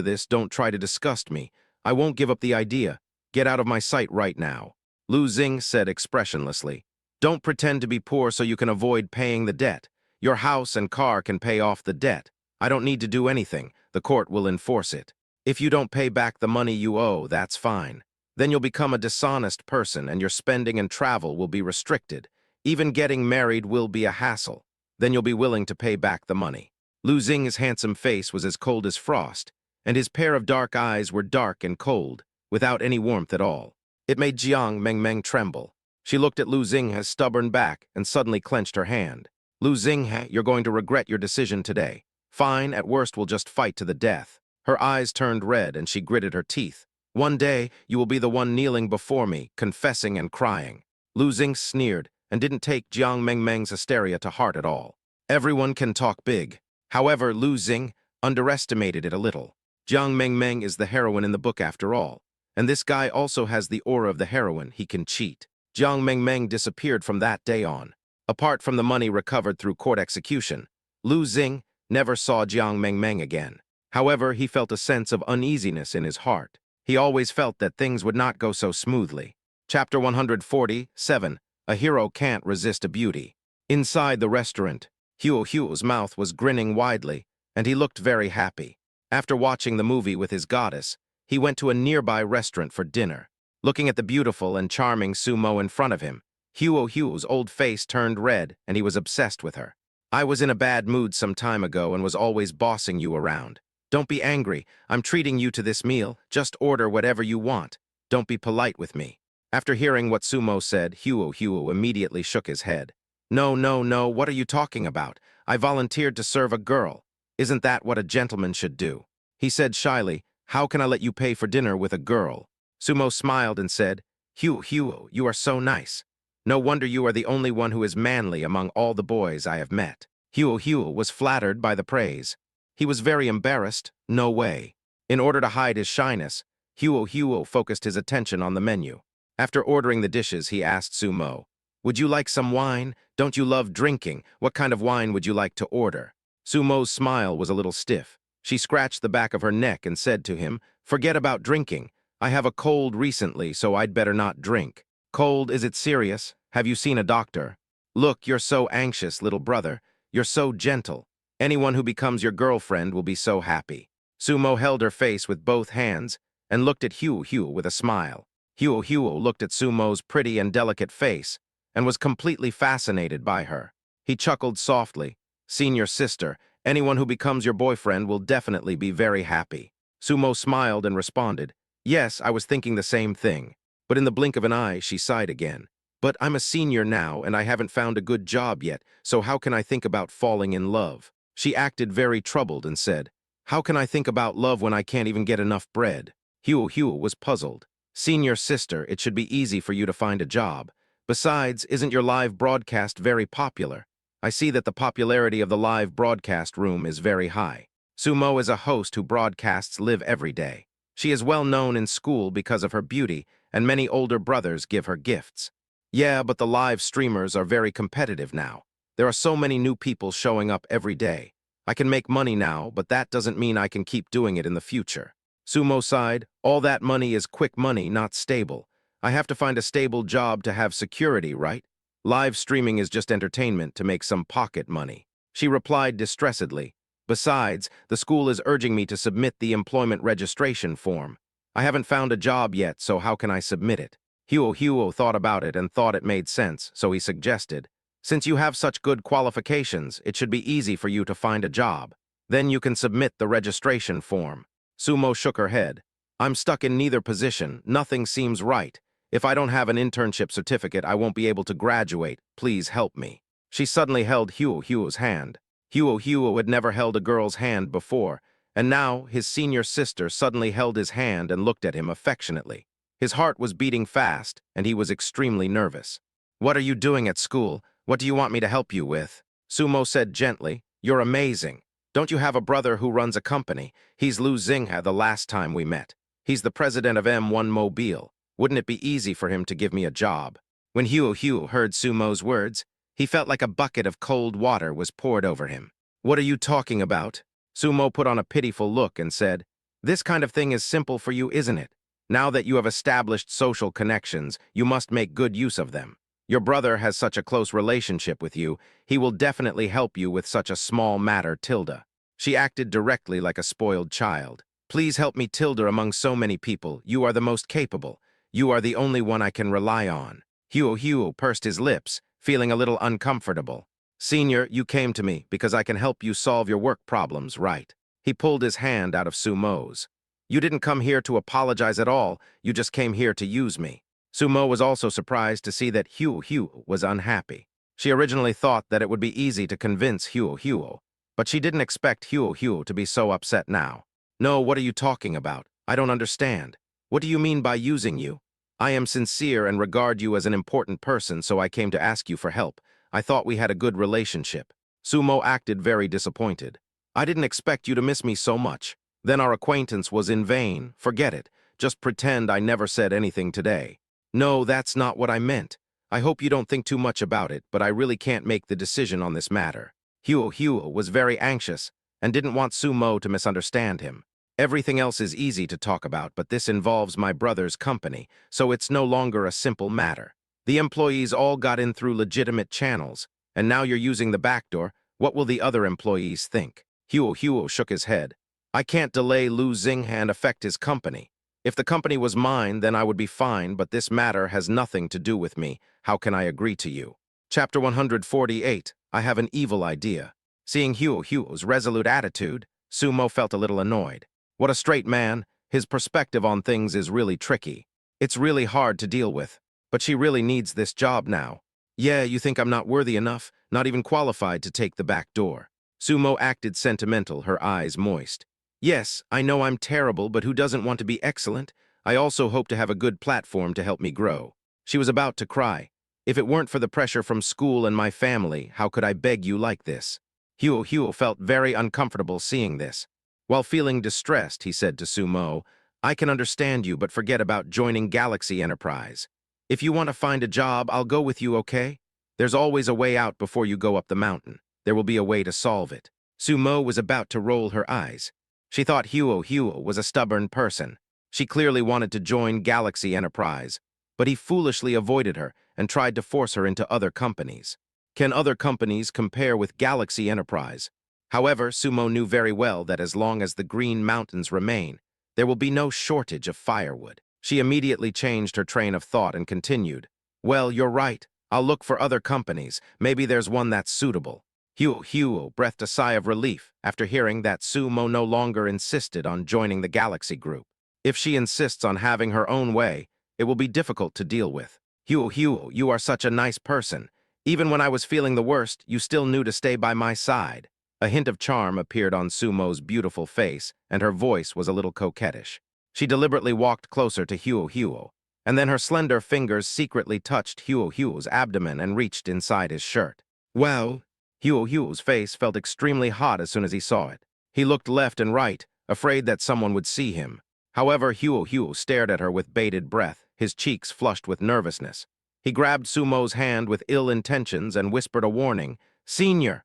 this, don't try to disgust me. I won't give up the idea. Get out of my sight right now. Lu Xing said expressionlessly. Don't pretend to be poor so you can avoid paying the debt. Your house and car can pay off the debt. I don't need to do anything. The court will enforce it. If you don't pay back the money you owe, that's fine. Then you'll become a dishonest person and your spending and travel will be restricted. Even getting married will be a hassle. Then you'll be willing to pay back the money. Lu Xing's handsome face was as cold as frost, and his pair of dark eyes were dark and cold, without any warmth at all. It made Jiang Mengmeng tremble. She looked at Lu Xinghe's stubborn back and suddenly clenched her hand. Lu Xinghe, you're going to regret your decision today. Fine, at worst we'll just fight to the death. Her eyes turned red and she gritted her teeth. One day, you will be the one kneeling before me, confessing and crying. Lu Xing sneered and didn't take Jiang Mengmeng's hysteria to heart at all. Everyone can talk big. However, Lu Xing underestimated it a little. Jiang Mengmeng is the heroine in the book after all. And this guy also has the aura of the heroine. He can cheat. Jiang Mengmeng disappeared from that day on. Apart from the money recovered through court execution, Lu Xing never saw Jiang Mengmeng again. However, he felt a sense of uneasiness in his heart. He always felt that things would not go so smoothly. Chapter 147. A hero can't resist a beauty. Inside the restaurant, Huo's mouth was grinning widely, and he looked very happy. After watching the movie with his goddess, he went to a nearby restaurant for dinner. Looking at the beautiful and charming Sumo in front of him, Huo's old face turned red, and he was obsessed with her. I was in a bad mood some time ago and was always bossing you around. Don't be angry. I'm treating you to this meal. Just order whatever you want. Don't be polite with me. After hearing what Sumo said, Huo immediately shook his head. No, what are you talking about? I volunteered to serve a girl. Isn't that what a gentleman should do? He said shyly, how can I let you pay for dinner with a girl? Sumo smiled and said, Huo, you are so nice. No wonder you are the only one who is manly among all the boys I have met. Huo was flattered by the praise. He was very embarrassed. No way. In order to hide his shyness, Huo focused his attention on the menu. After ordering the dishes, he asked Sumo, would you like some wine? Don't you love drinking? What kind of wine would you like to order? Sumo's smile was a little stiff. She scratched the back of her neck and said to him, forget about drinking. I have a cold recently, so I'd better not drink. Cold, is it serious? Have you seen a doctor? Look, you're so anxious, little brother. You're so gentle. Anyone who becomes your girlfriend will be so happy. Sumo held her face with both hands and looked at Huo with a smile. Huo looked at Sumo's pretty and delicate face and was completely fascinated by her. He chuckled softly. Senior sister, anyone who becomes your boyfriend will definitely be very happy. Sumo smiled and responded, yes, I was thinking the same thing. But in the blink of an eye, she sighed again. But I'm a senior now and I haven't found a good job yet, so how can I think about falling in love? She acted very troubled and said, how can I think about love when I can't even get enough bread? Huo was puzzled. Senior sister, it should be easy for you to find a job. Besides, isn't your live broadcast very popular? I see that the popularity of the live broadcast room is very high. Sumo is a host who broadcasts live every day. She is well known in school because of her beauty, and many older brothers give her gifts. Yeah, but the live streamers are very competitive now. There are so many new people showing up every day. I can make money now, but that doesn't mean I can keep doing it in the future. Sumo sighed, all that money is quick money, not stable. I have to find a stable job to have security, right? Live streaming is just entertainment to make some pocket money. She replied distressedly. Besides, the school is urging me to submit the employment registration form. I haven't found a job yet, so how can I submit it? Huo thought about it and thought it made sense, so he suggested, since you have such good qualifications, it should be easy for you to find a job. Then you can submit the registration form. Sumo shook her head. I'm stuck in neither position. Nothing seems right. If I don't have an internship certificate, I won't be able to graduate. Please help me. She suddenly held Huo's hand. Huo had never held a girl's hand before, and now his senior sister suddenly held his hand and looked at him affectionately. His heart was beating fast, and he was extremely nervous. What are you doing at school? What do you want me to help you with? Sumo said gently, You're amazing. Don't you have a brother who runs a company? He's Lu Xingha the last time we met. He's the president of M1 Mobile. Wouldn't it be easy for him to give me a job? When Huo heard Sumo's words, he felt like a bucket of cold water was poured over him. What are you talking about? Sumo put on a pitiful look and said, This kind of thing is simple for you, isn't it? Now that you have established social connections, you must make good use of them. Your brother has such a close relationship with you, he will definitely help you with such a small matter, Tilda. She acted directly like a spoiled child. Please help me, Tilda, among so many people. You are the most capable. You are the only one I can rely on. Huo pursed his lips, feeling a little uncomfortable. Senior, you came to me because I can help you solve your work problems, right? He pulled his hand out of Sumo's. You didn't come here to apologize at all, you just came here to use me. Sumo was also surprised to see that Huo was unhappy. She originally thought that it would be easy to convince Huo, but she didn't expect Huo to be so upset now. No, what are you talking about? I don't understand. What do you mean by using you? I am sincere and regard you as an important person, so I came to ask you for help. I thought we had a good relationship. Sumo acted very disappointed. I didn't expect you to miss me so much. Then our acquaintance was in vain. Forget it. Just pretend I never said anything today. No, that's not what I meant. I hope you don't think too much about it, but I really can't make the decision on this matter. Huo was very anxious and didn't want Sumo to misunderstand him. Everything else is easy to talk about, but this involves my brother's company, so it's no longer a simple matter. The employees all got in through legitimate channels, and now you're using the back door. What will the other employees think? Huo shook his head. I can't delay Lu Xingha and affect his company. If the company was mine, then I would be fine, but this matter has nothing to do with me. How can I agree to you? Chapter 148, I have an evil idea. Seeing Huo's resolute attitude, Sumo felt a little annoyed. What a straight man. His perspective on things is really tricky. It's really hard to deal with. But she really needs this job now. Yeah, you think I'm not worthy enough, not even qualified to take the back door. Sumo acted sentimental, her eyes moist. Yes, I know I'm terrible, but who doesn't want to be excellent? I also hope to have a good platform to help me grow. She was about to cry. If it weren't for the pressure from school and my family, how could I beg you like this? Huo felt very uncomfortable seeing this. While feeling distressed, he said to Sumo, I can understand you, but forget about joining Galaxy Enterprise. If you want to find a job, I'll go with you, okay? There's always a way out before you go up the mountain. There will be a way to solve it. Sumo was about to roll her eyes. She thought Huo was a stubborn person. She clearly wanted to join Galaxy Enterprise, but he foolishly avoided her and tried to force her into other companies. Can other companies compare with Galaxy Enterprise? However, Sumo knew very well that as long as the Green Mountains remain, there will be no shortage of firewood. She immediately changed her train of thought and continued, Well, you're right. I'll look for other companies. Maybe there's one that's suitable. Huo breathed a sigh of relief after hearing that Sumo no longer insisted on joining the Galaxy Group. If she insists on having her own way, it will be difficult to deal with. Huo, you are such a nice person. Even when I was feeling the worst, you still knew to stay by my side. A hint of charm appeared on Sumo's beautiful face, and her voice was a little coquettish. She deliberately walked closer to Huo, and then her slender fingers secretly touched Huo's abdomen and reached inside his shirt. Well, Huo's face felt extremely hot as soon as he saw it. He looked left and right, afraid that someone would see him. However, Huo stared at her with bated breath, his cheeks flushed with nervousness. He grabbed Sumo's hand with ill intentions and whispered a warning. Senior,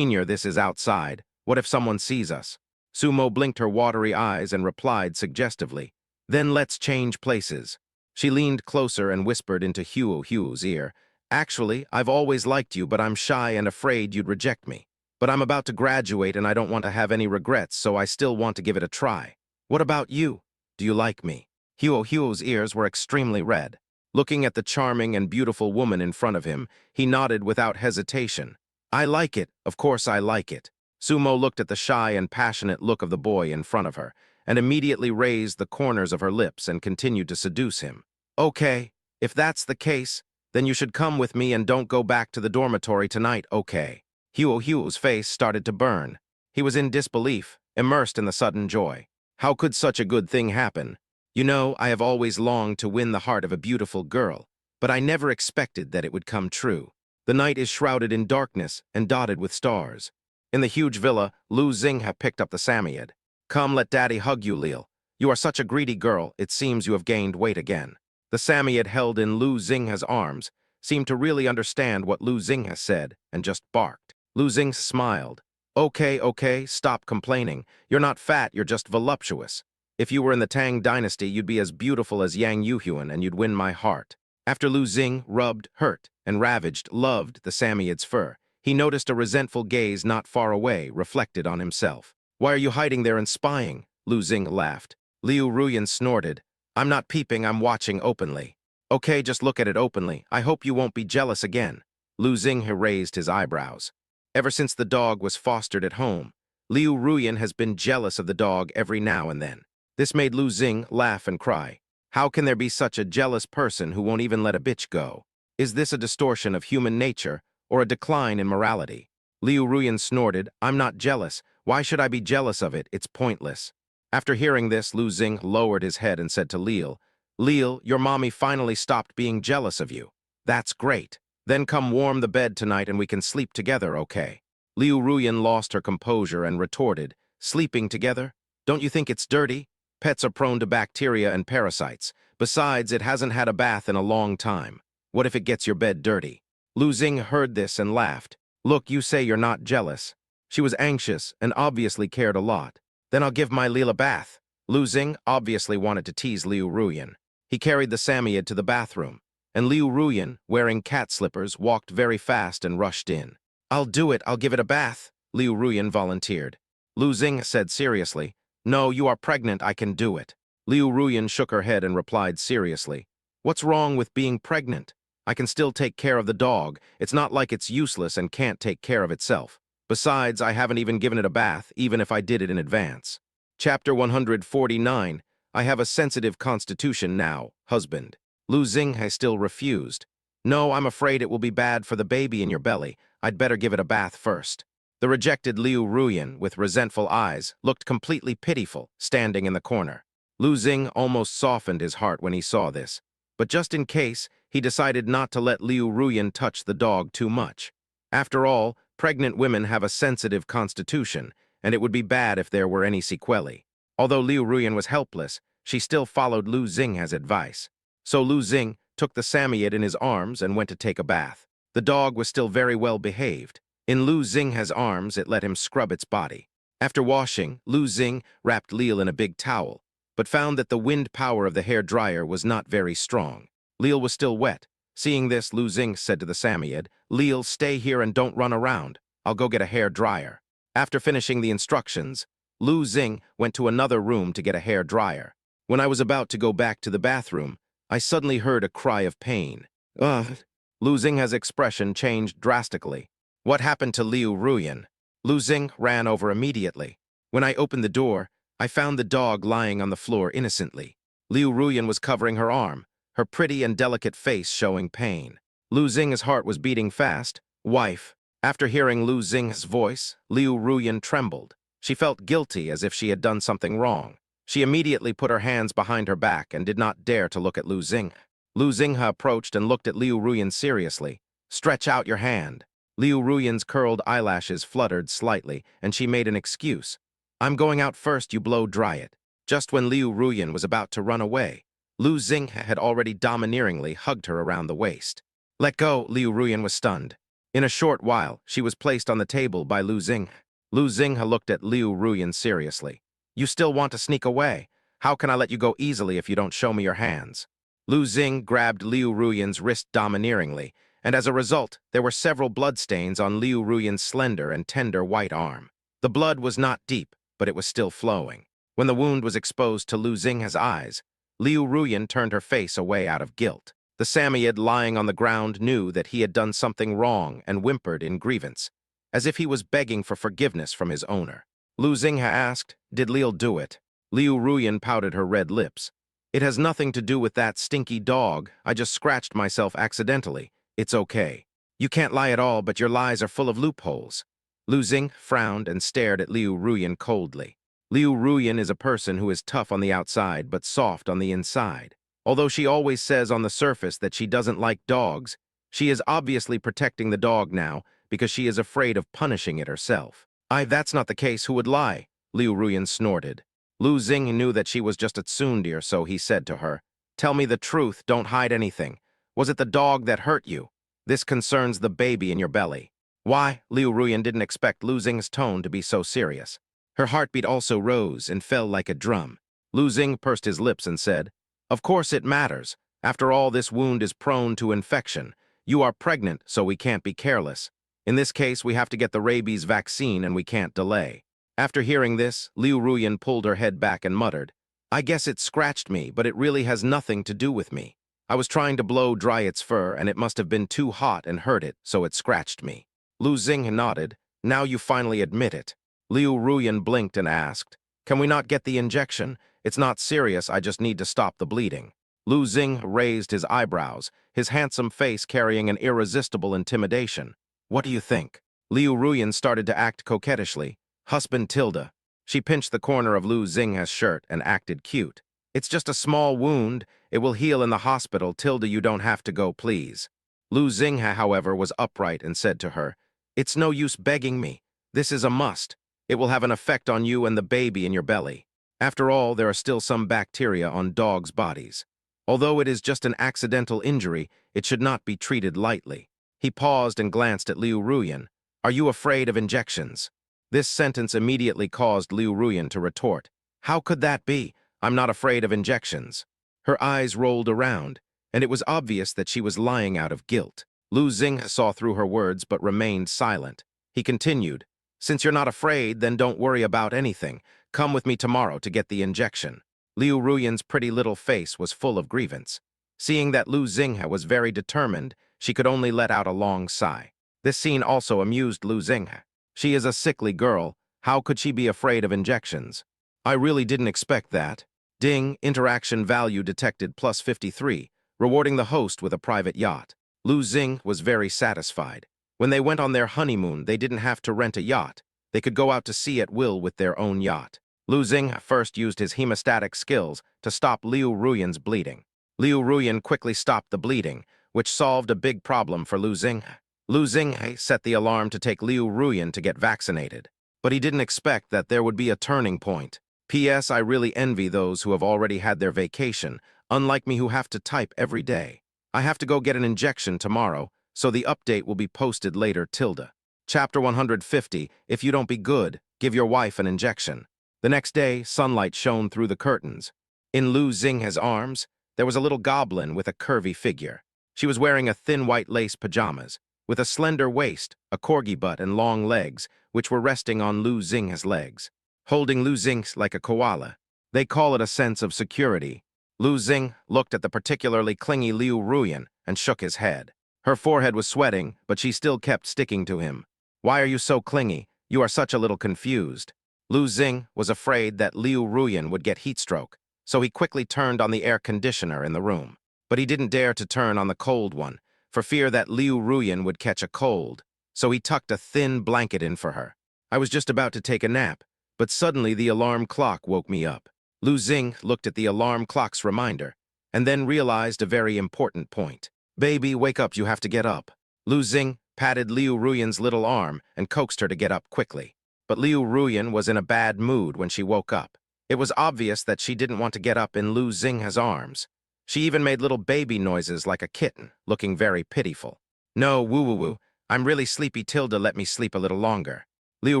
this is outside. What if someone sees us? Sumo blinked her watery eyes and replied suggestively, Then let's change places. She leaned closer and whispered into Huo's ear, Actually, I've always liked you, but I'm shy and afraid you'd reject me. But I'm about to graduate and I don't want to have any regrets, so I still want to give it a try. What about you? Do you like me? Huo's ears were extremely red. Looking at the charming and beautiful woman in front of him, he nodded without hesitation. I like it. Of course I like it. Sumo looked at the shy and passionate look of the boy in front of her, and immediately raised the corners of her lips and continued to seduce him. Okay, if that's the case, then you should come with me and don't go back to the dormitory tonight, okay? Huo's face started to burn. He was in disbelief, immersed in the sudden joy. How could such a good thing happen? You know, I have always longed to win the heart of a beautiful girl, but I never expected that it would come true. The night is shrouded in darkness and dotted with stars. In the huge villa, Lu Xinghe picked up the Samoyed. Come, let daddy hug you, Lil. You are such a greedy girl, it seems you have gained weight again. The Samoyed held in Lu Xinghe's arms, seemed to really understand what Lu Xinghe said, and just barked. Lu Xinghe smiled. Okay, stop complaining. You're not fat, you're just voluptuous. If you were in the Tang dynasty, you'd be as beautiful as Yang Yuhuan and you'd win my heart. After Lu Xinghe rubbed, hurt, and ravaged, loved the Samoyed's fur, he noticed a resentful gaze not far away, reflected on himself. Why are you hiding there and spying? Lu Xinghe laughed. Liu Ruyan snorted. I'm not peeping, I'm watching openly. Okay, just look at it openly. I hope you won't be jealous again. Lu Xinghe raised his eyebrows. Ever since the dog was fostered at home, Liu Ruyan has been jealous of the dog every now and then. This made Lu Xinghe laugh and cry. How can there be such a jealous person who won't even let a bitch go? Is this a distortion of human nature or a decline in morality? Liu Ruyan snorted. I'm not jealous. Why should I be jealous of it? It's pointless. After hearing this, Lu Xinghe lowered his head and said to Lil, Lil, your mommy finally stopped being jealous of you. That's great. Then come warm the bed tonight and we can sleep together, okay? Liu Ruyan lost her composure and retorted, sleeping together? Don't you think it's dirty? Pets are prone to bacteria and parasites. Besides, it hasn't had a bath in a long time. What if it gets your bed dirty? Lu Xinghe heard this and laughed. Look, you say you're not jealous. She was anxious and obviously cared a lot. Then I'll give my Lil a bath. Lu Xinghe obviously wanted to tease Liu Ruyan. He carried the Samoyed to the bathroom, and Liu Ruyan, wearing cat slippers, walked very fast and rushed in. I'll do it, I'll give it a bath, Liu Ruyan volunteered. Lu Xinghe said seriously, No, you are pregnant, I can do it. Liu Ruyan shook her head and replied seriously, What's wrong with being pregnant? I can still take care of the dog. It's not like it's useless and can't take care of itself. Besides, I haven't even given it a bath, even if I did it in advance. Chapter 149, I have a sensitive constitution now, husband. Lu Xinghe still refused. No, I'm afraid it will be bad for the baby in your belly. I'd better give it a bath first. The rejected Liu Ruyan, with resentful eyes, looked completely pitiful, standing in the corner. Lu Xinghe almost softened his heart when he saw this. But just in case, he decided not to let Liu Ruyan touch the dog too much. After all, pregnant women have a sensitive constitution, and it would be bad if there were any sequelae. Although Liu Ruyan was helpless, she still followed Lu Xinghe's advice. So Lu Xinghe took the Samoyed in his arms and went to take a bath. The dog was still very well behaved. In Lu Xinghe's arms, it let him scrub its body. After washing, Lu Xinghe wrapped Lil in a big towel, but found that the wind power of the hair dryer was not very strong. Lil was still wet. Seeing this, Lu Xinghe said to the Samoyed, Lil, stay here and don't run around. I'll go get a hair dryer. After finishing the instructions, Lu Xinghe went to another room to get a hair dryer. When I was about to go back to the bathroom, I suddenly heard a cry of pain. Ugh. Lu Xinghe's expression changed drastically. What happened to Liu Ruyan? Lu Xinghe ran over immediately. When I opened the door, I found the dog lying on the floor innocently. Liu Ruyan was covering her arm, her pretty and delicate face showing pain. Lu Xinghe's heart was beating fast. Wife. After hearing Lu Xinghe's voice, Liu Ruyan trembled. She felt guilty as if she had done something wrong. She immediately put her hands behind her back and did not dare to look at Lu Xinghe. Lu Xinghe approached and looked at Liu Ruyan seriously. Stretch out your hand. Liu Ruyan's curled eyelashes fluttered slightly, and she made an excuse. I'm going out first, you blow dry it. Just when Liu Ruyan was about to run away, Lu Xinghe had already domineeringly hugged her around the waist. Let go, Liu Ruyan was stunned. In a short while, she was placed on the table by Lu Xinghe. Lu Xinghe looked at Liu Ruyan seriously. You still want to sneak away? How can I let you go easily if you don't show me your hands? Lu Xinghe grabbed Liu Ruyan's wrist domineeringly, and as a result, there were several bloodstains on Liu Ruyan's slender and tender white arm. The blood was not deep, but it was still flowing. When the wound was exposed to Lu Xinghe's eyes, Liu Ruyan turned her face away out of guilt. The Samoyed lying on the ground knew that he had done something wrong and whimpered in grievance, as if he was begging for forgiveness from his owner. Lu Xinghe asked, Did Lil do it? Liu Ruyan pouted her red lips. It has nothing to do with that stinky dog. I just scratched myself accidentally. It's okay. You can't lie at all, but your lies are full of loopholes. Lu Xinghe frowned and stared at Liu Ruyan coldly. Liu Ruyan is a person who is tough on the outside but soft on the inside. Although she always says on the surface that she doesn't like dogs, she is obviously protecting the dog now because she is afraid of punishing it herself. That's not the case, who would lie? Liu Ruyan snorted. Lu Xing knew that she was just a tsundere, so he said to her, "Tell me the truth, don't hide anything. Was it the dog that hurt you? This concerns the baby in your belly." Why? Liu Ruyan didn't expect Lu Xing's tone to be so serious. Her heartbeat also rose and fell like a drum. Lu Xing pursed his lips and said, "Of course it matters. After all, this wound is prone to infection. You are pregnant, so we can't be careless. In this case, we have to get the rabies vaccine and we can't delay." After hearing this, Liu Ruyan pulled her head back and muttered, "I guess it scratched me, but it really has nothing to do with me. I was trying to blow dry its fur, and it must have been too hot and hurt it, so it scratched me." Lu Xing nodded. "Now you finally admit it." Liu Ruyan blinked and asked, "Can we not get the injection? It's not serious, I just need to stop the bleeding." Lu Xing raised his eyebrows, his handsome face carrying an irresistible intimidation. "What do you think?" Liu Ruyan started to act coquettishly. "Husband Tilda." She pinched the corner of Lu Xing's shirt and acted cute. "It's just a small wound. It will heal in the hospital. Tilda, you don't have to go, please." Lu Xing, however, was upright and said to her, "It's no use begging me. This is a must. It will have an effect on you and the baby in your belly. After all, there are still some bacteria on dogs' bodies. Although it is just an accidental injury, it should not be treated lightly." He paused and glanced at Liu Ruyan. "Are you afraid of injections?" This sentence immediately caused Liu Ruyan to retort, "How could that be? I'm not afraid of injections." Her eyes rolled around, and it was obvious that she was lying out of guilt. Lu Xing saw through her words but remained silent. He continued, "Since you're not afraid, then don't worry about anything. Come with me tomorrow to get the injection." Liu Ruyan's pretty little face was full of grievance. Seeing that Lu Xing was very determined, she could only let out a long sigh. This scene also amused Lu Xing. She is a sickly girl. How could she be afraid of injections? "I really didn't expect that." Ding, interaction value detected plus 53, rewarding the host with a private yacht. Lu Xing was very satisfied. When they went on their honeymoon, they didn't have to rent a yacht. They could go out to sea at will with their own yacht. Lu Xing first used his hemostatic skills to stop Liu Ruyan's bleeding. Liu Ruyan quickly stopped the bleeding, which solved a big problem for Lu Xing. Lu Xing set the alarm to take Liu Ruyan to get vaccinated. But he didn't expect that there would be a turning point. P.S. I really envy those who have already had their vacation, unlike me who have to type every day. I have to go get an injection tomorrow, so the update will be posted later, Tilda. Chapter 150, If you don't be good, give your wife an injection. The next day, sunlight shone through the curtains. In Lu Xing's arms, there was a little goblin with a curvy figure. She was wearing a thin white lace pajamas, with a slender waist, a corgi butt, and long legs, which were resting on Lu Xing's legs. Holding Lu Xing like a koala. They call it a sense of security. Lu Xing looked at the particularly clingy Liu Ruyan and shook his head. Her forehead was sweating, but she still kept sticking to him. "Why are you so clingy? You are such a little confused." Lu Xing was afraid that Liu Ruyan would get heat stroke, so he quickly turned on the air conditioner in the room. But he didn't dare to turn on the cold one, for fear that Liu Ruyan would catch a cold, so he tucked a thin blanket in for her. "I was just about to take a nap, but suddenly the alarm clock woke me up." Lu Xing looked at the alarm clock's reminder, and then realized a very important point. "Baby, wake up, you have to get up." Lu Xing patted Liu Ruyan's little arm and coaxed her to get up quickly. But Liu Ruyan was in a bad mood when she woke up. It was obvious that she didn't want to get up in Lu Xing's arms. She even made little baby noises like a kitten, looking very pitiful. "No, woo-woo-woo. I'm really sleepy, Tilda, let me sleep a little longer." Liu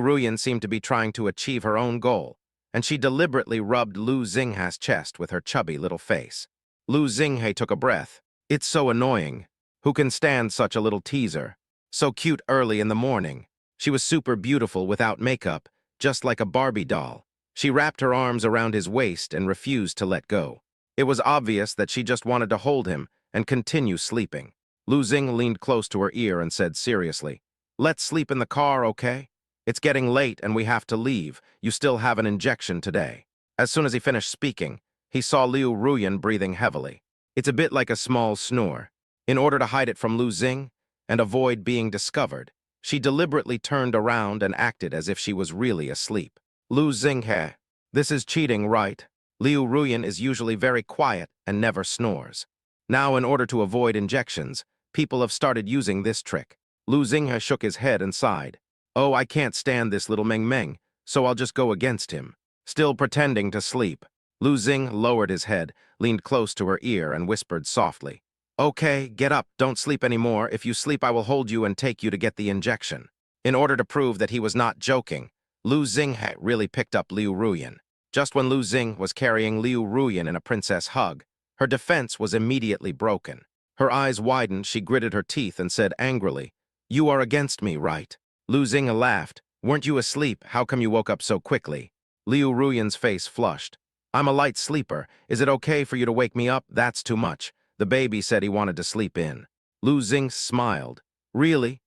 Ruyan seemed to be trying to achieve her own goal, and she deliberately rubbed Lu Xing's chest with her chubby little face. Lu Xing took a breath. "It's so annoying. Who can stand such a little teaser? So cute early in the morning." She was super beautiful without makeup, just like a Barbie doll. She wrapped her arms around his waist and refused to let go. It was obvious that she just wanted to hold him and continue sleeping. Lu Xing leaned close to her ear and said seriously, "Let's sleep in the car, okay? It's getting late and we have to leave. You still have an injection today." As soon as he finished speaking, he saw Liu Ruyan breathing heavily. It's a bit like a small snore. In order to hide it from Lu Xing and avoid being discovered, she deliberately turned around and acted as if she was really asleep. "Lu Xing, this is cheating, right?" Liu Ruyan is usually very quiet and never snores. Now, in order to avoid injections, people have started using this trick. Lu Xinghe shook his head and sighed. Oh, I can't stand this little Meng Meng, so I'll just go against him. Still pretending to sleep, Lu Xing lowered his head, leaned close to her ear, and whispered softly. Okay, get up, don't sleep anymore. If you sleep, I will hold you and take you to get the injection. In order to prove that he was not joking, Lu Xinghe really picked up Liu Ruyan. Just when Lu Xing was carrying Liu Ruyan in a princess hug, her defense was immediately broken. Her eyes widened, she gritted her teeth and said angrily, You are against me, right? Lu Xing laughed. Weren't you asleep? How come you woke up so quickly? Liu Ruyan's face flushed. I'm a light sleeper. Is it okay for you to wake me up? That's too much. The baby said he wanted to sleep in. Lu Xing smiled. Really?